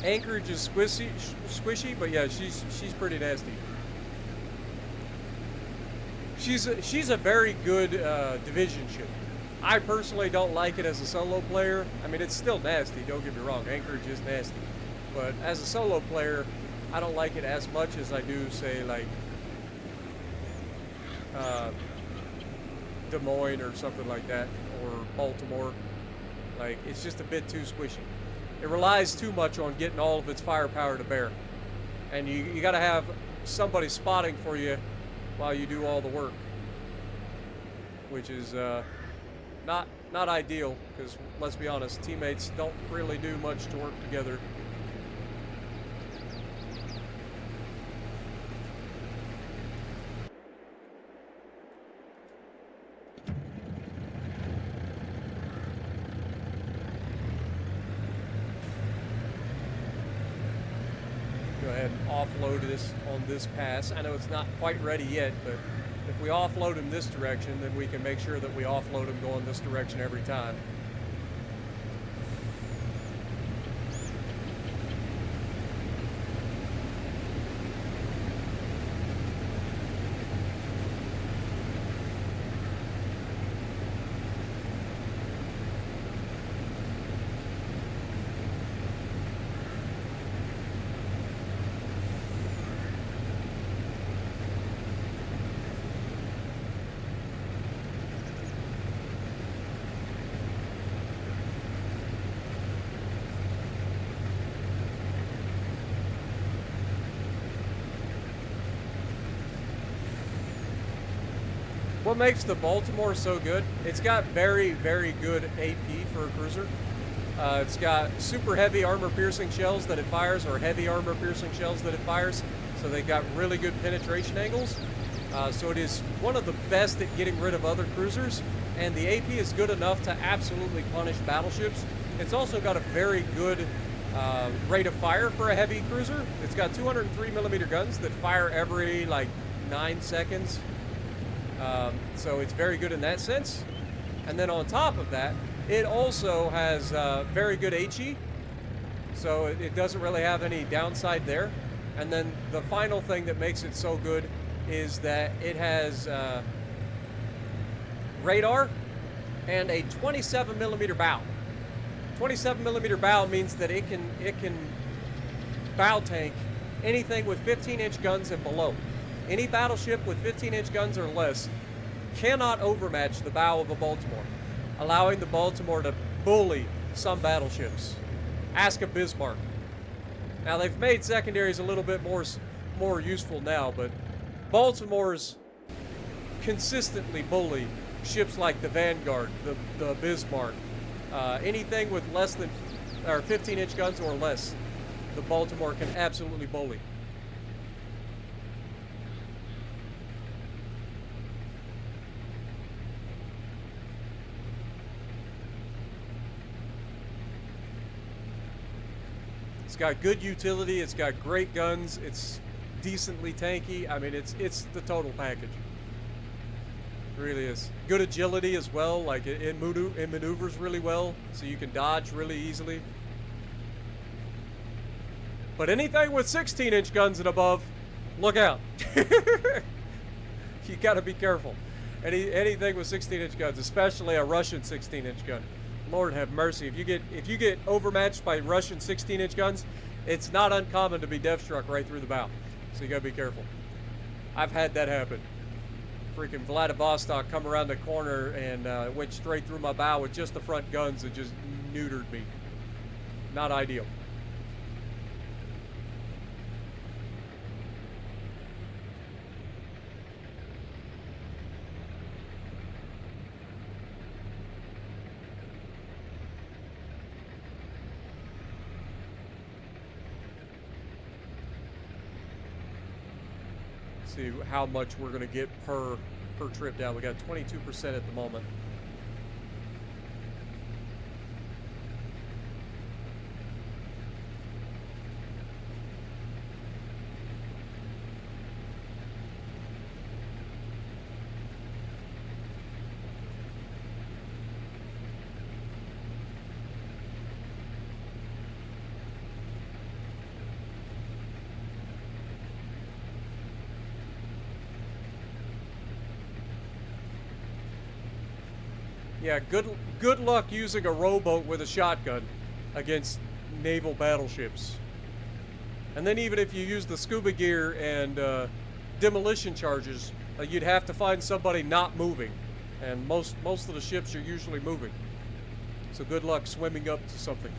Speaker 1: Anchorage is squishy, but yeah, she's pretty nasty. She's a very good division ship. I personally don't like it as a solo player. I mean, it's still nasty, don't get me wrong. Anchorage is nasty. But as a solo player, I don't like it as much as I do, say, like, Des Moines or something like that, or Baltimore. Like, it's just a bit too squishy. It relies too much on getting all of its firepower to bear. And you gotta have somebody spotting for you while you do all the work. Which is not ideal, because let's be honest, teammates don't really do much to work together. Go ahead and offload this on this pass. I know it's not quite ready yet, but if we offload him this direction, then we can make sure that we offload him going this direction every time. What makes the Baltimore so good? It's got very, very good AP for a cruiser. It's got super heavy armor-piercing shells that it fires, or heavy armor-piercing shells that it fires, so they've got really good penetration angles. So it is one of the best at getting rid of other cruisers, and the AP is good enough to absolutely punish battleships. It's also got a very good rate of fire for a heavy cruiser. It's got 203mm guns that fire every, like, 9 seconds. So it's very good in that sense. And then on top of that, it also has very good HE. So it doesn't really have any downside there. And then the final thing that makes it so good is that it has radar and a 27mm bow. 27mm bow means that it can bow tank anything with 15-inch guns and below. Any battleship with 15-inch guns or less cannot overmatch the bow of a Baltimore, allowing the Baltimore to bully some battleships. Ask a Bismarck. Now, they've made secondaries a little bit more useful now, but Baltimores consistently bully ships like the Vanguard, the Bismarck, anything with less than or 15-inch guns or less. The Baltimore can absolutely bully. It's got good utility, it's got great guns, it's decently tanky. I mean, it's the total package. It really is. Good agility as well, like it maneuvers really well, so you can dodge really easily. But anything with 16-inch guns and above, look out. You gotta be careful. Anything with 16-inch guns, especially a Russian 16-inch gun. Lord have mercy. If you get overmatched by Russian 16-inch guns, it's not uncommon to be death struck right through the bow. So you gotta be careful. I've had that happen. Freaking Vladivostok come around the corner and went straight through my bow with just the front guns and just neutered me. Not ideal. See how much we're going to get per trip down. We got 22% at the moment. Yeah, good luck using a rowboat with a shotgun against naval battleships. And then even if you use the scuba gear and demolition charges, you'd have to find somebody not moving. And most of the ships are usually moving. So good luck swimming up to something.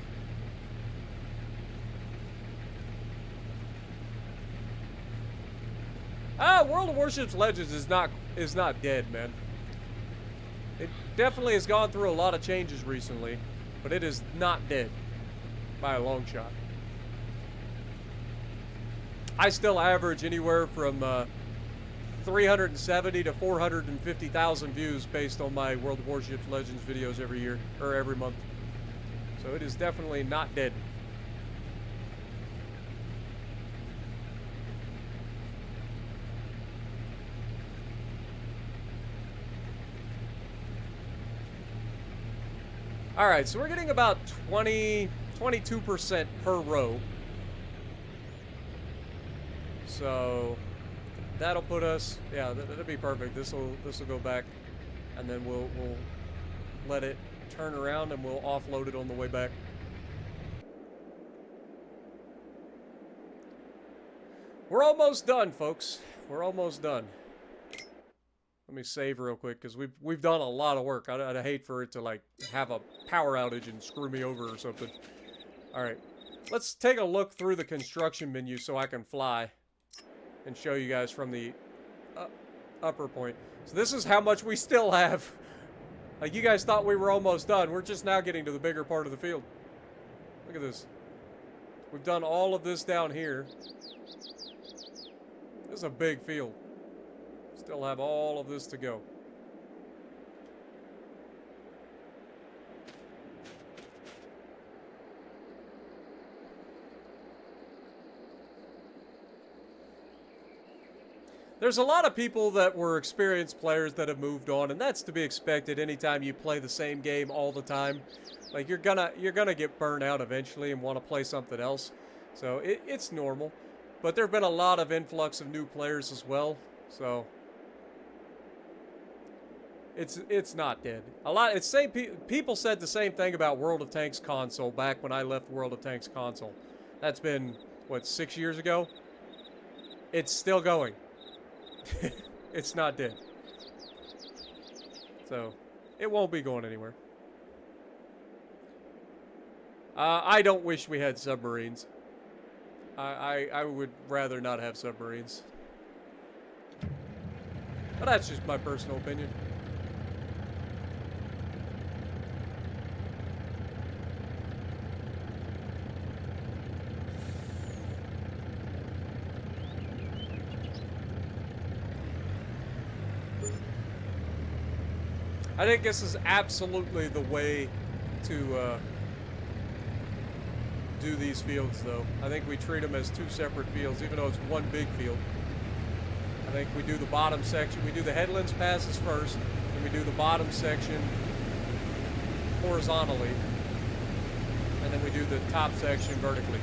Speaker 1: World of Warships Legends is not dead, man. It definitely has gone through a lot of changes recently, but it is not dead by a long shot. I still average anywhere from 370 to 450,000 views based on my World of Warships Legends videos every year, or every month. So it is definitely not dead. All right, so we're getting about 22% per row. So that'll put us, yeah, that'll be perfect. This will go back, and then we'll let it turn around, and we'll offload it on the way back. We're almost done, folks. We're almost done. Let me save real quick, because we've done a lot of work. I'd hate for it to, like, have a power outage and screw me over or something. Alright. Let's take a look through the construction menu so I can fly and show you guys from the upper point. So this is how much we still have. Like, you guys thought we were almost done. We're just now getting to the bigger part of the field. Look at this. We've done all of this down here. This is a big field. Still have all of this to go. There's a lot of people that were experienced players that have moved on, and that's to be expected anytime you play the same game all the time. Like, you're gonna get burned out eventually and want to play something else. So it's normal. But there have been a lot of influx of new players as well. So it's not dead. People said the same thing about World of Tanks console back when I left World of Tanks console. That's been, what, 6 years ago? It's still going. It's not dead. So it won't be going anywhere. I don't wish we had submarines. I would rather not have submarines. But that's just my personal opinion. I think this is absolutely the way to do these fields, though. I think we treat them as two separate fields, even though it's one big field. I think we do the bottom section. We do the headlands passes first, and we do the bottom section horizontally, and then we do the top section vertically.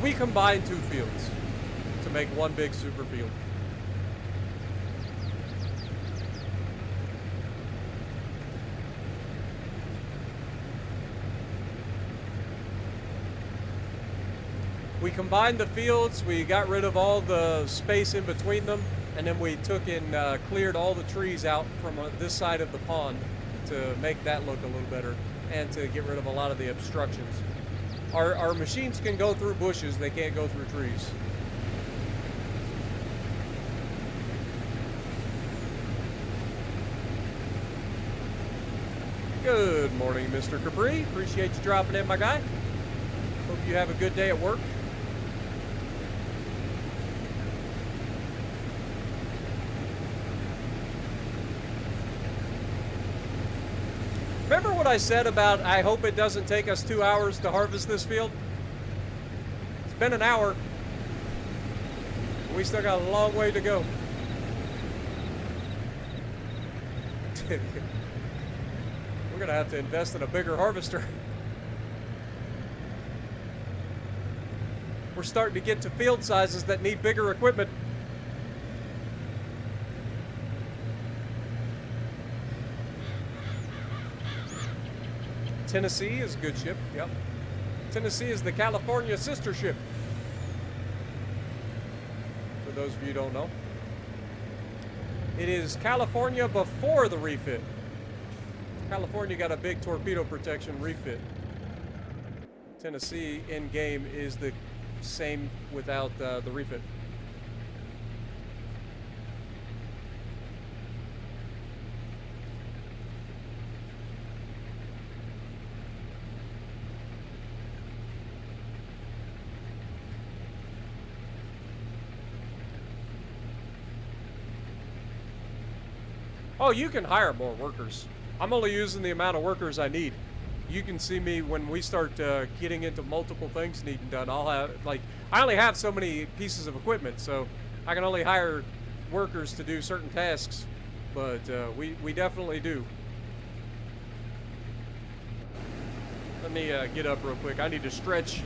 Speaker 1: We combine two fields to make one big super field. We combined the fields, we got rid of all the space in between them, and then we took and cleared all the trees out from this side of the pond to make that look a little better and to get rid of a lot of the obstructions. Our machines can go through bushes, they can't go through trees. Good morning, Mr. Capri. Appreciate you dropping in, my guy. Hope you have a good day at work. Remember what I said about I hope it doesn't take us 2 hours to harvest this field? It's been an hour. We still got a long way to go. We're gonna have to invest in a bigger harvester. We're starting to get to field sizes that need bigger equipment. Tennessee is a good ship, yep. Tennessee is the California sister ship. For those of you who don't know. It is California before the refit. California got a big torpedo protection refit. Tennessee in-game is the same without the refit. Oh, you can hire more workers. I'm only using the amount of workers I need. You can see me when we start getting into multiple things needing done. I'll have, like, I only have so many pieces of equipment, so I can only hire workers to do certain tasks, but we definitely do. Let me get up real quick. I need to stretch.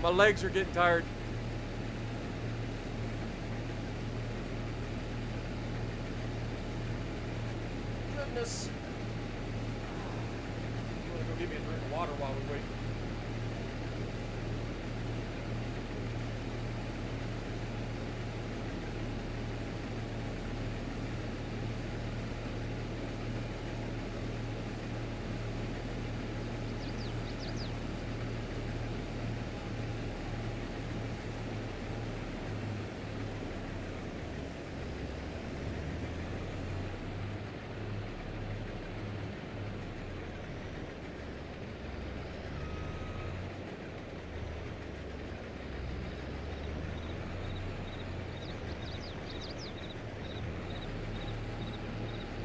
Speaker 1: My legs are getting tired. Goodness. You want to go give me a drink of water while we wait?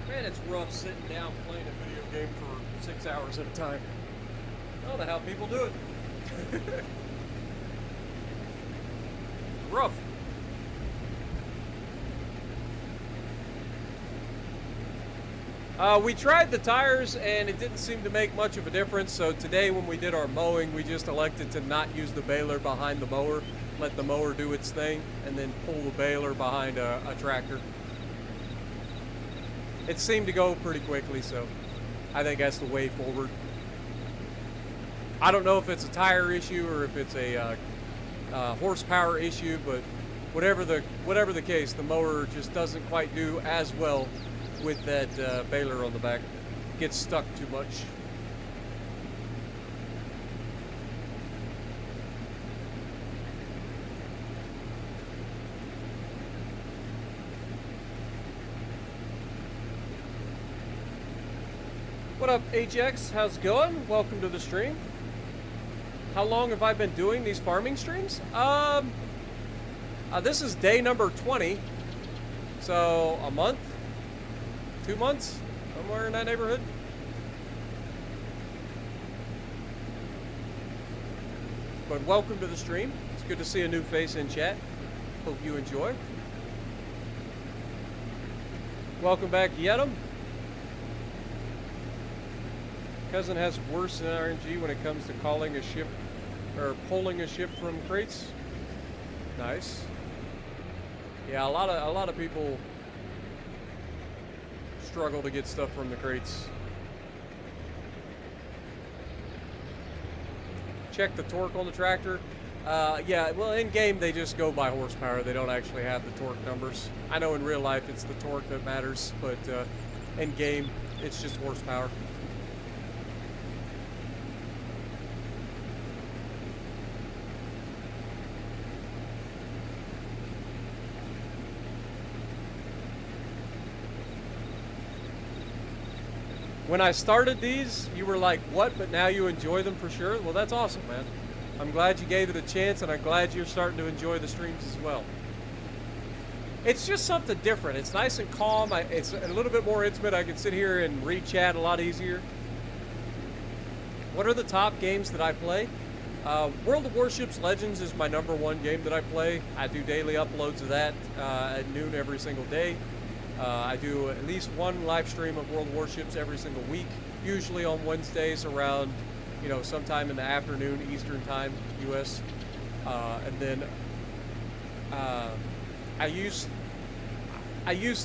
Speaker 1: Man, it's rough sitting down playing a video game for 6 hours at a time. I don't know how people do it. Rough. We tried the tires and it didn't seem to make much of a difference, so today when we did our mowing, we just elected to not use the baler behind the mower, let the mower do its thing, and then pull the baler behind a tractor. It seemed to go pretty quickly, so I think that's the way forward. I don't know if it's a tire issue or if it's a horsepower issue, but whatever the case, the mower just doesn't quite do as well with that baler on the back. It gets stuck too much. What up, HX? How's it going? Welcome to the stream. How long have I been doing these farming streams? This is day number 20. So, a month? 2 months? Somewhere in that neighborhood? But welcome to the stream. It's good to see a new face in chat. Hope you enjoy. Welcome back, Yedem. Cousin has worse than RNG when it comes to calling a ship or pulling a ship from crates. Nice. Yeah, a lot of people struggle to get stuff from the crates. Check the torque on the tractor. Yeah, well, in game they just go by horsepower. They don't actually have the torque numbers. I know in real life it's the torque that matters, but in game it's just horsepower. When I started these, you were like, what? But now you enjoy them for sure? Well, that's awesome, man. I'm glad you gave it a chance, and I'm glad you're starting to enjoy the streams as well. It's just something different. It's nice and calm. It's a little bit more intimate. I can sit here and read chat a lot easier. What are the top games that I play? World of Warships Legends is my #1 game that I play. I do daily uploads of that at noon every single day. I do at least one live stream of World of Warships every single week, usually on Wednesdays around, you know, sometime in the afternoon, Eastern time, U.S. And then I used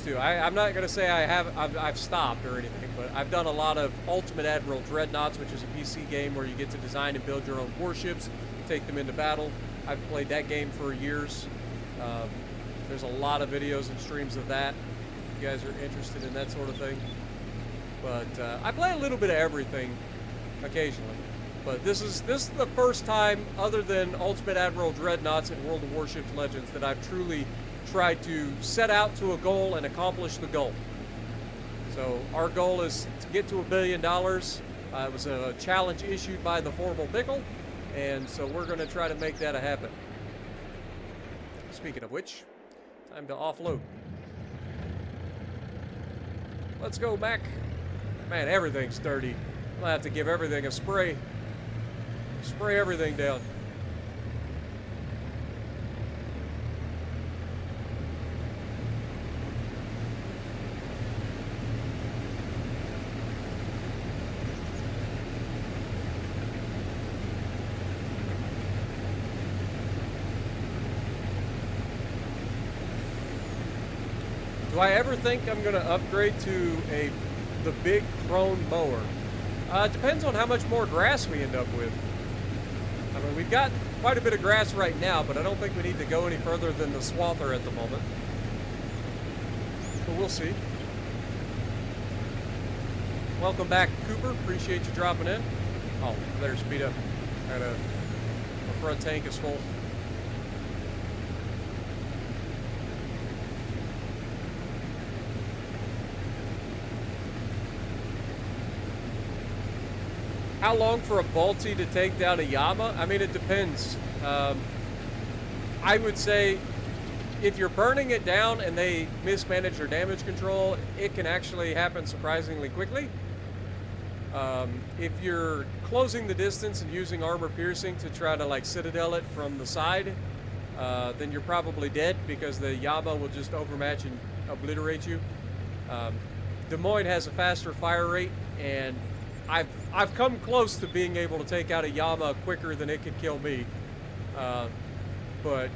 Speaker 1: to. I'm not going to say I've stopped or anything, but I've done a lot of Ultimate Admiral Dreadnoughts, which is a PC game where you get to design and build your own warships, take them into battle. I've played that game for years. There's a lot of videos and streams of that. If you guys are interested in that sort of thing. But I play a little bit of everything occasionally. But this is the first time, other than Ultimate Admiral Dreadnoughts and World of Warships Legends, that I've truly tried to set out to a goal and accomplish the goal. So our goal is to get to $1 billion. It was a challenge issued by the Formal Pickle, and so we're going to try to make that happen. Speaking of which, time to offload. Let's go, Mac. Man, everything's dirty. I'm gonna have to give everything a spray. Spray everything down. Do I ever think I'm going to upgrade to the big prone mower? It depends on how much more grass we end up with. I mean, we've got quite a bit of grass right now, but I don't think we need to go any further than the swather at the moment. But we'll see. Welcome back, Cooper. Appreciate you dropping in. Oh, I better speed up. My front tank is full. How long for a Balti to take down a Yama? I mean, it depends. I would say if you're burning it down and they mismanage their damage control, it can actually happen surprisingly quickly. If you're closing the distance and using armor piercing to try to like citadel it from the side, then you're probably dead because the Yama will just overmatch and obliterate you. Des Moines has a faster fire rate, and I've come close to being able to take out a Yama quicker than it could kill me, but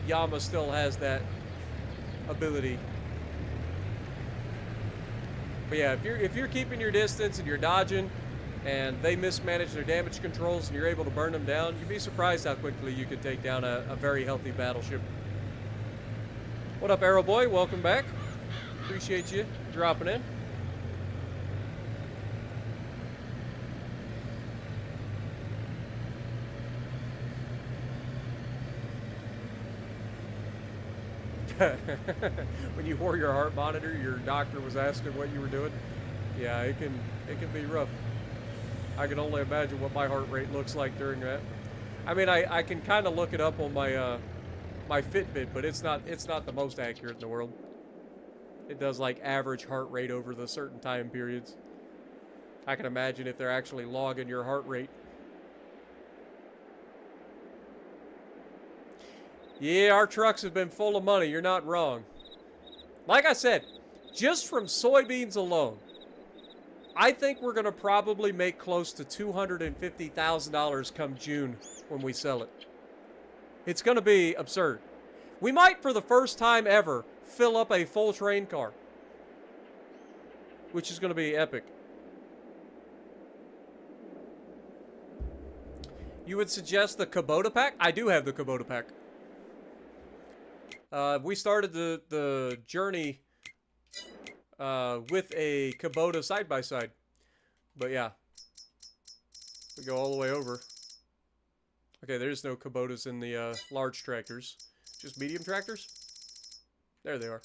Speaker 1: Yama still has that ability. But yeah, if you're keeping your distance and you're dodging, and they mismanage their damage controls and you're able to burn them down, you'd be surprised how quickly you can take down a very healthy battleship. What up, Arrow Boy? Welcome back. Appreciate you dropping in. When you wore your heart monitor, your doctor was asking what you were doing. Yeah, it can be rough. I can only imagine what my heart rate looks like during that. I mean, I can kind of look it up on my my Fitbit, but it's not the most accurate in the world. It does like average heart rate over the certain time periods. I can imagine if they're actually logging your heart rate. Yeah, our trucks have been full of money. You're not wrong. Like I said, just from soybeans alone, I think we're going to probably make close to $250,000 come June when we sell it. It's going to be absurd. We might, for the first time ever, fill up a full train car, which is going to be epic. You would suggest the Kubota pack? I do have the Kubota pack. We started the journey with a Kubota side-by-side. But yeah, we go all the way over. Okay, there's no Kubotas in the large tractors. Just medium tractors? There they are.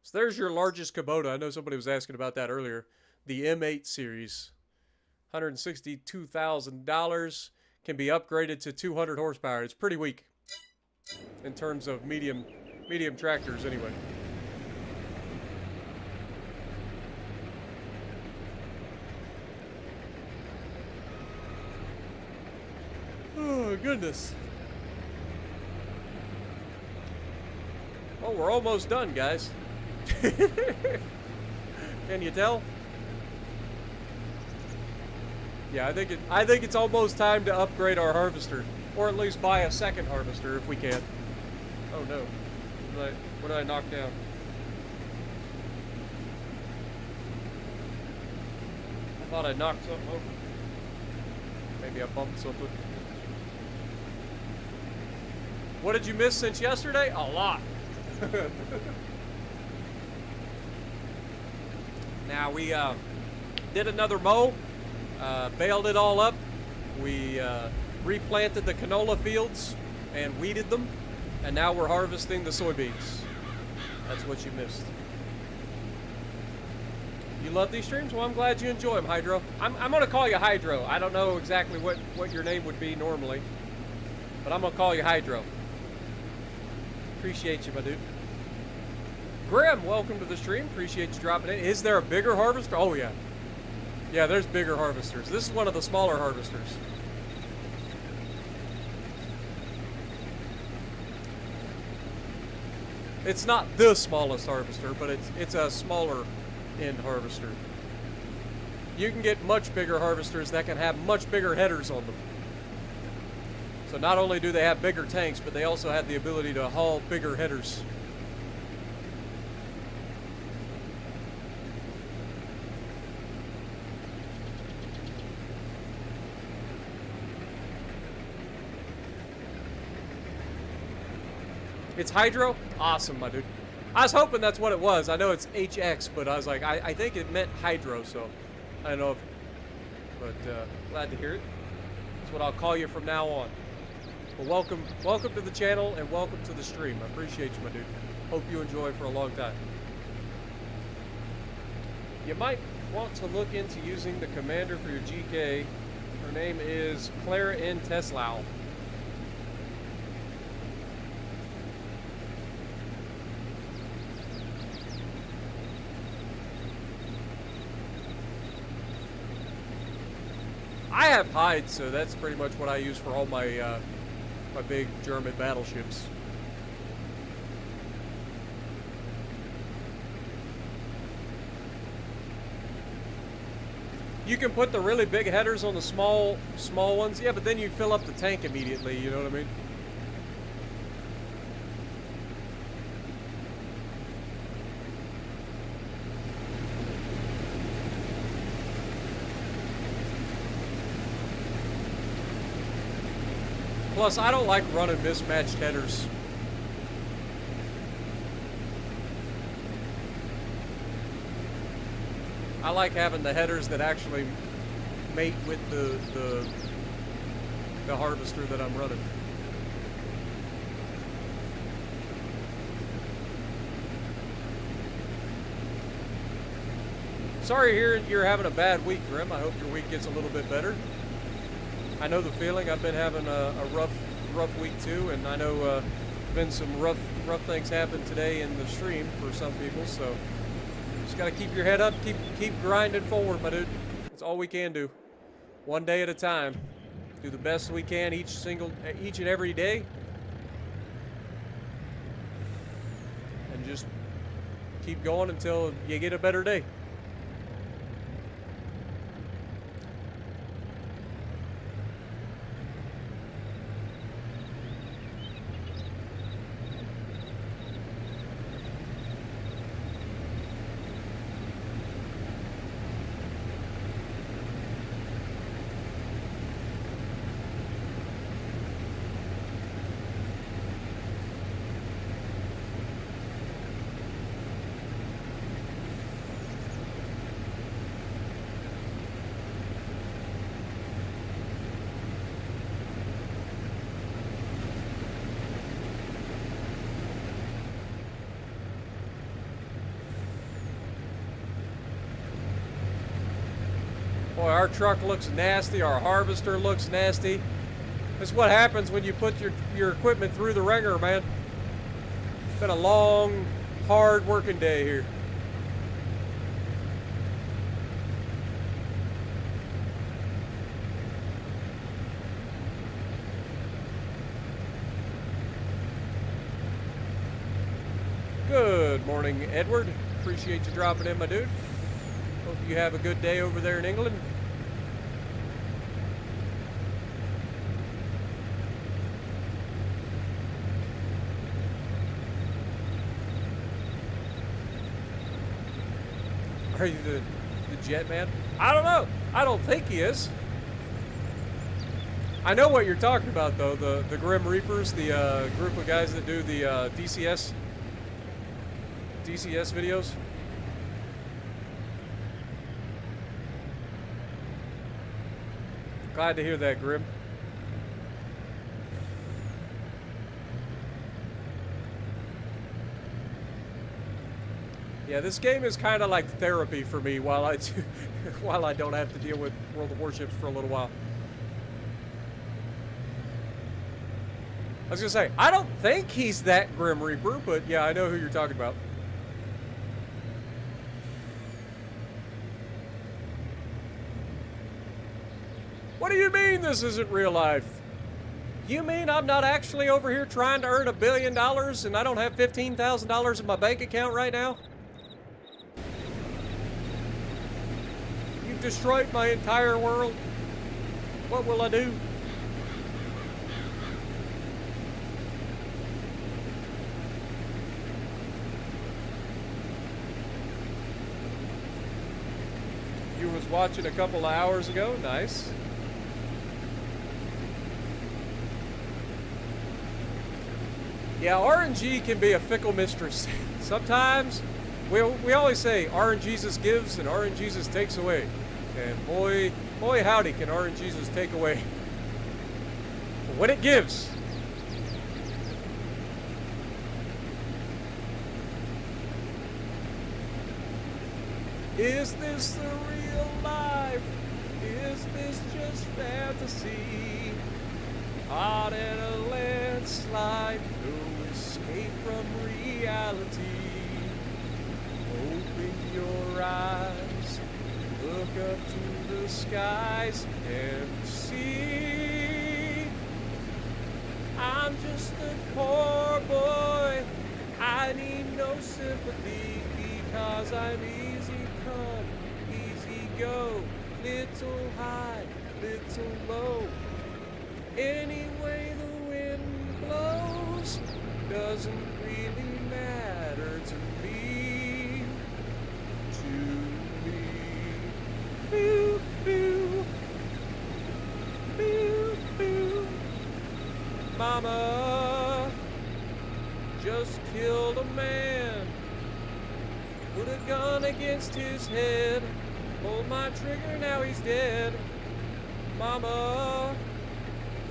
Speaker 1: So there's your largest Kubota. I know somebody was asking about that earlier. The M8 series, $162,000, can be upgraded to 200 horsepower. It's pretty weak in terms of medium tractors anyway. Oh, goodness. Oh, we're almost done, guys. Can you tell? Yeah, I think it's almost time to upgrade our harvester, or at least buy a second harvester if we can. Oh no! What did I knock down? I thought I knocked something over. Maybe I bumped something. What did you miss since yesterday? A lot. Now we did another mow, baled it all up. We replanted the canola fields and weeded them, and now we're harvesting the soybeans. That's what you missed. You love these streams? Well, I'm glad you enjoy them, Hydro. I'm gonna call you Hydro. I don't know exactly what your name would be normally, but I'm gonna call you Hydro. Appreciate you, my dude. Grim, welcome to the stream. Appreciate you dropping in. Is there a bigger harvester? Oh, yeah. Yeah, there's bigger harvesters. This is one of the smaller harvesters. It's not the smallest harvester, but it's a smaller end harvester. You can get much bigger harvesters that can have much bigger headers on them. So not only do they have bigger tanks, but they also have the ability to haul bigger headers. It's Hydro? Awesome, my dude. I was hoping that's what it was. I know it's HX, but I was like, I think it meant Hydro, so I don't know if, but glad to hear it. That's what I'll call you from now on. Well, welcome to the channel and welcome to the stream. I appreciate you, my dude. Hope you enjoy for a long time. You might want to look into using the commander for your GK. Her name is Clara N. Teslau. I have hides, so that's pretty much what I use for all my my big German battleships. You can put the really big headers on the small ones, yeah, but then you fill up the tank immediately, you know what I mean? Plus, I don't like running mismatched headers. I like having the headers that actually mate with the harvester that I'm running. Sorry to hear you're having a bad week, Grim. I hope your week gets a little bit better. I know the feeling. I've been having a rough week too, and I know been some rough things happen today in the stream for some people. So just gotta keep your head up, keep grinding forward, my dude. That's all we can do. One day at a time. Do the best we can each and every day, and just keep going until you get a better day. Boy, our truck looks nasty. Our harvester looks nasty. That's what happens when you put your equipment through the ringer, man. It's been a long, hard working day here. Good morning, Edward. Appreciate you dropping in, my dude. Hope you have a good day over there in England. Are you the jet man? I don't know. I don't think he is. I know what you're talking about, though. The Grim Reapers, the group of guys that do the DCS videos. Glad to hear that, Grim. Yeah, this game is kind of like therapy for me while I don't have to deal with World of Warships for a little while. I was gonna say, I don't think he's that Grim Reaper, but yeah, I know who you're talking about. What do you mean this isn't real life? You mean I'm not actually over here trying to earn $1 billion and I don't have $15,000 in my bank account right now? You've destroyed my entire world. What will I do? You was watching a couple of hours ago. Nice. Yeah, RNG can be a fickle mistress. Sometimes, we always say RNGesus gives and RNGesus takes away. And boy howdy can RNGesus take away. But when it gives, is this the real life? Is this just fantasy? Caught in a landslide, no escape from reality. Open your eyes, look up to the skies and see. I'm just a poor boy, I need no sympathy because I'm easy come, easy go, little high, little low. Any way the wind blows doesn't really matter to me. Boo, boo. Boo, boo. Mama just killed a man. Put a gun against his head. Pulled my trigger, now he's dead. Mama,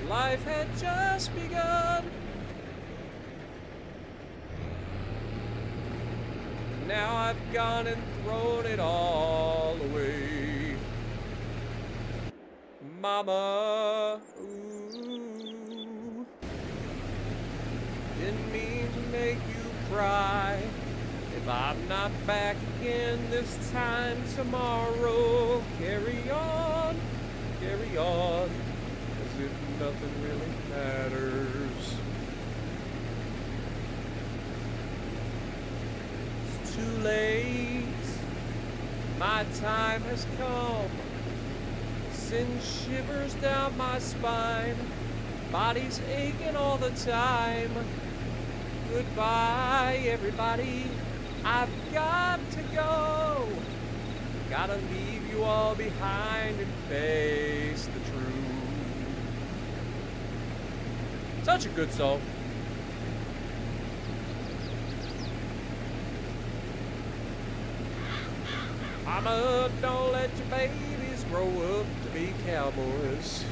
Speaker 1: life had just begun. Now I've gone and thrown it all away. Mama, ooh, didn't mean to make you cry. If I'm not back again this time tomorrow, carry on, as if nothing really matters. It's too late, my time has come. Send shivers down my spine, body's aching all the time. Goodbye, everybody, I've got to go. Gotta leave you all behind and face the truth. Such a good song. Mama, don't let your babies grow up to be cowboys.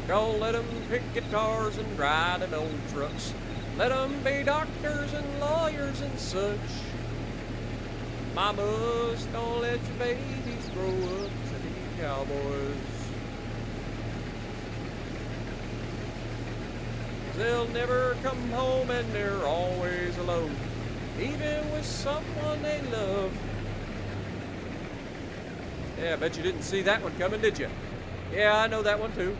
Speaker 1: Don't let them pick guitars and ride in old trucks. Let them be doctors and lawyers and such. Mamas, don't let your babies grow up to be cowboys. They'll never come home and they're always alone, even with someone they love. Yeah, I bet you didn't see that one coming, did you? Yeah, I know that one too.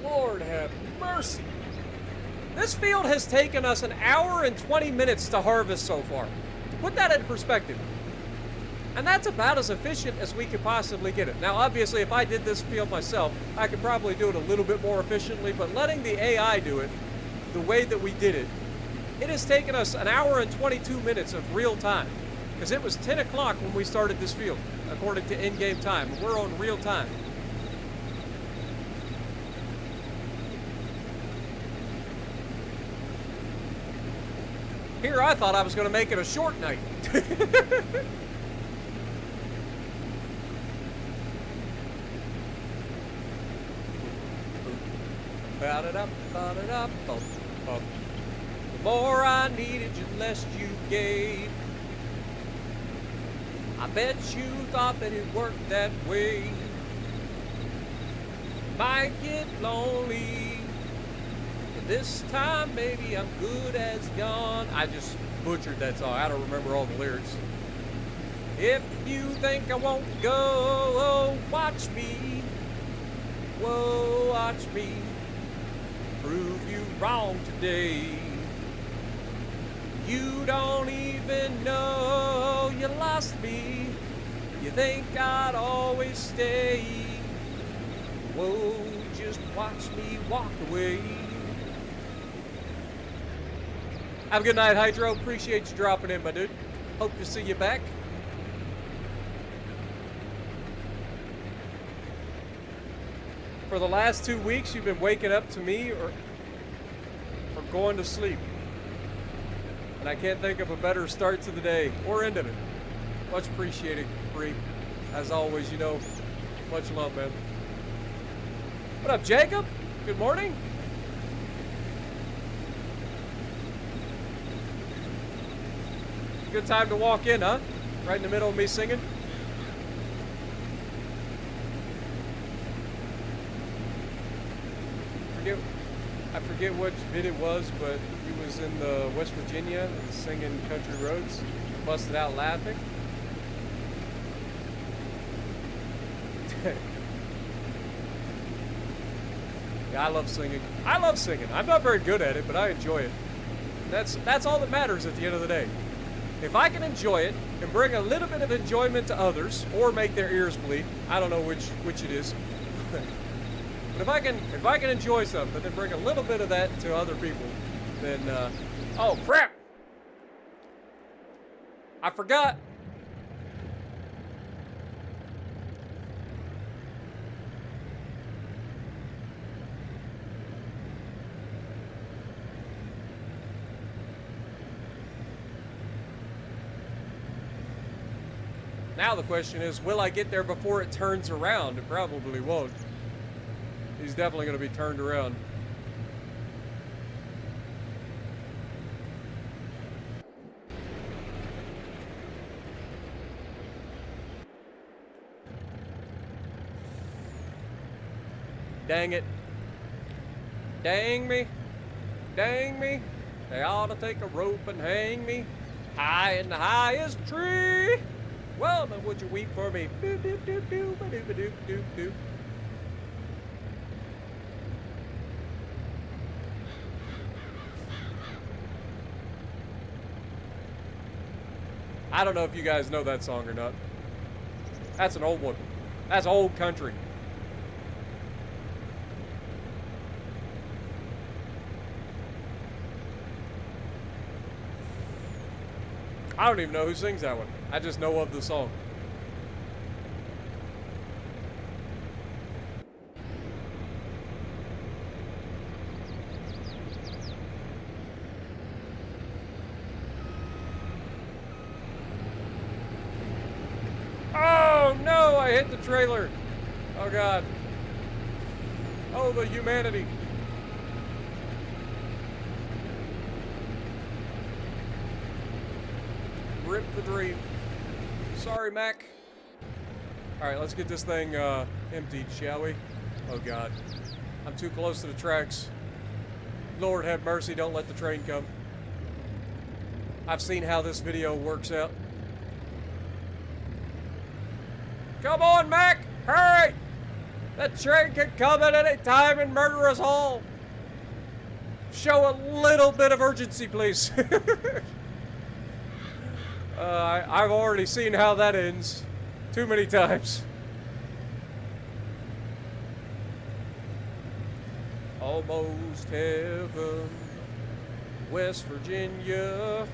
Speaker 1: Lord have mercy. This field has taken us an hour and 20 minutes to harvest so far. To put that in perspective. And that's about as efficient as we could possibly get it. Now, obviously, if I did this field myself, I could probably do it a little bit more efficiently, but letting the AI do it the way that we did it, it has taken us an hour and 22 minutes of real time. Because it was 10 o'clock when we started this field, according to in-game time. We're on real time. Here, I thought I was going to make it a short night. The more I needed you, the less you gave. I bet you thought that it worked that way. Might get lonely. This time, maybe I'm good as gone. I just butchered that song. I don't remember all the lyrics. If you think I won't go, oh, watch me. Whoa, watch me. Prove you wrong today. You don't even know you lost me. You think I'd always stay. Whoa, just watch me walk away. Have a good night, Hydro. Appreciate you dropping in, my dude. Hope to see you back. For the last 2 weeks, you've been waking up to me or going to sleep. And I can't think of a better start to the day or end of it. Much appreciated, Bree. As always, you know, much love, man. What up, Jacob? Good morning. Good time to walk in, huh? Right in the middle of me singing. I forget which bit it was, but he was in the West Virginia singing Country Roads. Busted out laughing. Yeah, I love singing. I love singing. I'm not very good at it, but I enjoy it. That's all that matters at the end of the day. If I can enjoy it and bring a little bit of enjoyment to others, or make their ears bleed, I don't know which it is. But if I can enjoy something and bring a little bit of that to other people, then oh crap! I forgot. Now the question is, will I get there before it turns around? It probably won't. He's definitely going to be turned around. Dang it. Dang me. Dang me. They ought to take a rope and hang me high in the highest tree. Well, then would you weep for me? Doop, doop, doop, doop, doop, doop, doop, doop. I don't know if you guys know that song or not. That's an old one. That's old country. I don't even know who sings that one. I just know of the song. Oh no, I hit the trailer. Oh God. Oh, the humanity. Rip the dream. Sorry, Mac. Alright, let's get this thing emptied, shall we? Oh, God. I'm too close to the tracks. Lord have mercy, don't let the train come. I've seen how this video works out. Come on, Mac! Hurry! That train can come at any time and murder us all. Show a little bit of urgency, please. I've already seen how that ends too many times. Almost heaven, West Virginia,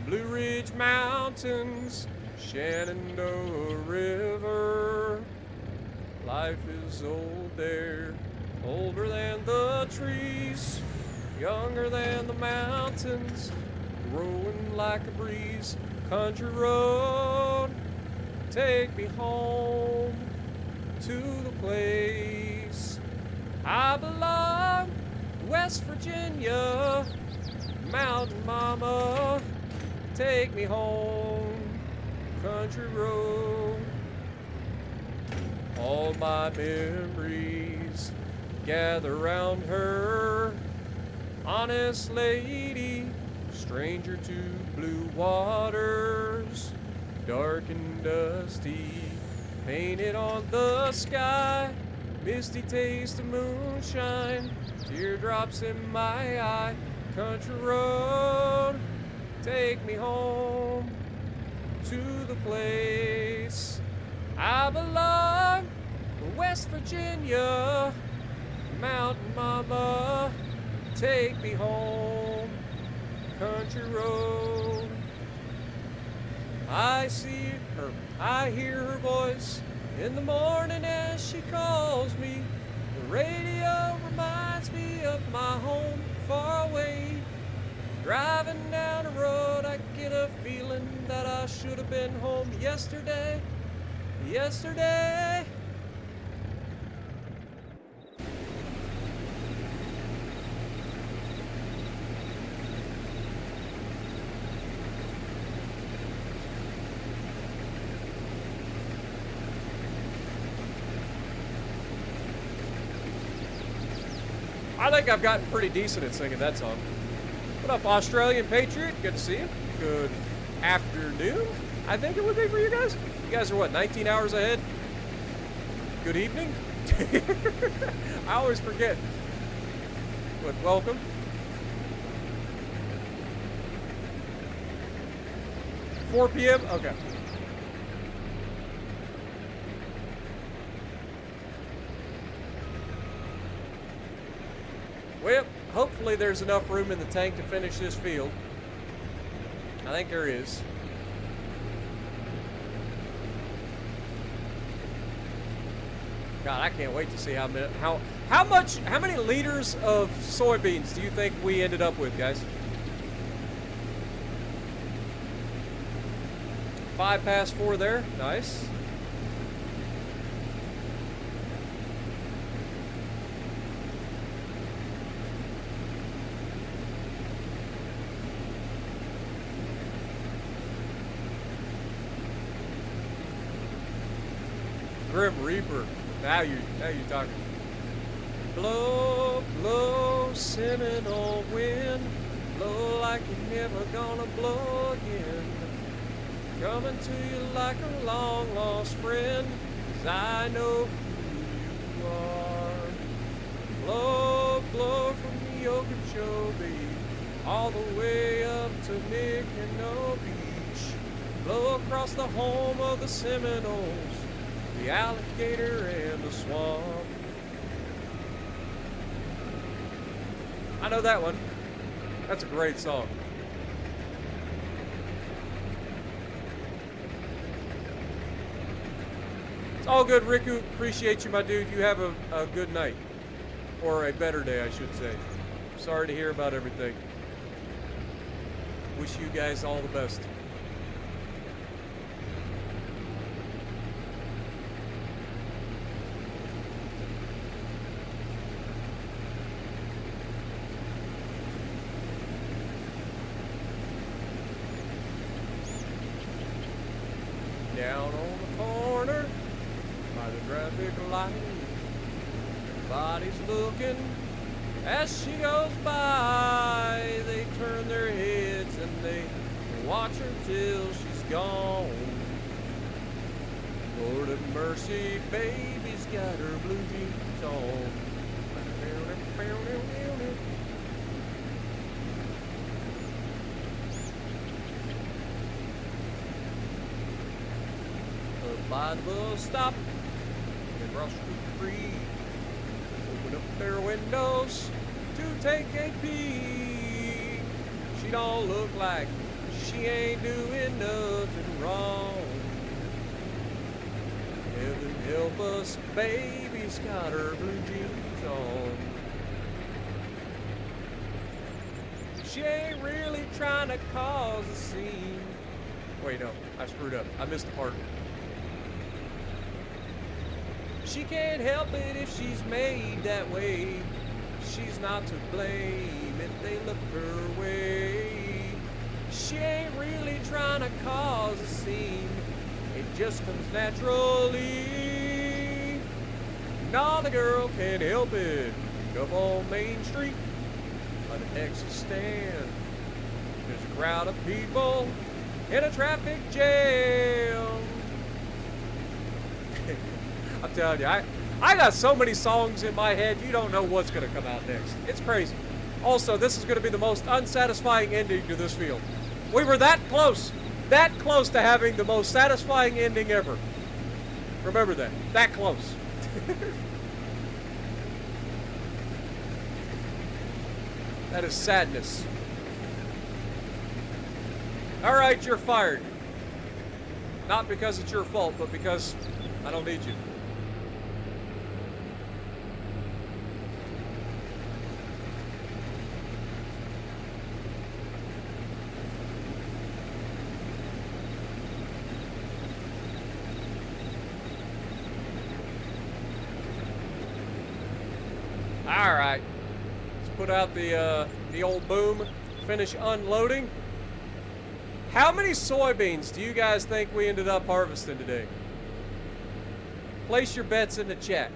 Speaker 1: Blue Ridge Mountains, Shenandoah River. Life is old there, older than the trees, younger than the mountains, growing like a breeze. Country road, take me home to the place I belong. West Virginia, Mountain Mama, take me home, country road. All my memories gather round her, honest lady, stranger to blue waters, dark and dusty, painted on the sky, misty taste of moonshine, teardrops in my eye. Country road, take me home to the place I belong. West Virginia, Mountain Mama, take me home, country road. I hear her voice in the morning as she calls me. The radio reminds me of my home far away. Driving down the road, I get a feeling that I should have been home yesterday. Yesterday. I think I've gotten pretty decent at singing that song. What up, Australian Patriot? Good to see you. Good afternoon, I think it would be for you guys. You guys are what, 19 hours ahead? Good evening? I always forget. But welcome. $4 p.m.? Okay. Well, hopefully there's enough room in the tank to finish this field. I think there is. God, I can't wait to see how many liters of soybeans do you think we ended up with, guys? 4 there. Nice. Grim Reaper. Now you're talking. Blow, blow, Seminole wind. Blow like you're never gonna blow again. Coming to you like a long lost friend, 'cause I know who you are. Blow, blow from the Okeechobee, all the way up to Mickinow Beach. Blow across the home of the Seminoles, the alligator and the swamp. I know that one. That's a great song. It's all good, Riku. Appreciate you, my dude. You have a good night. Or a better day, I should say. Sorry to hear about everything. Wish you guys all the best. Down on the corner by the traffic light. Everybody's looking as she goes by. They turn their heads and they watch her till she's gone. Lord have mercy, baby's got her blue jeans on. By the bus stop in Rush Street, open up their windows to take a peek. She don't look like she ain't doing nothing wrong. Heaven help us, baby's got her blue jeans on. She ain't really trying to cause a scene. Wait, no, I screwed up. I missed the part. She can't help it if she's made that way. She's not to blame if they look her way. She ain't really trying to cause a scene. It just comes naturally. Nah, the girl can't help it. Up on Main Street, by the exit stand, there's a crowd of people in a traffic jam. I'm telling you, I got so many songs in my head, you don't know what's going to come out next. It's crazy. Also, this is going to be the most unsatisfying ending to this field. We were that close to having the most satisfying ending ever. Remember that close. That is sadness. All right, you're fired. Not because it's your fault, but because I don't need you. All right, let's put out the old boom, finish unloading. How many soybeans do you guys think we ended up harvesting today? Place your bets in the chat.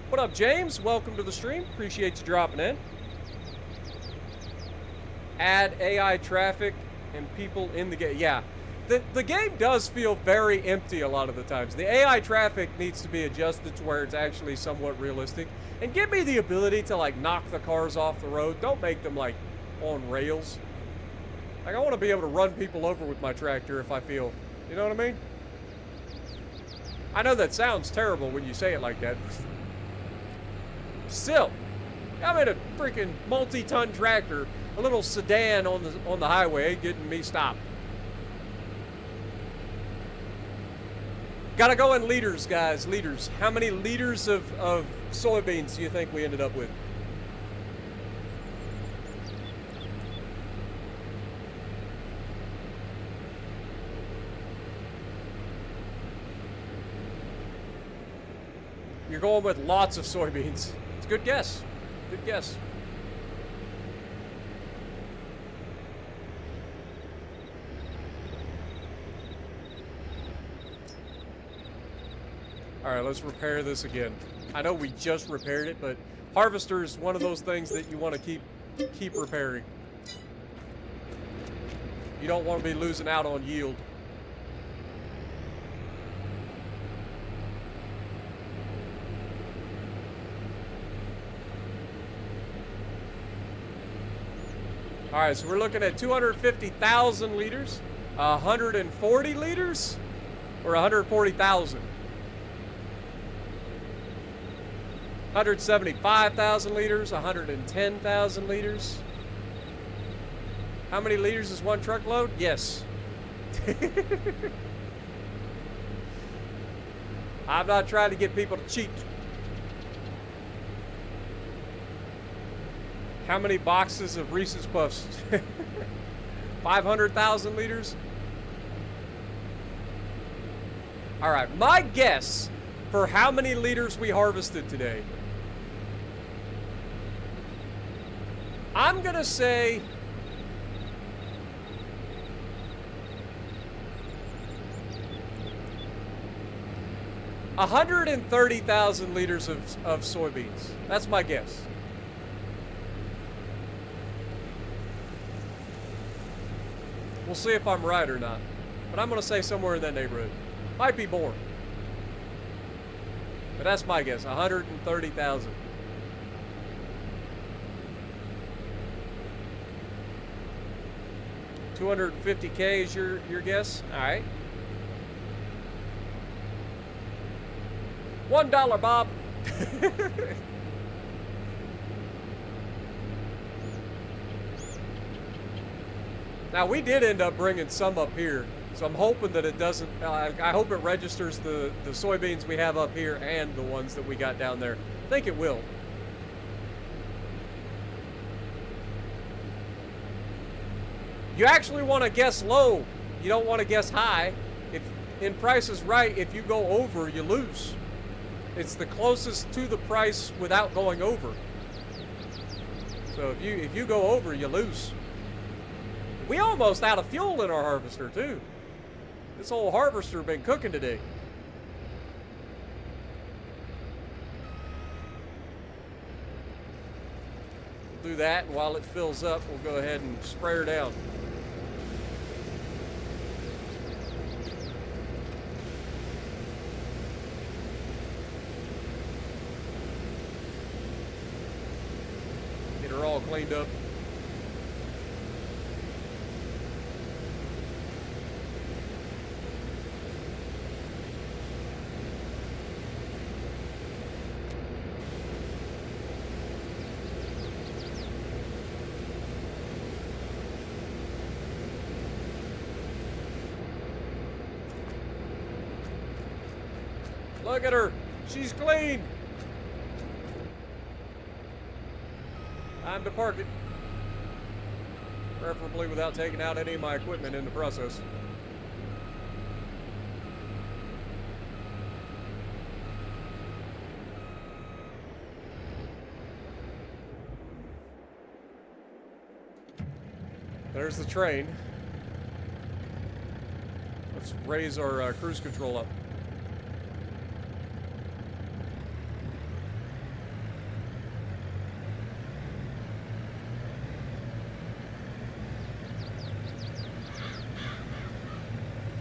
Speaker 1: What up, James? Welcome to the stream. Appreciate you dropping in. Add AI traffic and people in the game. Yeah, the game does feel very empty a lot of the times. The AI traffic needs to be adjusted to where it's actually somewhat realistic. And give me the ability to, like, knock the cars off the road. Don't make them, like, on rails. Like, I want to be able to run people over with my tractor if I feel, you know what I mean? I know that sounds terrible when you say it like that. Still, I'm in a freaking multi-ton tractor. A little sedan on the highway getting me stopped. Gotta go in liters, guys. Liters. How many liters of soybeans do you think we ended up with? You're going with lots of soybeans. It's a good guess. Good guess. All right, let's repair this again. I know we just repaired it, but harvester is one of those things that you want to keep repairing. You don't want to be losing out on yield. All right, so we're looking at 250,000 liters, 140 liters, or 140,000. 175,000 liters, 110,000 liters. How many liters is one truckload? Yes. I'm not trying to get people to cheat. How many boxes of Reese's Puffs? 500,000 liters? All right, my guess for how many liters we harvested today. I'm gonna say 130,000 liters of soybeans. That's my guess. We'll see if I'm right or not. But I'm going to say somewhere in that neighborhood. Might be more. But that's my guess. 130,000. $250K is your guess? All right. $1, Bob. Now, we did end up bringing some up here, so I'm hoping that it doesn't, I hope it registers the soybeans we have up here and the ones that we got down there. I think it will. You actually want to guess low. You don't want to guess high. If in Price is Right, if you go over, you lose. It's the closest to the price without going over. So if you go over, you lose. We almost out of fuel in our harvester too. This old harvester been cooking today. We'll do that, and while it fills up, we'll go ahead and spray her down. Get her all cleaned up. Look at her. She's clean. Time to park it. Preferably without taking out any of my equipment in the process. There's the train. Let's raise our cruise control up.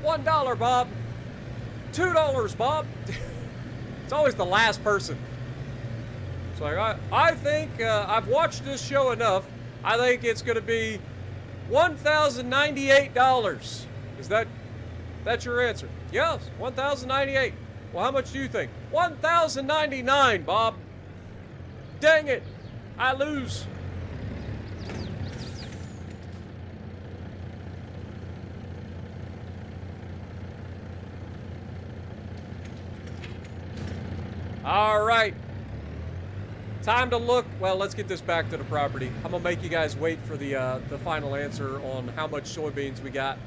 Speaker 1: $1, Bob. $2, Bob. It's always the last person. It's like, I think I've watched this show enough. I think it's going to be $1,098. Is that's your answer? Yes, $1,098. Well, how much do you think? $1,099, Bob. Dang it. I lose. All right, time to look. Well, let's get this back to the property. I'm gonna make you guys wait for the final answer on how much soybeans we got.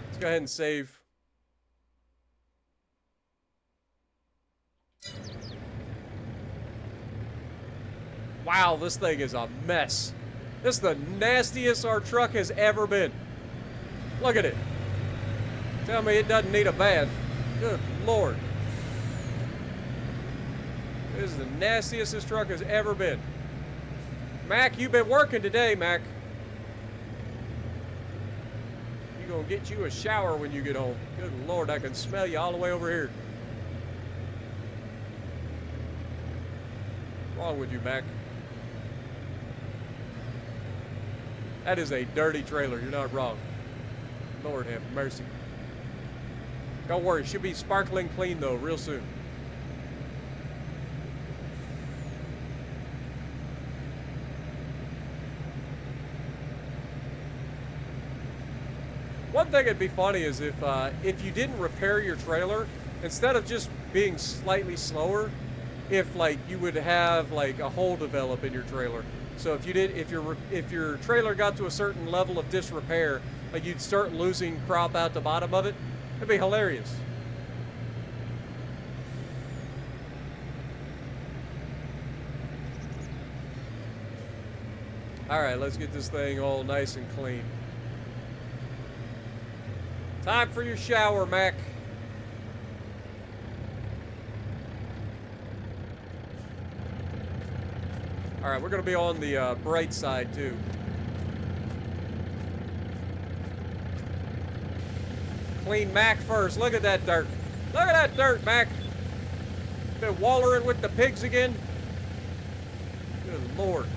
Speaker 1: Let's go ahead and save. Wow, this thing is a mess. This is the nastiest our truck has ever been. Look at it. Tell me it doesn't need a bath. Good Lord. This is the nastiest this truck has ever been. Mac, you've been working today, Mac. You're gonna get you a shower when you get home. Good Lord, I can smell you all the way over here. What's wrong with you, Mac? That is a dirty trailer. You're not wrong. Lord have mercy. Don't worry, she'll be sparkling clean though real soon. One thing that'd be funny is if you didn't repair your trailer, instead of just being slightly slower, if like you would have like a hole develop in your trailer. So if your trailer got to a certain level of disrepair, like you'd start losing crop out the bottom of it, it'd be hilarious. Alright, let's get this thing all nice and clean. Time for your shower, Mac. Alright, we're going to be on the bright side, too. Clean Mac first. Look at that dirt. Look at that dirt, Mac. Been wallering with the pigs again. Good Lord.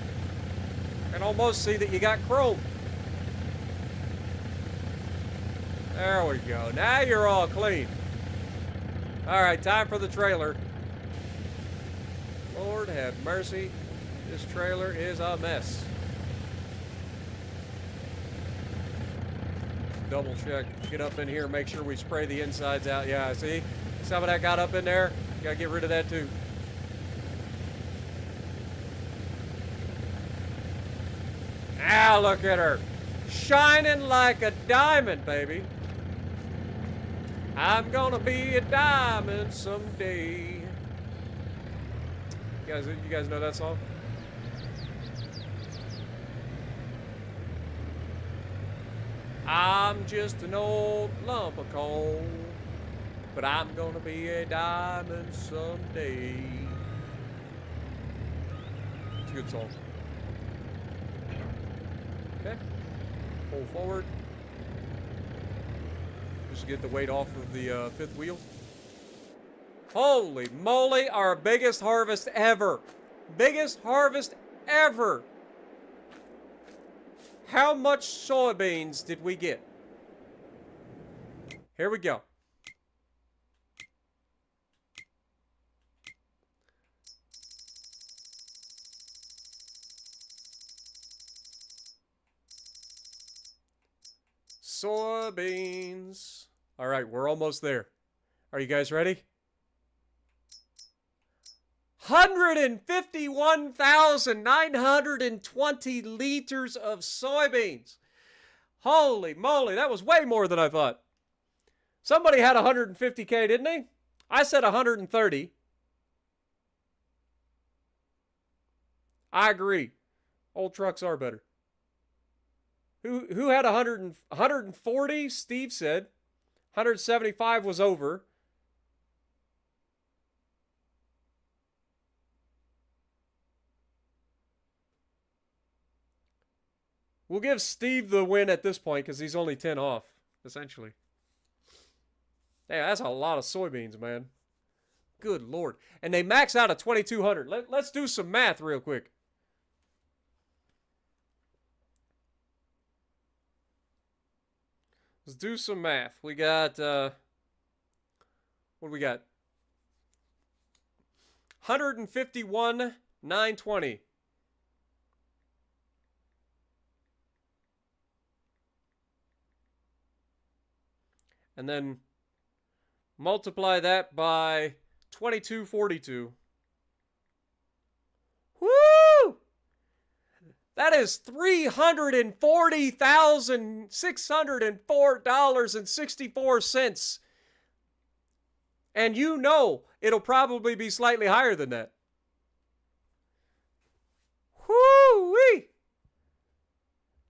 Speaker 1: I can almost see that you got chrome. There we go. Now you're all clean. Alright, time for the trailer. Lord have mercy. This trailer is a mess. Double check. Get up in here, make sure we spray the insides out. Yeah, see? Some of that got up in there. Gotta get rid of that too. Now look at her. Shining like a diamond, baby. I'm gonna be a diamond someday. You guys know that song? I'm just an old lump of coal, but I'm gonna be a diamond someday. It's a good song. Okay. Pull forward. Just get the weight off of the fifth wheel. Holy moly, our biggest harvest ever. Biggest harvest ever. How much soybeans did we get? Here we go. Soybeans. All right, we're almost there. Are you guys ready? 151,920 liters of soybeans. Holy moly, that was way more than I thought. Somebody had 150K, didn't they? I said 130. I agree. Old trucks are better. Who had 140? Steve said. 175 was over. We'll give Steve the win at this point because he's only 10 off, essentially. Hey, that's a lot of soybeans, man. Good Lord. And they max out at 2,200. Let's do some math real quick. Let's do some math. We got, what do we got? 151,920. And then multiply that by 2242. Woo! That is $340,604.64. And you know it'll probably be slightly higher than that. Woo-wee!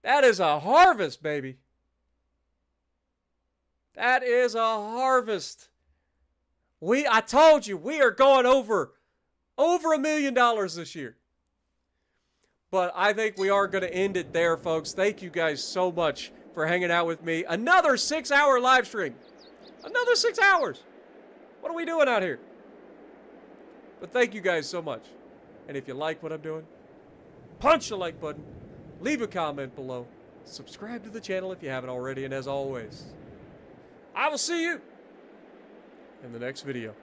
Speaker 1: That is a harvest, baby. That is a harvest. I told you, we are going over $1 million this year. But I think we are going to end it there, folks. Thank you guys so much for hanging out with me. Another 6-hour live stream. Another 6 hours. What are we doing out here? But thank you guys so much. And if you like what I'm doing, punch the like button. Leave a comment below. Subscribe to the channel if you haven't already. And as always, I will see you in the next video.